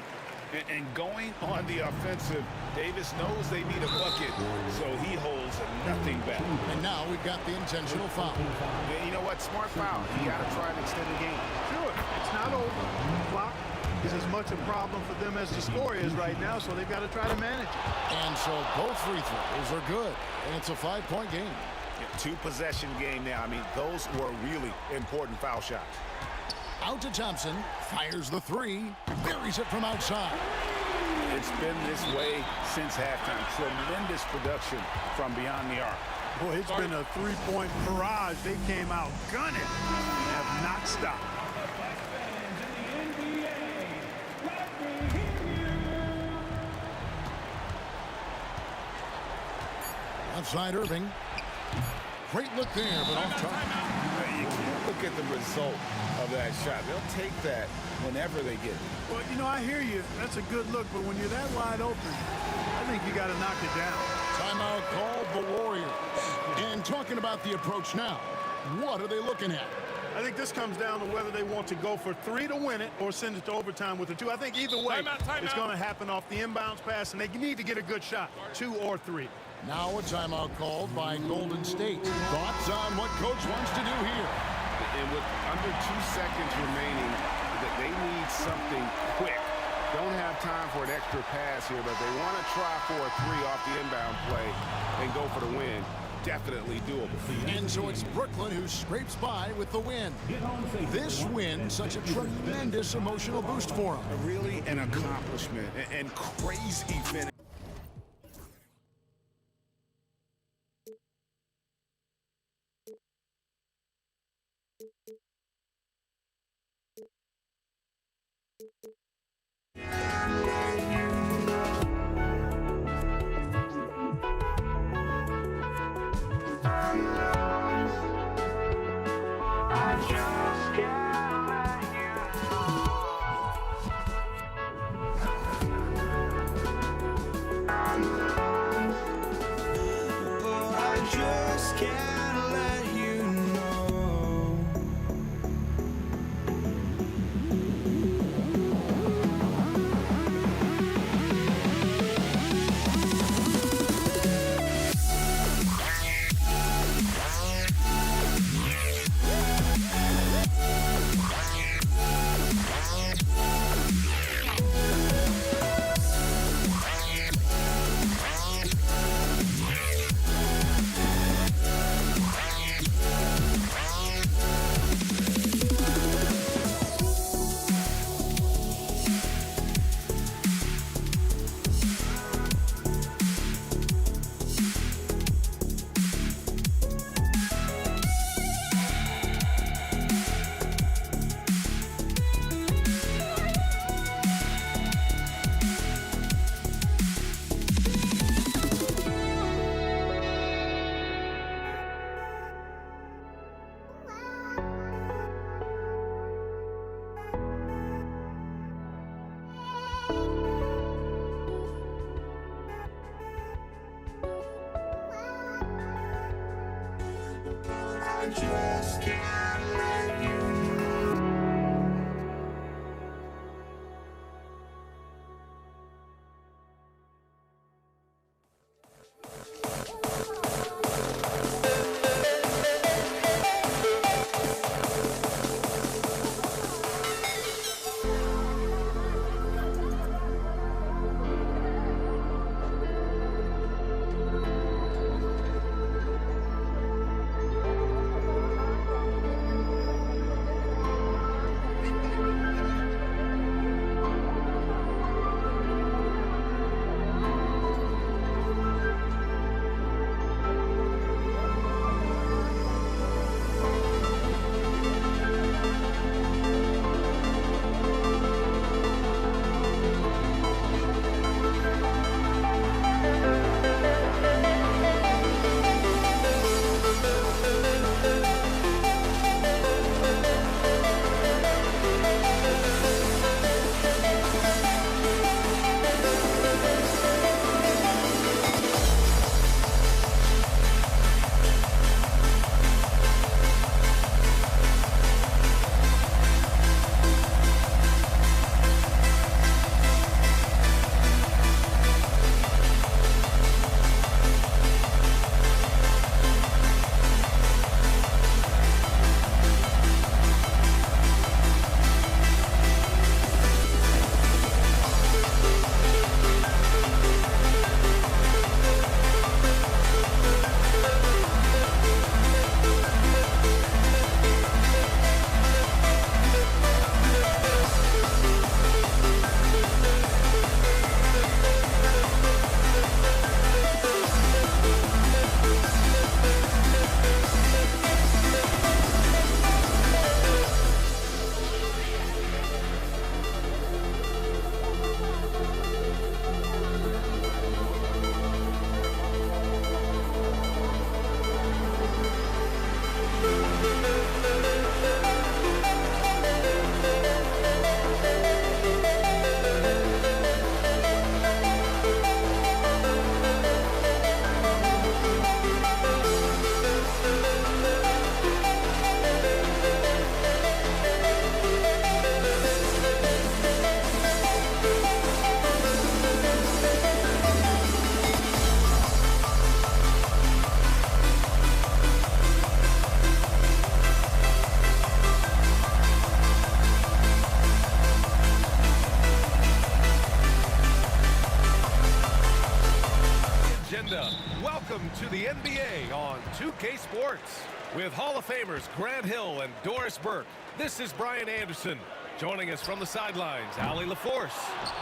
[SPEAKER 9] And going on the offensive, Davis knows they need a bucket, so he holds nothing back.
[SPEAKER 6] And now we've got the intentional foul.
[SPEAKER 9] Yeah, you know what? Smart foul. You got to try and extend the game.
[SPEAKER 11] Sure. It's not over. The clock is as much a problem for them as the score is right now, so they've got to try to manage it.
[SPEAKER 6] And so both free throws are good, and it's a 5-point game.
[SPEAKER 9] Yeah, 2-possession game now. I mean, those were really important foul shots.
[SPEAKER 6] Out to Thompson, fires the 3, buries it from outside.
[SPEAKER 9] It's been this way since halftime. Tremendous production from beyond the arc.
[SPEAKER 11] Boy, it's been a 3-point barrage. They came out gunning and have not stopped.
[SPEAKER 6] Outside Irving. Great look there, but off target.
[SPEAKER 17] You can't look at the result of that shot. They'll take that whenever they get it.
[SPEAKER 11] Well, you know, I hear you. That's a good look, but when you're that wide open, I think you got to knock it down.
[SPEAKER 6] Timeout called the Warriors. And talking about the approach now, what are they looking at?
[SPEAKER 11] I think this comes down to whether they want to go for 3 to win it or send it to overtime with a 2. I think either way, it's going to happen off the inbounds pass, and they need to get a good shot, 2 or 3.
[SPEAKER 6] Now a timeout called by Golden State. Thoughts on what Coach wants to do here?
[SPEAKER 9] And with under 2 seconds remaining, they need something quick. Don't have time for an extra pass here, but they want to try for a 3 off the inbound play and go for the win. Definitely doable.
[SPEAKER 6] And so it's Brooklyn who scrapes by with the win. This win, such a tremendous emotional boost for them.
[SPEAKER 9] Really an accomplishment and crazy finish.
[SPEAKER 1] Just can't let you
[SPEAKER 2] agenda. Welcome to the NBA on 2K Sports. With Hall of Famers Grant Hill and Doris Burke, this is Brian Anderson. Joining us from the sidelines, Allie LaForce.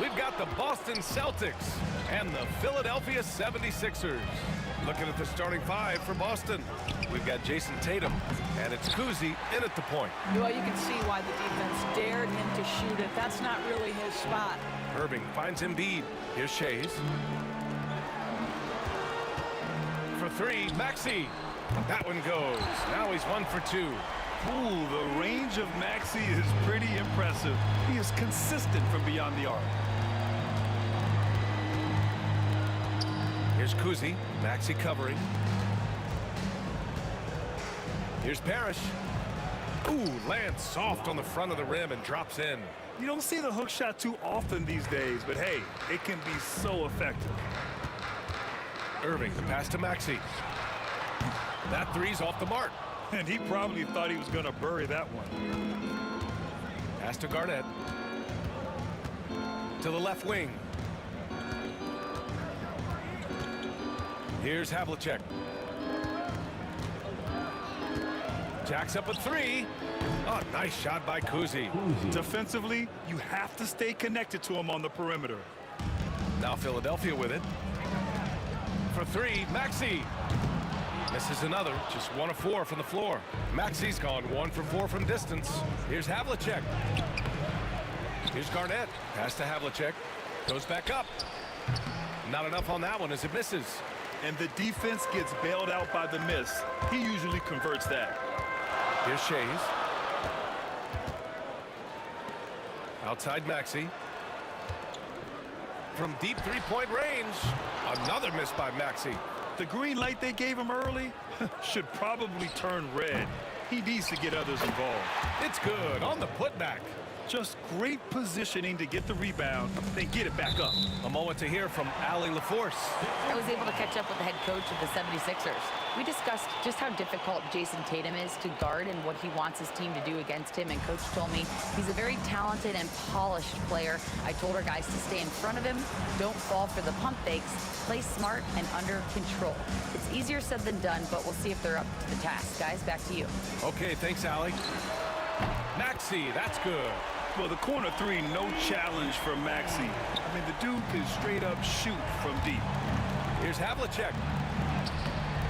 [SPEAKER 2] We've got the Boston Celtics and the Philadelphia 76ers. Looking at the starting five for Boston, we've got Jason Tatum, and it's Kuzi in at the point.
[SPEAKER 13] Well, you can see why the defense dared him to shoot it. That's not really his spot.
[SPEAKER 2] Irving finds Embiid. Here's Shays. For three, Maxey. That one goes. Now he's 1 for 2.
[SPEAKER 4] Ooh, the range of Maxey is pretty impressive. He is consistent from beyond the arc.
[SPEAKER 2] Here's Kuzi. Maxey covering. Here's Parrish. Ooh, lands soft on the front of the rim and drops in.
[SPEAKER 4] You don't see the hook shot too often these days, but hey, it can be so effective.
[SPEAKER 2] Irving, the pass to Maxey. That three's off the mark.
[SPEAKER 4] And he probably thought he was going to bury that one.
[SPEAKER 2] Pass to Garnett. To the left wing. Here's Havlicek. Jacks up a three. Oh, nice shot by Kuzi.
[SPEAKER 4] Defensively, you have to stay connected to him on the perimeter.
[SPEAKER 2] Now Philadelphia with it. For three, Maxey. Misses another, just 1 of 4 from the floor. Maxey's gone 1 for 4 from distance. Here's Havlicek. Here's Garnett. Pass to Havlicek. Goes back up. Not enough on that one as it misses.
[SPEAKER 4] And the defense gets bailed out by the miss. He usually converts that.
[SPEAKER 2] Here's Shays. Outside Maxey. From deep three-point range. Another miss by Maxey.
[SPEAKER 4] The green light they gave him early should probably turn red. He needs to get others involved.
[SPEAKER 2] It's good on the putback.
[SPEAKER 4] Just great positioning to get the rebound, then get it back up.
[SPEAKER 2] A moment to hear from Allie LaForce.
[SPEAKER 16] I was able to catch up with the head coach of the 76ers. We discussed just how difficult Jason Tatum is to guard and what he wants his team to do against him. And coach told me he's a very talented and polished player. I told our guys to stay in front of him, don't fall for the pump fakes, play smart and under control. It's easier said than done, but we'll see if they're up to the task. Guys, back to you.
[SPEAKER 2] Okay, thanks, Allie. Maxey, that's good.
[SPEAKER 4] Well, the corner three, no challenge for Maxey. I mean, the dude can straight up shoot from deep.
[SPEAKER 2] Here's Havlicek.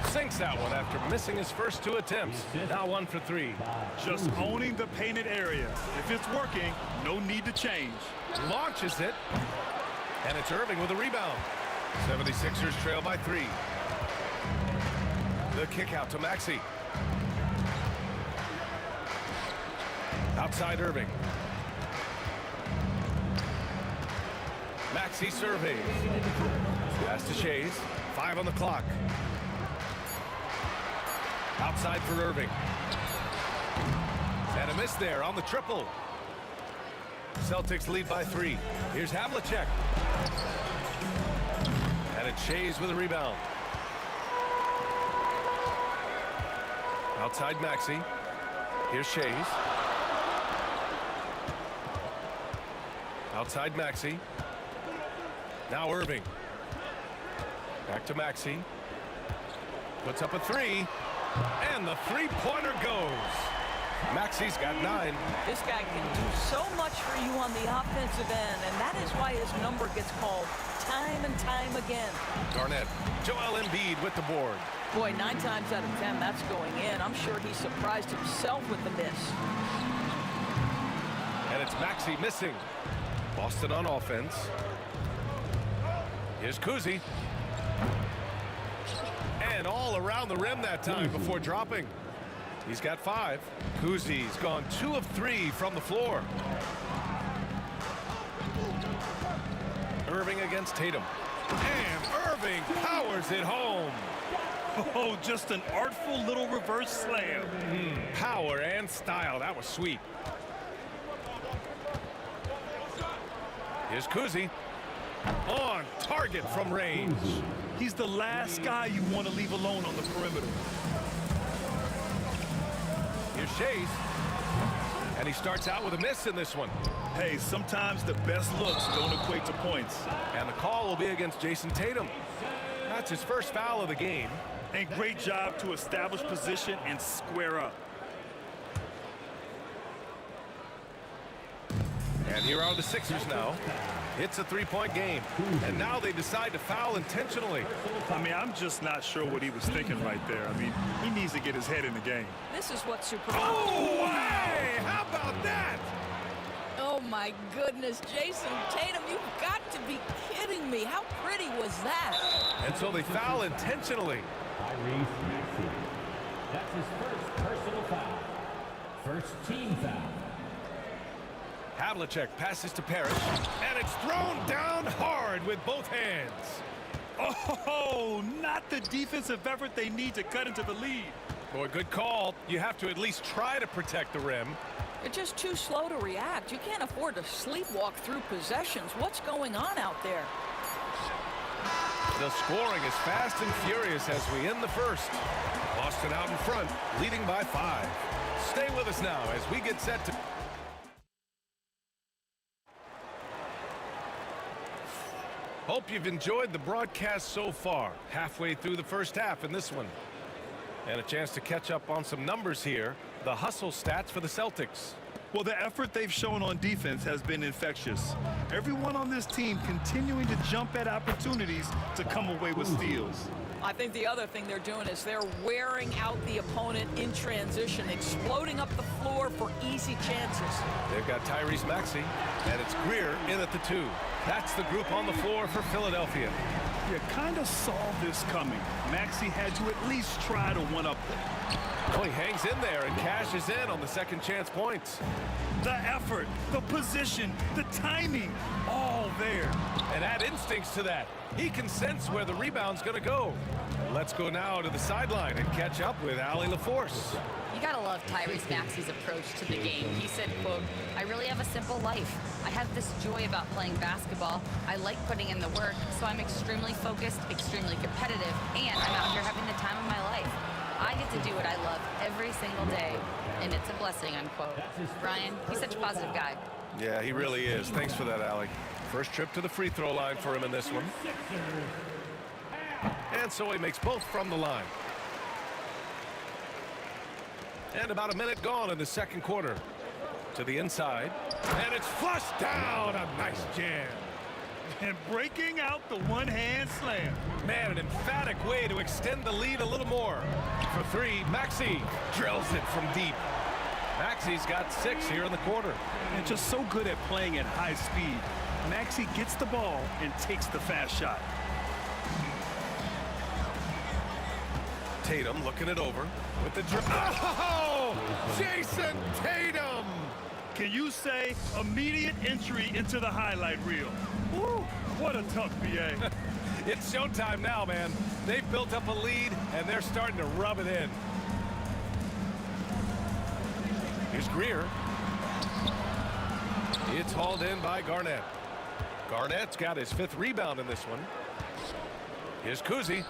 [SPEAKER 2] Sinks that one after missing his first 2 attempts. Now 1 for 3.
[SPEAKER 4] Just owning the painted area. If it's working, no need to change.
[SPEAKER 2] Launches it. And it's Irving with a rebound. 76ers trail by 3. The kick out to Maxey. Outside Irving. Maxey surveys. Pass to Shays. 5 on the clock. Outside for Irving. And a miss there on the triple. Celtics lead by 3. Here's Havlicek. And it's Shays with a rebound. Outside Maxey. Here's Shays. Outside Maxey. Now Irving. Back to Maxey. Puts up a 3. And the three-pointer goes. Maxey's got 9.
[SPEAKER 13] This guy can do so much for you on the offensive end, and that is why his number gets called time and time again.
[SPEAKER 2] Garnett. Joel Embiid with the board.
[SPEAKER 13] Boy, 9 times out of 10, that's going in. I'm sure he surprised himself with the miss.
[SPEAKER 2] And it's Maxey missing. Boston on offense. Here's Kuzi. And all around the rim that time before dropping. He's got 5. Kuzi's gone 2 of 3 from the floor. Irving against Tatum. And Irving powers it home.
[SPEAKER 4] Oh, just an artful little reverse slam.
[SPEAKER 2] Power and style. That was sweet. Here's Kuzi. On target from range.
[SPEAKER 4] He's the last guy you want to leave alone on the perimeter.
[SPEAKER 2] Here's Shays. And he starts out with a miss in this one.
[SPEAKER 4] Hey, sometimes the best looks don't equate to points.
[SPEAKER 2] And the call will be against Jason Tatum. That's his first foul of the game.
[SPEAKER 4] And great job to establish position and square up.
[SPEAKER 2] And here are the Sixers now. It's a three-point game. And now they decide to foul intentionally.
[SPEAKER 4] I mean, I'm just not sure what he was thinking right there. I mean, he needs to get his head in the game.
[SPEAKER 13] This is what super...
[SPEAKER 2] Oh, hey! How about that?
[SPEAKER 13] Oh, my goodness. Jason Tatum, you've got to be kidding me. How pretty was that?
[SPEAKER 2] And so they foul intentionally.
[SPEAKER 12] That's his first personal foul. First team foul.
[SPEAKER 2] Havlicek passes to Parrish, and it's thrown down hard with both hands.
[SPEAKER 4] Oh, not the defensive effort they need to cut into the lead.
[SPEAKER 2] Boy, good call. You have to at least try to protect the rim.
[SPEAKER 13] You're just too slow to react. You can't afford to sleepwalk through possessions. What's going on out there?
[SPEAKER 2] The scoring is fast and furious as we end the first. Boston out in front, leading by 5. Stay with us now as we get set to... Hope you've enjoyed the broadcast so far. Halfway through the first half in this one. And a chance to catch up on some numbers here. The hustle stats for the Celtics.
[SPEAKER 4] Well, the effort they've shown on defense has been infectious. Everyone on this team continuing to jump at opportunities to come away with steals.
[SPEAKER 13] I think the other thing they're doing is they're wearing out the opponent in transition, exploding up the floor for easy chances.
[SPEAKER 2] They've got Tyrese Maxey, and it's Greer in at the 2. That's the group on the floor for Philadelphia.
[SPEAKER 4] You kind of saw this coming. Maxey had to at least try to one-up them.
[SPEAKER 2] Oh, he hangs in there and cashes in on the second chance points.
[SPEAKER 4] The effort, the position, the timing, all there.
[SPEAKER 2] And add instincts to that. He can sense where the rebound's going to go. Let's go now to the sideline and catch up with Allie LaForce.
[SPEAKER 16] You gotta love Tyrese Maxey's approach to the game. He said, quote, "I really have a simple life. I have this joy about playing basketball. I like putting in the work, so I'm extremely focused, extremely competitive, and I'm out here having the time of my life. I get to do what I love every single day, and it's a blessing," unquote. Brian, he's such a positive guy.
[SPEAKER 2] Yeah, he really is. Thanks for that, Allie. First trip to the free throw line for him in this one. And so he makes both from the line. And about a minute gone in the second quarter. To the inside. And it's flushed down. A nice jam.
[SPEAKER 4] And breaking out the one-hand slam.
[SPEAKER 2] Man, an emphatic way to extend the lead a little more. For 3, Maxey drills it from deep. Maxey's got 6 here in the quarter.
[SPEAKER 4] And just so good at playing at high speed. Maxey gets the ball and takes the fast shot.
[SPEAKER 2] Tatum looking it over with the dribble. Oh! Jason Tatum!
[SPEAKER 4] Can you say immediate entry into the highlight reel? Woo! What a tough BA.
[SPEAKER 2] It's showtime now, man. They've built up a lead, and they're starting to rub it in. Here's Greer. It's hauled in by Garnett. Garnett's got his 5th rebound in this one. Here's Kuzi.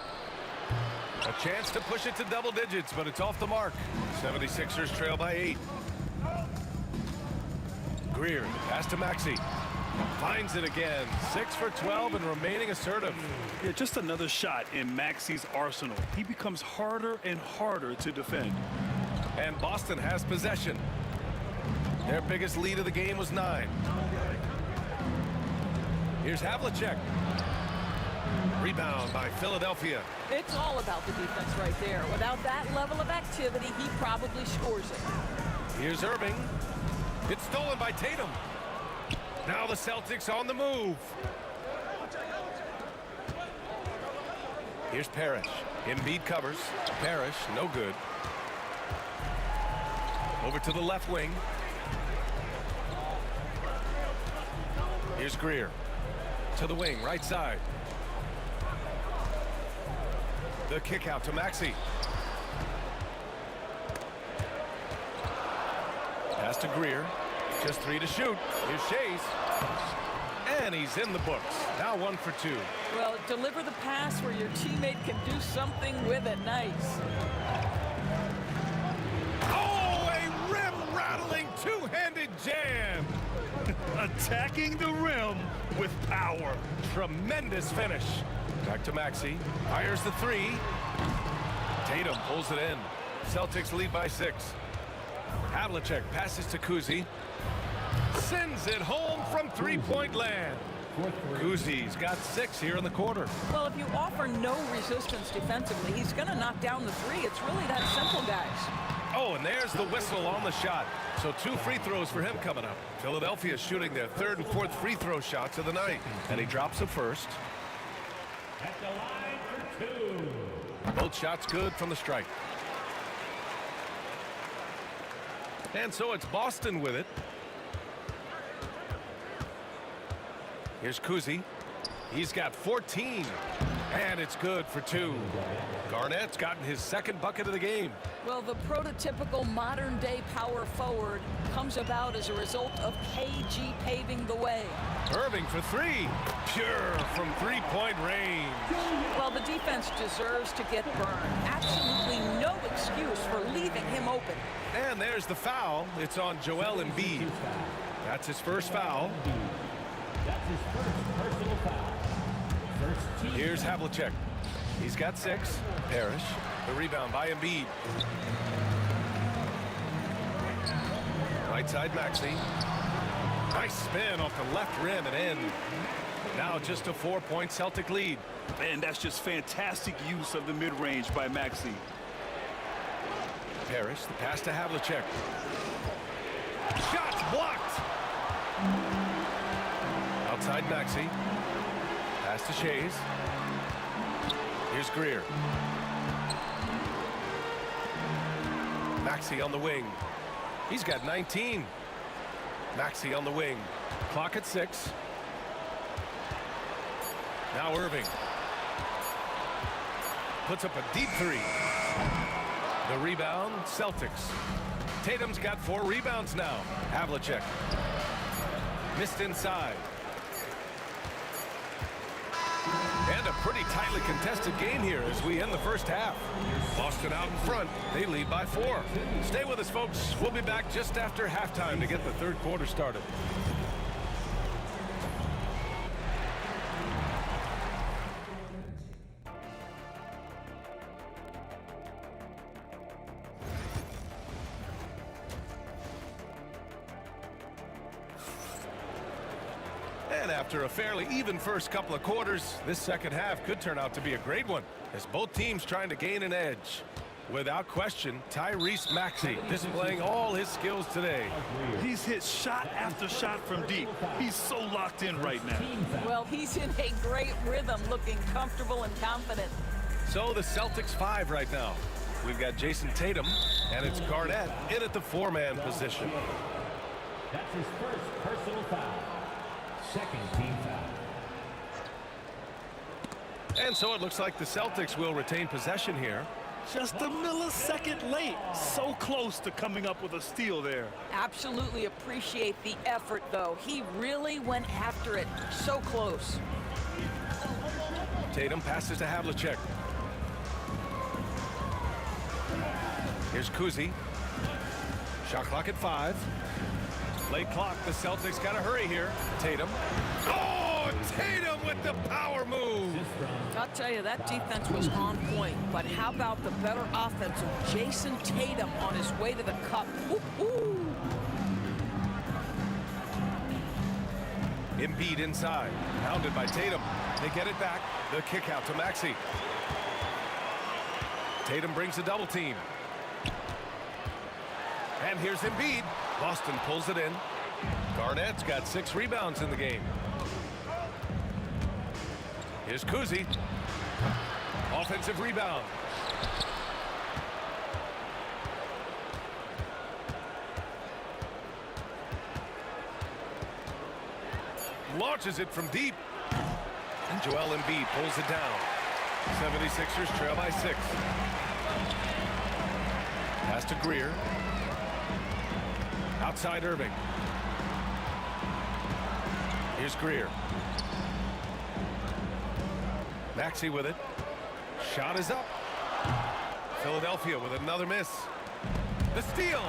[SPEAKER 2] A chance to push it to double digits, but it's off the mark. 76ers trail by 8. Greer, pass to Maxey. Finds it again. 6 for 12 and remaining assertive.
[SPEAKER 4] Yeah, just another shot in Maxey's arsenal. He becomes harder and harder to defend.
[SPEAKER 2] And Boston has possession. Their biggest lead of the game was 9. Here's Havlicek. Rebound by Philadelphia.
[SPEAKER 13] It's all about the defense right there. Without that level of activity, he probably scores it.
[SPEAKER 2] Here's Irving. It's stolen by Tatum. Now the Celtics on the move. Here's Parrish. Embiid covers. Parrish, no good. Over to the left wing. Here's Greer. To the wing, right side. The kick out to Maxey. Pass to Greer. Just 3 to shoot. Here's Shays. And he's in the books. Now 1 for 2.
[SPEAKER 13] Well, deliver the pass where your teammate can do something with it. Nice.
[SPEAKER 2] Oh, a rim-rattling two-handed jam.
[SPEAKER 4] Attacking the rim with power.
[SPEAKER 2] Tremendous finish. Back to Maxey. Fires the three. Tatum pulls it in. Celtics lead by 6. Havlicek passes to Kuzi. Sends it home from three-point land. Kuzi's got 6 here in the quarter.
[SPEAKER 13] Well, if you offer no resistance defensively, he's going to knock down the three. It's really that simple, guys.
[SPEAKER 2] Oh, and there's the whistle on the shot. So 2 free throws for him coming up. Philadelphia shooting their 3rd and 4th free throw shots of the night. And he drops the first.
[SPEAKER 12] At the line for 2.
[SPEAKER 2] Both shots good from the strike. And so it's Boston with it. Here's Kuzi. He's got 14. And it's good for 2. Garnett's gotten his 2nd bucket of the game.
[SPEAKER 13] Well, the prototypical modern-day power forward comes about as a result of KG paving the way.
[SPEAKER 2] Irving for 3. Pure from three-point range.
[SPEAKER 13] Well, the defense deserves to get burned. Absolutely no excuse for leaving him open.
[SPEAKER 2] And there's the foul. It's on Joel Embiid. That's his first foul.
[SPEAKER 12] That's his first personal foul. First team.
[SPEAKER 2] Here's Havlicek. He's got 6. Parrish. The rebound by Embiid. Right side Maxey. Nice spin off the left rim and in. Now just a 4-point Celtic lead.
[SPEAKER 18] Man, that's just fantastic use of the mid-range by Maxey.
[SPEAKER 2] Parrish, the pass to Havlicek. Shots blocked. Outside Maxey. Pass to Shays. Here's Greer. Maxey on the wing. He's got 19. Maxey on the wing. Clock at 6. Now Irving. Puts up a deep 3. The rebound, Celtics. Tatum's got 4 rebounds now. Havlicek. Missed inside. And a pretty tightly contested game here as we end the first half. Boston out in front. They lead by 4. Stay with us, folks. We'll be back just after halftime to get the 3rd quarter started. And after a fairly even first couple of quarters, this second half could turn out to be a great one as both teams trying to gain an edge. Without question, Tyrese Maxey displaying all his skills today.
[SPEAKER 18] He's hit shot after shot from deep. He's so locked in right now.
[SPEAKER 13] Well, he's in a great rhythm, looking comfortable and confident.
[SPEAKER 2] So the Celtics 5 right now. We've got Jason Tatum, and it's Garnett in at the 4-man position.
[SPEAKER 12] That's his first personal foul. Second team foul.
[SPEAKER 2] And so it looks like the Celtics will retain possession here.
[SPEAKER 18] Just a millisecond late. So close to coming up with a steal there.
[SPEAKER 13] Absolutely appreciate the effort, though. He really went after it. So close.
[SPEAKER 2] Tatum passes to Havlicek. Here's Kuzi. Shot clock at 5. Late clock. The Celtics got to hurry here. Tatum. Oh, Tatum with the power move.
[SPEAKER 13] I'll tell you, that defense was on point. But how about the better offense of Jason Tatum on his way to the cup? Woo-hoo.
[SPEAKER 2] Embiid inside. Pounded by Tatum. They get it back. The kick out to Maxey. Tatum brings a double team. And here's Embiid. Boston pulls it in. Garnett's got 6 rebounds in the game. Here's Kuzi. Offensive rebound. Launches it from deep. And Joel Embiid pulls it down. 76ers trail by 6. Pass to Greer. Outside Irving. Here's Greer. Maxey with it. Shot is up. Philadelphia with another miss. The steal.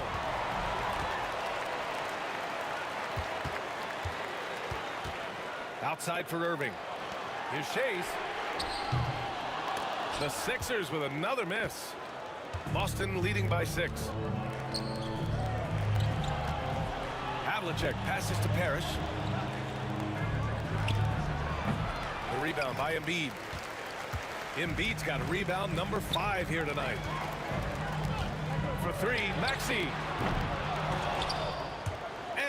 [SPEAKER 2] Outside for Irving. Here's Shays. The Sixers with another miss. Boston leading by 6. Havlicek passes to Parrish. The rebound by Embiid. Embiid's got a rebound number 5 here tonight. For 3, Maxey.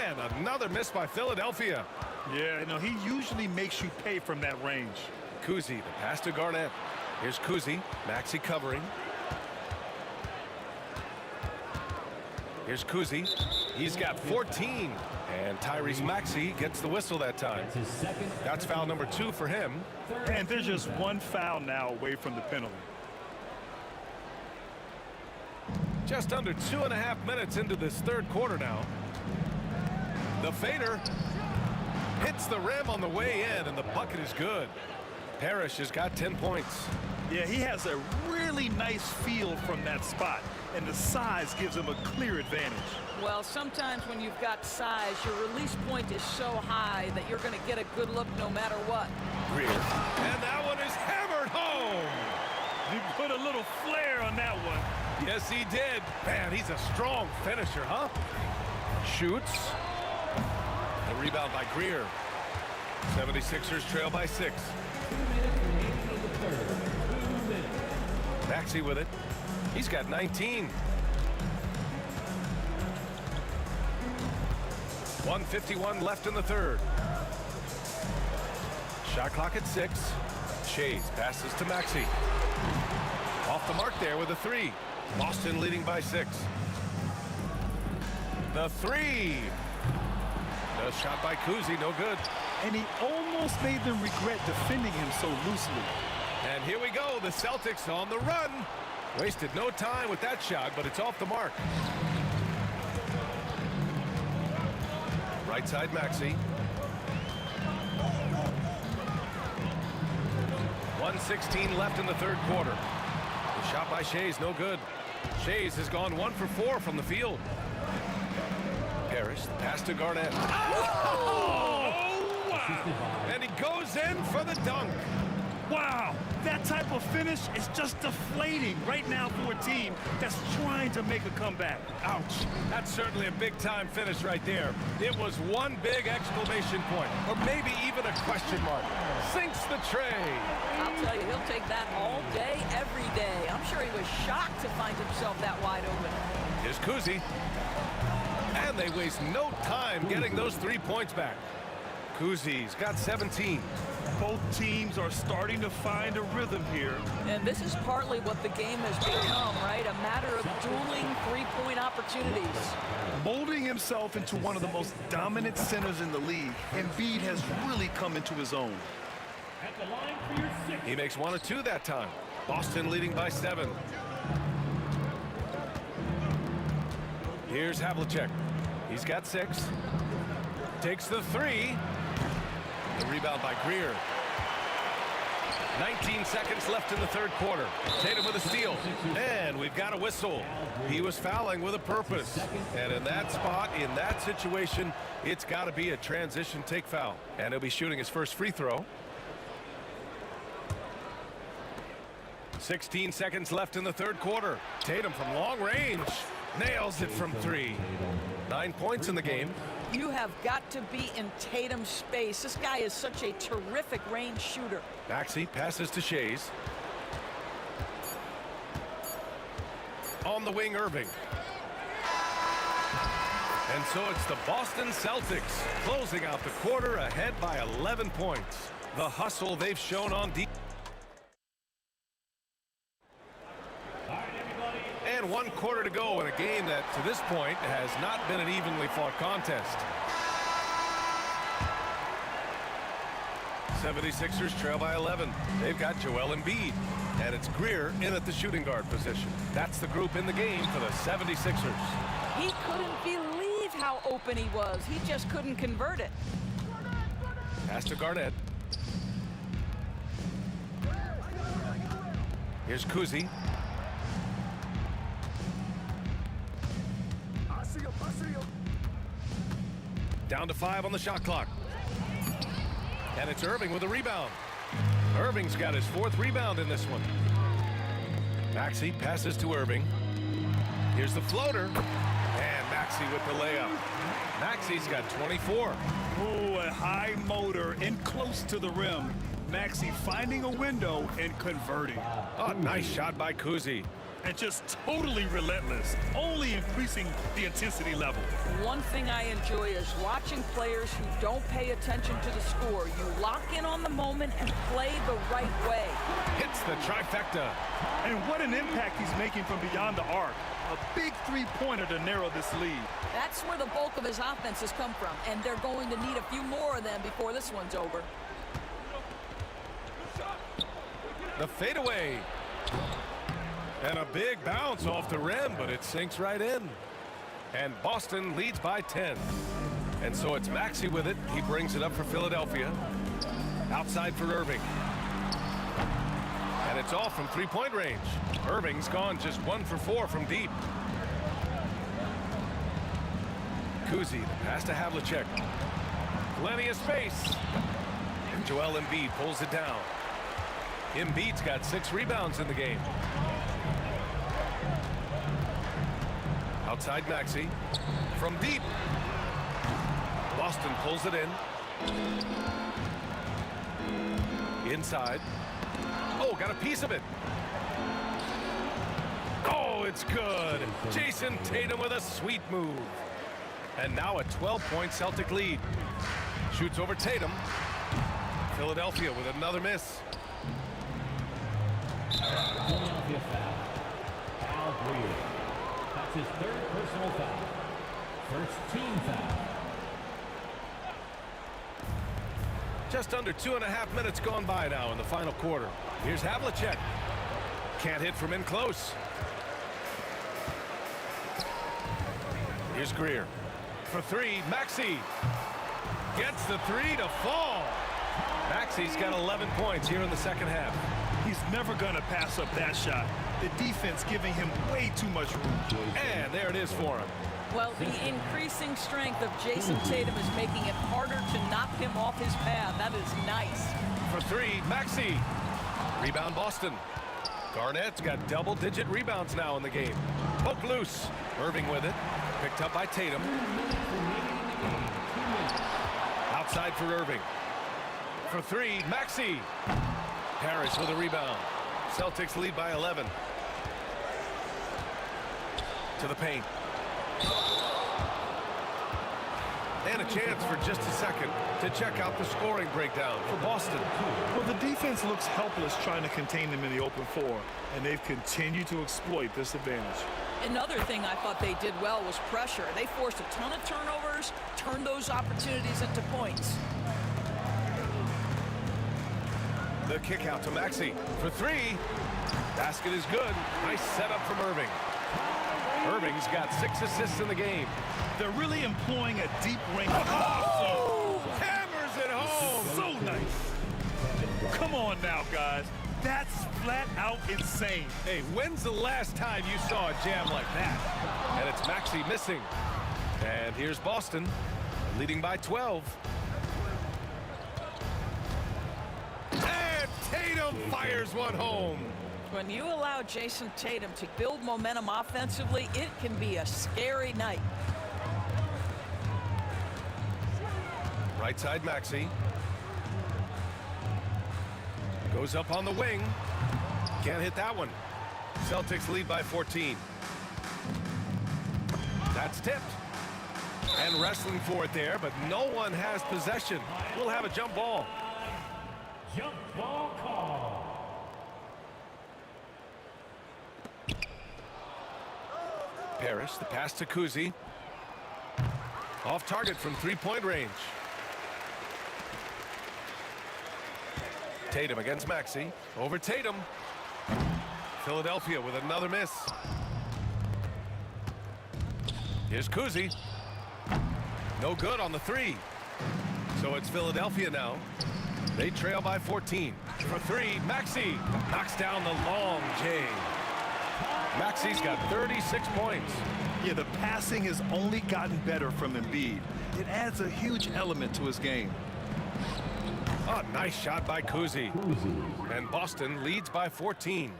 [SPEAKER 2] And another miss by Philadelphia.
[SPEAKER 4] Yeah, he usually makes you pay from that range.
[SPEAKER 2] Kuzi, the pass to Garnett. Here's Kuzi. Maxey covering. Here's Kuzi. He's got 14. And Tyrese Maxey gets the whistle that time. That's foul number 2 for him.
[SPEAKER 4] And there's just one foul now away from the penalty.
[SPEAKER 2] Just under 2.5 minutes into this third quarter now. The fader hits the rim on the way in, and the bucket is good. Parrish has got 10 points.
[SPEAKER 4] Yeah, he has a really nice feel from that spot, and the size gives him a clear advantage.
[SPEAKER 13] Well, sometimes when you've got size, your release point is so high that you're going to get a good look no matter what.
[SPEAKER 2] Greer. And that one is hammered home.
[SPEAKER 4] He put a little flair on that one.
[SPEAKER 2] Yes, he did. Man, he's a strong finisher, huh? Shoots. The rebound by Greer. 76ers trail by 6. Maxey with it. He's got 19. 1:51 left in the third. Shot clock at 6. Shays passes to Maxey. Off the mark there with a 3. Boston leading by 6. The 3. The shot by Kuzi, no good.
[SPEAKER 4] And he almost made them regret defending him so loosely.
[SPEAKER 2] And here we go, the Celtics on the run. Wasted no time with that shot, but it's off the mark. Right side, Maxey. 1:16 left in the third quarter. The shot by Shays, no good. Shays has gone 1 for 4 from the field. Parrish, pass to Garnett.
[SPEAKER 4] Oh, wow!
[SPEAKER 2] And he goes in for the dunk.
[SPEAKER 4] Wow, that type of finish is just deflating right now for a team that's trying to make a comeback.
[SPEAKER 2] Ouch. That's certainly a big-time finish right there. It was one big exclamation point, or maybe even a question mark. Sinks the tray.
[SPEAKER 13] I'll tell you, he'll take that all day, every day. I'm sure he was shocked to find himself that wide open.
[SPEAKER 2] Here's Kuzi. And they waste no time getting those 3 points back. Kuzi's got 17.
[SPEAKER 4] Both teams are starting to find a rhythm here.
[SPEAKER 13] And this is partly what the game has become, right? A matter of dueling three-point opportunities.
[SPEAKER 4] Molding himself into one of the most dominant centers in the league, Embiid has really come into his own.
[SPEAKER 2] He makes 1 of 2 that time. Boston leading by 7. Here's Havlicek. He's got 6. Takes the 3. The rebound by Greer. 19 seconds left in the third quarter. Tatum with a steal. And we've got a whistle. He was fouling with a purpose. And in that spot, in that situation, it's got to be a transition take foul. And he'll be shooting his first free throw. 16 seconds left in the third quarter. Tatum from long range. Nails it from 3. 9 points in the game.
[SPEAKER 13] You have got to be in Tatum's space. This guy is such a terrific range shooter.
[SPEAKER 2] Maxey passes to Shays. On the wing, Irving. And so it's the Boston Celtics closing out the quarter ahead by 11 points. The hustle they've shown on deep. And 1 quarter to go in a game that, to this point, has not been an evenly fought contest. 76ers trail by 11. They've got Joel Embiid, and it's Greer in at the shooting guard position. That's the group in the game for the 76ers.
[SPEAKER 13] He couldn't believe how open he was. He just couldn't convert it.
[SPEAKER 2] Pass to Garnett. Here's Kuzi. Down to 5 on the shot clock. And it's Irving with a rebound. Irving's got his 4th rebound in this one. Maxey passes to Irving. Here's the floater. And Maxey with the layup. Maxey's got 24.
[SPEAKER 4] Ooh, a high motor and close to the rim. Maxey finding a window and converting.
[SPEAKER 2] Oh, nice shot by Kuzi.
[SPEAKER 18] And just totally relentless, only increasing the intensity level.
[SPEAKER 13] One thing I enjoy is watching players who don't pay attention to the score. You lock in on the moment and play the right way.
[SPEAKER 2] Hits the trifecta.
[SPEAKER 4] And what an impact he's making from beyond the arc. A big three-pointer to narrow this lead.
[SPEAKER 13] That's where the bulk of his offense has come from, and they're going to need a few more of them before this one's over.
[SPEAKER 2] The fadeaway. And a big bounce off the rim, but it sinks right in. And Boston leads by 10. And so it's Maxey with it. He brings it up for Philadelphia. Outside for Irving. And it's off from three-point range. Irving's gone just 1 for 4 from deep. Kuzi, the pass to Havlicek. Plenty of space. And Joel Embiid pulls it down. Embiid's got 6 rebounds in the game. Outside Maxey. From deep. Boston pulls it in. Inside. Oh, got a piece of it. Oh, it's good. Jason Tatum with a sweet move. And now a 12-point Celtic lead. Shoots over Tatum. Philadelphia with another miss.
[SPEAKER 12] Philadelphia foul. Al Greer. That's his 3rd personal foul. First team foul.
[SPEAKER 2] Just under 2.5 minutes gone by now in the final quarter. Here's Havlicek. Can't hit from in close. Here's Greer. For 3, Maxey. Gets the 3 to fall. Maxey's got 11 points here in the second half.
[SPEAKER 4] He's never going to pass up that shot. The defense giving him way too much room.
[SPEAKER 2] And there it is for him.
[SPEAKER 13] Well, the increasing strength of Jason Tatum is making it harder to knock him off his path. That is nice.
[SPEAKER 2] For 3, Maxey. Rebound Boston. Garnett's got double-digit rebounds now in the game. Poke loose. Irving with it. Picked up by Tatum. Outside for Irving. For 3, Maxey. Harris with a rebound. Celtics lead by 11. To the paint. And a chance for just a second to check out the scoring breakdown for Boston.
[SPEAKER 4] Well, the defense looks helpless trying to contain them in the open floor, and they've continued to exploit this advantage.
[SPEAKER 13] Another thing I thought they did well was pressure. They forced a ton of turnovers, turned those opportunities into points.
[SPEAKER 2] The kick out to Maxey for 3. Basket is good. Nice setup from Irving. Irving's got 6 assists in the game.
[SPEAKER 4] They're really employing a deep range.
[SPEAKER 2] Oh! Hammers it home.
[SPEAKER 4] So nice. Come on now, guys. That's flat out insane.
[SPEAKER 2] Hey, when's the last time you saw a jam like that? And it's Maxey missing. And here's Boston leading by 12. And Tatum fires one home.
[SPEAKER 13] When you allow Jason Tatum to build momentum offensively, it can be a scary night.
[SPEAKER 2] Right side Maxey. Goes up on the wing. Can't hit that one. Celtics lead by 14. That's tipped. And wrestling for it there, but no one has possession. We'll have a jump ball.
[SPEAKER 12] Jump ball call.
[SPEAKER 2] Parrish, the pass to Kuzi. Off target from three-point range. Tatum against Maxey. Over Tatum. Philadelphia with another miss. Here's Kuzi. No good on the 3. So it's Philadelphia now. They trail by 14. For 3, Maxey knocks down the long J. Maxey's got 36 points.
[SPEAKER 4] Yeah, the passing has only gotten better from Embiid. It adds a huge element to his game.
[SPEAKER 2] Oh, nice shot by Kuzi. And Boston leads by 14.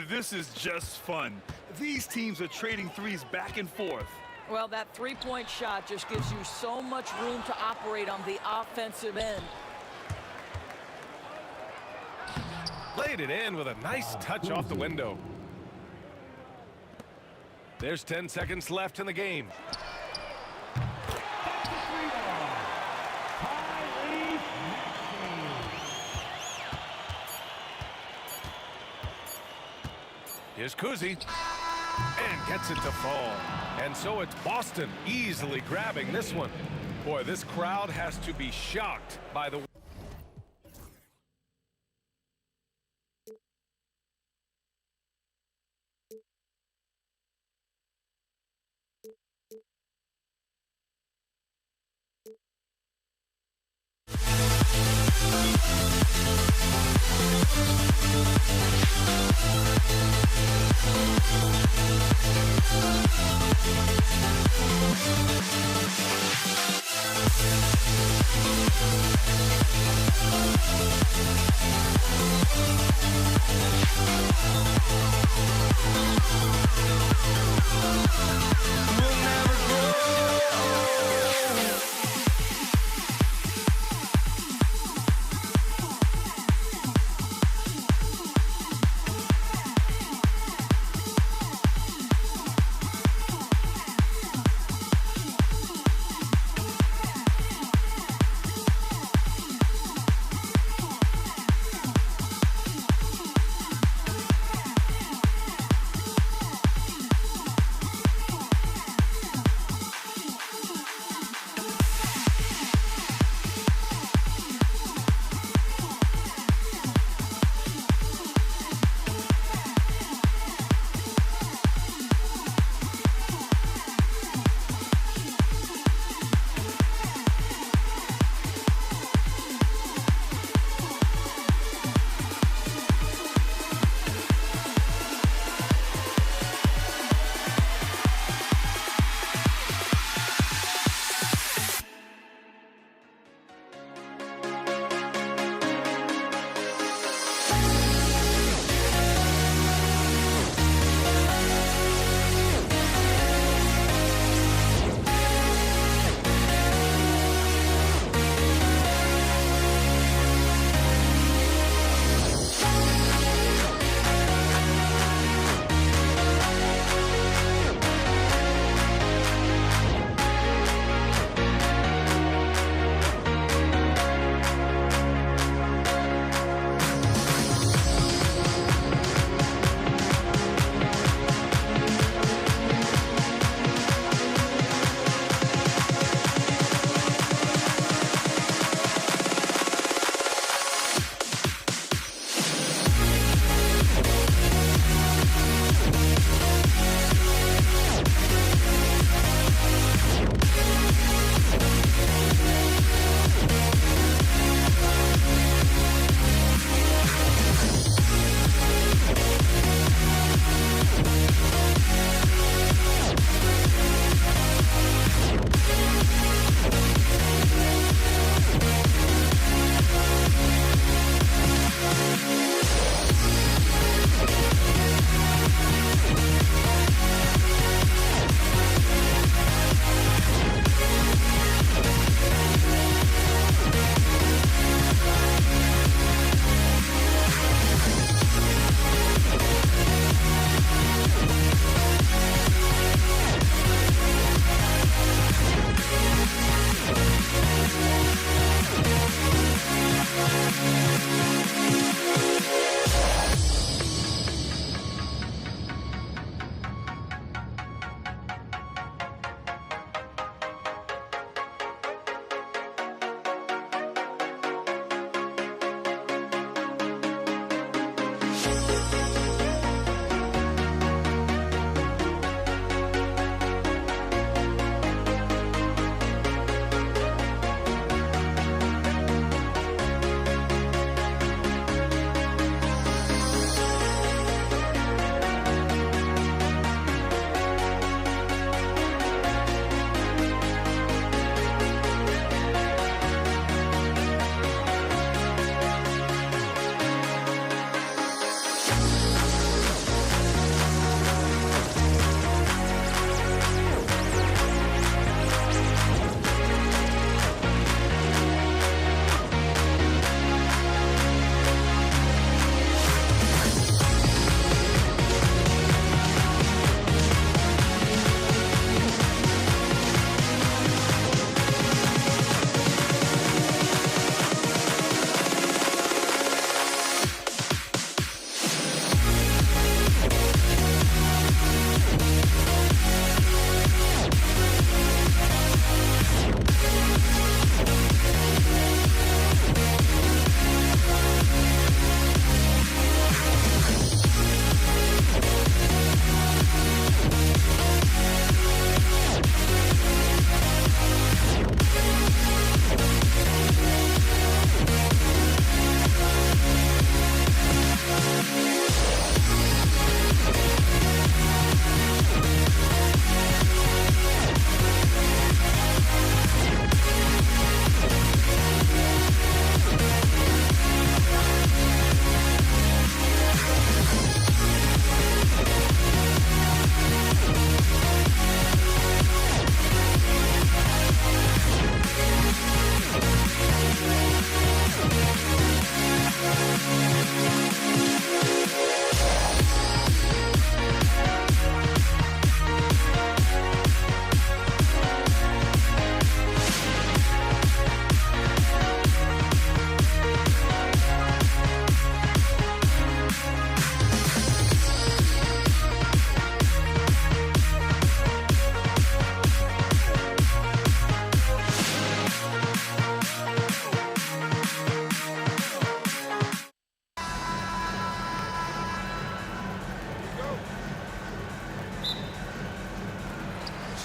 [SPEAKER 4] This is just fun. These teams are trading threes back and forth.
[SPEAKER 13] Well, that three-point shot just gives you so much room to operate on the offensive end.
[SPEAKER 2] Laid it in with a nice touch off the window. There's 10 seconds left in the game. Here's Kuzi, and gets it to fall. And so it's Boston easily grabbing this one. Boy, this crowd has to be shocked by the...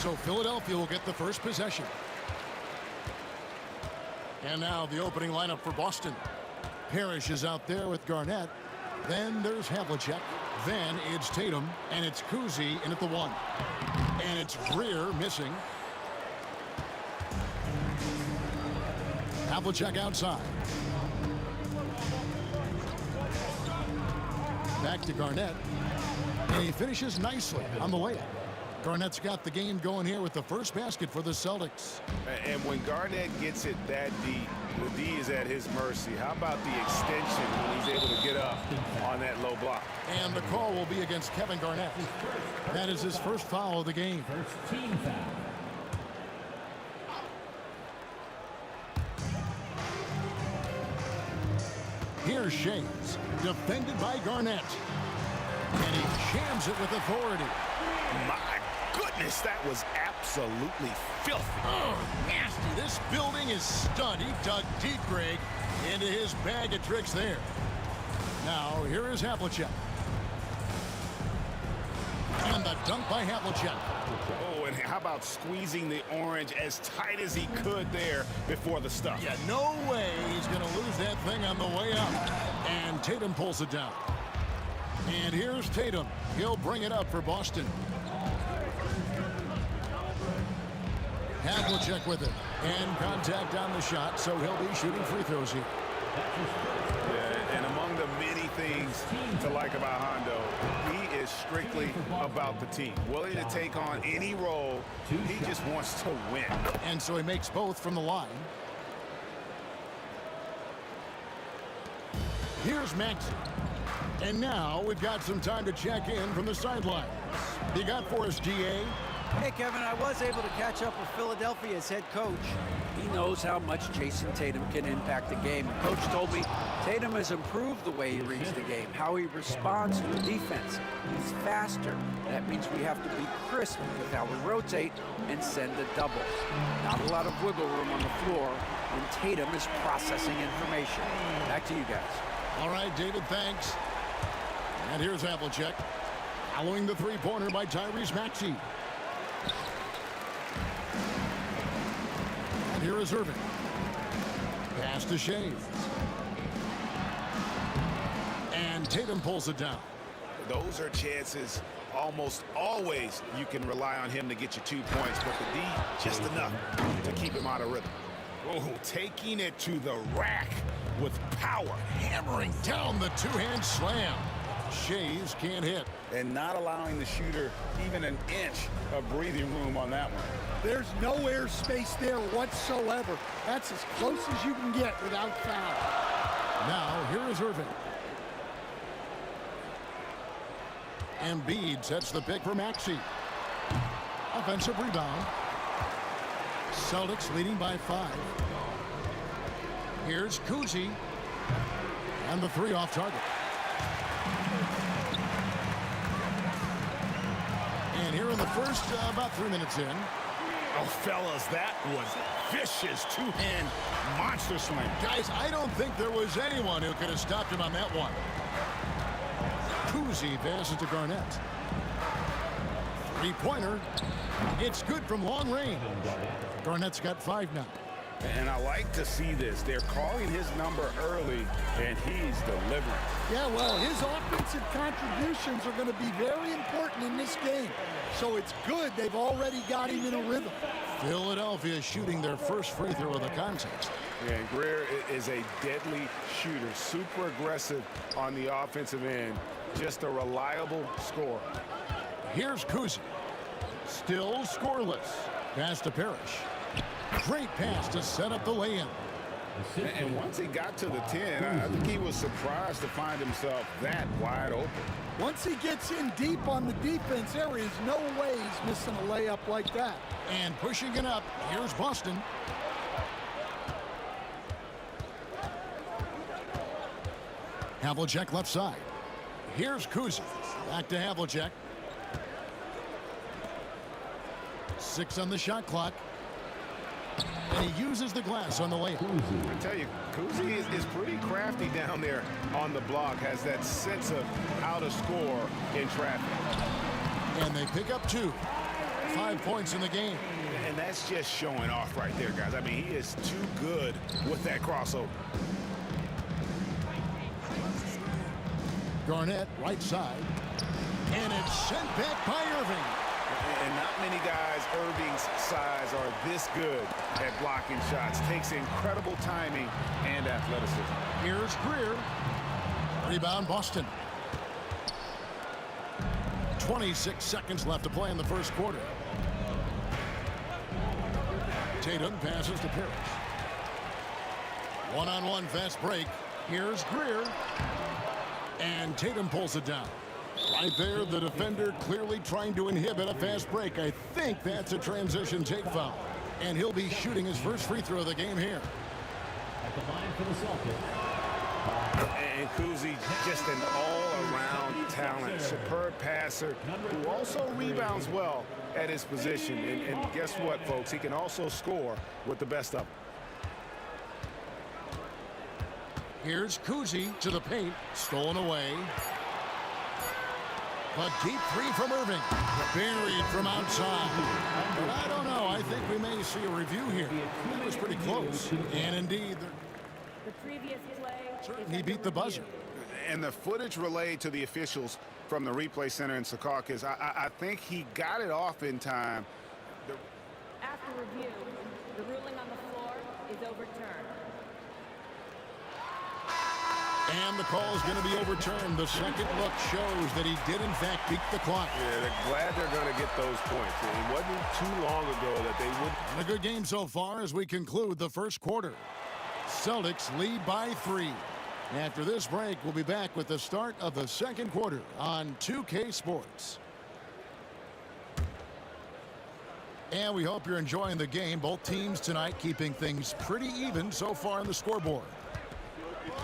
[SPEAKER 6] So Philadelphia will get the first possession. And now the opening lineup for Boston. Parrish is out there with Garnett. Then there's Havlicek. Then it's Tatum. And it's Kuzi in at the 1. And it's Greer missing. Havlicek outside. Back to Garnett. And he finishes nicely on the layup. Garnett's got the game going here with the first basket for the Celtics.
[SPEAKER 9] And when Garnett gets it that deep, the D is at his mercy. How about the extension when he's able to get up on that low block?
[SPEAKER 6] And the call will be against Kevin Garnett. That is his first foul of the game.
[SPEAKER 12] First team foul.
[SPEAKER 6] Here's Shays, defended by Garnett. And he jams it with authority.
[SPEAKER 9] My goodness, that was absolutely filthy.
[SPEAKER 6] Oh, nasty. This building is stunned. He dug deep, Greg, into his bag of tricks there. Now, here is Havlicek. And the dunk by Havlicek.
[SPEAKER 9] Oh, and how about squeezing the orange as tight as he could there before the stuff?
[SPEAKER 6] Yeah, no way he's going to lose that thing on the way up. And Tatum pulls it down. And here's Tatum. He'll bring it up for Boston. Havlicek with it. And contact on the shot, so he'll be shooting free throws here.
[SPEAKER 9] Yeah, and among the many things to like about Hondo, he is strictly about the team. Willing to take on any role. He just wants to win.
[SPEAKER 6] And so he makes both from the line. Here's Maxey. And now we've got some time to check in from the sidelines. You got for us, DA?
[SPEAKER 14] Hey, Kevin, I was able to catch up with Philadelphia's head coach. He knows how much Jason Tatum can impact the game. Coach told me Tatum has improved the way he reads the game, how he responds to the defense. He's faster. That means we have to be crisp with how we rotate and send the doubles. Not a lot of wiggle room on the floor when Tatum is processing information. Back to you guys.
[SPEAKER 6] All right, David, thanks. And here's Havlicek. Following the three-pointer by Tyrese Maxey. And here is Irving. Pass to Shays. And Tatum pulls it down.
[SPEAKER 9] Those are chances almost always you can rely on him to get you 2 points, but the D, just enough to keep him out of rhythm. Oh, taking it to the rack with power.
[SPEAKER 6] Hammering down the two-hand slam. Shays can't hit.
[SPEAKER 17] And not allowing the shooter even an inch of breathing room on that one.
[SPEAKER 15] There's no air space there whatsoever. That's as close as you can get without foul.
[SPEAKER 6] Now, here is Irving. Embiid sets the pick for Maxey. Offensive rebound. Celtics leading by 5. Here's Kuzi. And the 3 off target. And here in the first, about 3 minutes in.
[SPEAKER 9] Oh, fellas, that was vicious two-hand monster slam.
[SPEAKER 6] Guys, I don't think there was anyone who could have stopped him on that one. Kuzi passes to Garnett. Three-pointer. It's good from long range. Garnett's got 5 now.
[SPEAKER 9] And I like to see this. They're calling his number early, and he's delivering.
[SPEAKER 15] Yeah, well, his offensive contributions are going to be very important in this game. So it's good they've already got him in a rhythm.
[SPEAKER 6] Philadelphia shooting their first free throw of the contest.
[SPEAKER 9] Yeah, and Greer is a deadly shooter. Super aggressive on the offensive end. Just a reliable scorer.
[SPEAKER 6] Here's Kuzi. Still scoreless. Pass to Parrish. Great pass to set up the lay-in.
[SPEAKER 9] And once he got to the 10, I think he was surprised to find himself that wide open.
[SPEAKER 15] Once he gets in deep on the defense, there is no way he's missing a layup like that.
[SPEAKER 6] And pushing it up, here's Boston. Havlicek left side. Here's Kuzi. Back to Havlicek. 6 on the shot clock. And he uses the glass on the layup.
[SPEAKER 9] I tell you, Kuzi is pretty crafty down there on the block. Has that sense of how to score in traffic.
[SPEAKER 6] And they pick up 2. 5 points in the game.
[SPEAKER 9] And that's just showing off right there, guys. I mean, he is too good with that crossover.
[SPEAKER 6] Garnett, right side. And it's sent back by Irving.
[SPEAKER 9] And not many guys Irving's size are this good at blocking shots. Takes incredible timing and athleticism.
[SPEAKER 6] Here's Greer. Rebound, Boston. 26 seconds left to play in the first quarter. Tatum passes to Parrish. One-on-one fast break. Here's Greer. And Tatum pulls it down. Right there, the defender clearly trying to inhibit a fast break. I think that's a transition take foul. And he'll be shooting his first free throw of the game here.
[SPEAKER 12] At the line for the Celtics.
[SPEAKER 9] And Kuzi, just an all-around talent, superb passer who also rebounds well at his position. And guess what, folks? He can also score with the best of them.
[SPEAKER 6] Here's Kuzi to the paint, stolen away. A deep three from Irving, buried from outside. But I don't know. I think we may see a review here. That was pretty close. And indeed,
[SPEAKER 19] the previous play,
[SPEAKER 6] he beat the buzzer.
[SPEAKER 9] And the footage relayed to the officials from the replay center in Secaucus, I think he got it off in time.
[SPEAKER 19] After review, the ruling on the floor is overturned.
[SPEAKER 6] And the call is going to be overturned. The second look shows that he did, in fact, beat the clock.
[SPEAKER 9] Yeah, they're glad they're going to get those points. It wasn't too long ago that they would.
[SPEAKER 6] And a good game so far as we conclude the first quarter. Celtics lead by 3. After this break, we'll be back with the start of the second quarter on 2K Sports. And we hope you're enjoying the game. Both teams tonight keeping things pretty even so far on the scoreboard.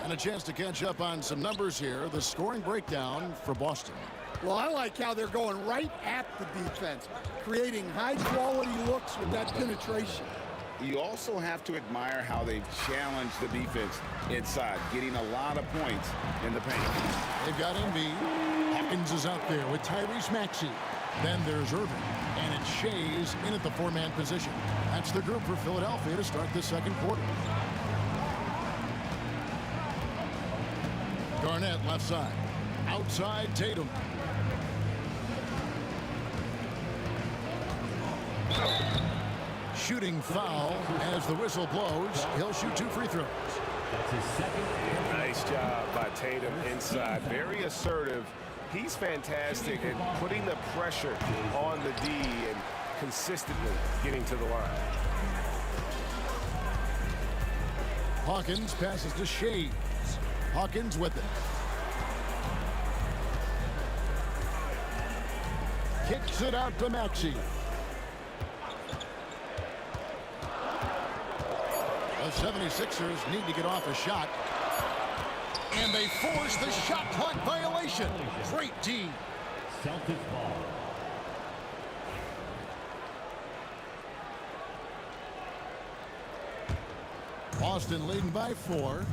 [SPEAKER 6] And a chance to catch up on some numbers here. The scoring breakdown for Boston.
[SPEAKER 15] Well, I like how they're going right at the defense, creating high-quality looks with that penetration.
[SPEAKER 17] You also have to admire how they've challenged the defense inside, getting a lot of points in the paint.
[SPEAKER 6] They've got Embiid. Hawkins is out there with Tyrese Maxey. Then there's Irving. And it's Shea's in at the 4-man position. That's the group for Philadelphia to start the second quarter. Garnett left side. Outside Tatum. Shooting foul as the whistle blows. He'll shoot 2 free throws.
[SPEAKER 12] That's his second.
[SPEAKER 9] Nice job by Tatum inside. Very assertive. He's fantastic at putting the pressure on the D and consistently getting to the line.
[SPEAKER 6] Hawkins passes to Shea. Hawkins with it. Kicks it out to Maxey. The 76ers need to get off a shot. And they force the shot clock violation. Great D.
[SPEAKER 12] Celtics ball.
[SPEAKER 6] Boston leading by 4.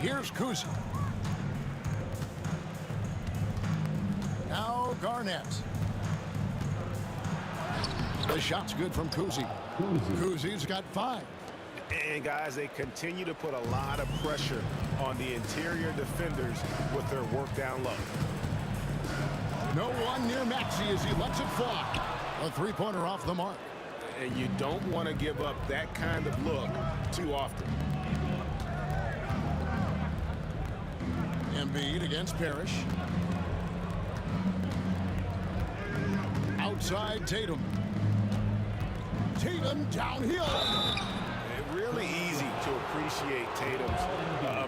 [SPEAKER 6] Here's Kuzi. Now Garnett. The shot's good from Kuzi. Kuzi's got 5.
[SPEAKER 9] And guys, they continue to put a lot of pressure on the interior defenders with their work down low.
[SPEAKER 6] No one near Maxey as he lets it fly. A 3-pointer off the mark.
[SPEAKER 9] And you don't want to give up that kind of look too often.
[SPEAKER 6] Embiid against Parrish. Outside Tatum. Tatum downhill.
[SPEAKER 9] Really easy to appreciate Tatum's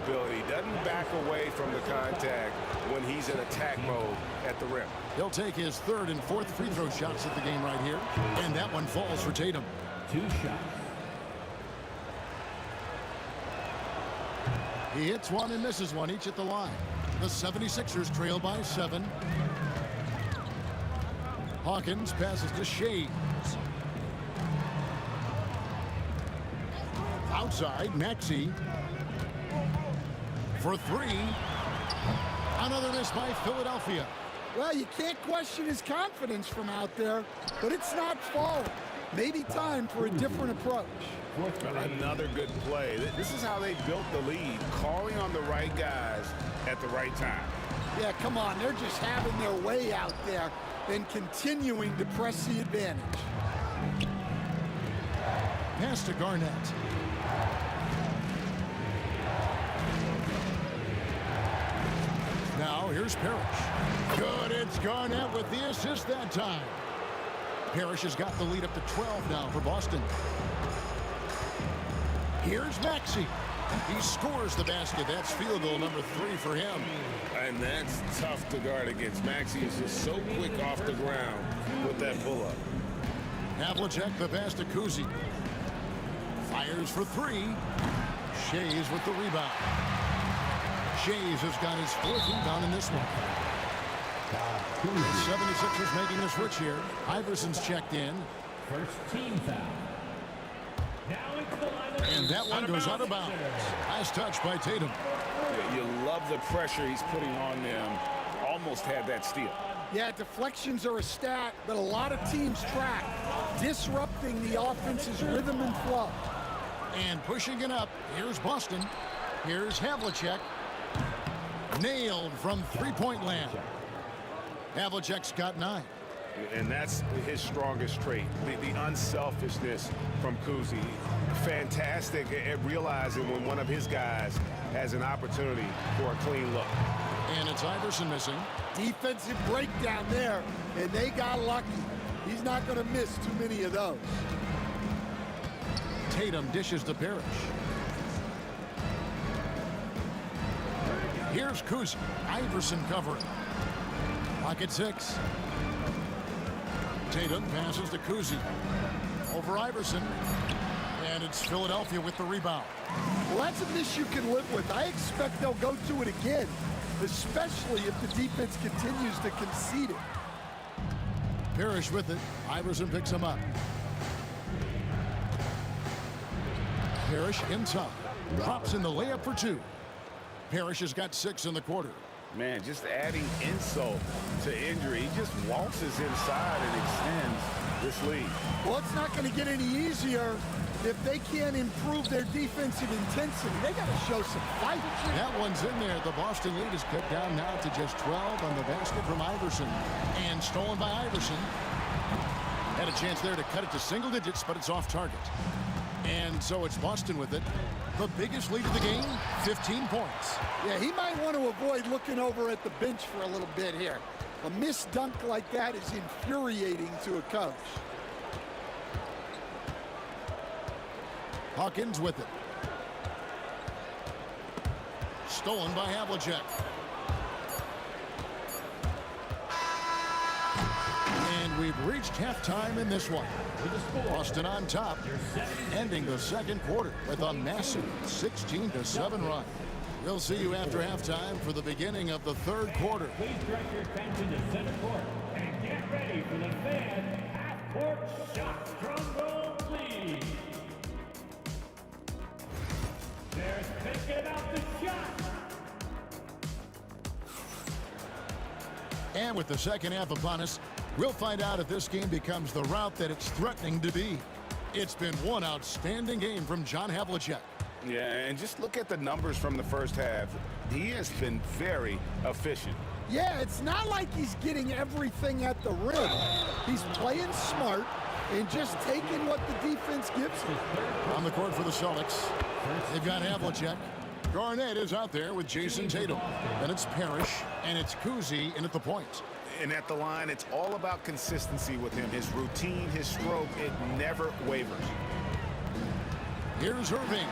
[SPEAKER 9] ability. Doesn't back away from the contact when he's in attack mode at the rim.
[SPEAKER 6] He'll take his 3rd and 4th free throw shots at the game right here. And that one falls for Tatum.
[SPEAKER 12] 2 shots.
[SPEAKER 6] He hits one and misses one, each at the line. The 76ers trail by 7. Hawkins passes to Shea. Outside, Maxey. For 3. Another miss by Philadelphia.
[SPEAKER 15] Well, you can't question his confidence from out there, but it's not falling. Maybe time for a different approach.
[SPEAKER 9] Another good play. This is how they built the lead, calling on the right guys at the right time.
[SPEAKER 15] Yeah, come on. They're just having their way out there and continuing to press the advantage.
[SPEAKER 6] Pass to Garnett. Now here's Parrish. Good, it's Garnett with the assist that time. Parrish has got the lead up to 12 now for Boston. Here's Maxey. He scores the basket. That's field goal number 3 for him.
[SPEAKER 9] And that's tough to guard against. Maxey is just so quick off the ground with that pull-up.
[SPEAKER 6] Havlicek the pass to Kuzi. Fires for 3. Shays with the rebound. Shays has got his 4th rebound in this one. The 76ers making the switch here. Iverson's checked in.
[SPEAKER 12] First team foul.
[SPEAKER 6] And that one goes out of bounds. Nice touch by Tatum.
[SPEAKER 9] You love the pressure he's putting on them. Almost had that steal.
[SPEAKER 15] Yeah, deflections are a stat that a lot of teams track, disrupting the offense's rhythm and flow.
[SPEAKER 6] And pushing it up, here's Boston. Here's Havlicek. Nailed from three-point land. Havlicek's got 9.
[SPEAKER 9] And that's his strongest trait, the unselfishness from Kuzi. Fantastic at realizing when one of his guys has an opportunity for a clean look.
[SPEAKER 6] And it's Iverson missing.
[SPEAKER 15] Defensive breakdown there, and they got lucky. He's not going to miss too many of those.
[SPEAKER 6] Tatum dishes to Parrish. Here's Kuzi. Iverson covering. Pocket 6. Tatum passes to Kuzi. Over Iverson. And it's Philadelphia with the rebound.
[SPEAKER 15] Well, that's a miss you can live with. I expect they'll go to it again, especially if the defense continues to concede it.
[SPEAKER 6] Parrish with it. Iverson picks him up. Parrish inside. Drops in the layup for 2. Parrish has got 6 in the quarter.
[SPEAKER 9] Man, just adding insult to injury. He just waltzes inside and extends this lead.
[SPEAKER 15] Well, it's not going to get any easier if they can't improve their defensive intensity. They got to show some fight.
[SPEAKER 6] That one's in there. The Boston lead is cut down now to just 12 on the basket from Iverson. And stolen by Iverson. Had a chance there to cut it to single digits, but it's off target. And so it's Boston with it. The biggest lead of the game, 15 points.
[SPEAKER 15] Yeah, he might want to avoid looking over at the bench for a little bit here. A missed dunk like that is infuriating to a coach.
[SPEAKER 6] Hawkins with it. Stolen by Havlicek. And we've reached halftime in this one. Boston on top, ending the second quarter with a massive 16-7 run. We'll see you after halftime for the beginning of the third quarter.
[SPEAKER 12] Please direct your attention to center court and get ready for the fan half-court shot. Drum roll, please. There's picking out the shot.
[SPEAKER 6] And with the second half upon us, we'll find out if this game becomes the route that it's threatening to be. It's been one outstanding game from John Havlicek.
[SPEAKER 9] Yeah, and just look at the numbers from the first half. He has been very efficient.
[SPEAKER 15] Yeah, it's not like he's getting everything at the rim. He's playing smart and just taking what the defense gives him.
[SPEAKER 6] On the court for the Celtics, they've got Havlicek. Garnett is out there with Jason Tatum. Then it's Parrish, and it's Kuzi in at the point.
[SPEAKER 9] And at the line, it's all about consistency with him. His routine, his stroke, it never wavers.
[SPEAKER 6] Here's Irving.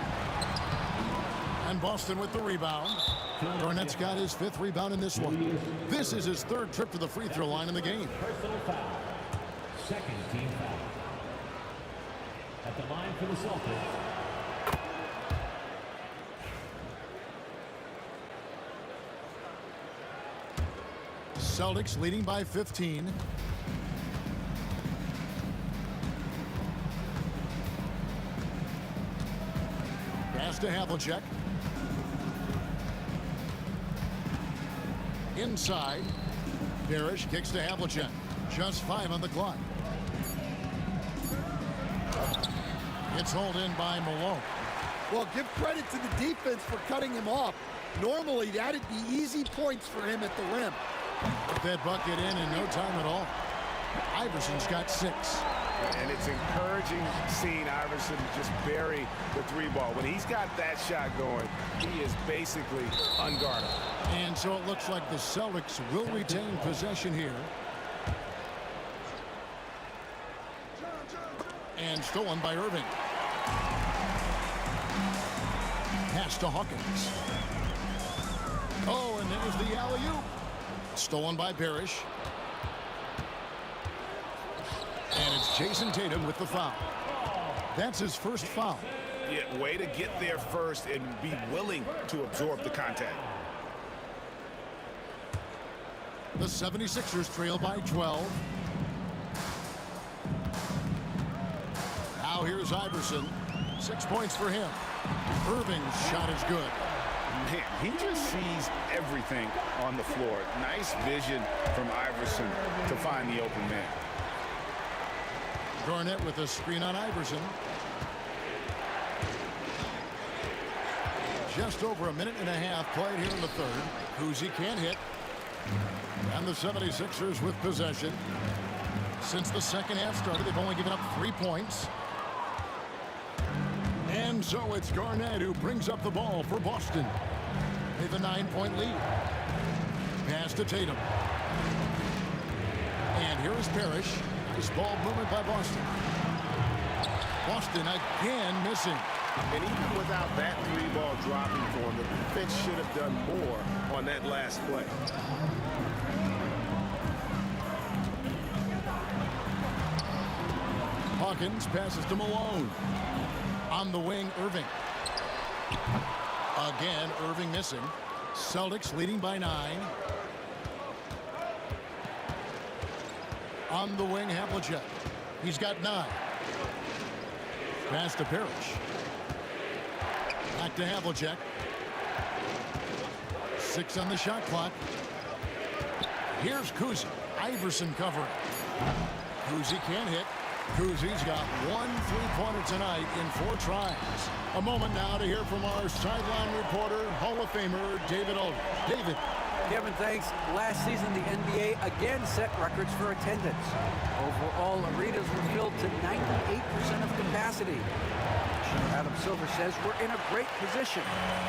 [SPEAKER 6] And Boston with the rebound. Garnett's got his 5th rebound in this one. This is his 3rd trip to the free throw line in the game.
[SPEAKER 12] Personal foul. Second team foul. At the line for the Celtics.
[SPEAKER 6] Celtics leading by 15. Pass to Havlicek. Inside. Parrish kicks to Havlicek. Just 5 on the clock. It's hauled in by Malone.
[SPEAKER 15] Well, give credit to the defense for cutting him off. Normally, that'd be easy points for him at the rim.
[SPEAKER 6] Put that bucket in no time at all. Iverson's got 6.
[SPEAKER 7] And it's encouraging seeing Iverson just bury the 3-ball. When he's got that shot going, he is basically unguarded.
[SPEAKER 6] And so it looks like the Celtics will retain possession here. And stolen by Irving. Pass to Hawkins. Oh, and there's the alley-oop. Stolen by Parrish. And it's Jason Tatum with the foul. That's his first foul.
[SPEAKER 7] Yeah, way to get there first and be willing to absorb the contact.
[SPEAKER 6] The 76ers trail by 12. Now here's Iverson. 6 points for him. Irving's shot is good.
[SPEAKER 9] Man, he just sees everything on the floor. Nice vision from Iverson to find the open man.
[SPEAKER 6] Garnett with a screen on Iverson. Just over a minute and a half played here in the third. Kuzi can't hit. And the 76ers with possession. Since the second half started, they've only given up 3 points. And so it's Garnett who brings up the ball for Boston. They have a 9-point lead. Pass to Tatum. And here is Parrish. This ball movement by Boston. Boston again missing.
[SPEAKER 7] And even without that 3-ball dropping for him, the defense should have done more on that last play.
[SPEAKER 6] Hawkins passes to Malone. On the wing, Irving. Again, Irving missing. Celtics leading by 9. On the wing, Havlicek. He's got 9. Pass to Parrish. Back to Havlicek. 6 on the shot clock. Here's Kuzi. Iverson covering. Kuzi can't hit. Kuzi's got 1 3-pointer tonight in 4 tries. A moment now to hear from our sideline reporter, Hall of Famer David Aldridge. David.
[SPEAKER 14] Kevin, thanks. Last season, the NBA again set records for attendance. Overall, arenas were filled to 98% of capacity. Adam Silver says we're in a great position.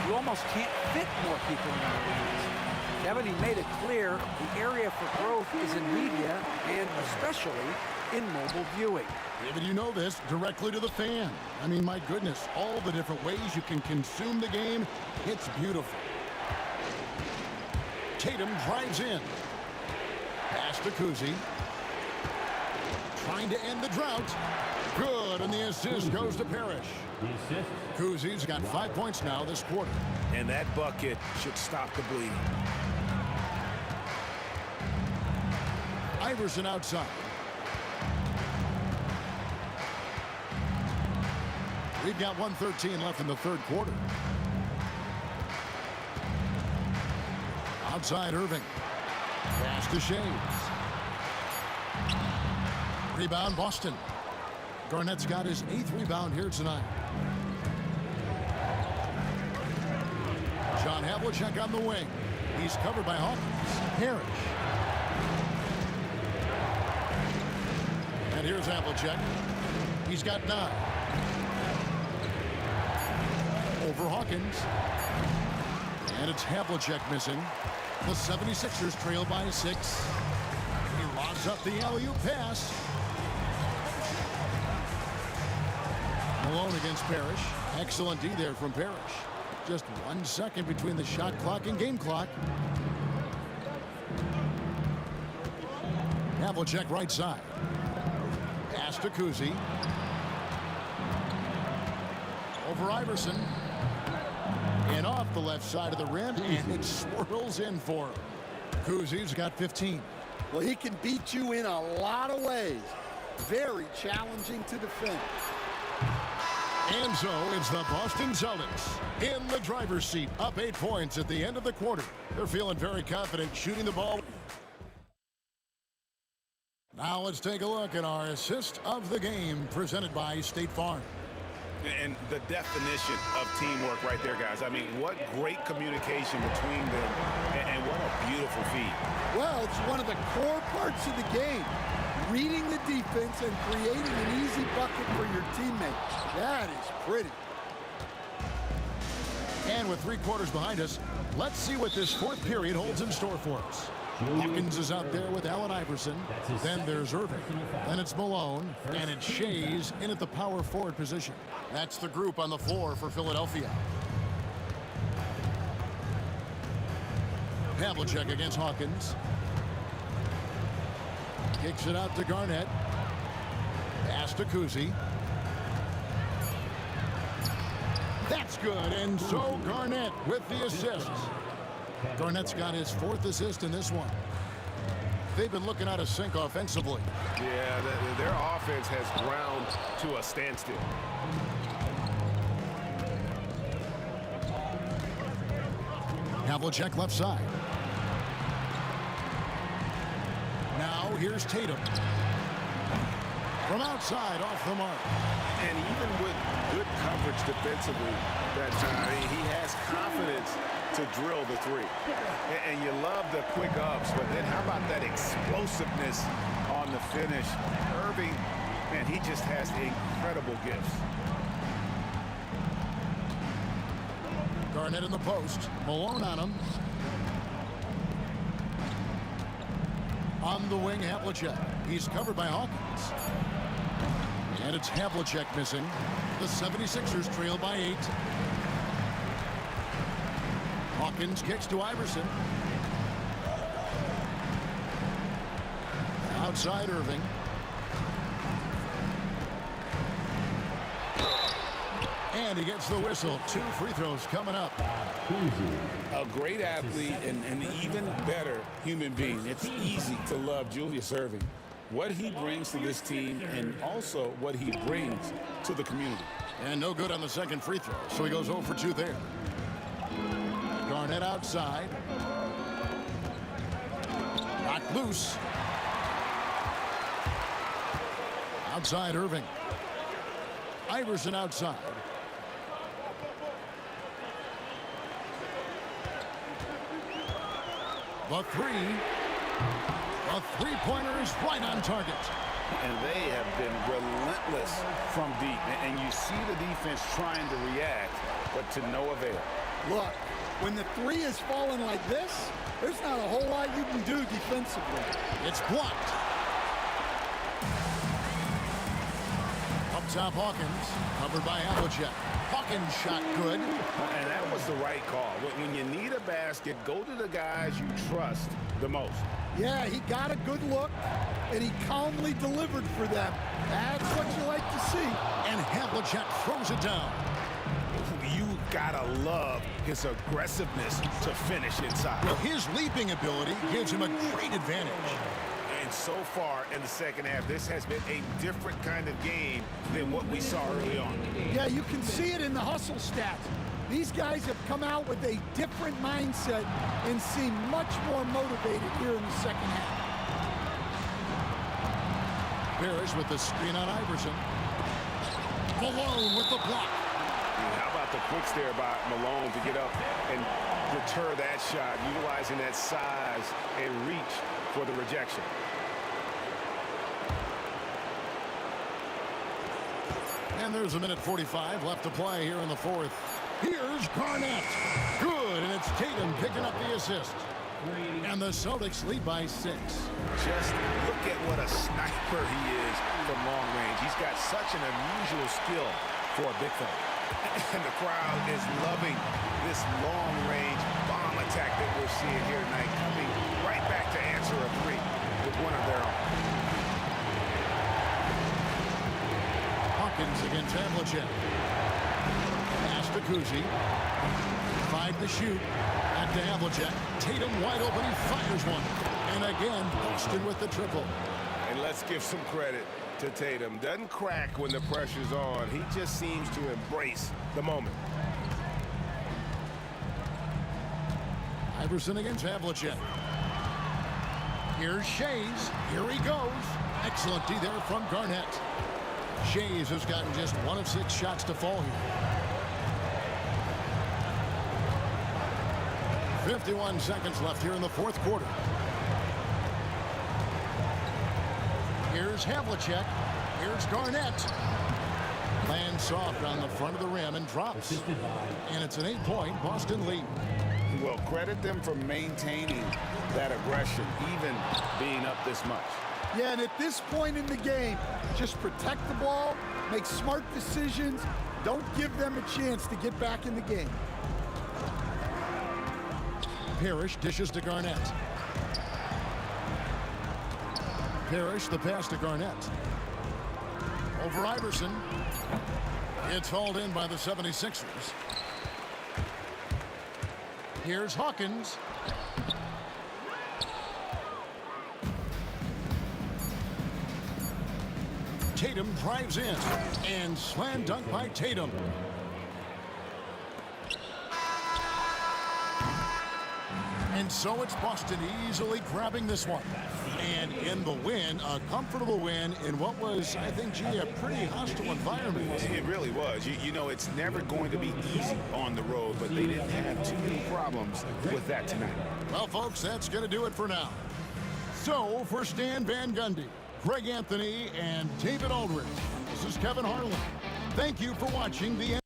[SPEAKER 14] You almost can't fit more people in our arenas. Kevin, he made it clear the area for growth is in media and especially in mobile viewing.
[SPEAKER 6] David, you know this, directly to the fan. I mean, my goodness, all the different ways you can consume the game. It's beautiful. Tatum drives in. Pass to Kuzi. Trying to end the drought. Good, and the assist goes to Parrish. Kuzi's got 5 points now this quarter.
[SPEAKER 7] And that bucket should stop the bleeding.
[SPEAKER 6] Iverson outside. We've got 1:13 left in the third quarter. Outside Irving. Pass to Shades. Rebound Boston. Garnett's got his 8th rebound here tonight. John Havlicek on the wing. He's covered by Hawkins. Parrish. And here's Havlicek. He's got 9. Over Hawkins. And it's Havlicek missing. The 76ers trail by 6. He lobs up the alley-oop pass. Malone against Parrish. Excellent D there from Parrish. Just 1 second between the shot clock and game clock. Havlicek right side. Pass to Kuzi. Over Iverson. And off the left side of the rim, and it swirls in for him. Kuzi's got 15.
[SPEAKER 15] Well, he can beat you in a lot of ways. Very challenging to defend.
[SPEAKER 6] And so it's the Boston Celtics in the driver's seat, up 8 points at the end of the quarter. They're feeling very confident shooting the ball. Now let's take a look at our assist of the game presented by State Farm.
[SPEAKER 9] And the definition of teamwork right there, guys. I mean, what great communication between them, and what a beautiful feed.
[SPEAKER 15] Well, it's one of the core parts of the game. Reading the defense and creating an easy bucket for your teammate. That is pretty.
[SPEAKER 6] And with 3 quarters behind us, let's see what this fourth period holds in store for us. Hawkins is out there with Allen Iverson. Then there's Irving. Then it's Malone. And it's Shays in at the power forward position. That's the group on the floor for Philadelphia. Havlicek against Hawkins. Kicks it out to Garnett. Pass to Kuzi. That's good. And so Garnett with the assist. Garnett's got his 4th assist in this one. They've been looking out of sync offensively.
[SPEAKER 9] Yeah, their offense has ground to a standstill.
[SPEAKER 6] Havlicek left side. Now here's Tatum. From outside, off the mark.
[SPEAKER 9] And even with good coverage defensively, that he has confidence to drill the 3. And you love the quick ups, but then how about that explosiveness on the finish? Irving, man, he just has incredible gifts.
[SPEAKER 6] Garnett in the post. Malone on him. On the wing, Havlicek. He's covered by Hawkins. And it's Havlicek missing. The 76ers trail by 8. Hawkins kicks to Iverson. Outside Irving. And he gets the whistle. 2 free throws coming up.
[SPEAKER 17] A great athlete and an even better human being. It's easy to love Julius Irving. What he brings to this team and also what he brings to the community.
[SPEAKER 6] And no good on the second free throw, so he goes 0 for 2 there. Garnett outside. Knocked loose. Outside Irving. Iverson outside. The 3. A 3-pointer is right on target.
[SPEAKER 9] And they have been relentless from deep. And you see the defense trying to react, but to no avail.
[SPEAKER 15] Look, when the 3 is falling like this, there's not a whole lot you can do defensively.
[SPEAKER 6] It's blocked. Up top, Hawkins, covered by Havlicek. Hawkins shot good.
[SPEAKER 9] And that was the right call. When you need a basket, go to the guys you trust the most.
[SPEAKER 15] Yeah, he got a good look, and he calmly delivered for them. That's what you like to see.
[SPEAKER 6] And Havlicek throws it down.
[SPEAKER 9] You gotta love his aggressiveness to finish inside.
[SPEAKER 6] Well, his leaping ability gives him a great advantage.
[SPEAKER 9] And so far in the second half, this has been a different kind of game than what we saw early on.
[SPEAKER 15] Yeah, you can see it in the hustle stats. These guys have come out with a different mindset and seem much more motivated here in the second half.
[SPEAKER 6] Parrish with the screen on Iverson. Malone with the block.
[SPEAKER 9] How about the quick stare by Malone to get up and return that shot, utilizing that size and reach for the rejection.
[SPEAKER 6] And there's 1:45 left to play here in the 4th. Here's Garnett. Good, and it's Tatum picking up the assist. And the Celtics lead by 6.
[SPEAKER 9] Just look at what a sniper he is from long range. He's got such an unusual skill for a big fella. And the crowd is loving this long-range bomb attack that we're seeing here tonight, coming right back to answer a 3 with one of their own.
[SPEAKER 6] Hawkins against Havlicek. Pass to Kuzi. 5 to shoot. Back to Havlicek. Tatum wide open. He fires one. And again, Boston with the triple.
[SPEAKER 9] And let's give some credit to Tatum. Doesn't crack when the pressure's on. He just seems to embrace the moment.
[SPEAKER 6] Iverson against Havlicek. Here's Shays. Here he goes. Excellent D there from Garnett. Shays has gotten just 1 of 6 shots to fall here. 51 seconds left here in the fourth quarter. Here's Havlicek. Here's Garnett. Lands soft on the front of the rim and drops. And it's an 8-point Boston lead.
[SPEAKER 9] Well, credit them for maintaining that aggression, even being up this much.
[SPEAKER 15] Yeah, and at this point in the game, just protect the ball, make smart decisions, don't give them a chance to get back in the game.
[SPEAKER 6] Parrish dishes to Garnett. Parrish, the pass to Garnett. Over Iverson. It's hauled in by the 76ers. Here's Hawkins. Tatum drives in. And slam dunk by Tatum. And so it's Boston easily grabbing this one. And in the win, a comfortable win in what was, I think, G, a pretty hostile environment.
[SPEAKER 9] It really was. You know, it's never going to be easy on the road, but they didn't have too many problems with that tonight.
[SPEAKER 6] Well, folks, that's going to do it for now. So, for Stan Van Gundy, Greg Anthony, and David Aldridge, this is Kevin Harlan. Thank you for watching the
[SPEAKER 1] melody.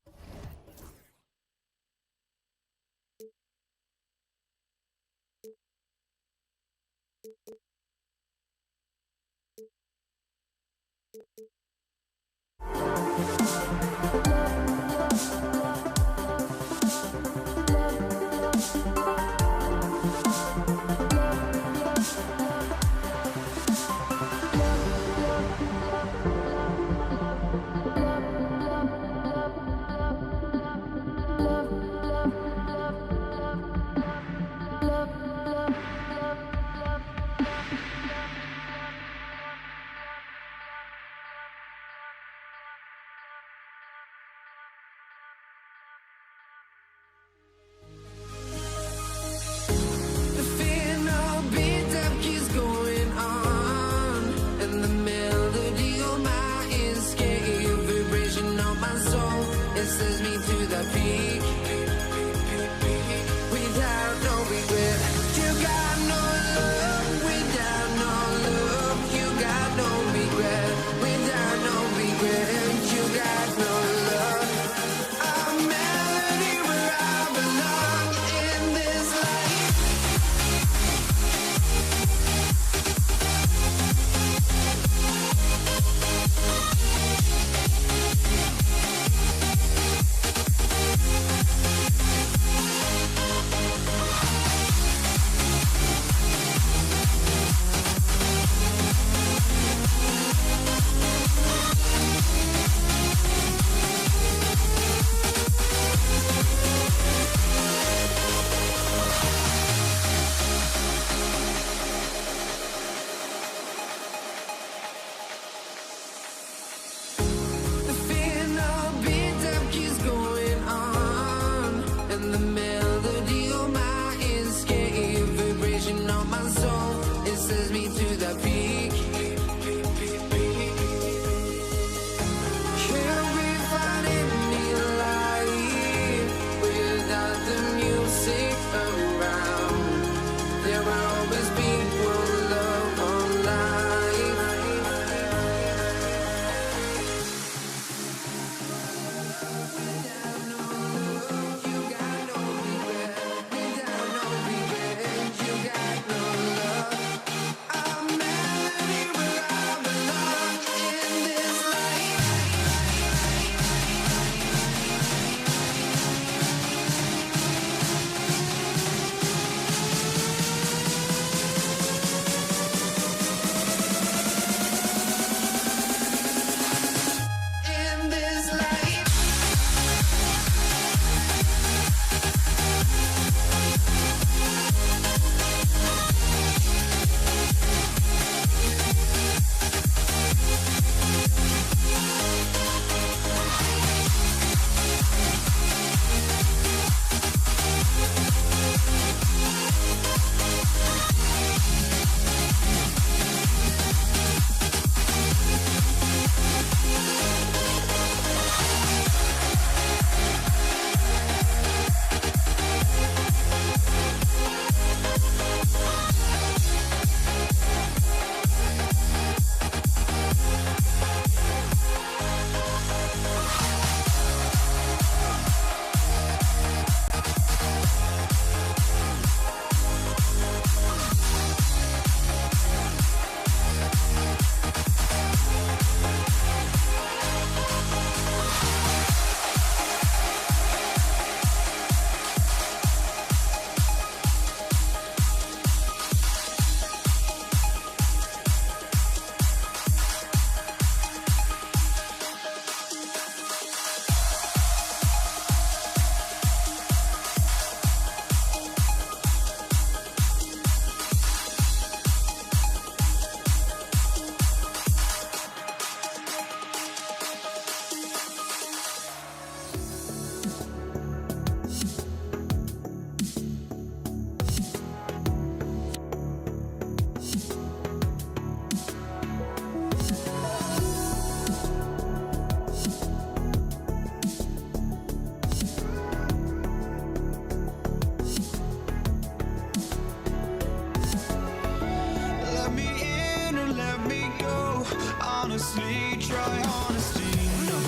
[SPEAKER 1] honestly, try honesty. No,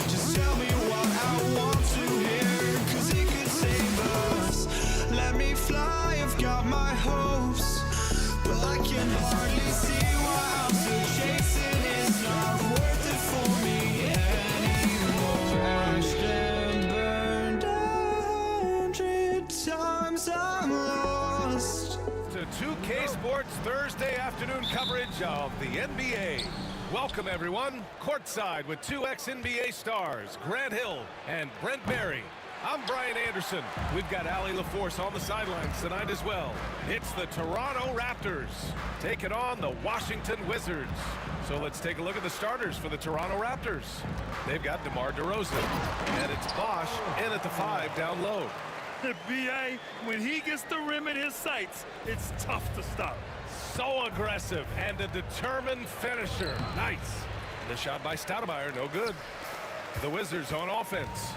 [SPEAKER 1] just tell me what I want to hear, 'cause it could save us. Let me fly, I've got my hopes, but I can hardly see why I'm still chasing. It's not worth it for me anymore. Crashed and burned 100 times, I'm lost.
[SPEAKER 2] To 2K Sports Thursday afternoon coverage of the NBA. Welcome, everyone. Courtside with two ex-NBA stars, Grant Hill and Brent Barry. I'm Brian Anderson. We've got Allie LaForce on the sidelines tonight as well. It's the Toronto Raptors taking on the Washington Wizards. So let's take a look at the starters for the Toronto Raptors. They've got DeMar DeRozan, and it's Bosh in at the 5 down low.
[SPEAKER 18] B.A., when he gets the rim in his sights, it's tough to stop.
[SPEAKER 2] So aggressive and a determined finisher. Nice. The shot by Stoudemire, no good. The Wizards on offense.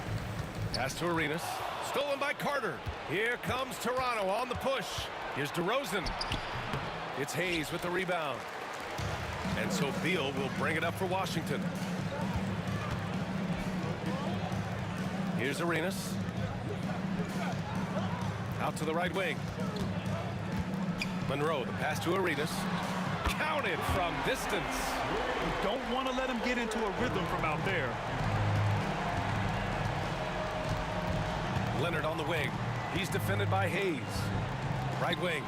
[SPEAKER 2] Pass to Arenas. Stolen by Carter. Here comes Toronto on the push. Here's DeRozan. It's Hayes with the rebound. And so Beal will bring it up for Washington. Here's Arenas. Out to the right wing. Monroe, the pass to Arenas. Counted from distance.
[SPEAKER 18] Don't want to let him get into a rhythm from out there.
[SPEAKER 2] Leonard on the wing. He's defended by Hayes. Right wing.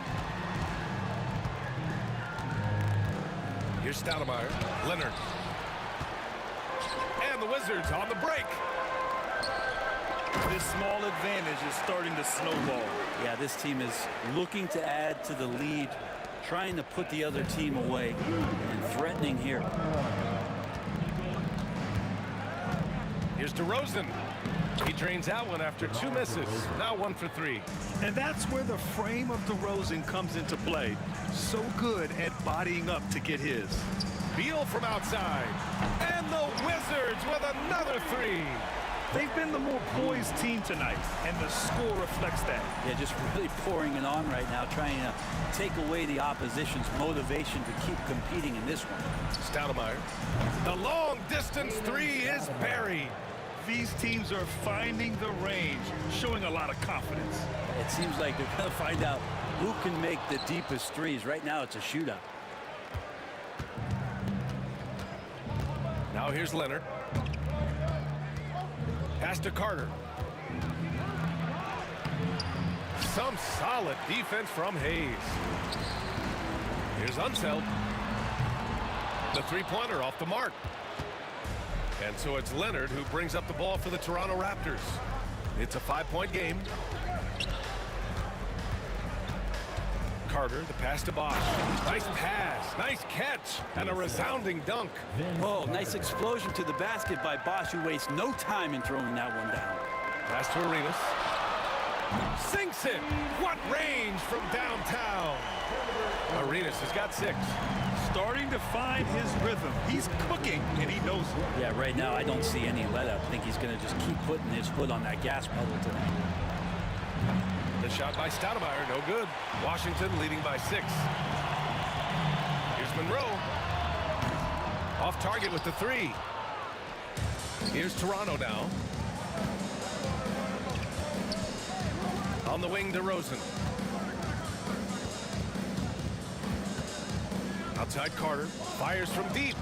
[SPEAKER 2] Here's Stoudemire. Leonard. And the Wizards on the break.
[SPEAKER 18] This small advantage is starting to snowball.
[SPEAKER 3] Yeah, this team is looking to add to the lead, trying to put the other team away, and threatening here.
[SPEAKER 2] Here's DeRozan. He drains out one after 2 misses. Now 1 for 3.
[SPEAKER 18] And that's where the frame of DeRozan comes into play. So good at bodying up to get his.
[SPEAKER 2] Beal from outside. And the Wizards with another 3.
[SPEAKER 18] They've been the more poised team tonight, and the score reflects that.
[SPEAKER 3] Yeah, just really pouring it on right now, trying to take away the opposition's motivation to keep competing in this one.
[SPEAKER 2] Stoudemire. The long distance 3 is buried.
[SPEAKER 18] These teams are finding the range, showing a lot of confidence.
[SPEAKER 3] It seems like they're going to find out who can make the deepest threes. Right now, it's a shootout.
[SPEAKER 2] Now here's Leonard. Pass to Carter. Some solid defense from Hayes. Here's Unseld. The three-pointer off the mark. And so it's Leonard who brings up the ball for the Toronto Raptors. It's a 5-point game. Carter, the pass to Bosh. Nice pass, nice catch, and a resounding dunk.
[SPEAKER 3] Oh, nice explosion to the basket by Bosh, who wastes no time in throwing that one down.
[SPEAKER 2] Pass to Arenas. Sinks it. What range from downtown. Arenas has got 6.
[SPEAKER 18] Starting to find his rhythm. He's cooking, and he knows it.
[SPEAKER 3] Yeah, right now I don't see any let up. I think he's going to just keep putting his foot on that gas pedal tonight.
[SPEAKER 2] The shot by Stoudemire, no good. Washington leading by 6. Here's Monroe. Off target with the 3. Here's Toronto now. On the wing, DeRozan. Outside Carter. Fires from deep.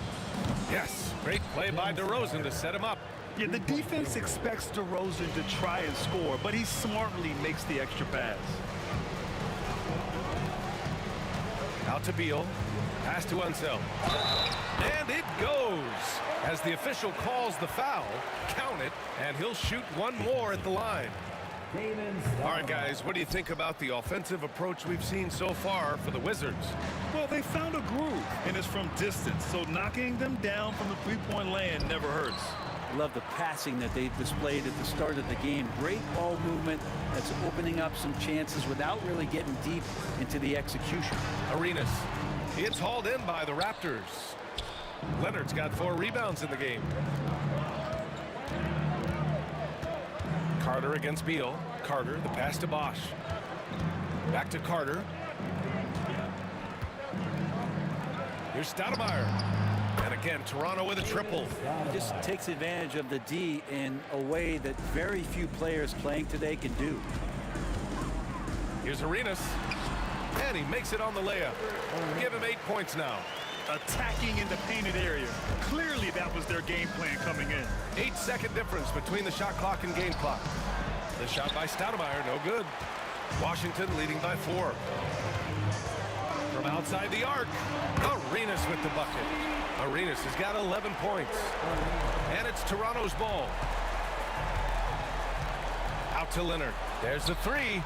[SPEAKER 2] Yes, great play by DeRozan to set him up.
[SPEAKER 18] Yeah, the defense expects DeRozan to try and score, but he smartly makes the extra pass.
[SPEAKER 2] Out to Beal. Pass to Unseld. And it goes. As the official calls the foul, count it, and he'll shoot one more at the line. All right, guys, what do you think about the offensive approach we've seen so far for the Wizards?
[SPEAKER 18] Well, they found a groove, and it's from distance, so knocking them down from the three-point land never hurts.
[SPEAKER 3] Love the passing that they've displayed at the start of the game. Great ball movement that's opening up some chances without really getting deep into the execution.
[SPEAKER 2] Arenas. It's hauled in by the Raptors. Leonard's got 4 rebounds in the game. Carter against Beal. Carter, the pass to Bosh. Back to Carter. Here's Stoudemire. And a again, Toronto with a triple.
[SPEAKER 3] He just takes advantage of the D in a way that very few players playing today can do.
[SPEAKER 2] Here's Arenas, and he makes it on the layup. Give him 8 points now.
[SPEAKER 4] Attacking in the painted area. Clearly that was their game plan coming in.
[SPEAKER 2] 8-second difference between the shot clock and game clock. The shot by Stoudemire, no good. Washington leading by 4. From outside the arc, Arenas with the bucket. Arenas has got 11 points. And it's Toronto's ball. Out to Leonard. There's the 3.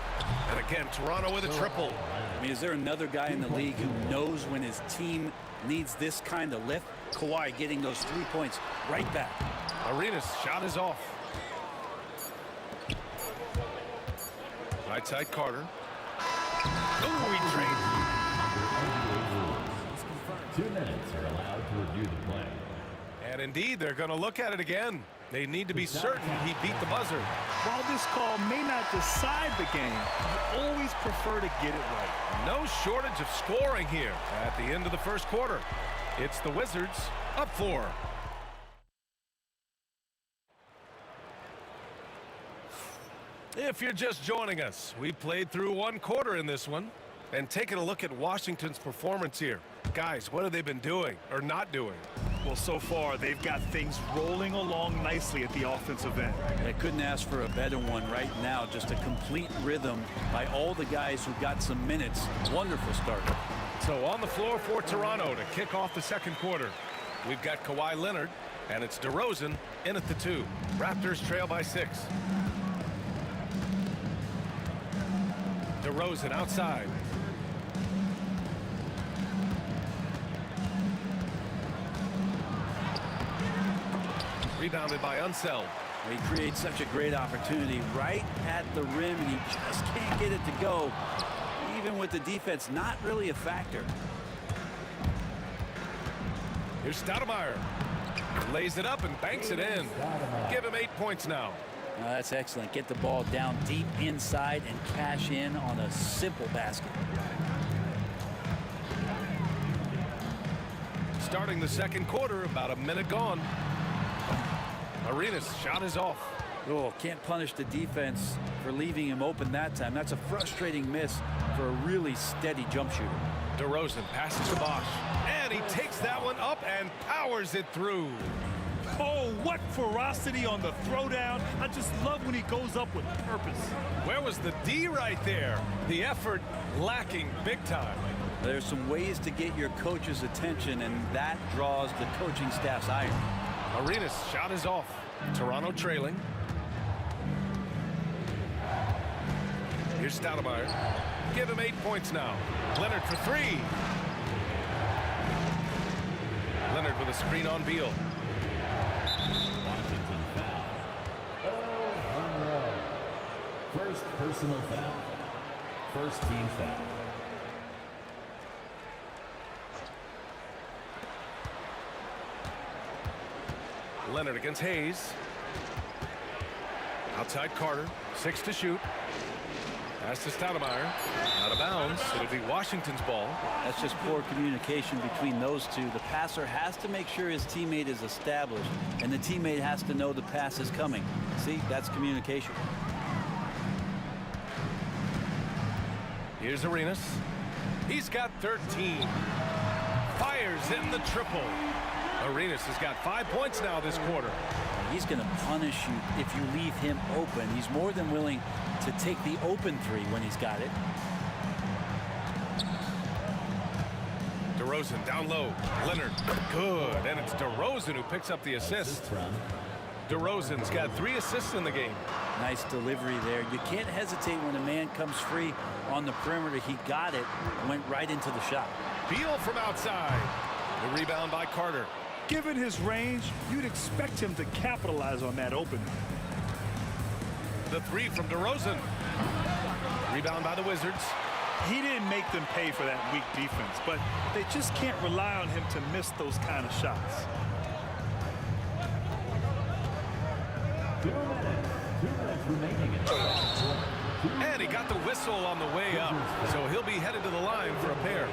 [SPEAKER 2] And again, Toronto with a triple.
[SPEAKER 3] I mean, is there another guy in the league who knows when his team needs this kind of lift? Kawhi getting those 3 points right back.
[SPEAKER 2] Arenas' shot is off. Right side Carter. Oh, he trained.
[SPEAKER 12] 2 minutes are allowed to review the play.
[SPEAKER 2] And indeed, they're going to look at it again. They need to be certain he beat the buzzer.
[SPEAKER 4] While this call may not decide the game, you always prefer to get it right.
[SPEAKER 2] No shortage of scoring here at the end of the first quarter. It's the Wizards up 4. If you're just joining us, we played through 1 quarter in this one and taking a look at Washington's performance here. Guys, what have they been doing or not doing?
[SPEAKER 4] Well, so far, they've got things rolling along nicely at the offensive end.
[SPEAKER 3] I couldn't ask for a better one right now. Just a complete rhythm by all the guys who got some minutes. Wonderful start.
[SPEAKER 2] So on the floor for Toronto to kick off the second quarter, we've got Kawhi Leonard, and it's DeRozan in at the 2. Raptors trail by 6. DeRozan outside. Rebounded by Unseld.
[SPEAKER 3] He creates such a great opportunity right at the rim, and he just can't get it to go. Even with the defense not really a factor.
[SPEAKER 2] Here's Stoudemire. Lays it up and banks it in. Give him 8 points now.
[SPEAKER 3] That's excellent. Get the ball down deep inside and cash in on a simple basket.
[SPEAKER 2] Starting the second quarter, about a minute gone. Arenas' shot is off.
[SPEAKER 3] Oh, can't punish the defense for leaving him open that time. That's a frustrating miss for a really steady jump shooter.
[SPEAKER 2] DeRozan passes to Bosch, and he takes that one up and powers it through.
[SPEAKER 4] Oh, what ferocity on the throwdown. I just love when he goes up with purpose.
[SPEAKER 2] Where was the D right there? The effort lacking big time.
[SPEAKER 3] There's some ways to get your coach's attention, and that draws the coaching staff's ire.
[SPEAKER 2] Arenas' shot is off. Toronto trailing. Here's Stoudemire. Give him 8 points now. Leonard for 3. Leonard with a screen on Beal.
[SPEAKER 12] Washington foul. Oh, Monroe. First personal foul. First team foul.
[SPEAKER 2] Leonard against Hayes. Outside Carter. 6 to shoot. Pass to Stoudemire. Out of bounds. It'll be Washington's ball.
[SPEAKER 3] That's just poor communication between those two. The passer has to make sure his teammate is established, and the teammate has to know the pass is coming. See, that's communication.
[SPEAKER 2] Here's Arenas. He's got 13. Fires in the triple. Arenas has got 5 points now this quarter.
[SPEAKER 3] He's going to punish you if you leave him open. He's more than willing to take the open 3 when he's got it.
[SPEAKER 2] DeRozan down low. Leonard, good. And it's DeRozan who picks up the assist. DeRozan's got 3 assists in the game.
[SPEAKER 3] Nice delivery there. You can't hesitate when a man comes free on the perimeter. He got it, went right into the shot.
[SPEAKER 2] Beal from outside. The rebound by Carter.
[SPEAKER 4] Given his range, you'd expect him to capitalize on that opening.
[SPEAKER 2] The 3 from DeRozan. Rebound by the Wizards.
[SPEAKER 4] He didn't make them pay for that weak defense, but they just can't rely on him to miss those kind of shots.
[SPEAKER 12] 2 minutes remaining in the second quarter.
[SPEAKER 2] And he got the whistle on the way up, so he'll be headed to the line for a pair.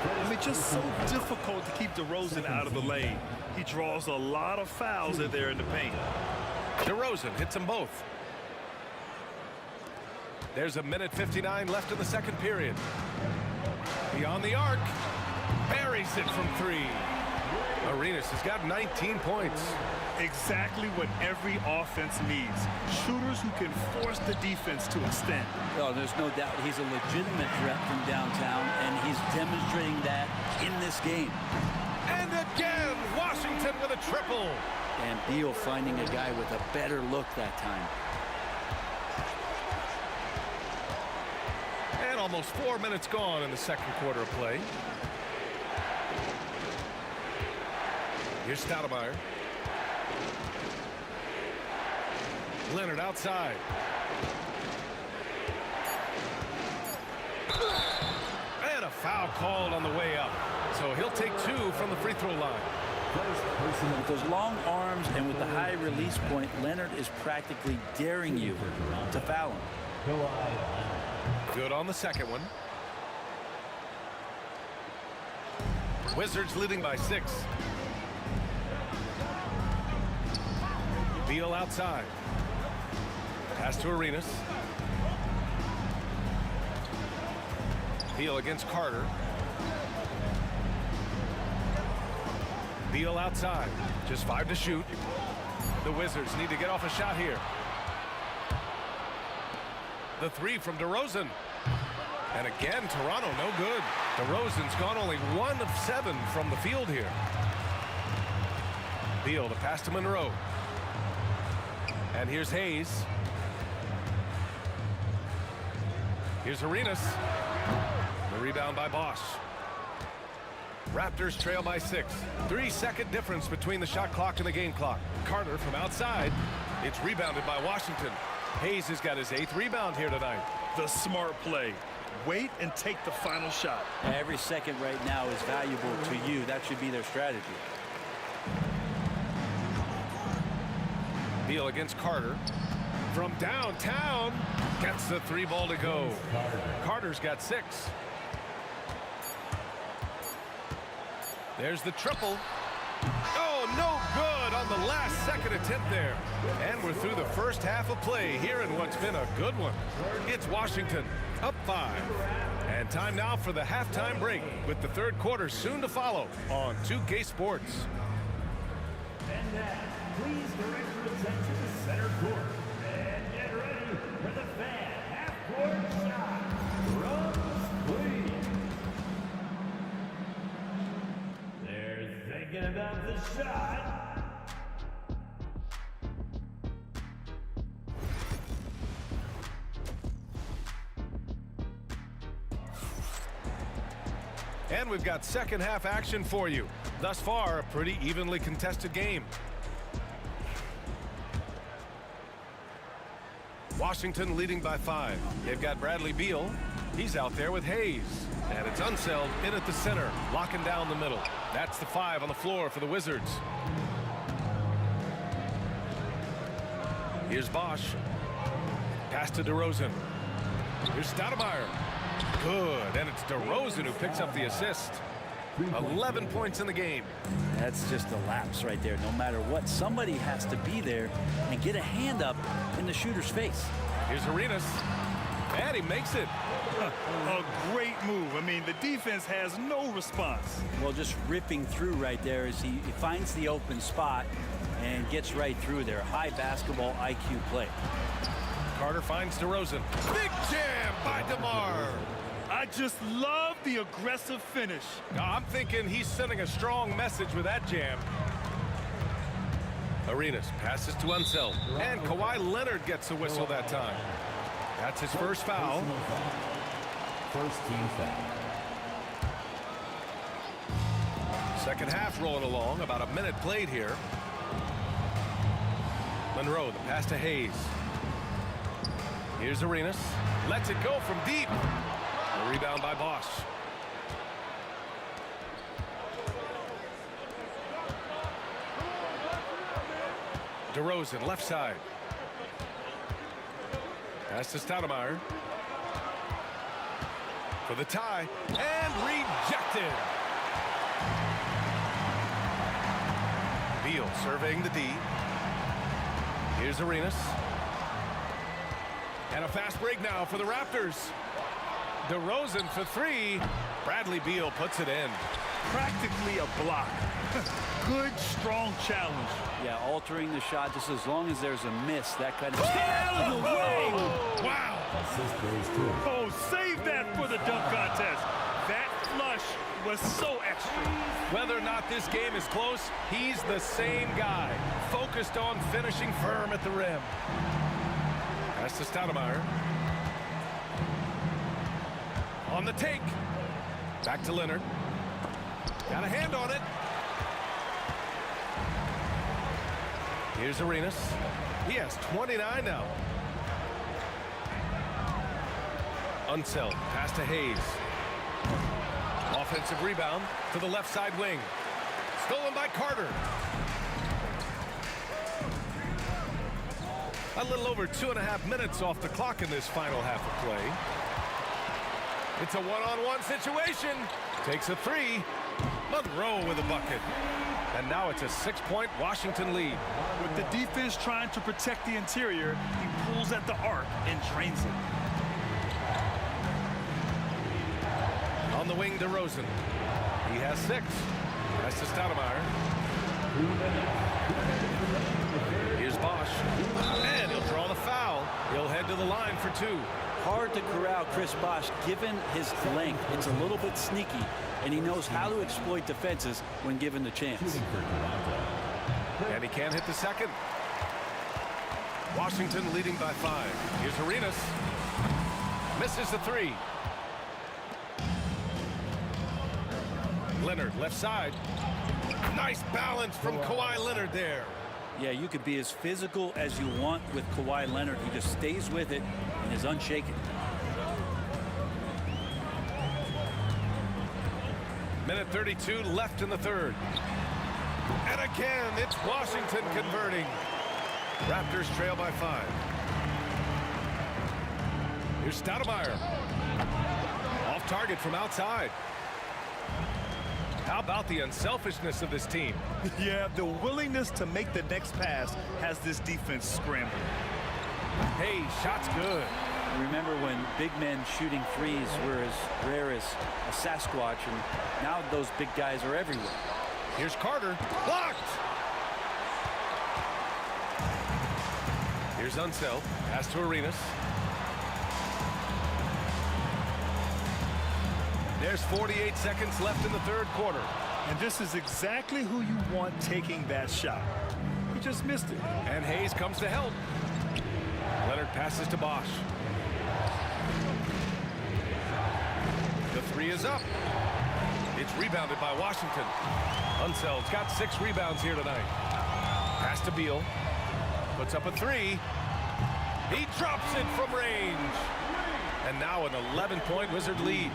[SPEAKER 18] I mean, just so difficult to keep DeRozan out of the lane. He draws a lot of fouls if they're in the paint.
[SPEAKER 2] DeRozan hits them both. There's a minute 59 left in the second period. Beyond the arc. Buries it from three. Arenas has got 19 points.
[SPEAKER 18] Exactly what every offense needs. Shooters who can force the defense to extend.
[SPEAKER 3] Oh, there's no doubt he's a legitimate threat from downtown, and he's demonstrating that in this game.
[SPEAKER 2] And again, Washington with a triple.
[SPEAKER 3] And Beal finding a guy with a better look that time.
[SPEAKER 2] And almost 4 minutes gone in the second quarter of play. Here's Stoudemire. Leonard outside. And a foul called on the way up. So he'll take 2 from the free throw line.
[SPEAKER 3] With those long arms and with the high release point, Leonard is practically daring you to foul him.
[SPEAKER 2] Good on the second one. Wizards leading by 6. Beal outside. Pass to Arenas. Beal against Carter. Beal outside. Just 5 to shoot. The Wizards need to get off a shot here. The 3 from DeRozan. And again, Toronto no good. DeRozan's gone only 1 of 7 from the field here. Beal to pass to Monroe. And here's Hayes. Here's Arenas. The rebound by Bosch. Raptors trail by 6. 3-second difference between the shot clock and the game clock. Carter from outside. It's rebounded by Washington. Hayes has got his 8th rebound here tonight.
[SPEAKER 18] The smart play. Wait and take the final shot.
[SPEAKER 3] Every second right now is valuable to you. That should be their strategy.
[SPEAKER 2] Beal against Carter. From downtown, gets the 3 ball to go. Carter's got 6. There's the triple. Oh, no good on the last second attempt there. And we're through the first half of play here in what's been a good one. It's Washington up 5. And time now for the halftime break with the third quarter soon to follow on 2K Sports.
[SPEAKER 12] And now, please direct your attention to center court. And get ready for the fan half-court shot. Rose, please. They're thinking about the shot.
[SPEAKER 2] And we've got second half action for you. Thus far, a pretty evenly contested game. Washington leading by 5. They've got Bradley Beal. He's out there with Hayes. And it's Unseld in at the center, locking down the middle. That's the 5 on the floor for the Wizards. Here's Bosch. Pass to DeRozan. Here's Stoudemire. Good, and it's DeRozan who picks up the assist. 11 points in the game.
[SPEAKER 3] That's just a lapse right there. No matter what, somebody has to be there and get a hand up in the shooter's face.
[SPEAKER 2] Here's Arenas, and he makes it.
[SPEAKER 18] A great move. I mean, the defense has no response.
[SPEAKER 3] Well, just ripping through right there as he finds the open spot and gets right through there. High basketball IQ play.
[SPEAKER 2] Carter finds DeRozan. Big jam by DeMar.
[SPEAKER 18] I just love the aggressive finish.
[SPEAKER 2] I'm thinking he's sending a strong message with that jam. Arenas passes to Unseld, and Kawhi Leonard gets a whistle that time. That's his first foul.
[SPEAKER 12] First team foul.
[SPEAKER 2] Second half rolling along, about a minute played here. Monroe, the pass to Hayes. Here's Arenas. Lets it go from deep. A rebound by Bosch. DeRozan, left side. Pass to Stoudemire. For the tie. And rejected. Beal surveying the D. Here's Arenas. And a fast break now for the Raptors. DeRozan for three. Bradley Beal puts it in.
[SPEAKER 4] Practically a block. Good, strong challenge.
[SPEAKER 3] Yeah, altering the shot just as long as there's a miss. That kind of... Stay out of the way!
[SPEAKER 4] Wow! Oh, save that for the dunk contest. That flush was so extra.
[SPEAKER 2] Whether or not this game is close, he's the same guy. Focused on finishing firm at the rim. Pass to Stoudemire. On the take. Back to Leonard. Got a hand on it. Here's Arenas. He has 29 now. Unseld. Pass to Hayes. Offensive rebound to the left side wing. Stolen by Carter. A little over 2.5 minutes off the clock in this final half of play. It's a one-on-one situation. Takes a three. Monroe with a bucket. And now it's a 6-point Washington lead.
[SPEAKER 4] With the defense trying to protect the interior, he pulls at the arc and drains it.
[SPEAKER 2] On the wing, DeRozan. He has 6. Pass to Stoudemire. Here's Bosch. And he'll draw the foul. He'll head to the line for 2.
[SPEAKER 3] Hard to corral Chris Bosch given his length. It's a little bit sneaky, and he knows how to exploit defenses when given the chance.
[SPEAKER 2] And he can't hit the second. Washington leading by 5. Here's Arenas. Misses the 3. Leonard, left side. Nice balance from Kawhi Leonard there.
[SPEAKER 3] Yeah, you could be as physical as you want with Kawhi Leonard. He just stays with it and is unshaken.
[SPEAKER 2] Minute 32 left in the third. And again, it's Washington converting. Raptors trail by 5. Here's Stoudemire. Off target from outside. How about the unselfishness of this team?
[SPEAKER 4] Yeah, the willingness to make the next pass has this defense scrambling.
[SPEAKER 2] Hey, shot's good.
[SPEAKER 3] Remember when big men shooting threes were as rare as a Sasquatch, and now those big guys are everywhere.
[SPEAKER 2] Here's Carter. Blocked! Here's Unseld. Pass to Arenas. There's 48 seconds left in the third quarter.
[SPEAKER 4] And this is exactly who you want taking that shot. He just missed it.
[SPEAKER 2] And Hayes comes to help. Leonard passes to Bosch. The 3 is up. It's rebounded by Washington. Unseld's got 6 rebounds here tonight. Pass to Beal. Puts up a 3. He drops it from range. And now an 11-point Wizard lead.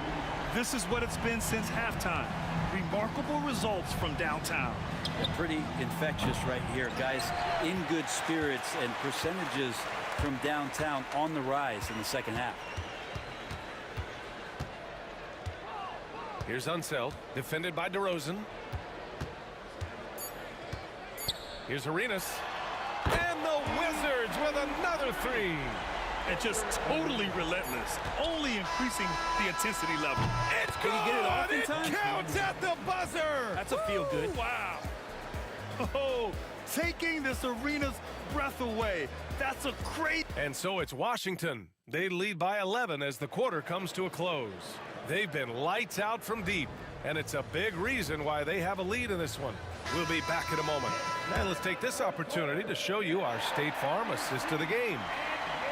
[SPEAKER 4] This is what it's been since halftime. Remarkable results from downtown.
[SPEAKER 3] Pretty infectious right here, guys. In good spirits, and percentages from downtown on the rise in the second half.
[SPEAKER 2] Here's Unseld, defended by DeRozan. Here's Arenas. And the Wizards with another 3.
[SPEAKER 4] And just totally relentless, only increasing the intensity level.
[SPEAKER 2] It's good. Can you get it off in time? It counts at the buzzer.
[SPEAKER 3] That's a feel good.
[SPEAKER 4] Wow. Oh, taking this arena's breath away. That's a great.
[SPEAKER 2] And so it's Washington. They lead by 11 as the quarter comes to a close. They've been lights out from deep, and it's a big reason why they have a lead in this one. We'll be back in a moment. And let's take this opportunity to show you our State Farm assist of the game.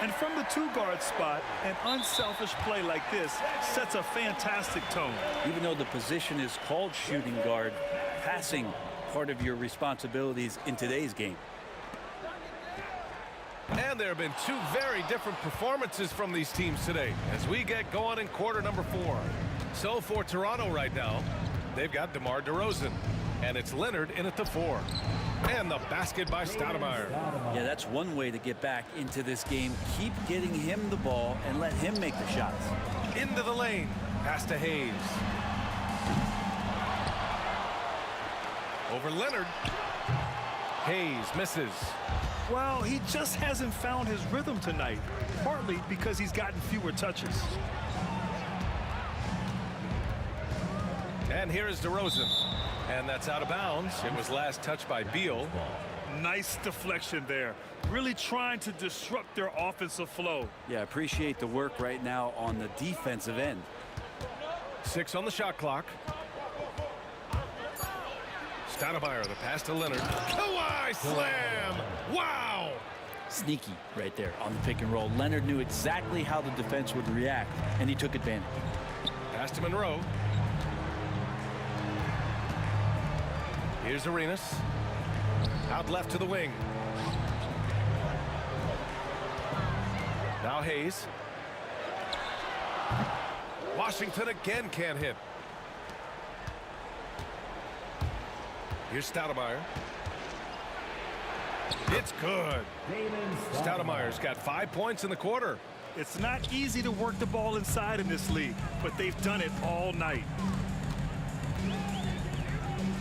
[SPEAKER 4] And from the 2-guard spot, an unselfish play like this sets a fantastic tone.
[SPEAKER 3] Even though the position is called shooting guard, passing part of your responsibilities in today's game.
[SPEAKER 2] And there have been 2 very different performances from these teams today as we get going in quarter number 4. So for Toronto right now, they've got DeMar DeRozan, and it's Leonard in at the 4. And the basket by Stoudemire.
[SPEAKER 3] Yeah, that's one way to get back into this game. Keep getting him the ball and let him make the shots.
[SPEAKER 2] Into the lane. Pass to Hayes. Over Leonard. Hayes misses.
[SPEAKER 18] Well, he just hasn't found his rhythm tonight, partly because he's gotten fewer touches.
[SPEAKER 2] And here is DeRozan. And that's out of bounds. It was last touched by Beal.
[SPEAKER 18] Nice deflection there. Really trying to disrupt their offensive flow.
[SPEAKER 3] Yeah, appreciate the work right now on the defensive end.
[SPEAKER 2] 6 on the shot clock. Stoudemire, the pass to Leonard. Kawhi slam! Wow!
[SPEAKER 3] Sneaky right there on the pick and roll. Leonard knew exactly how the defense would react, and he took advantage.
[SPEAKER 2] Pass to Monroe. Here's Arenas. Out left to the wing. Now Hayes. Washington again can't hit. Here's Stoudemire. It's good. Stoudemire's got 5 points in the quarter.
[SPEAKER 18] It's not easy to work the ball inside in this league, but they've done it all night.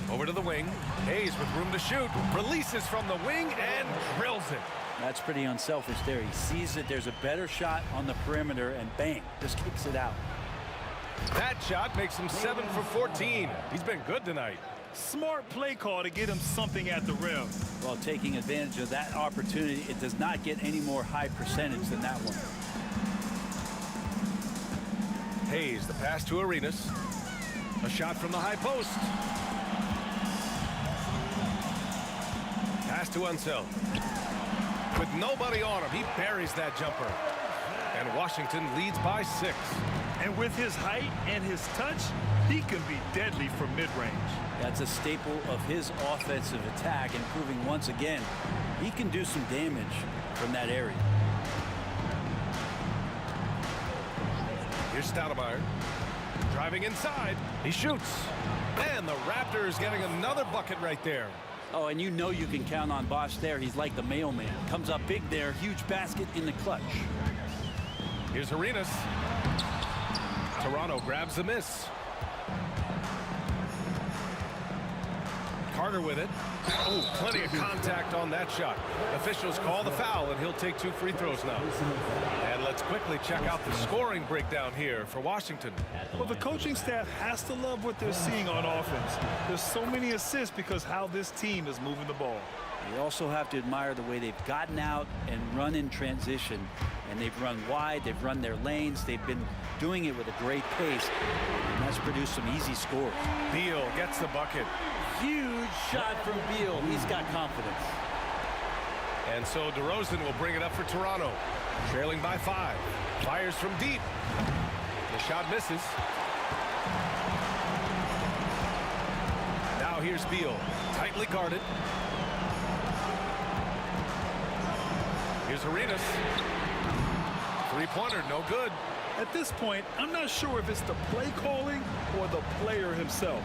[SPEAKER 2] Over to the wing. Hayes with room to shoot. Releases from the wing and drills it.
[SPEAKER 3] That's pretty unselfish there. He sees that there's a better shot on the perimeter and bang, just kicks it out.
[SPEAKER 2] That shot makes him 7 for 14. He's been good tonight.
[SPEAKER 18] Smart play call to get him something at the rim.
[SPEAKER 3] Well, taking advantage of that opportunity, it does not get any more high percentage than that one.
[SPEAKER 2] Hayes, the pass to Arenas. A shot from the high post. Pass to Unseld. With nobody on him, he buries that jumper. And Washington leads by 6.
[SPEAKER 18] And with his height and his touch, he can be deadly from mid-range.
[SPEAKER 3] That's a staple of his offensive attack, and proving once again he can do some damage from that area.
[SPEAKER 2] Here's Stoudemire. Driving inside. He shoots. And the Raptors getting another bucket right there.
[SPEAKER 3] Oh, and you know you can count on Bosch there. He's like the mailman. Comes up big there. Huge basket in the clutch.
[SPEAKER 2] Here's Arenas. Toronto grabs the miss. Carter with it. Oh, plenty of contact on that shot. Officials call the foul, and he'll take 2 free throws now. And let's quickly check out the scoring breakdown here for Washington.
[SPEAKER 18] Well, the coaching staff has to love what they're seeing on offense. There's so many assists because how this team is moving the ball.
[SPEAKER 3] You also have to admire the way they've gotten out and run in transition. And they've run wide, they've run their lanes, they've been doing it with a great pace. And that's produced some easy scores.
[SPEAKER 2] Beal gets the bucket.
[SPEAKER 3] Huge shot from Beal. He's got confidence.
[SPEAKER 2] And so DeRozan will bring it up for Toronto. Trailing by 5. Fires from deep. The shot misses. Now here's Beal. Tightly guarded. Here's Arenas. Three-pointer, no good.
[SPEAKER 18] At this point, I'm not sure if it's the play calling or the player himself.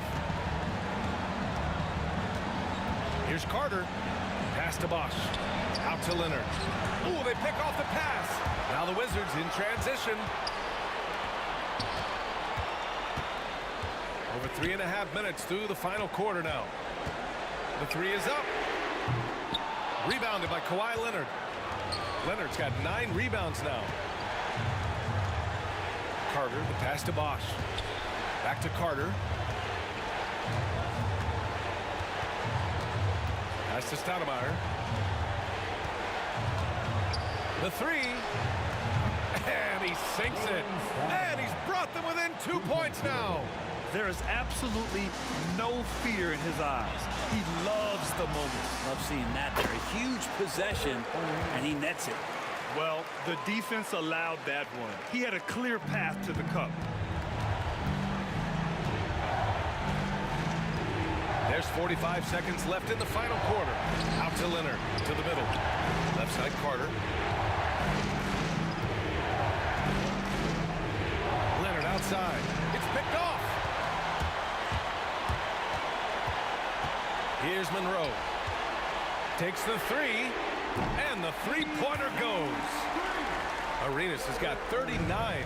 [SPEAKER 2] Here's Carter. Pass to Bosch. Out to Leonard. Ooh, they pick off the pass. Now the Wizards in transition. Over 3.5 minutes through the final quarter now. The 3 is up. Rebounded by Kawhi Leonard. Leonard's got 9 rebounds now. Carter, the pass to Bosch. Back to Carter. Pass to Stoudemire. The 3. And he sinks it. And he's brought them within 2 points now.
[SPEAKER 18] There is absolutely no fear in his eyes. He loves the moment.
[SPEAKER 3] Love seeing that there. A huge possession, and he nets it.
[SPEAKER 18] Well, the defense allowed that one. He had a clear path to the cup.
[SPEAKER 2] There's 45 seconds left in the final quarter. Out to Leonard, to the middle. Left side, Carter. Leonard outside. It's picked off. Here's Monroe. Takes the 3, and the three-pointer goes. Arenas has got 39.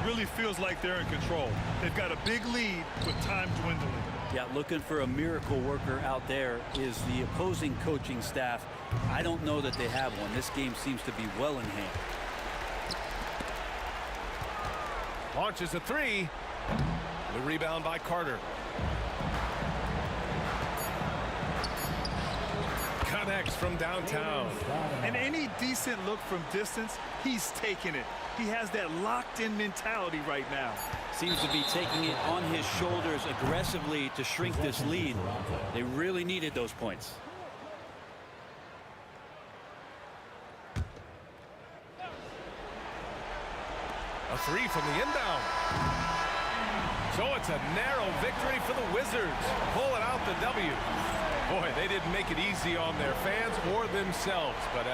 [SPEAKER 18] Really feels like they're in control. They've got a big lead with time dwindling.
[SPEAKER 3] Yeah, looking for a miracle worker out there is the opposing coaching staff. I don't know that they have one. This game seems to be well in hand.
[SPEAKER 2] Launches a three. The rebound by Carter. Connects from downtown.
[SPEAKER 4] And any decent look from distance, he's taking it. He has that locked-in mentality right now.
[SPEAKER 3] Seems to be taking it on his shoulders aggressively to shrink this lead. They really needed those points.
[SPEAKER 2] A three from the inbound. So it's a narrow victory for the Wizards. Pulling out the W. Boy, they didn't make it easy on their fans or themselves, but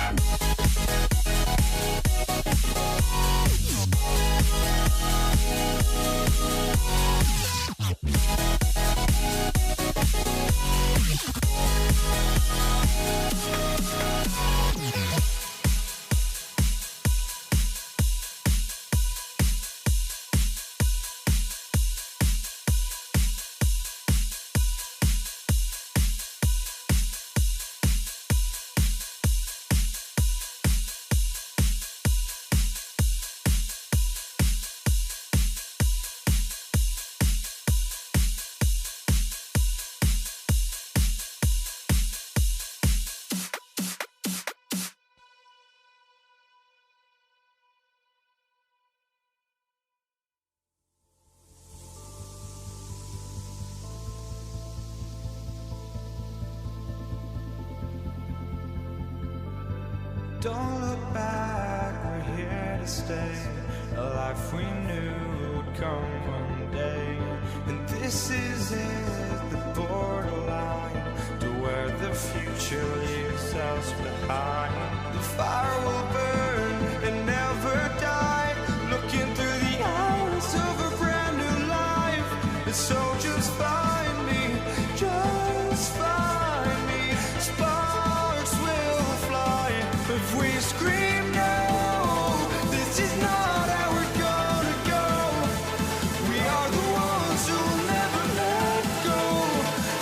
[SPEAKER 6] Bye.
[SPEAKER 1] Don't look back, we're here to stay. A life we knew would come one day. And this is it, the borderline to where the future leaves us behind. The fire will burn and never die, looking through the eyes of a brand new life. And so just find me, just find me. Sparks will fly if we scream no. This is not how we're gonna go. We are the ones who'll never let go.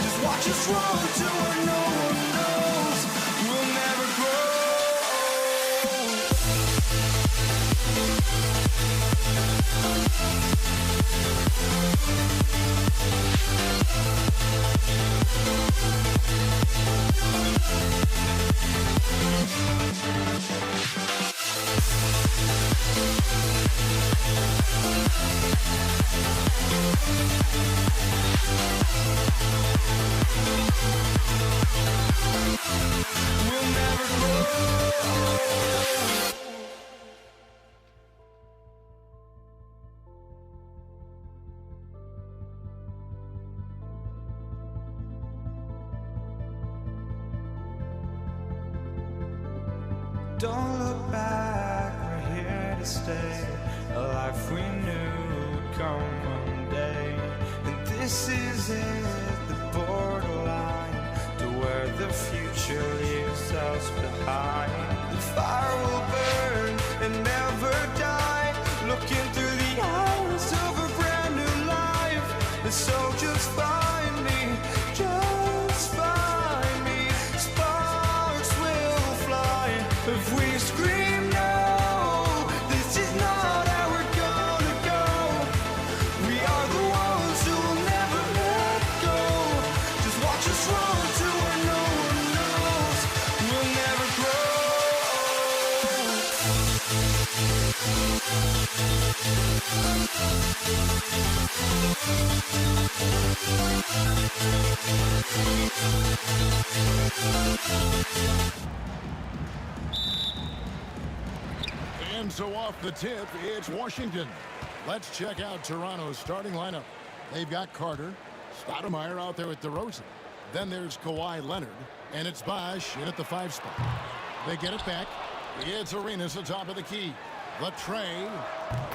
[SPEAKER 1] Just watch us run to where no one knows. We'll never grow. We'll never grow. Don't look back, we're here to stay. A life we knew would come one day. And this is it, the borderline to where the future leaves us behind. The fire will burn and never die, looking through the eyes of a brand new life. And so just find me, just find me. Sparks will fly if we scream no. This is not how we're gonna go. We are the ones who will never let go. Just watch us run to where no one knows. We'll never grow.
[SPEAKER 6] And so off the tip, it's Washington. Let's check out Toronto's starting lineup. They've got Carter, Stoudemire out there with DeRozan. Then there's Kawhi Leonard, and it's Bosh in at the 5 spot. They get it back. It's Arenas atop of the key. The tray.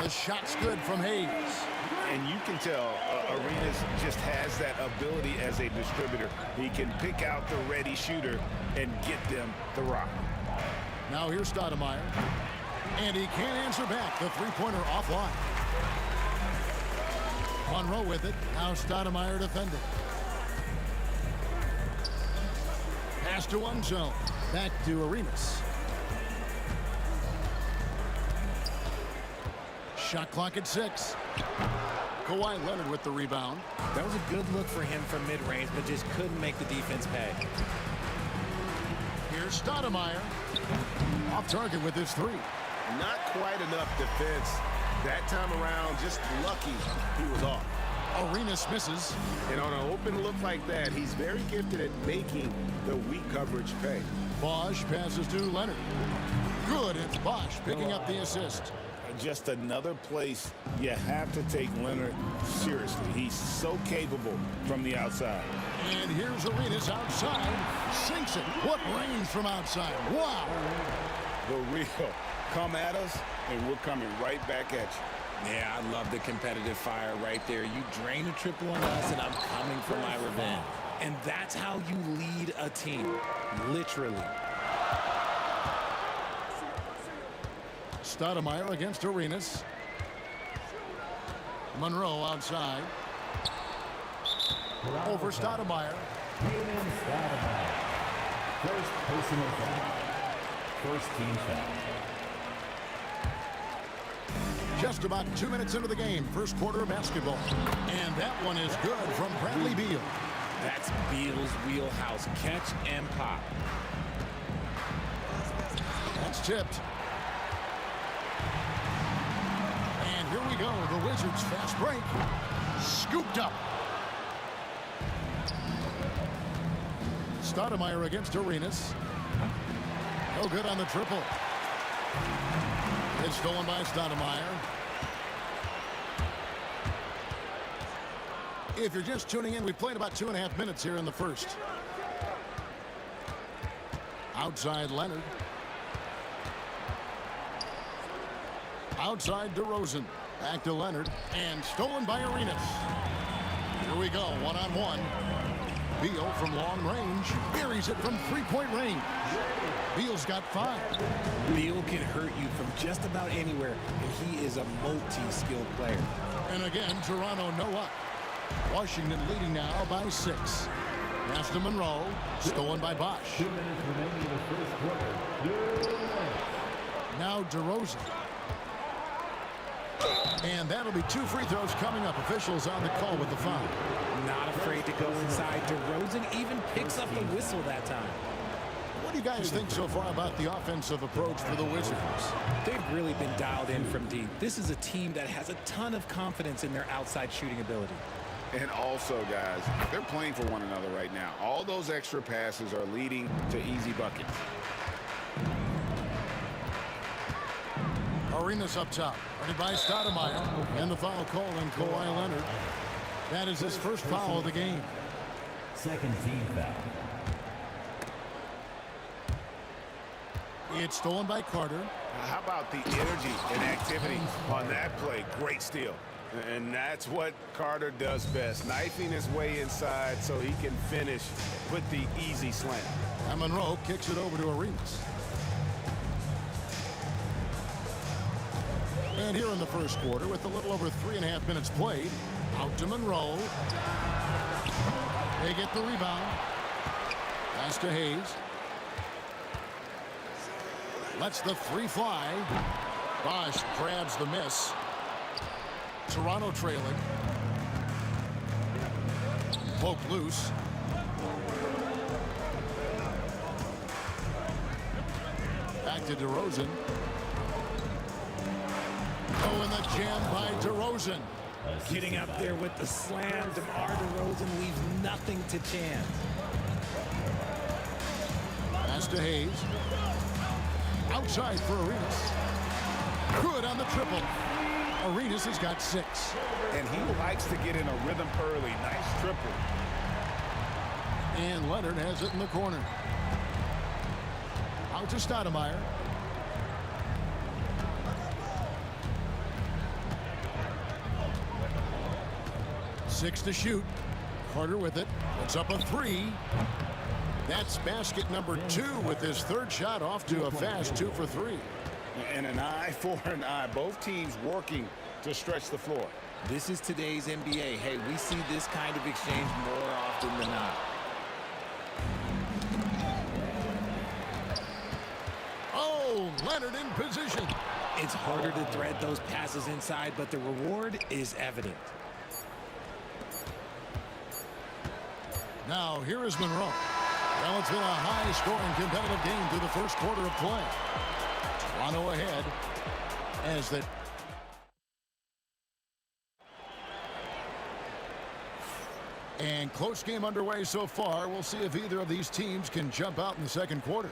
[SPEAKER 6] The shot's good from Hayes.
[SPEAKER 9] And you can tell Arenas just has that ability as a distributor. He can pick out the ready shooter and get them the rock.
[SPEAKER 6] Now here's Stoudemire. And he can't answer back. The three-pointer offline. Monroe with it. Now Stoudemire defending. Pass to one zone. Back to Arenas. Shot clock at 6. Kawhi Leonard with the rebound.
[SPEAKER 8] That was a good look for him from mid-range, but just couldn't make the defense pay.
[SPEAKER 6] Here's Stoudemire. Off target with his 3.
[SPEAKER 9] Not quite enough defense that time around. Just lucky he was off.
[SPEAKER 6] Arenas misses.
[SPEAKER 9] And on an open look like that, he's very gifted at making the weak coverage pay.
[SPEAKER 6] Bosh passes to Leonard. Good. It's Bosh picking up the assist.
[SPEAKER 17] Just another place you have to take Leonard seriously. He's so capable from the outside.
[SPEAKER 6] And here's Arenas outside. Sinks it. What range from outside. Wow.
[SPEAKER 17] The real. Come at us, and we're coming right back at you.
[SPEAKER 8] Yeah, I love the competitive fire right there. You drain a triple on us, and I'm coming for my revenge. And that's how you lead a team. Literally.
[SPEAKER 6] Stoudemire against Arenas. Monroe outside. Over Stoudemire.
[SPEAKER 12] First personal foul. First team foul.
[SPEAKER 6] Just about 2 minutes into the game. First quarter of basketball. And that one is good from Bradley Beal.
[SPEAKER 8] That's Beal's wheelhouse. Catch and pop.
[SPEAKER 6] That's tipped. And here we go. The Wizards fast break. Scooped up. Stoudemire against Arenas. No good on the triple. It's stolen by Stoudemire. If you're just tuning in, we've played about 2.5 minutes here in the first. Outside Leonard. Outside DeRozan. Back to Leonard. And stolen by Arenas. Here we go, one-on-one. Beal from long range. Buries it from three-point range. Beal's got 5.
[SPEAKER 8] Beal can hurt you from just about anywhere, and he is a multi-skilled player.
[SPEAKER 6] And again, Toronto no up. Washington leading now by 6. Pass to Monroe. Stolen by Bosch.
[SPEAKER 12] 2 minutes remaining in the first quarter.
[SPEAKER 6] Now DeRozan. And that'll be 2 free throws coming up. Officials on the call with the foul.
[SPEAKER 8] Not afraid to go inside. DeRozan even picks up the whistle that time.
[SPEAKER 6] What do you guys think so far about the offensive approach for the Wizards?
[SPEAKER 8] They've really been dialed in from deep. This is a team that has a ton of confidence in their outside shooting ability.
[SPEAKER 9] And also, guys, they're playing for one another right now. All those extra passes are leading to easy buckets.
[SPEAKER 6] Arenas up top. Ready by Stoudemire. And the foul call on Kawhi Leonard. That is his first foul of the game.
[SPEAKER 12] Second team foul.
[SPEAKER 6] It's stolen by Carter.
[SPEAKER 9] How about the energy and activity on that play? Great steal. And that's what Carter does best, knifing his way inside so he can finish with the easy slam.
[SPEAKER 6] And Monroe kicks it over to Arenas. And here in the first quarter, with a little over 3.5 minutes played, out to Monroe. They get the rebound. Pass to Hayes. Lets the 3 fly. Bosch grabs the miss. Toronto trailing. Poked loose. Back to DeRozan. Oh, and the jam by DeRozan.
[SPEAKER 8] Getting up there with the slam, DeMar DeRozan leaves nothing to chance.
[SPEAKER 6] Pass to Hayes. Outside for Arenas. Good on the triple. Arenas has got 6.
[SPEAKER 9] And he likes to get in a rhythm early. Nice triple.
[SPEAKER 6] And Leonard has it in the corner. Out to Stoudemire. Six to shoot. Carter with it. Puts up a 3. That's basket number 2 with his 3rd shot off to a fast 2 for 3.
[SPEAKER 9] And an eye for an eye. Both teams working to stretch the floor.
[SPEAKER 8] This is today's NBA. Hey, we see this kind of exchange more often than not.
[SPEAKER 6] Oh, Leonard in position.
[SPEAKER 8] It's harder to thread those passes inside, but the reward is evident.
[SPEAKER 6] Now, here is Monroe. Well, it's been a high-scoring competitive game through the first quarter of play. Toronto ahead as the... And close game underway so far. We'll see if either of these teams can jump out in the second quarter.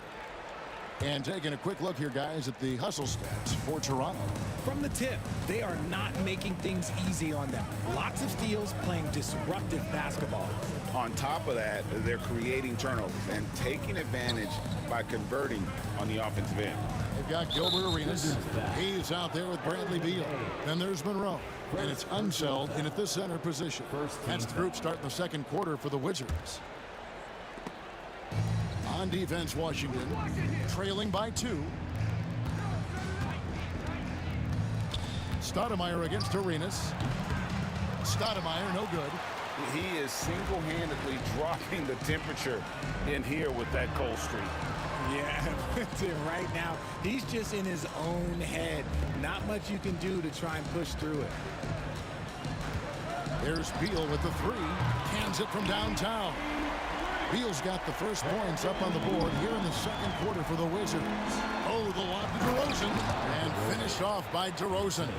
[SPEAKER 6] And taking a quick look here, guys, at the hustle stats for Toronto.
[SPEAKER 8] From the tip, they are not making things easy on them. Lots of steals, playing disruptive basketball.
[SPEAKER 9] On top of that, they're creating turnovers and taking advantage by converting on the offensive end.
[SPEAKER 6] They've got Gilbert Arenas. He's out there with Bradley Beal. Then there's Monroe. And it's Unseld in at the center position. That's the group starting the second quarter for the Wizards. On defense, Washington trailing by 2. Stoudemire against Arenas. Stoudemire, no good.
[SPEAKER 9] He is single-handedly dropping the temperature in here with that cold streak.
[SPEAKER 8] Yeah, right now, he's just in his own head. Not much you can do to try and push through it.
[SPEAKER 6] There's Beal with the 3. Hands it from downtown. Beal's got the first points up on the board here in the second quarter for the Wizards. Oh, the lob to DeRozan. And finished off by DeRozan.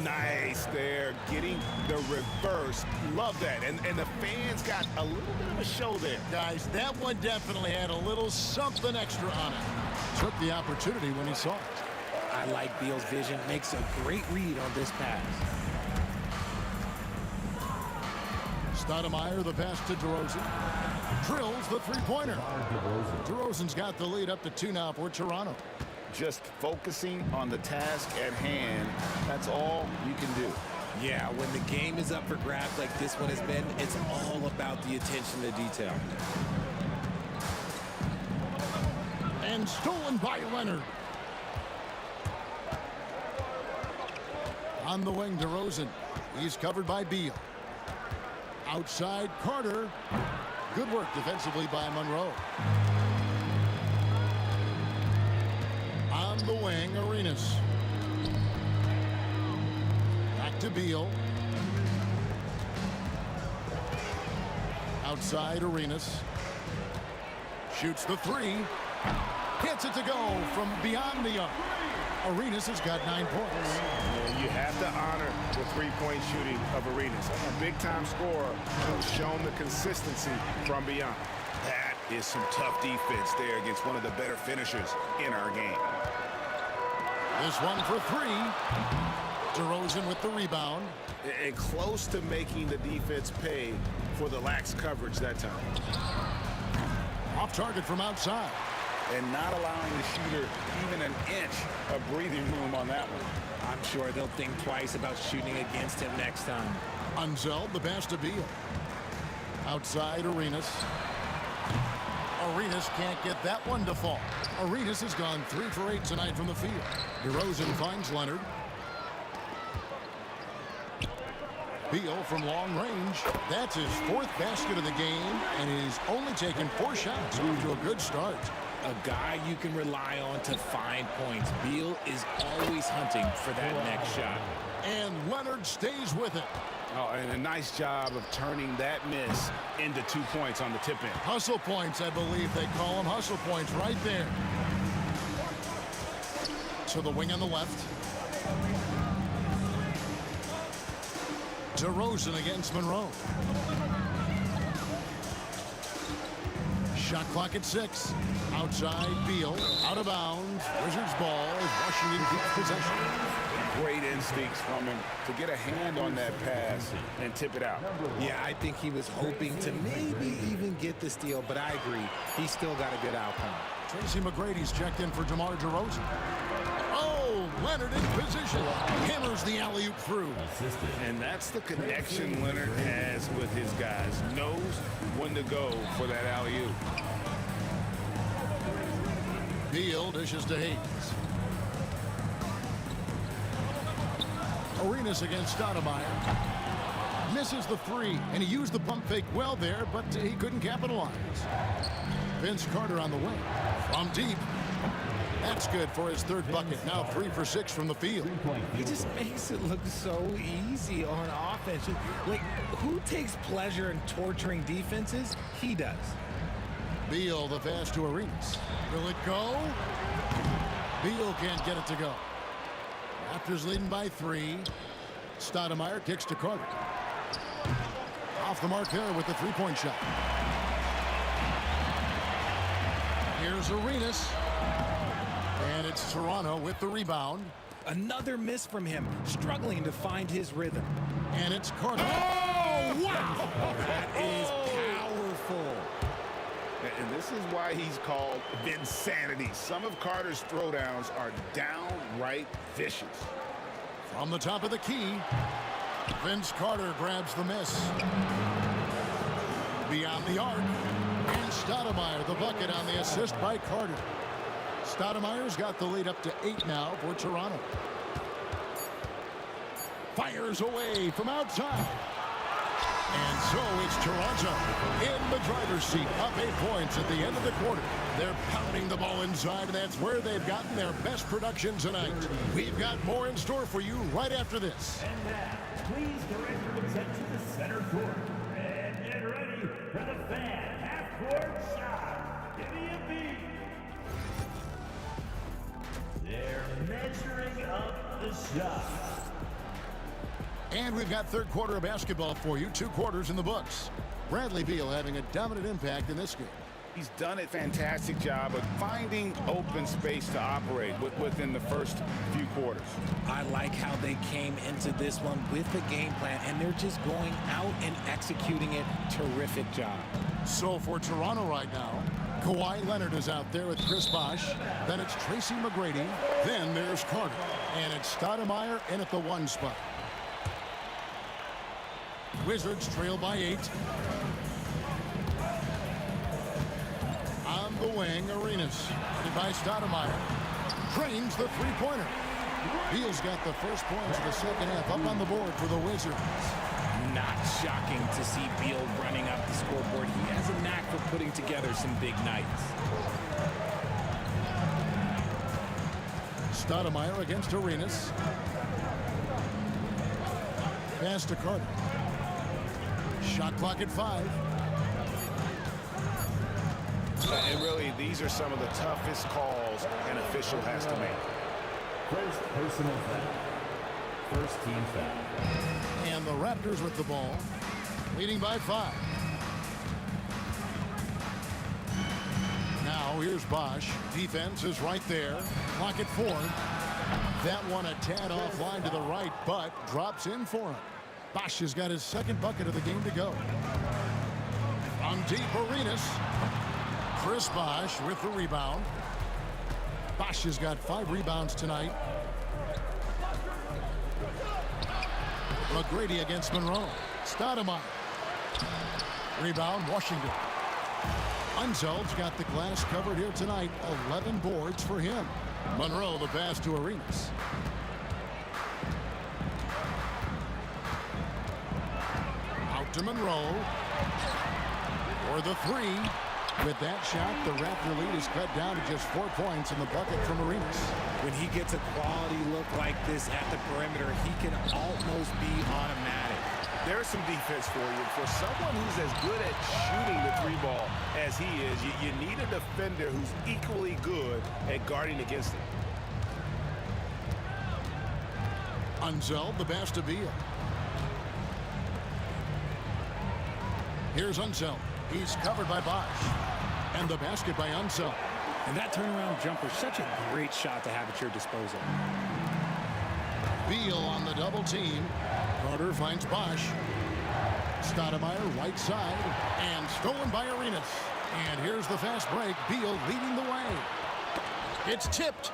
[SPEAKER 9] Nice there, getting the reverse. Love that. And the fans got a little bit of a show there.
[SPEAKER 6] Guys, that one definitely had a little something extra on it. Took the opportunity when he saw it.
[SPEAKER 8] I like Beal's vision. Makes a great read on this pass.
[SPEAKER 6] Stoudemire, the pass to DeRozan. Drills the three-pointer. DeRozan's got the lead up to 2 now for Toronto.
[SPEAKER 9] Just focusing on the task at hand, that's all you can do.
[SPEAKER 8] Yeah, when the game is up for grabs like this one has been, it's all about the attention to detail.
[SPEAKER 6] And stolen by Leonard. On the wing, DeRozan. He's covered by Beal. Outside, Carter. Good work defensively by Monroe. On the wing, Arenas. Back to Beal. Outside, Arenas. Shoots the 3. Gets it to go from beyond the arc. Arenas has got 9 points.
[SPEAKER 9] Yeah, you have to honor the three-point shooting of Arenas. A big-time scorer who's shown the consistency from beyond. That is some tough defense there against one of the better finishers in our game.
[SPEAKER 6] This one for 3. DeRozan with the rebound.
[SPEAKER 9] And close to making the defense pay for the lax coverage that time.
[SPEAKER 6] Off target from outside.
[SPEAKER 17] And not allowing the shooter even an inch of breathing room on that one.
[SPEAKER 8] I'm sure they'll think twice about shooting against him next time.
[SPEAKER 6] Unzeld, the pass to Beal. Outside, Arenas. Arenas can't get that one to fall. Arenas has gone 3 for 8 tonight from the field. DeRozan finds Leonard. Beal from long range. That's his 4th basket of the game, and he's only taken 4 shots to a good start.
[SPEAKER 8] A guy you can rely on to find points. Beal is always hunting for that next shot.
[SPEAKER 6] And Leonard stays with it.
[SPEAKER 9] Oh, and a nice job of turning that miss into 2 points on the tip in.
[SPEAKER 6] Hustle points, I believe they call them. Hustle points right there. To the wing on the left. DeRozan against Monroe. Shot clock at 6. Outside, Beal. Out of bounds. Wizards ball as Washington keeps possession.
[SPEAKER 9] Great instincts from him to get a hand on that pass and tip it out.
[SPEAKER 8] Yeah, I think he was hoping to maybe even get the steal, but I agree. He still got a good outcome.
[SPEAKER 6] Tracy McGrady's checked in for DeMar DeRozan. Oh, Leonard in position. Hammers the alley-oop through.
[SPEAKER 9] And that's the connection Leonard has with his guys. Knows when to go for that alley-oop.
[SPEAKER 6] Beal dishes to Hayes. Arenas against Stoudemire. Misses the 3, and he used the pump fake well there, but he couldn't capitalize. Vince Carter on the wing. From deep. That's good for his 3rd bucket. Now 3 for 6 from the field.
[SPEAKER 8] He just makes it look so easy on offense. Like, who takes pleasure in torturing defenses? He does.
[SPEAKER 6] Beal, the pass to Arenas. Will it go? Beal can't get it to go. Raptors leading by 3. Stoudemire kicks to Carter. Off the mark there with the 3-point shot. Here's Arenas. And it's Toronto with the rebound.
[SPEAKER 8] Another miss from him, struggling to find his rhythm.
[SPEAKER 6] And it's Carter.
[SPEAKER 8] Oh, wow! That is powerful.
[SPEAKER 9] And this is why he's called Vinsanity. Some of Carter's throwdowns are downright vicious.
[SPEAKER 6] From the top of the key, Vince Carter grabs the miss. Beyond the arc. And Stoudemire, the bucket on the assist by Carter. Stoudemire's got the lead up to 8 now for Toronto. Fires away from outside. And so it's Toronto in the driver's seat, up 8 points at the end of the quarter. They're pounding the ball inside, and that's where they've gotten their best production tonight. We've got more in store for you right after this.
[SPEAKER 12] And now, please direct your attention to center court. And get ready for the fan half-court shot. Give me a beat. They're measuring up the shot.
[SPEAKER 6] And we've got third quarter of basketball for you. 2 quarters in the books. Bradley Beal having a dominant impact in this game.
[SPEAKER 9] He's done a fantastic job of finding open space to operate within the first few quarters.
[SPEAKER 8] I like how they came into this one with the game plan, and they're just going out and executing it. Terrific job.
[SPEAKER 6] So for Toronto right now, Kawhi Leonard is out there with Chris Bosh. Then it's Tracy McGrady. Then there's Carter. And it's Stoudemire in at the 1 spot. Wizards trail by 8. On the wing, Arenas. Headed by Stoudemire. Drains the 3-pointer. Beal's got the first points of the second half up on the board for the Wizards.
[SPEAKER 8] Not shocking to see Beal running up the scoreboard. He has a knack for putting together some big nights.
[SPEAKER 6] Stoudemire against Arenas. Pass to Carter. Shot clock at 5.
[SPEAKER 9] And really, these are some of the toughest calls an official has to make.
[SPEAKER 12] First personal foul. First team foul.
[SPEAKER 6] And the Raptors with the ball, leading by 5. Now here's Bosh. Defense is right there. Clock at 4. That one a tad offline to the right, but drops in for him. Bosh has got his second bucket of the game to go. From deep, Arenas. Chris Bosh with the rebound. Bosh has got 5 rebounds tonight. McGrady against Monroe. Stoudemire. Rebound, Washington. Unzeld's got the glass covered here tonight. 11 boards for him. Monroe the pass to Arenas. Out to Monroe. For the 3. With that shot, the Raptor lead is cut down to just 4 points in the bucket from Arenas.
[SPEAKER 8] When he gets a quality look like this at the perimeter, he can almost be automatic.
[SPEAKER 9] There's some defense for you. For someone who's as good at shooting the 3-ball as he is, you need a defender who's equally good at guarding against it.
[SPEAKER 6] Unzeld, the pass to Beal. Here's Unzeld. He's covered by Bosh. And the basket by Unzeld.
[SPEAKER 8] And that turnaround jumper, such a great shot to have at your disposal.
[SPEAKER 6] Beal on the double team. Carter finds Bosh. Stoudemire right side. And stolen by Arenas. And here's the fast break. Beal leading the way. It's tipped.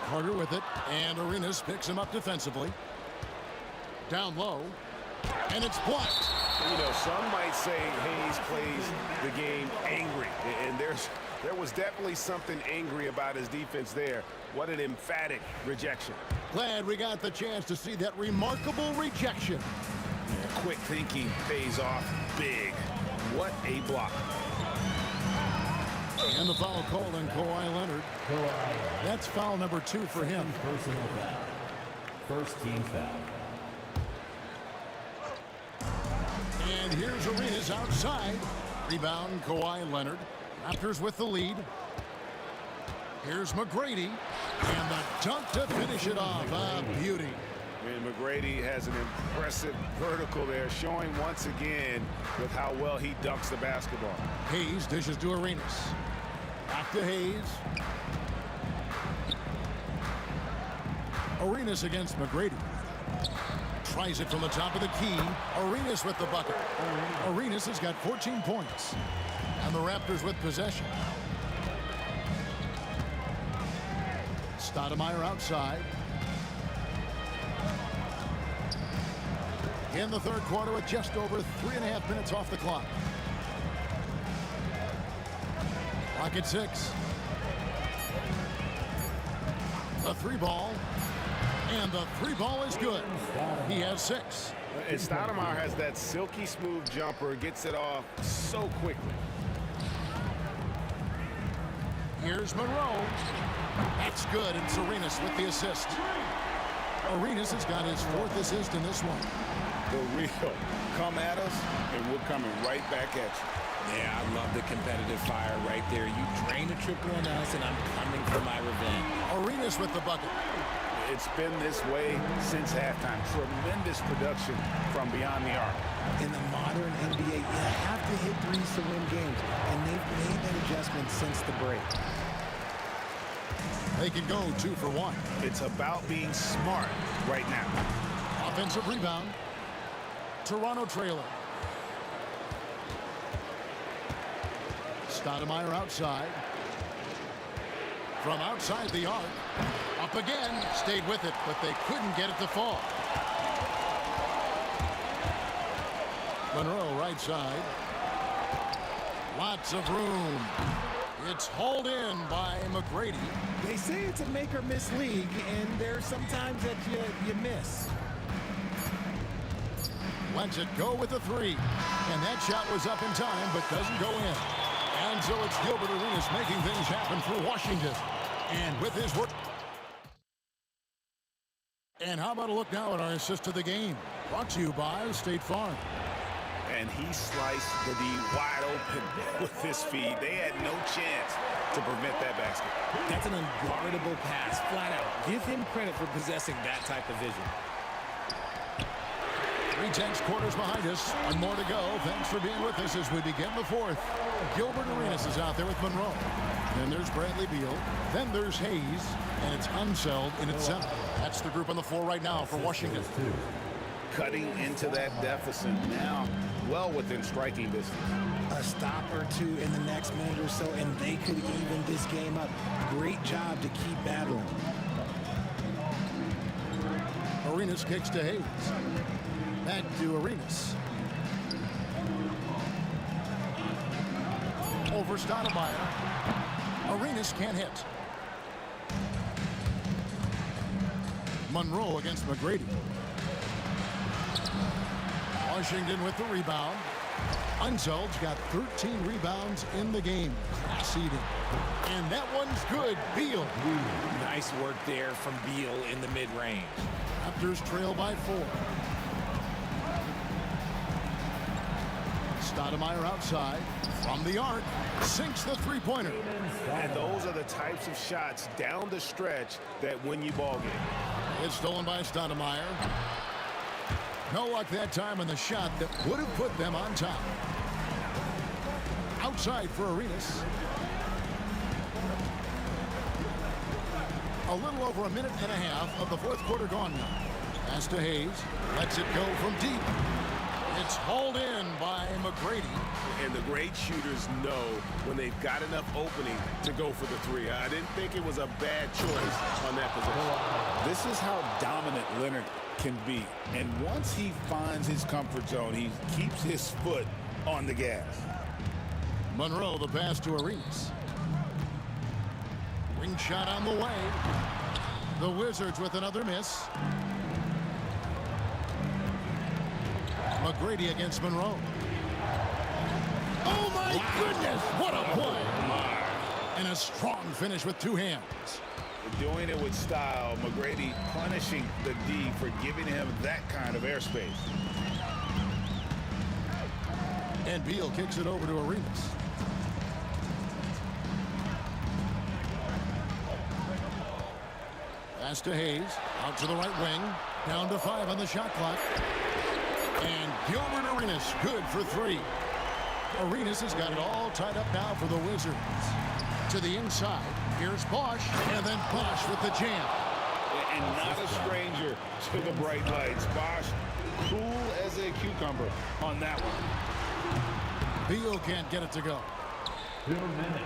[SPEAKER 6] Carter with it. And Arenas picks him up defensively. Down low. And it's blocked.
[SPEAKER 9] You know, some might say Hayes plays the game angry. And there was definitely something angry about his defense there. What an emphatic rejection.
[SPEAKER 6] Glad we got the chance to see that remarkable rejection.
[SPEAKER 9] Quick thinking pays off big. What a block.
[SPEAKER 6] And the foul called on Kawhi Leonard. That's foul number 2 for him.
[SPEAKER 12] Personal foul. First team foul.
[SPEAKER 6] And here's Arenas outside. Rebound, Kawhi Leonard. Raptors with the lead. Here's McGrady. And the dunk to finish it off. A beauty.
[SPEAKER 9] And McGrady has an impressive vertical there, showing once again with how well he dunks the basketball.
[SPEAKER 6] Hayes dishes to Arenas. Back to Hayes. Arenas against McGrady. Tries it from the top of the key. Arenas with the bucket. Arenas has got 14 points. And the Raptors with possession. Stoudemire outside. In the third quarter with just over 3.5 minutes off the clock. Clock at 6. The 3-ball. And the 3-ball is good. He has 6.
[SPEAKER 9] And Stoudemire has that silky smooth jumper, gets it off so quickly.
[SPEAKER 6] Here's Monroe. That's good, and Arenas with the assist. Arenas has got his 4th assist in this one.
[SPEAKER 17] The real come at us, and we're coming right back at you.
[SPEAKER 8] Yeah, I love the competitive fire right there. You drain a triple on us, and I'm coming for my revenge.
[SPEAKER 6] Arenas with the bucket.
[SPEAKER 9] It's been this way since halftime. Tremendous production from beyond the arc.
[SPEAKER 8] In the modern NBA, you have to hit threes to win games, and they've made that adjustment since the break.
[SPEAKER 6] They can go 2 for 1.
[SPEAKER 9] It's about being smart right now.
[SPEAKER 6] Offensive rebound. Toronto trailer. Stoudemire outside. From outside the arc. Up again. Stayed with it, but they couldn't get it to fall. Monroe right side. Lots of room. It's hauled in by McGrady.
[SPEAKER 8] They say it's a make or miss league, and there's sometimes that you miss.
[SPEAKER 6] Lets it go with a 3. And that shot was up in time, but doesn't go in. And so it's Gilbert Arenas making things happen for Washington. And with his work. And how about a look now at our assist of the game? Brought to you by State Farm.
[SPEAKER 9] And he sliced the D wide open with his feed. They had no chance to prevent that basket.
[SPEAKER 8] That's an unguardable pass, flat out. Give him credit for possessing that type of vision.
[SPEAKER 6] 3/10 quarters behind us. One more to go. Thanks for being with us as we begin the fourth. Gilbert Arenas is out there with Monroe. Then there's Bradley Beal. Then there's Hayes. And it's Unseld in its center. That's the group on the floor right now for Washington.
[SPEAKER 9] Cutting into that deficit now, well within striking distance.
[SPEAKER 8] A stop or two in the next minute or so, and they could even this game up. Great job to keep battling.
[SPEAKER 6] Arenas kicks to Hayes. Back to Arenas. Over Stoudemire. Arenas can't hit. Monroe against McGrady. Washington with the rebound. Unseld's got 13 rebounds in the game. Class eating. And that one's good. Beal.
[SPEAKER 8] Nice work there from Beal in the mid-range.
[SPEAKER 6] Raptors trail by 4. Stoudemire outside. From the arc. Sinks the three-pointer.
[SPEAKER 9] And those are the types of shots down the stretch that win you ball game.
[SPEAKER 6] It's stolen by Stoudemire. No luck that time on the shot that would have put them on top. Outside for Arenas. A little over a minute and a half of the fourth quarter gone now. Pass to Hayes. Lets it go from deep. It's hauled in by McGrady.
[SPEAKER 9] And the great shooters know when they've got enough opening to go for the 3. I didn't think it was a bad choice on that possession.
[SPEAKER 17] This is how dominant Leonard can be. And once he finds his comfort zone, he keeps his foot on the gas.
[SPEAKER 6] Monroe, the pass to Arenas. Ring shot on the way. The Wizards with another miss. McGrady against Monroe. Oh my goodness, what a play. And a strong finish with 2 hands.
[SPEAKER 9] Doing it with style. McGrady punishing the D for giving him that kind of airspace.
[SPEAKER 6] And Beal kicks it over to Arenas. Pass to Hayes. Out to the right wing. Down to 5 on the shot clock. And Gilbert Arenas good for 3. Arenas has got it all tied up now for the Wizards. To the inside. Here's Bosch. And then Bosch with the jam.
[SPEAKER 9] And not a stranger to the bright lights. Bosch, cool as a cucumber on that one.
[SPEAKER 6] Beal can't get it to go.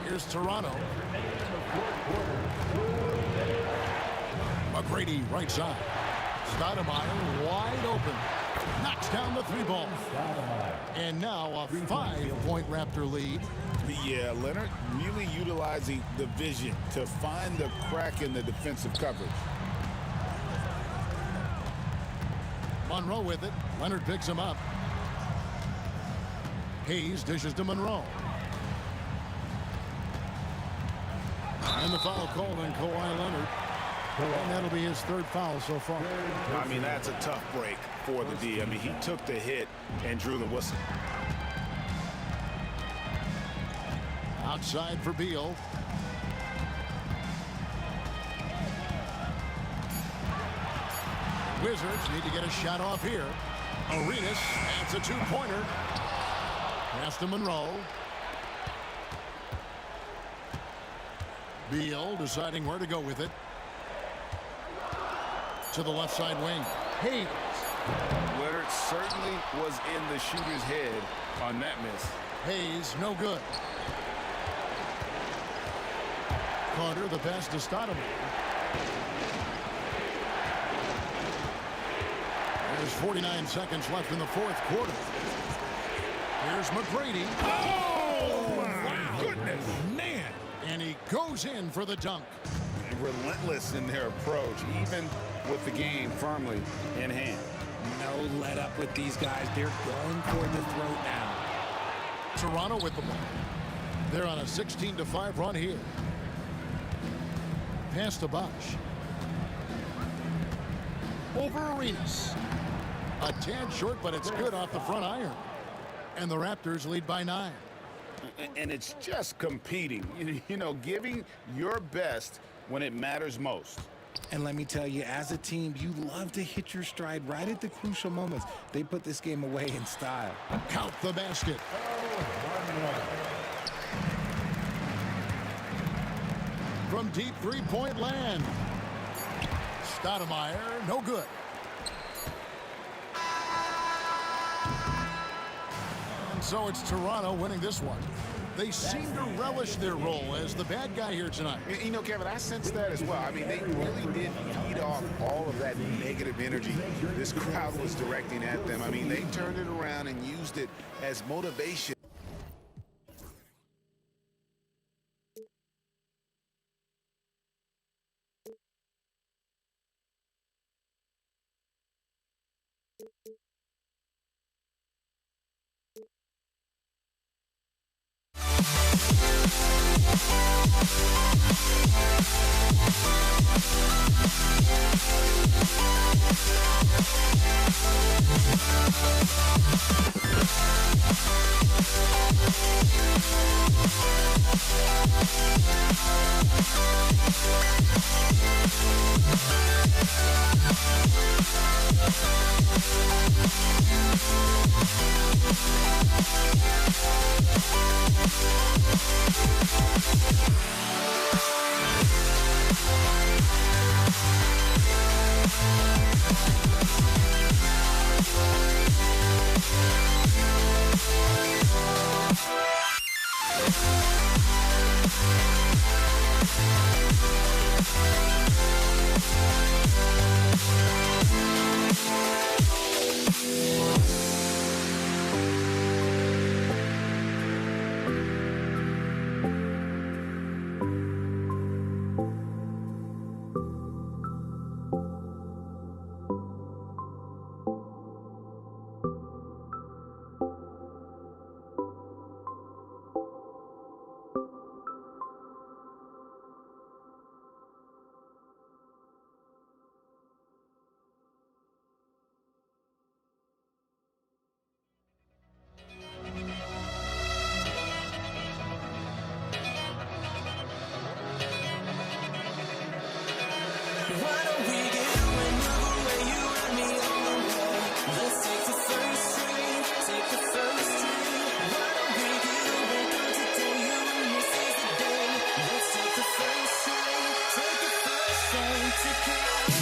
[SPEAKER 6] Here's Toronto. McGrady right side. Stoudemire wide open. Knocks down the 3-ball. And now a 5-point Raptor lead.
[SPEAKER 17] Yeah, Leonard really utilizing the vision to find the crack in the defensive coverage.
[SPEAKER 6] Monroe with it. Leonard picks him up. Hayes dishes to Monroe. And the foul called on Kawhi Leonard. And that'll be his 3rd foul so far.
[SPEAKER 9] I mean, that's a tough break for the D. I mean, he took the hit and drew the whistle.
[SPEAKER 6] Outside for Beal. Wizards need to get a shot off here. Arenas adds a two-pointer. Pass to Monroe. Beal deciding where to go with it. To the left side wing. Hayes.
[SPEAKER 9] Leonard certainly was in the shooter's head on that miss.
[SPEAKER 6] Hayes, no good. Carter, the pass to Stoudemire. There's 49 seconds left in the fourth quarter. Here's McGrady.
[SPEAKER 10] Oh, my goodness, man.
[SPEAKER 6] And he goes in for the dunk.
[SPEAKER 9] Relentless in their approach, even with the game firmly in hand.
[SPEAKER 8] No let up with these guys. They're going for the throat now.
[SPEAKER 6] Toronto with the ball. They're on a 16-5 run here. Pass to Bosch. Over Arenas. A tad short, but it's good off the front iron. And the Raptors lead by 9.
[SPEAKER 9] And it's just competing, you know, giving your best when it matters most.
[SPEAKER 8] And let me tell you, as a team, you love to hit your stride right at the crucial moments. They put this game away in style.
[SPEAKER 6] Count the basket. From deep three-point land. Stoudemire, no good. And so it's Toronto winning this one. They seem to relish their role as the bad guy here tonight.
[SPEAKER 9] You know, Kevin, I sense that as well. I mean, they really did feed off all of that negative energy this crowd was directing at them. I mean, they turned it around and used it as motivation.
[SPEAKER 1] Take